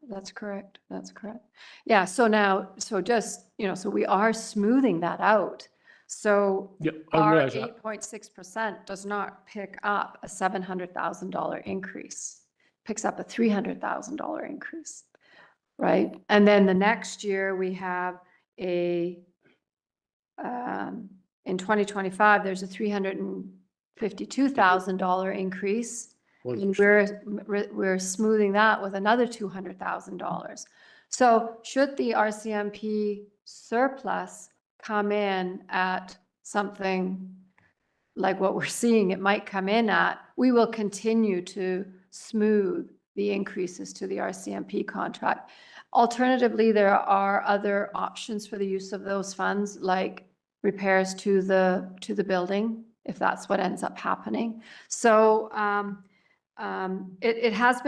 that's correct. That's correct. Yeah, so now, so just, so we are smoothing that out. So our 8.6% does not pick up a $700,000 increase, picks up a $300,000 increase, right? And then the next year we have in 2025, there's a $352,000 increase. And we're smoothing that with another $200,000. So should the RCMP surplus come in at something like what we're seeing it might come in at, we will continue to smooth the increases to the RCMP contract. Alternatively, there are other options for the use of those funds, like repairs to the building, if that's what ends up happening. So it has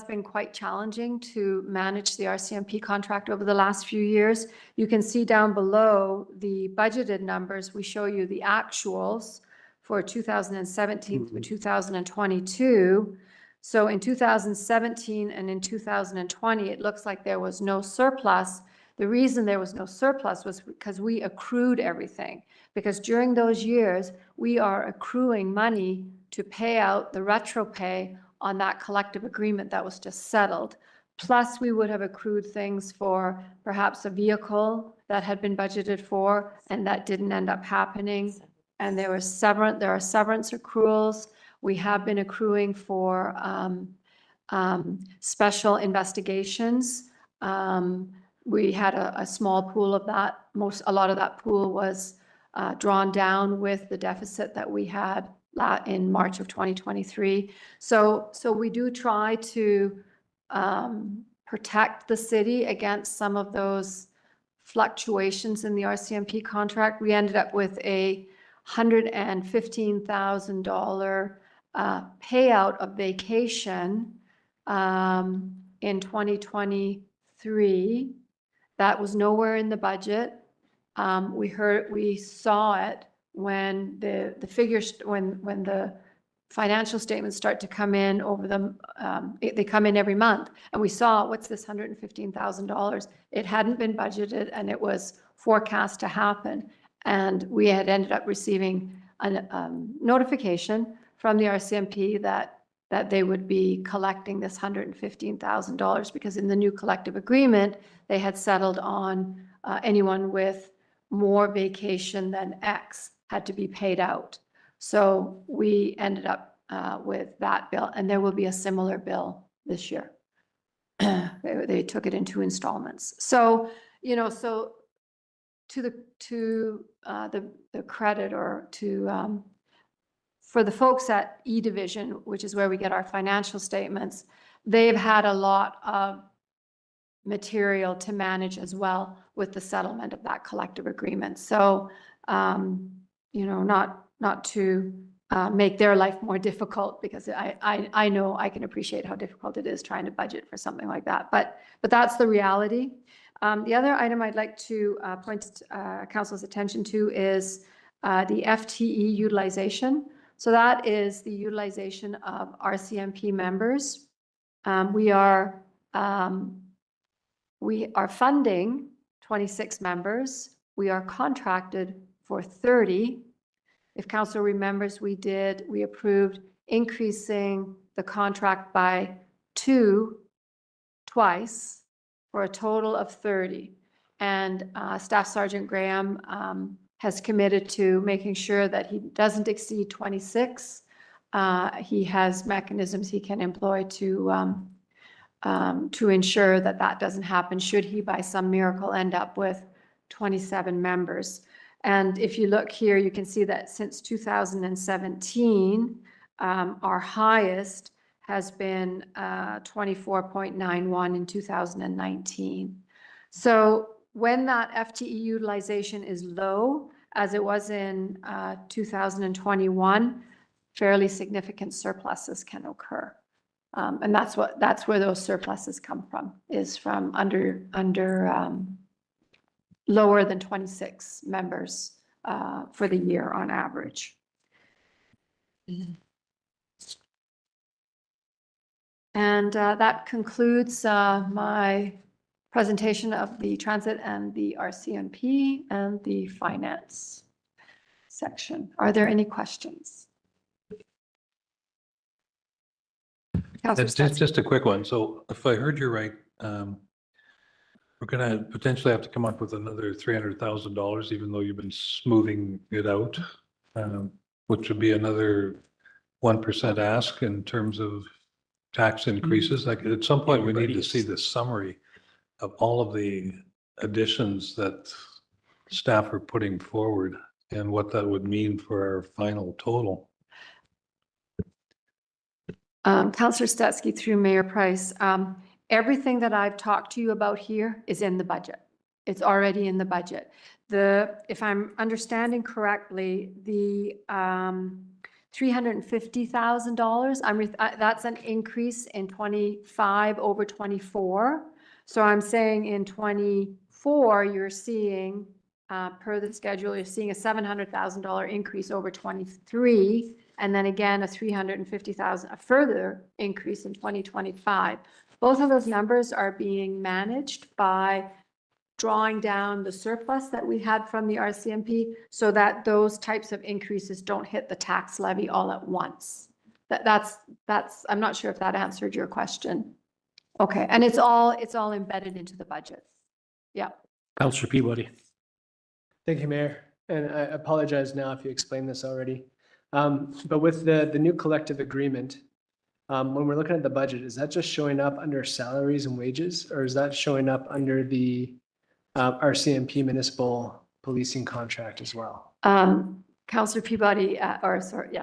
been quite challenging to manage the RCMP contract over the last few years. You can see down below the budgeted numbers. We show you the actuals for 2017 through 2022. So in 2017 and in 2020, it looks like there was no surplus. The reason there was no surplus was because we accrued everything. Because during those years, we are accruing money to pay out the retro pay on that collective agreement that was just settled. Plus, we would have accrued things for perhaps a vehicle that had been budgeted for and that didn't end up happening. And there are severance accruals. We have been accruing for special investigations. We had a small pool of that. A lot of that pool was drawn down with the deficit that we had in March of 2023. So we do try to protect the city against some of those fluctuations in the RCMP contract. We ended up with a $115,000 payout of vacation in 2023. That was nowhere in the budget. We saw it when the figures, when the financial statements start to come in over them, they come in every month, and we saw, what's this $115,000? It hadn't been budgeted and it was forecast to happen. And we had ended up receiving a notification from the RCMP that they would be collecting this $115,000 because in the new collective agreement, they had settled on anyone with more vacation than X had to be paid out. So we ended up with that bill, and there will be a similar bill this year. They took it in 2 installments. So, so to the credit or to for the folks at E Division, which is where we get our financial statements, they've had a lot of material to manage as well, with the settlement of that collective agreement. So, you know, not to make their life more difficult, because I know I can appreciate how difficult it is trying to budget for something like that. But that's the reality. The other item I'd like to point council's attention to is the FTE utilization. So that is the utilization of RCMP members. We are funding 26 members. We are contracted for 30. If council remembers, we approved increasing the contract by 2 twice for a total of 30. And Staff Sergeant Graham has committed to making sure that he doesn't exceed 26. He has mechanisms he can employ to ensure that that doesn't happen should he by some miracle end up with 27 members. And if you look here, you can see that since 2017, our highest has been 24.91 in 2019. So when that FTE utilization is low, as it was in 2021, fairly significant surpluses can occur. And that's where those surpluses come from, is from under lower than 26 members for the year on average. And that concludes my presentation of the transit and the RCMP and the finance section. Are there any questions? Just a quick one. So if I heard you right, we're going to potentially have to come up with another $300,000, even though you've been smoothing it out, which would be another 1% ask in terms of tax increases. Like at some point, we need to see the summary of all of the additions that staff are putting forward and what that would mean for our final total. Councillor Stetsky through Mayor Price. Everything that I've talked to you about here is in the budget. It's already in the budget. If I'm understanding correctly, the $350,000, that's an increase in 25 over 24. So I'm saying in 24, you're seeing, per the schedule, you're seeing a $700,000 increase over 23, and then again, a $350,000, a further increase in 2025. Both of those numbers are being managed by drawing down the surplus that we had from the RCMP so that those types of increases don't hit the tax levy all at once. That's, I'm not sure if that answered your question. Okay, and it's all embedded into the budget. Yeah. Councillor Peabody. Thank you, Mayor. And I apologize now if you explained this already. But with the new collective agreement, when we're looking at the budget, is that just showing up under salaries and wages, or is that showing up under the RCMP municipal policing contract as well? Councillor Peabody,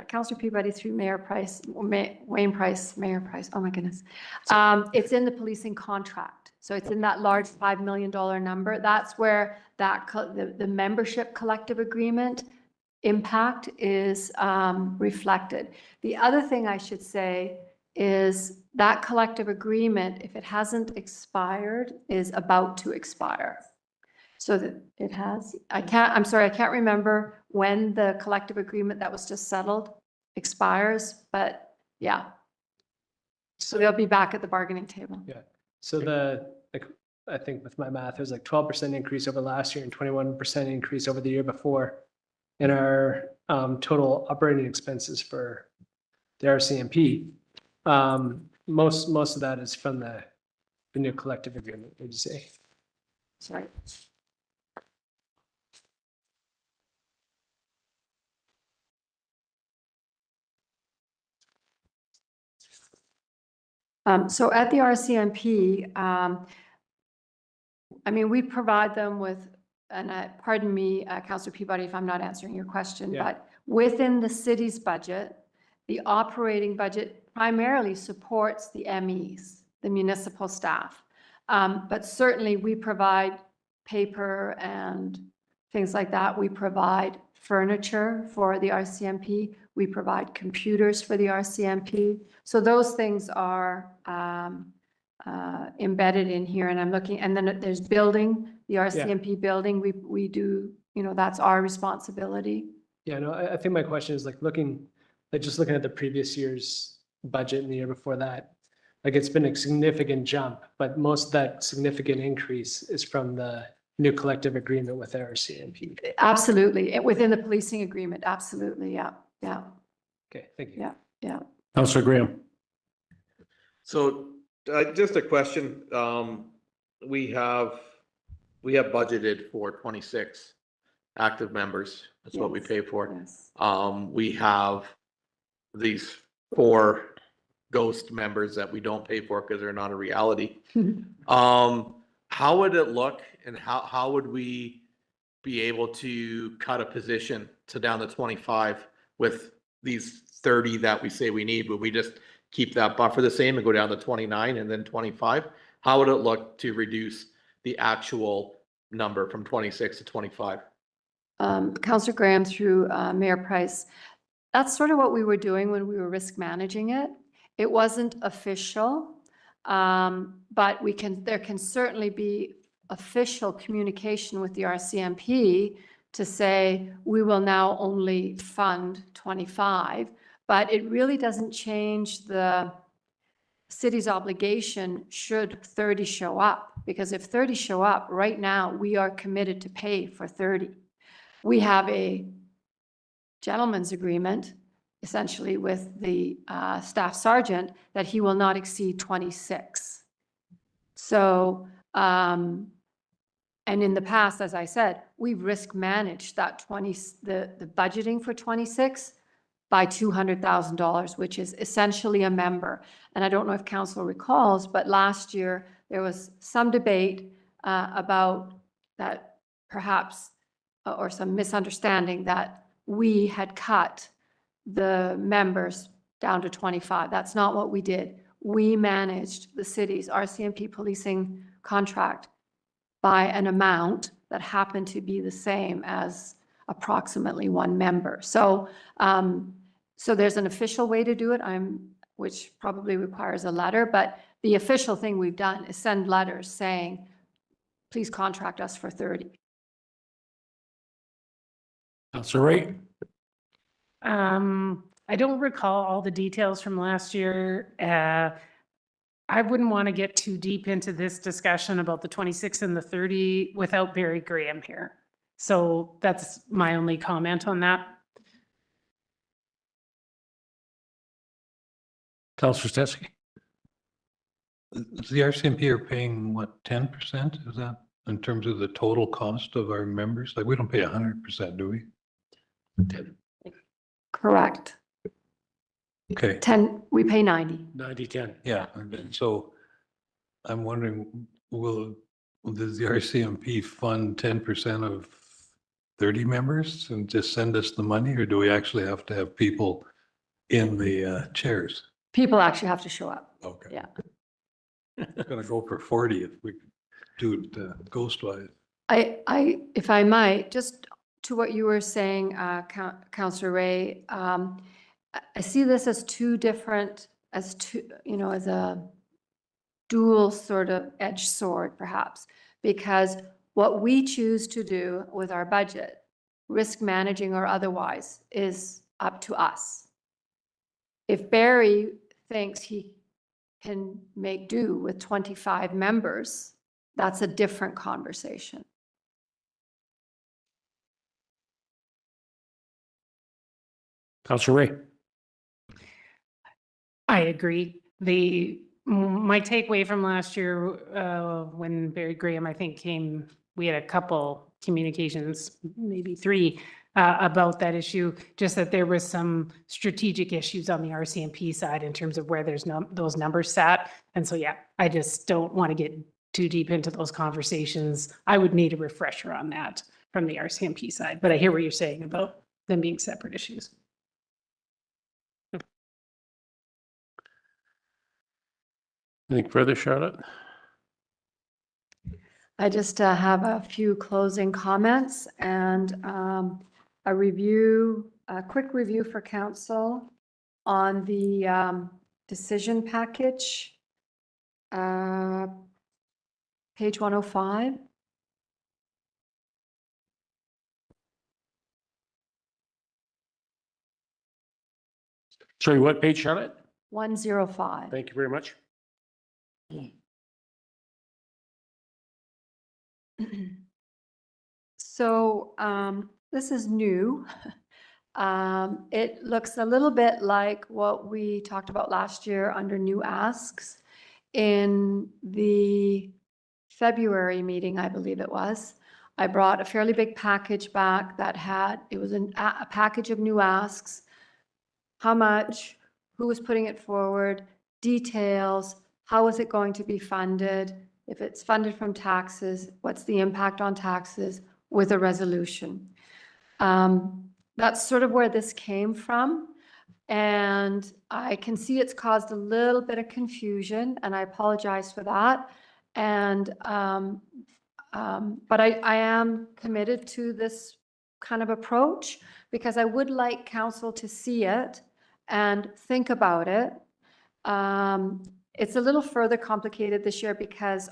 Councillor Peabody through Mayor Price, Wayne Price, Mayor Price, oh my goodness. It's in the policing contract. So it's in that large $5 million number. That's where the membership collective agreement impact is reflected. The other thing I should say is that collective agreement, if it hasn't expired, is about to expire. So that it has, I'm sorry, I can't remember when the collective agreement that was just settled expires, but yeah. So they'll be back at the bargaining table. Yeah. So I think with my math, there's like 12% increase over last year and 21% increase over the year before in our total operating expenses for the RCMP. Most of that is from the new collective agreement, would you say? Sorry. So at the RCMP, I mean, we provide them with, and pardon me, Councillor Peabody, if I'm not answering your question, but within the city's budget, the operating budget primarily supports the MEs, the municipal staff. But certainly we provide paper and things like that. We provide furniture for the RCMP. We provide computers for the RCMP. So those things are embedded in here, and I'm looking, and then there's building, the RCMP building, we do, you know, that's our responsibility. Yeah, no, I think my question is like just looking at the previous year's budget and the year before that, like it's been a significant jump, but most of that significant increase is from the new collective agreement with RCMP. Absolutely, within the policing agreement, absolutely, yeah, yeah. Okay, thank you. Yeah, yeah. Councillor Graham. So just a question. We have budgeted for 26 active members. That's what we pay for. Yes. We have these 4 ghost members that we don't pay for because they're not a reality. How would it look, and how would we be able to cut a position to down to 25 with these 30 that we say we need? Would we just keep that buffer the same and go down to 29 and then 25? How would it look to reduce the actual number from 26 to 25? Councillor Graham through Mayor Price, that's sort of what we were doing when we were risk managing it. It wasn't official, but there can certainly be official communication with the RCMP to say, we will now only fund 25, but it really doesn't change the city's obligation should 30 show up, because if 30 show up, right now, we are committed to pay for 30. We have a gentleman's agreement, essentially with the staff sergeant, that he will not exceed 26. So, and in the past, as I said, we've risk managed that the budgeting for 26 by $200,000, which is essentially a member. And I don't know if council recalls, but last year there was some debate about that, perhaps, or some misunderstanding that we had cut the members down to 25. That's not what we did. We managed the city's RCMP policing contract by an amount that happened to be the same as approximately 1 member. So, so there's an official way to do it, which probably requires a letter, but the official thing we've done is send letters saying, please contract us for 30. Councillor Ray. I don't recall all the details from last year. I wouldn't want to get too deep into this discussion about the 26 and the 30 without Barry Graham here. So that's my only comment on that. Councillor Stetsky. The RCMP are paying what, 10%? Is that in terms of the total cost of our members? Like, we don't pay 100%, do we? Correct. Okay. 10, we pay 90. 90-10. Yeah, and so I'm wondering, does the RCMP fund 10% of 30 members and just send us the money, or do we actually have to have people in the chairs? People actually have to show up. Okay. Yeah. It's gonna go for 40 if we do it ghost-wise. If I might, just to what you were saying, Councillor Ray, I see this as as a dual sort of edged sword, perhaps, because what we choose to do with our budget, risk managing or otherwise, is up to us. If Barry thinks he can make do with 25 members, that's a different conversation. Councillor Ray. I agree. My takeaway from last year, when Barry Graham, I think, came, we had a couple communications, maybe 3, about that issue, just that there was some strategic issues on the RCMP side in terms of where those numbers sat. And so, yeah, I just don't want to get too deep into those conversations. I would need a refresher on that from the RCMP side, but I hear what you're saying about them being separate issues. Anything further, Charlotte? I just have a few closing comments and a quick review for council on the decision package, page 105. Sorry, what page, Charlotte? 105. Thank you very much. So this is new. It looks a little bit like what we talked about last year under new asks. In the February meeting, I believe it was, I brought a fairly big package back that had, it was a package of new asks. How much, who was putting it forward, details, how is it going to be funded? If it's funded from taxes, what's the impact on taxes with a resolution? That's sort of where this came from. And I can see it's caused a little bit of confusion, and I apologize for that. And, but I am committed to this kind of approach because I would like council to see it and think about it. It's a little further complicated this year because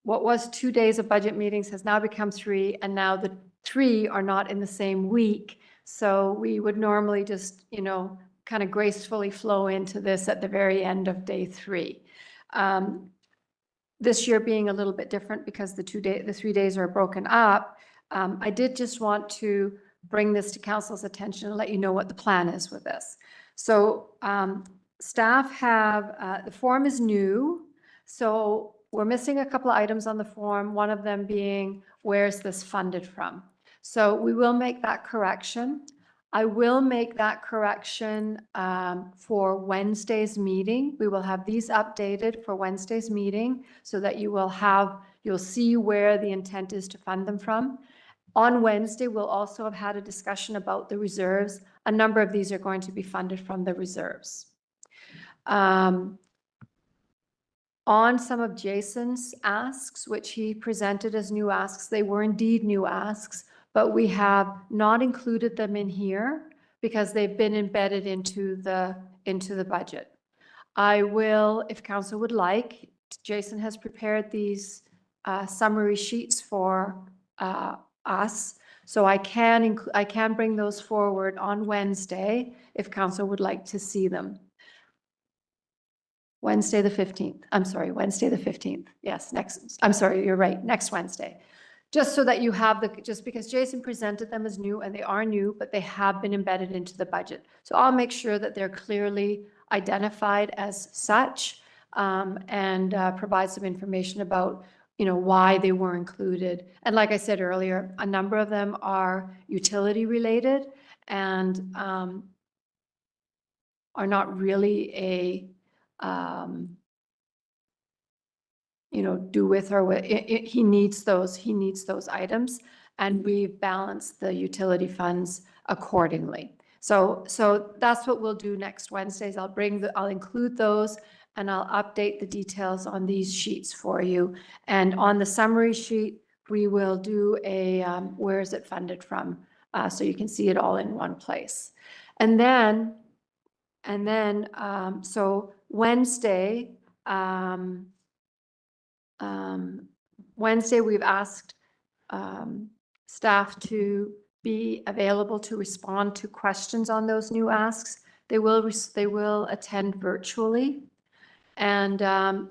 what was 2 days of budget meetings has now become 3, and now the 3 are not in the same week. So we would normally just, kind of gracefully flow into this at the very end of day 3. This year being a little bit different because the 3 days are broken up. I did just want to bring this to council's attention and let you know what the plan is with this. So staff have, the form is new. So we're missing a couple of items on the form, one of them being, where's this funded from? So we will make that correction. I will make that correction for Wednesday's meeting. We will have these updated for Wednesday's meeting so that you'll see where the intent is to fund them from. On Wednesday, we'll also have had a discussion about the reserves. A number of these are going to be funded from the reserves. On some of Jason's asks, which he presented as new asks, they were indeed new asks, but we have not included them in here because they've been embedded into the budget. I will, if council would like, Jason has prepared these summary sheets for us, so I can bring those forward on Wednesday if council would like to see them. Wednesday the 15th. I'm sorry, Wednesday the 15th. Yes, I'm sorry, you're right, next Wednesday. Just so that you have just because Jason presented them as new and they are new, but they have been embedded into the budget. So I'll make sure that they're clearly identified as such and provide some information about, why they were included. And like I said earlier, a number of them are utility related and are not really a do with or with, he needs those items, and we've balanced the utility funds accordingly. So that's what we'll do next Wednesdays. I'll include those and I'll update the details on these sheets for you. And on the summary sheet, we will do a where is it funded from, so you can see it all in one place. And then so Wednesday, Wednesday we've asked staff to be available to respond to questions on those new asks. They will attend virtually. And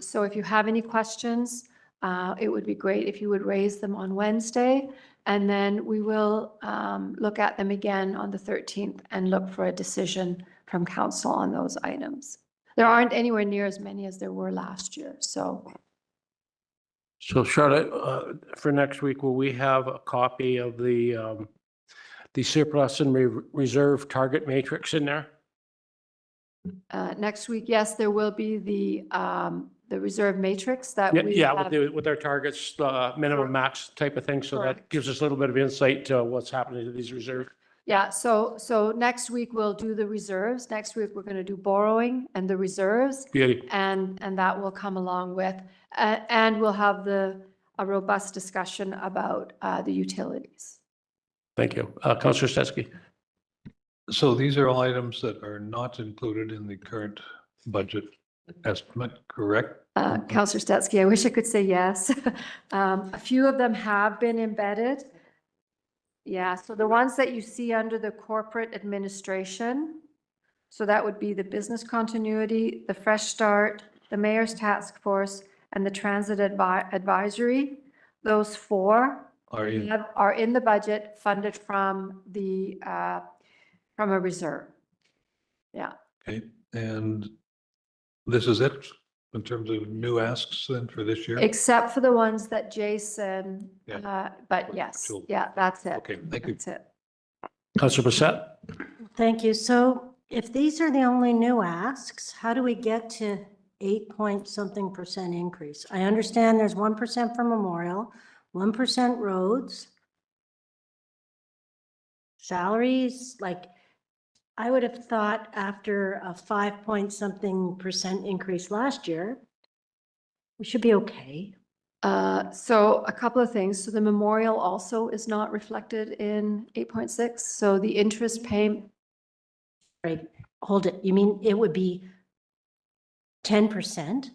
so if you have any questions, it would be great if you would raise them on Wednesday. And then we will look at them again on the 13th and look for a decision from council on those items. There aren't anywhere near as many as there were last year. So Charlotte, for next week, will we have a copy of the surplus and reserve target matrix in there? Next week, yes, there will be the reserve matrix that we have. With our targets, minimum max type of thing. So that gives us a little bit of insight to what's happening to these reserves. Yeah, so next week we'll do the reserves. Next week, we're going to do borrowing and the reserves. Beauty. And that will come along with, and we'll have a robust discussion about the utilities. Thank you. Councillor Stetsky. So these are all items that are not included in the current budget estimate, correct? Councillor Stetsky, I wish I could say yes. A few of them have been embedded. Yeah, so the ones that you see under the corporate administration, so that would be the business continuity, the fresh start, the mayor's task force, and the transit advisory. Those four Are in. are in the budget, funded from a reserve. Yeah. Okay, and this is it in terms of new asks then for this year? Except for the ones that Jason, Yeah. but yes, Sure. yeah, that's it. Okay, thank you. That's it. Councillor Brissette. Thank you. So if these are the only new asks, how do we get to 8-point-something% increase? I understand there's 1% for memorial, 1% roads. Salaries, like, I would have thought after a 5-point-something% increase last year, we should be okay. So a couple of things. So the memorial also is not reflected in 8.6. So the interest payment. Right, hold it. You mean it would be 10%?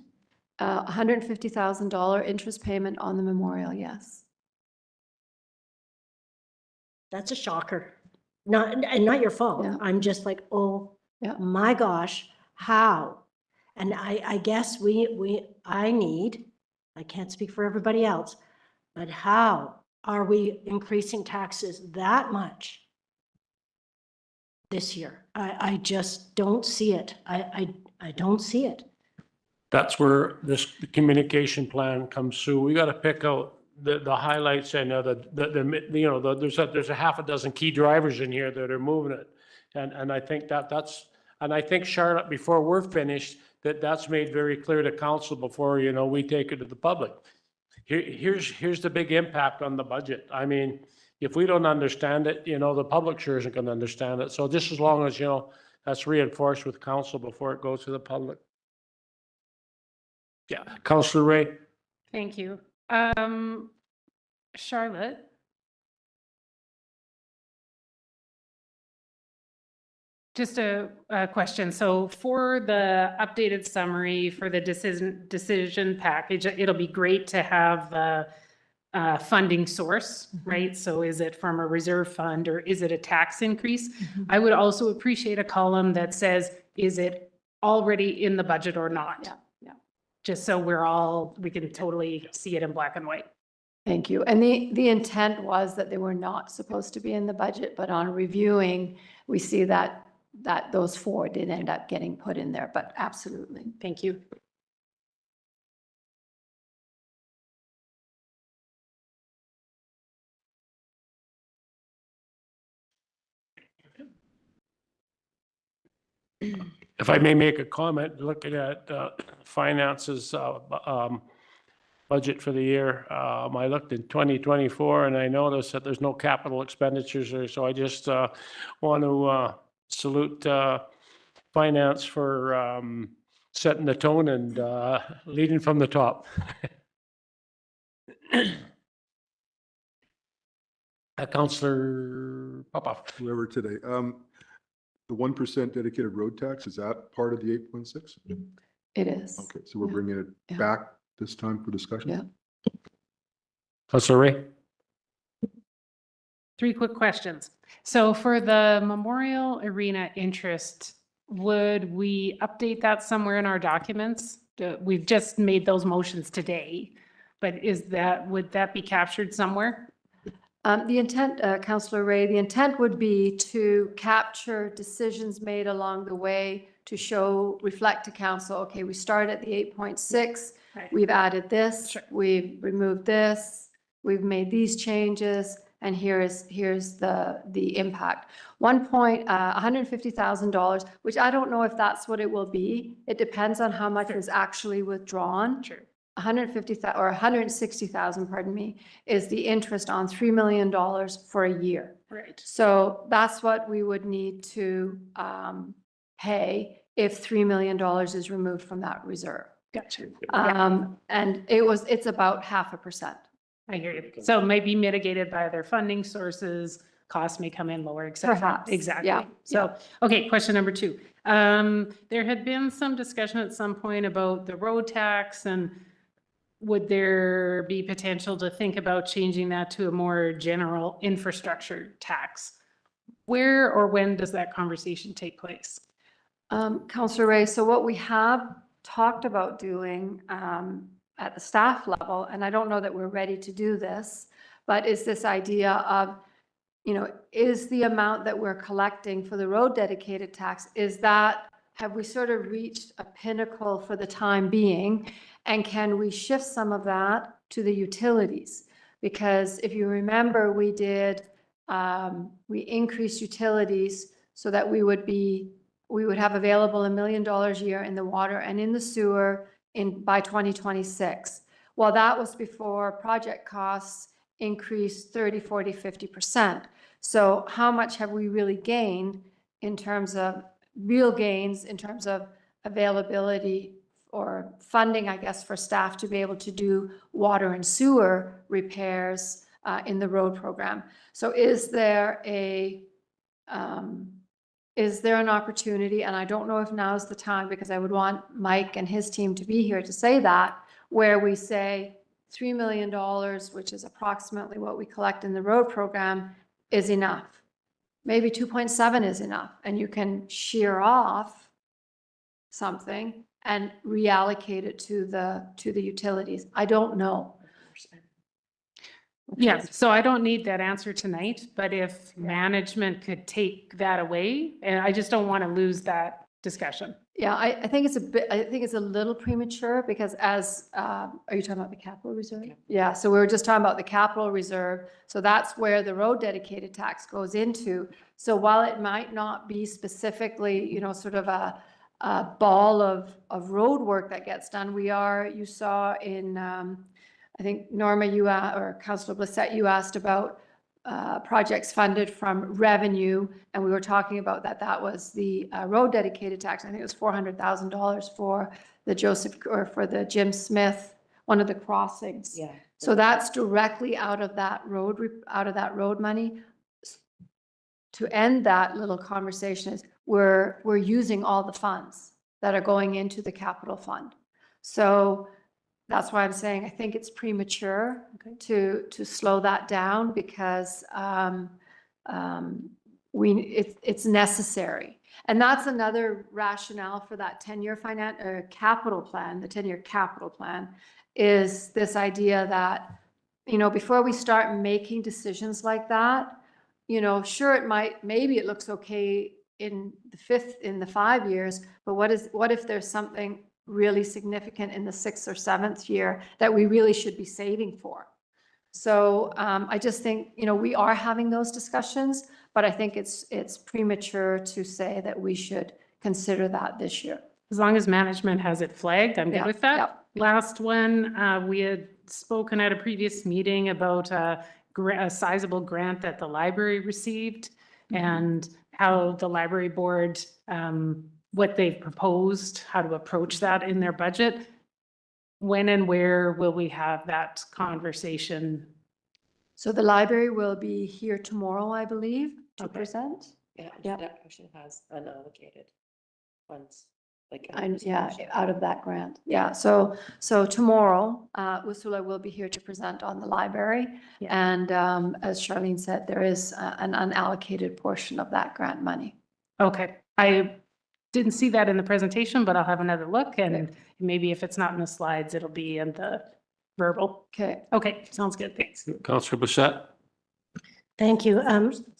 $150,000 interest payment on the memorial, yes. That's a shocker. Not your fault. Yeah. I'm just like, oh Yeah. my gosh, how? And I guess I can't speak for everybody else, but how are we increasing taxes that much this year? I just don't see it. I don't see it. That's where this communication plan comes through. We got to pick out the highlights and there's a half a dozen key drivers in here that are moving it. And I think and I think Charlotte, before we're finished, that's made very clear to council before, we take it to the public. Here's the big impact on the budget. I mean, if we don't understand it, the public sure isn't going to understand it. So just as long as, that's reinforced with council before it goes to the public. Yeah, Councillor Ray. Thank you. Charlotte? Just a question. So for the updated summary for the decision package, it'll be great to have the funding source, right? So is it from a reserve fund or is it a tax increase? I would also appreciate a column that says, is it already in the budget or not? Yeah. Just so we can totally see it in black and white. Thank you. And the intent was that they were not supposed to be in the budget, but on reviewing, we see that those four did end up getting put in there, but absolutely. Thank you. If I may make a comment, looking at finances budget for the year, I looked in 2024 and I noticed that there's no capital expenditures there. So I just want to salute finance for setting the tone and leading from the top. Councillor Popoff. Whoever today. The 1% dedicated road tax, is that part of the 8.6? It is. Okay, so we're bringing it back this time for discussion? Yeah. Councillor Ray. 3 quick questions. So for the Memorial Arena interest, would we update that somewhere in our documents? We've just made those motions today, but would that be captured somewhere? The intent, Councillor Ray, the intent would be to capture decisions made along the way to reflect to council, okay, we started at the 8.6, Right. we've added this, Sure. we've removed this, we've made these changes, and here's the impact. $150,000, which I don't know if that's what it will be. It depends on how much was actually withdrawn. Sure. 150,000 or 160,000, pardon me, is the interest on $3 million for a year. Right. So that's what we would need to pay if $3 million is removed from that reserve. Gotcha. And it's about 0.5%. I hear you. So it might be mitigated by other funding sources, costs may come in lower, et cetera. Perhaps, Exactly. yeah, So, okay, question number 2. There had been some discussion at some point about the road tax, and would there be potential to think about changing that to a more general infrastructure tax? Where or when does that conversation take place? Councillor Ray, so what we have talked about doing at the staff level, and I don't know that we're ready to do this, but is this idea of, is the amount that we're collecting for the road dedicated tax, have we sort of reached a pinnacle for the time being? And can we shift some of that to the utilities? Because if you remember, we increased utilities so that we would have available $1 million a year in the water and in the sewer by 2026. Well, that was before project costs increased 30, 40, 50%. So how much have we really gained in terms of real gains, in terms of availability or funding, I guess, for staff to be able to do water and sewer repairs in the road program? So is there an opportunity, and I don't know if now's the time, because I would want Mike and his team to be here to say that, where we say $3 million, which is approximately what we collect in the road program, is enough. Maybe 2.7 is enough, and you can shear off something and reallocate it to the utilities. I don't know. Yeah, so I don't need that answer tonight, but if management could take that away, and I just don't want to lose that discussion. Yeah, I think it's a little premature, because are you talking about the capital reserve? Yeah, so we were just talking about the capital reserve. So that's where the road dedicated tax goes into. So while it might not be specifically, sort of a ball of road work that gets done, you saw in, I think Norma, or Councillor Blissett, you asked about projects funded from revenue, and we were talking about that was the road dedicated tax. I think it was $400,000 for the Jim Smith, one of the crossings. Yeah. So that's directly out of that road money. To end that little conversation is we're using all the funds that are going into the capital fund. So that's why I'm saying I think it's premature to slow that down, because it's necessary. And that's another rationale for that 10-year capital plan. The 10-year capital plan is this idea that, before we start making decisions like that, sure, maybe it looks okay in the 5 years, but what if there's something really significant in the 6th or 7th year that we really should be saving for? So I just think, we are having those discussions, but I think it's premature to say that we should consider that this year. As long as management has it flagged, I'm good with that. Yeah. Last one, we had spoken at a previous meeting about a sizable grant that the library received, and how the library board, what they've proposed, how to approach that in their budget. When and where will we have that conversation? So the library will be here tomorrow, I believe, to present. Yeah, Yeah. that actually has unallocated funds. Out of that grant. Yeah, so tomorrow, Ursula will be here to present on the library. Yeah. And as Charlene said, there is an unallocated portion of that grant money. Okay, I didn't see that in the presentation, but I'll have another look, and maybe if it's not in the slides, it'll be in the verbal. Okay, sounds good, thanks. Councillor Blissett? Thank you.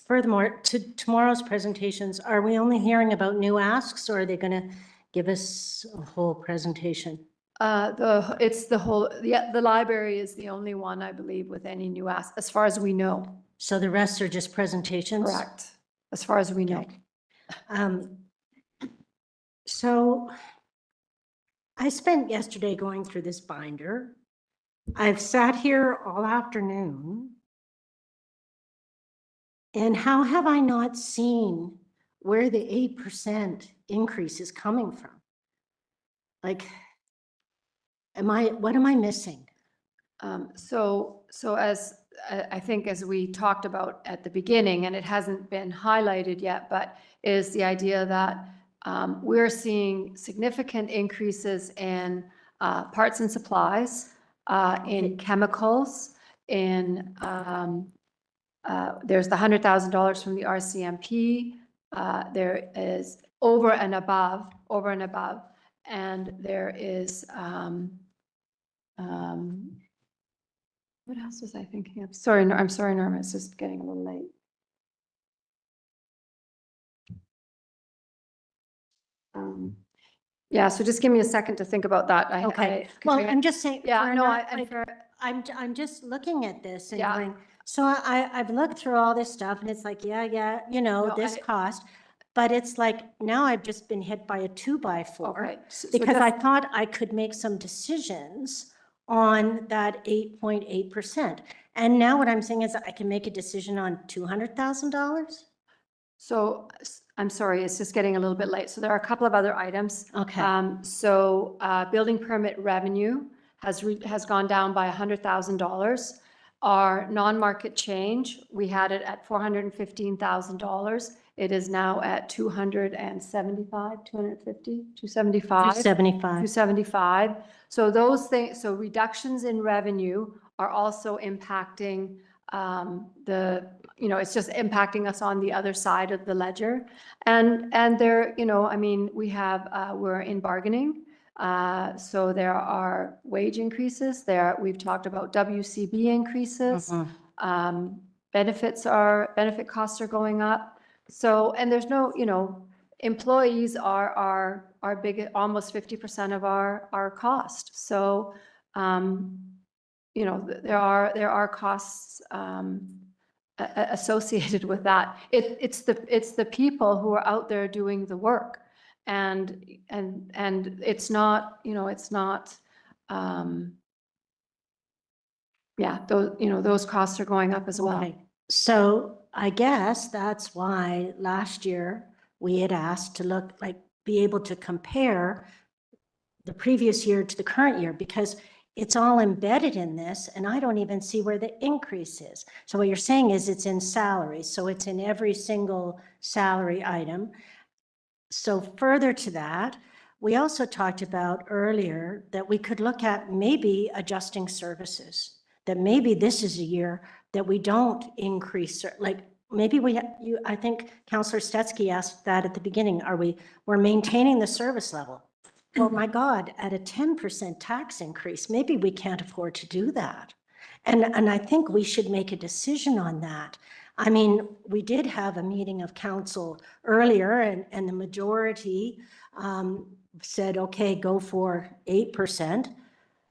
Furthermore, to tomorrow's presentations, are we only hearing about new asks, or are they going to give us a whole presentation? The library is the only one, I believe, with any new asks, as far as we know. So the rest are just presentations? Correct, as far as we know. So I spent yesterday going through this binder. I've sat here all afternoon. And how have I not seen where the 8% increase is coming from? Like, what am I missing? So as I think as we talked about at the beginning, and it hasn't been highlighted yet, but is the idea that we're seeing significant increases in parts and supplies, in chemicals, in there's the $100,000 from the RCMP. There is over and above, and there is what else was I thinking of? Sorry, I'm sorry, Norma, it's just getting a little late. Yeah, so just give me a second to think about that. Okay, well, I'm just saying. Yeah, no, I'm just looking at this and Yeah. going, so I've looked through all this stuff and it's like, yeah, you know, No, this cost. But it's like, now I've just been hit by a 2x4 Okay, so because I just- thought I could make some decisions on that 8.8%. And now what I'm saying is I can make a decision on $200,000? So I'm sorry, it's just getting a little bit late. So there are a couple of other items. Okay. Building permit revenue has gone down by $100,000. Our non-market change, we had it at $415,000. It is now at 275, 250, 275. 275. So those things, so reductions in revenue are also impacting it's just impacting us on the other side of the ledger. And there, I mean, we're in bargaining. So there are wage increases there. We've talked about WCB increases. Benefit costs are going up. So, and there's no, employees are big, almost 50% of our cost. So, there are costs associated with that. It's the people who are out there doing the work, and it's not, those costs are going up as well. Okay. So I guess that's why last year we had asked to be able to compare the previous year to the current year, because it's all embedded in this and I don't even see where the increase is. So what you're saying is it's in salaries. So it's in every single salary item. So further to that, we also talked about earlier that we could look at maybe adjusting services, that maybe this is a year that we don't increase, like maybe I think Councillor Stetsky asked that at the beginning, we're maintaining the service level. Well, my God, at a 10% tax increase, maybe we can't afford to do that. And I think we should make a decision on that. I mean, we did have a meeting of council earlier and the majority said, okay, go for 8%,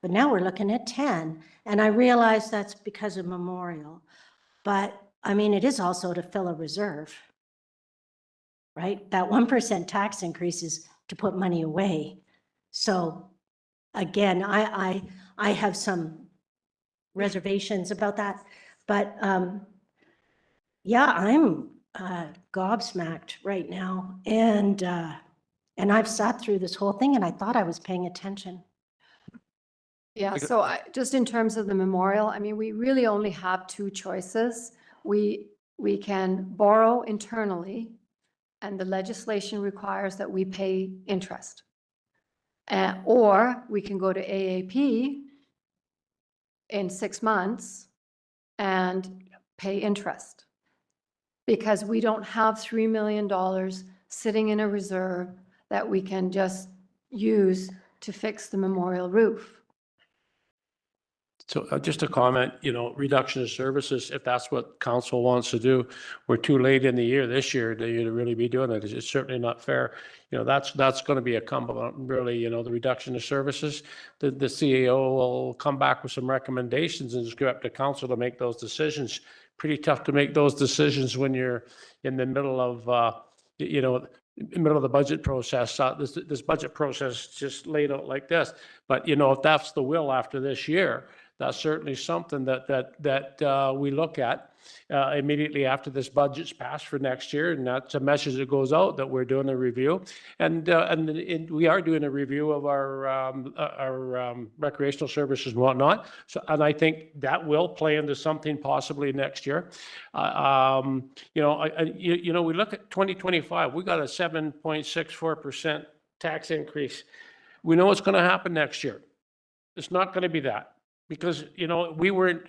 but now we're looking at 10. And I realize that's because of Memorial, but I mean, it is also to fill a reserve, right? That 1% tax increase is to put money away. So again, I have some reservations about that, but yeah, I'm gobsmacked right now. And I've sat through this whole thing and I thought I was paying attention. Yeah, so just in terms of the memorial, I mean, we really only have two choices. We can borrow internally, and the legislation requires that we pay interest. Or we can go to AAP in 6 months and pay interest. Because we don't have $3 million sitting in a reserve that we can just use to fix the memorial roof. So just a comment, reduction of services, if that's what council wants to do, we're too late in the year this year to really be doing it. It's certainly not fair. That's going to be a come really, the reduction of services. The CEO will come back with some recommendations and it's up to council to make those decisions. Pretty tough to make those decisions when you're in the middle of, middle of the budget process, this budget process just laid out like this. But, you know, if that's the will after this year, that's certainly something that we look at immediately after this budget's passed for next year. And that's a message that goes out that we're doing a review. And we are doing a review of our recreational services and whatnot. So, and I think that will play into something possibly next year. You know, we look at 2025, we got a 7.64% tax increase. We know what's going to happen next year. It's not going to be that. Because, you know,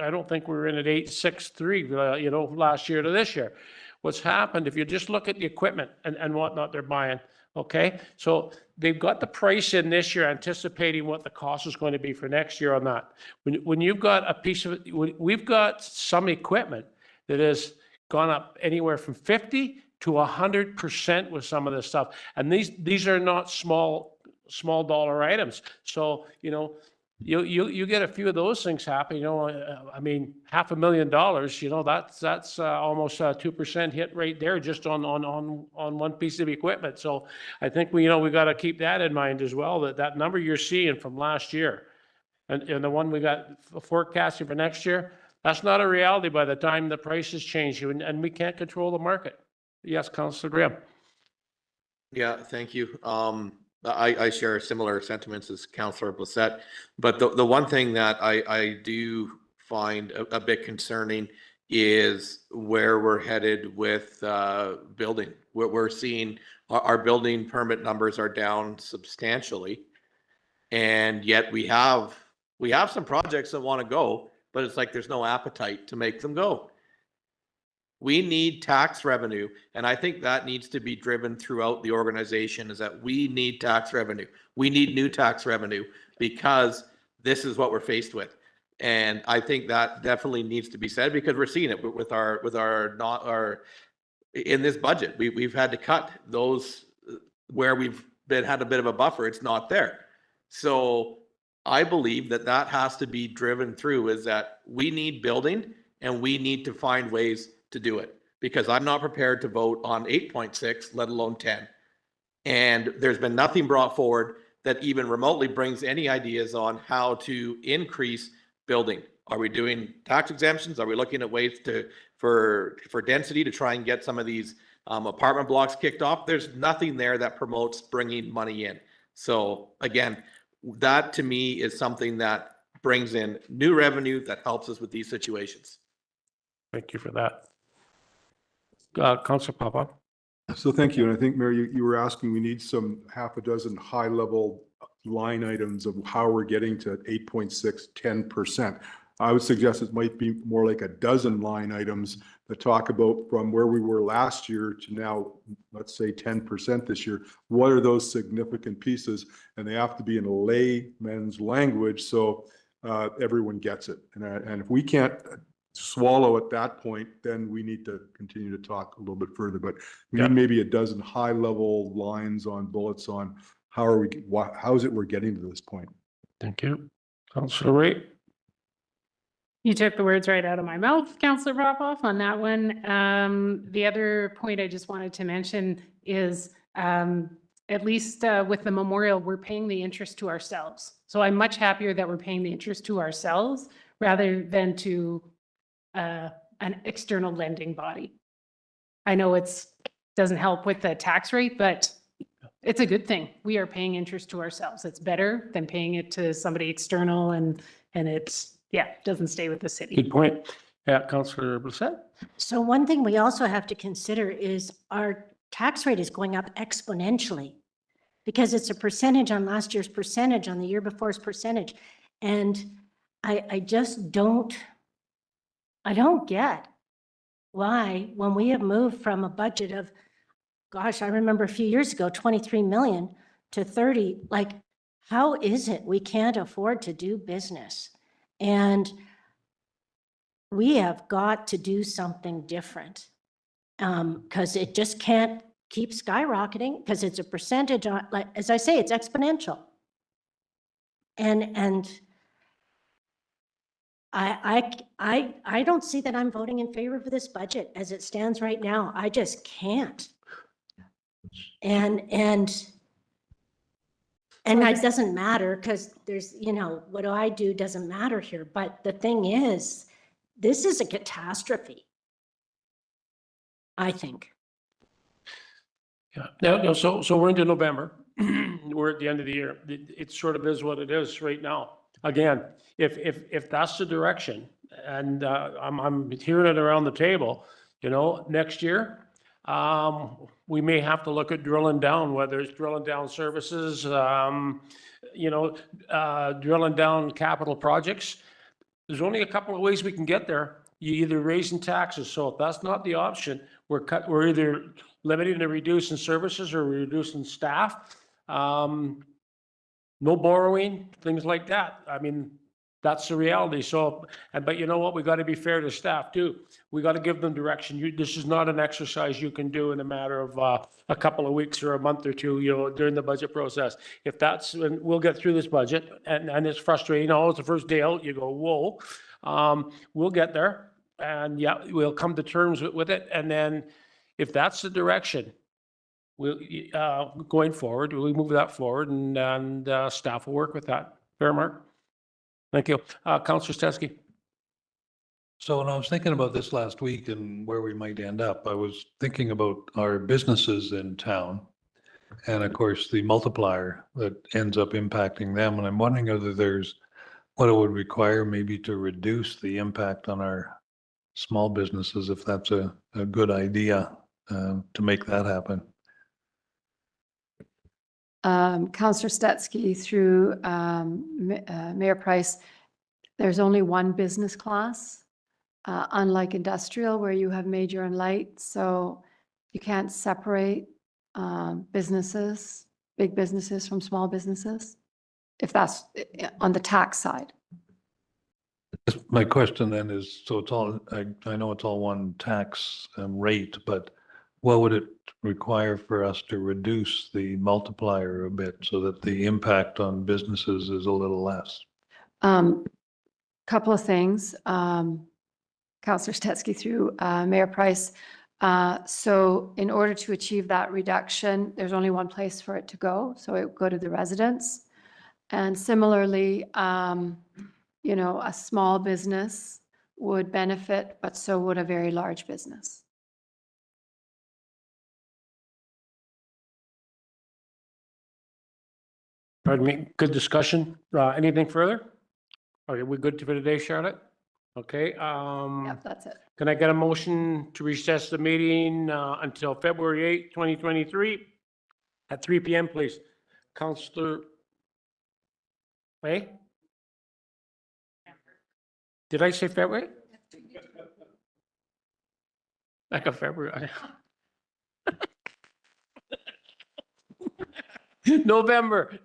I don't think we were in at 8.63, you know, last year to this year. What's happened, if you just look at the equipment and whatnot they're buying, okay? So they've got the price in this year anticipating what the cost is going to be for next year on that. When you've got a piece of, we've got some equipment that has gone up anywhere from 50 to 100% with some of this stuff. And these are not small dollar items. So, you know, you get a few of those things happen, you know, I mean, $500,000, you know, that's almost a 2% hit rate there just on one piece of equipment. So I think we got to keep that in mind as well, that number you're seeing from last year and the one we got forecasting for next year, that's not a reality by the time the prices change, and we can't control the market. Yes, Councillor Graham. Yeah, thank you. I share similar sentiments as Councillor Blissett, but the one thing that I do find a bit concerning is where we're headed with building. We're seeing our building permit numbers are down substantially, and yet we have some projects that want to go, but it's like there's no appetite to make them go. We need tax revenue, and I think that needs to be driven throughout the organization, is that we need tax revenue. We need new tax revenue because this is what we're faced with. And I think that definitely needs to be said because we're seeing it with our in this budget. We've had to cut those where we've had a bit of a buffer. It's not there. So I believe that has to be driven through, is that we need building and we need to find ways to do it, because I'm not prepared to vote on 8.6, let alone 10. And there's been nothing brought forward that even remotely brings any ideas on how to increase building. Are we doing tax exemptions? Are we looking at ways for density to try and get some of these apartment blocks kicked off? There's nothing there that promotes bringing money in. So again, that to me is something that brings in new revenue that helps us with these situations. Thank you for that. Councillor Papa. So thank you. And I think, Mayor, you were asking, we need some half a dozen high level line items of how we're getting to 8.6, 10%. I would suggest it might be more like a dozen line items that talk about from where we were last year to now, let's say 10% this year. What are those significant pieces? And they have to be in layman's language so everyone gets it. And if we can't swallow at that point, then we need to continue to talk a little bit further. But we need maybe a dozen high level lines on bullets on how is it we're getting to this point. Thank you. Councillor Ray. You took the words right out of my mouth, Councillor Popoff, on that one. The other point I just wanted to mention is at least with the memorial, we're paying the interest to ourselves. So I'm much happier that we're paying the interest to ourselves rather than to an external lending body. I know it's doesn't help with the tax rate, but it's a good thing. We are paying interest to ourselves. It's better than paying it to somebody external, and it's, yeah, doesn't stay with the city. Good point. Yeah, Councillor Blissett. So one thing we also have to consider is our tax rate is going up exponentially because it's a percentage on last year's percentage, on the year before's percentage. And I just don't get why, when we have moved from a budget of, gosh, I remember a few years ago, 23 million to 30, like, how is it we can't afford to do business? And we have got to do something different because it just can't keep skyrocketing because it's a percentage on, like, as I say, it's exponential. And I don't see that I'm voting in favor of this budget as it stands right now. I just can't. And that doesn't matter because there's, what do I do doesn't matter here. But the thing is, this is a catastrophe, I think. Yeah, no, so we're into November. We're at the end of the year. It sort of is what it is right now. Again, if that's the direction, and I'm hearing it around the table, next year, we may have to look at drilling down, whether it's drilling down services, drilling down capital projects. There's only a couple of ways we can get there. You either raising taxes. So if that's not the option, we're either limiting or reducing services or reducing staff. No borrowing, things like that. I mean, that's the reality. So, but you know what? We got to be fair to staff too. We got to give them direction. This is not an exercise you can do in a matter of a couple of weeks or a month or two, during the budget process. If that's, and we'll get through this budget, and it's frustrating. It's the first day out. You go, whoa. We'll get there, and yeah, we'll come to terms with it. And then, if that's the direction, we'll going forward, we'll move that forward, and staff will work with that. Fair, Mark? Thank you. Councillor Stetsky. So when I was thinking about this last week and where we might end up, I was thinking about our businesses in town and of course the multiplier that ends up impacting them. And I'm wondering whether there's what it would require maybe to reduce the impact on our small businesses, if that's a good idea to make that happen. Councillor Stetsky, through Mayor Price, there's only one business class, unlike industrial where you have major and light. So you can't separate businesses, big businesses from small businesses, if that's on the tax side. My question then is, so it's all, I know it's all one tax rate, but what would it require for us to reduce the multiplier a bit so that the impact on businesses is a little less? Couple of things. Councillor Stetsky, through Mayor Price. So in order to achieve that reduction, there's only one place for it to go. So it would go to the residents. And similarly, a small business would benefit, but so would a very large business. Pardon me. Good discussion. Anything further? Are we good for today, Charlotte? Okay. Yep, that's it. Can I get a motion to recess the meeting until February 8th, 2023 at 3 p.m., please? Councillor Way? Did I say February? Like a February. November.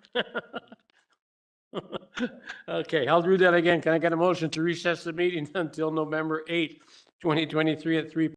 Okay, I'll do that again. Can I get a motion to recess the meeting until November 8th, 2023 at 3 p.m.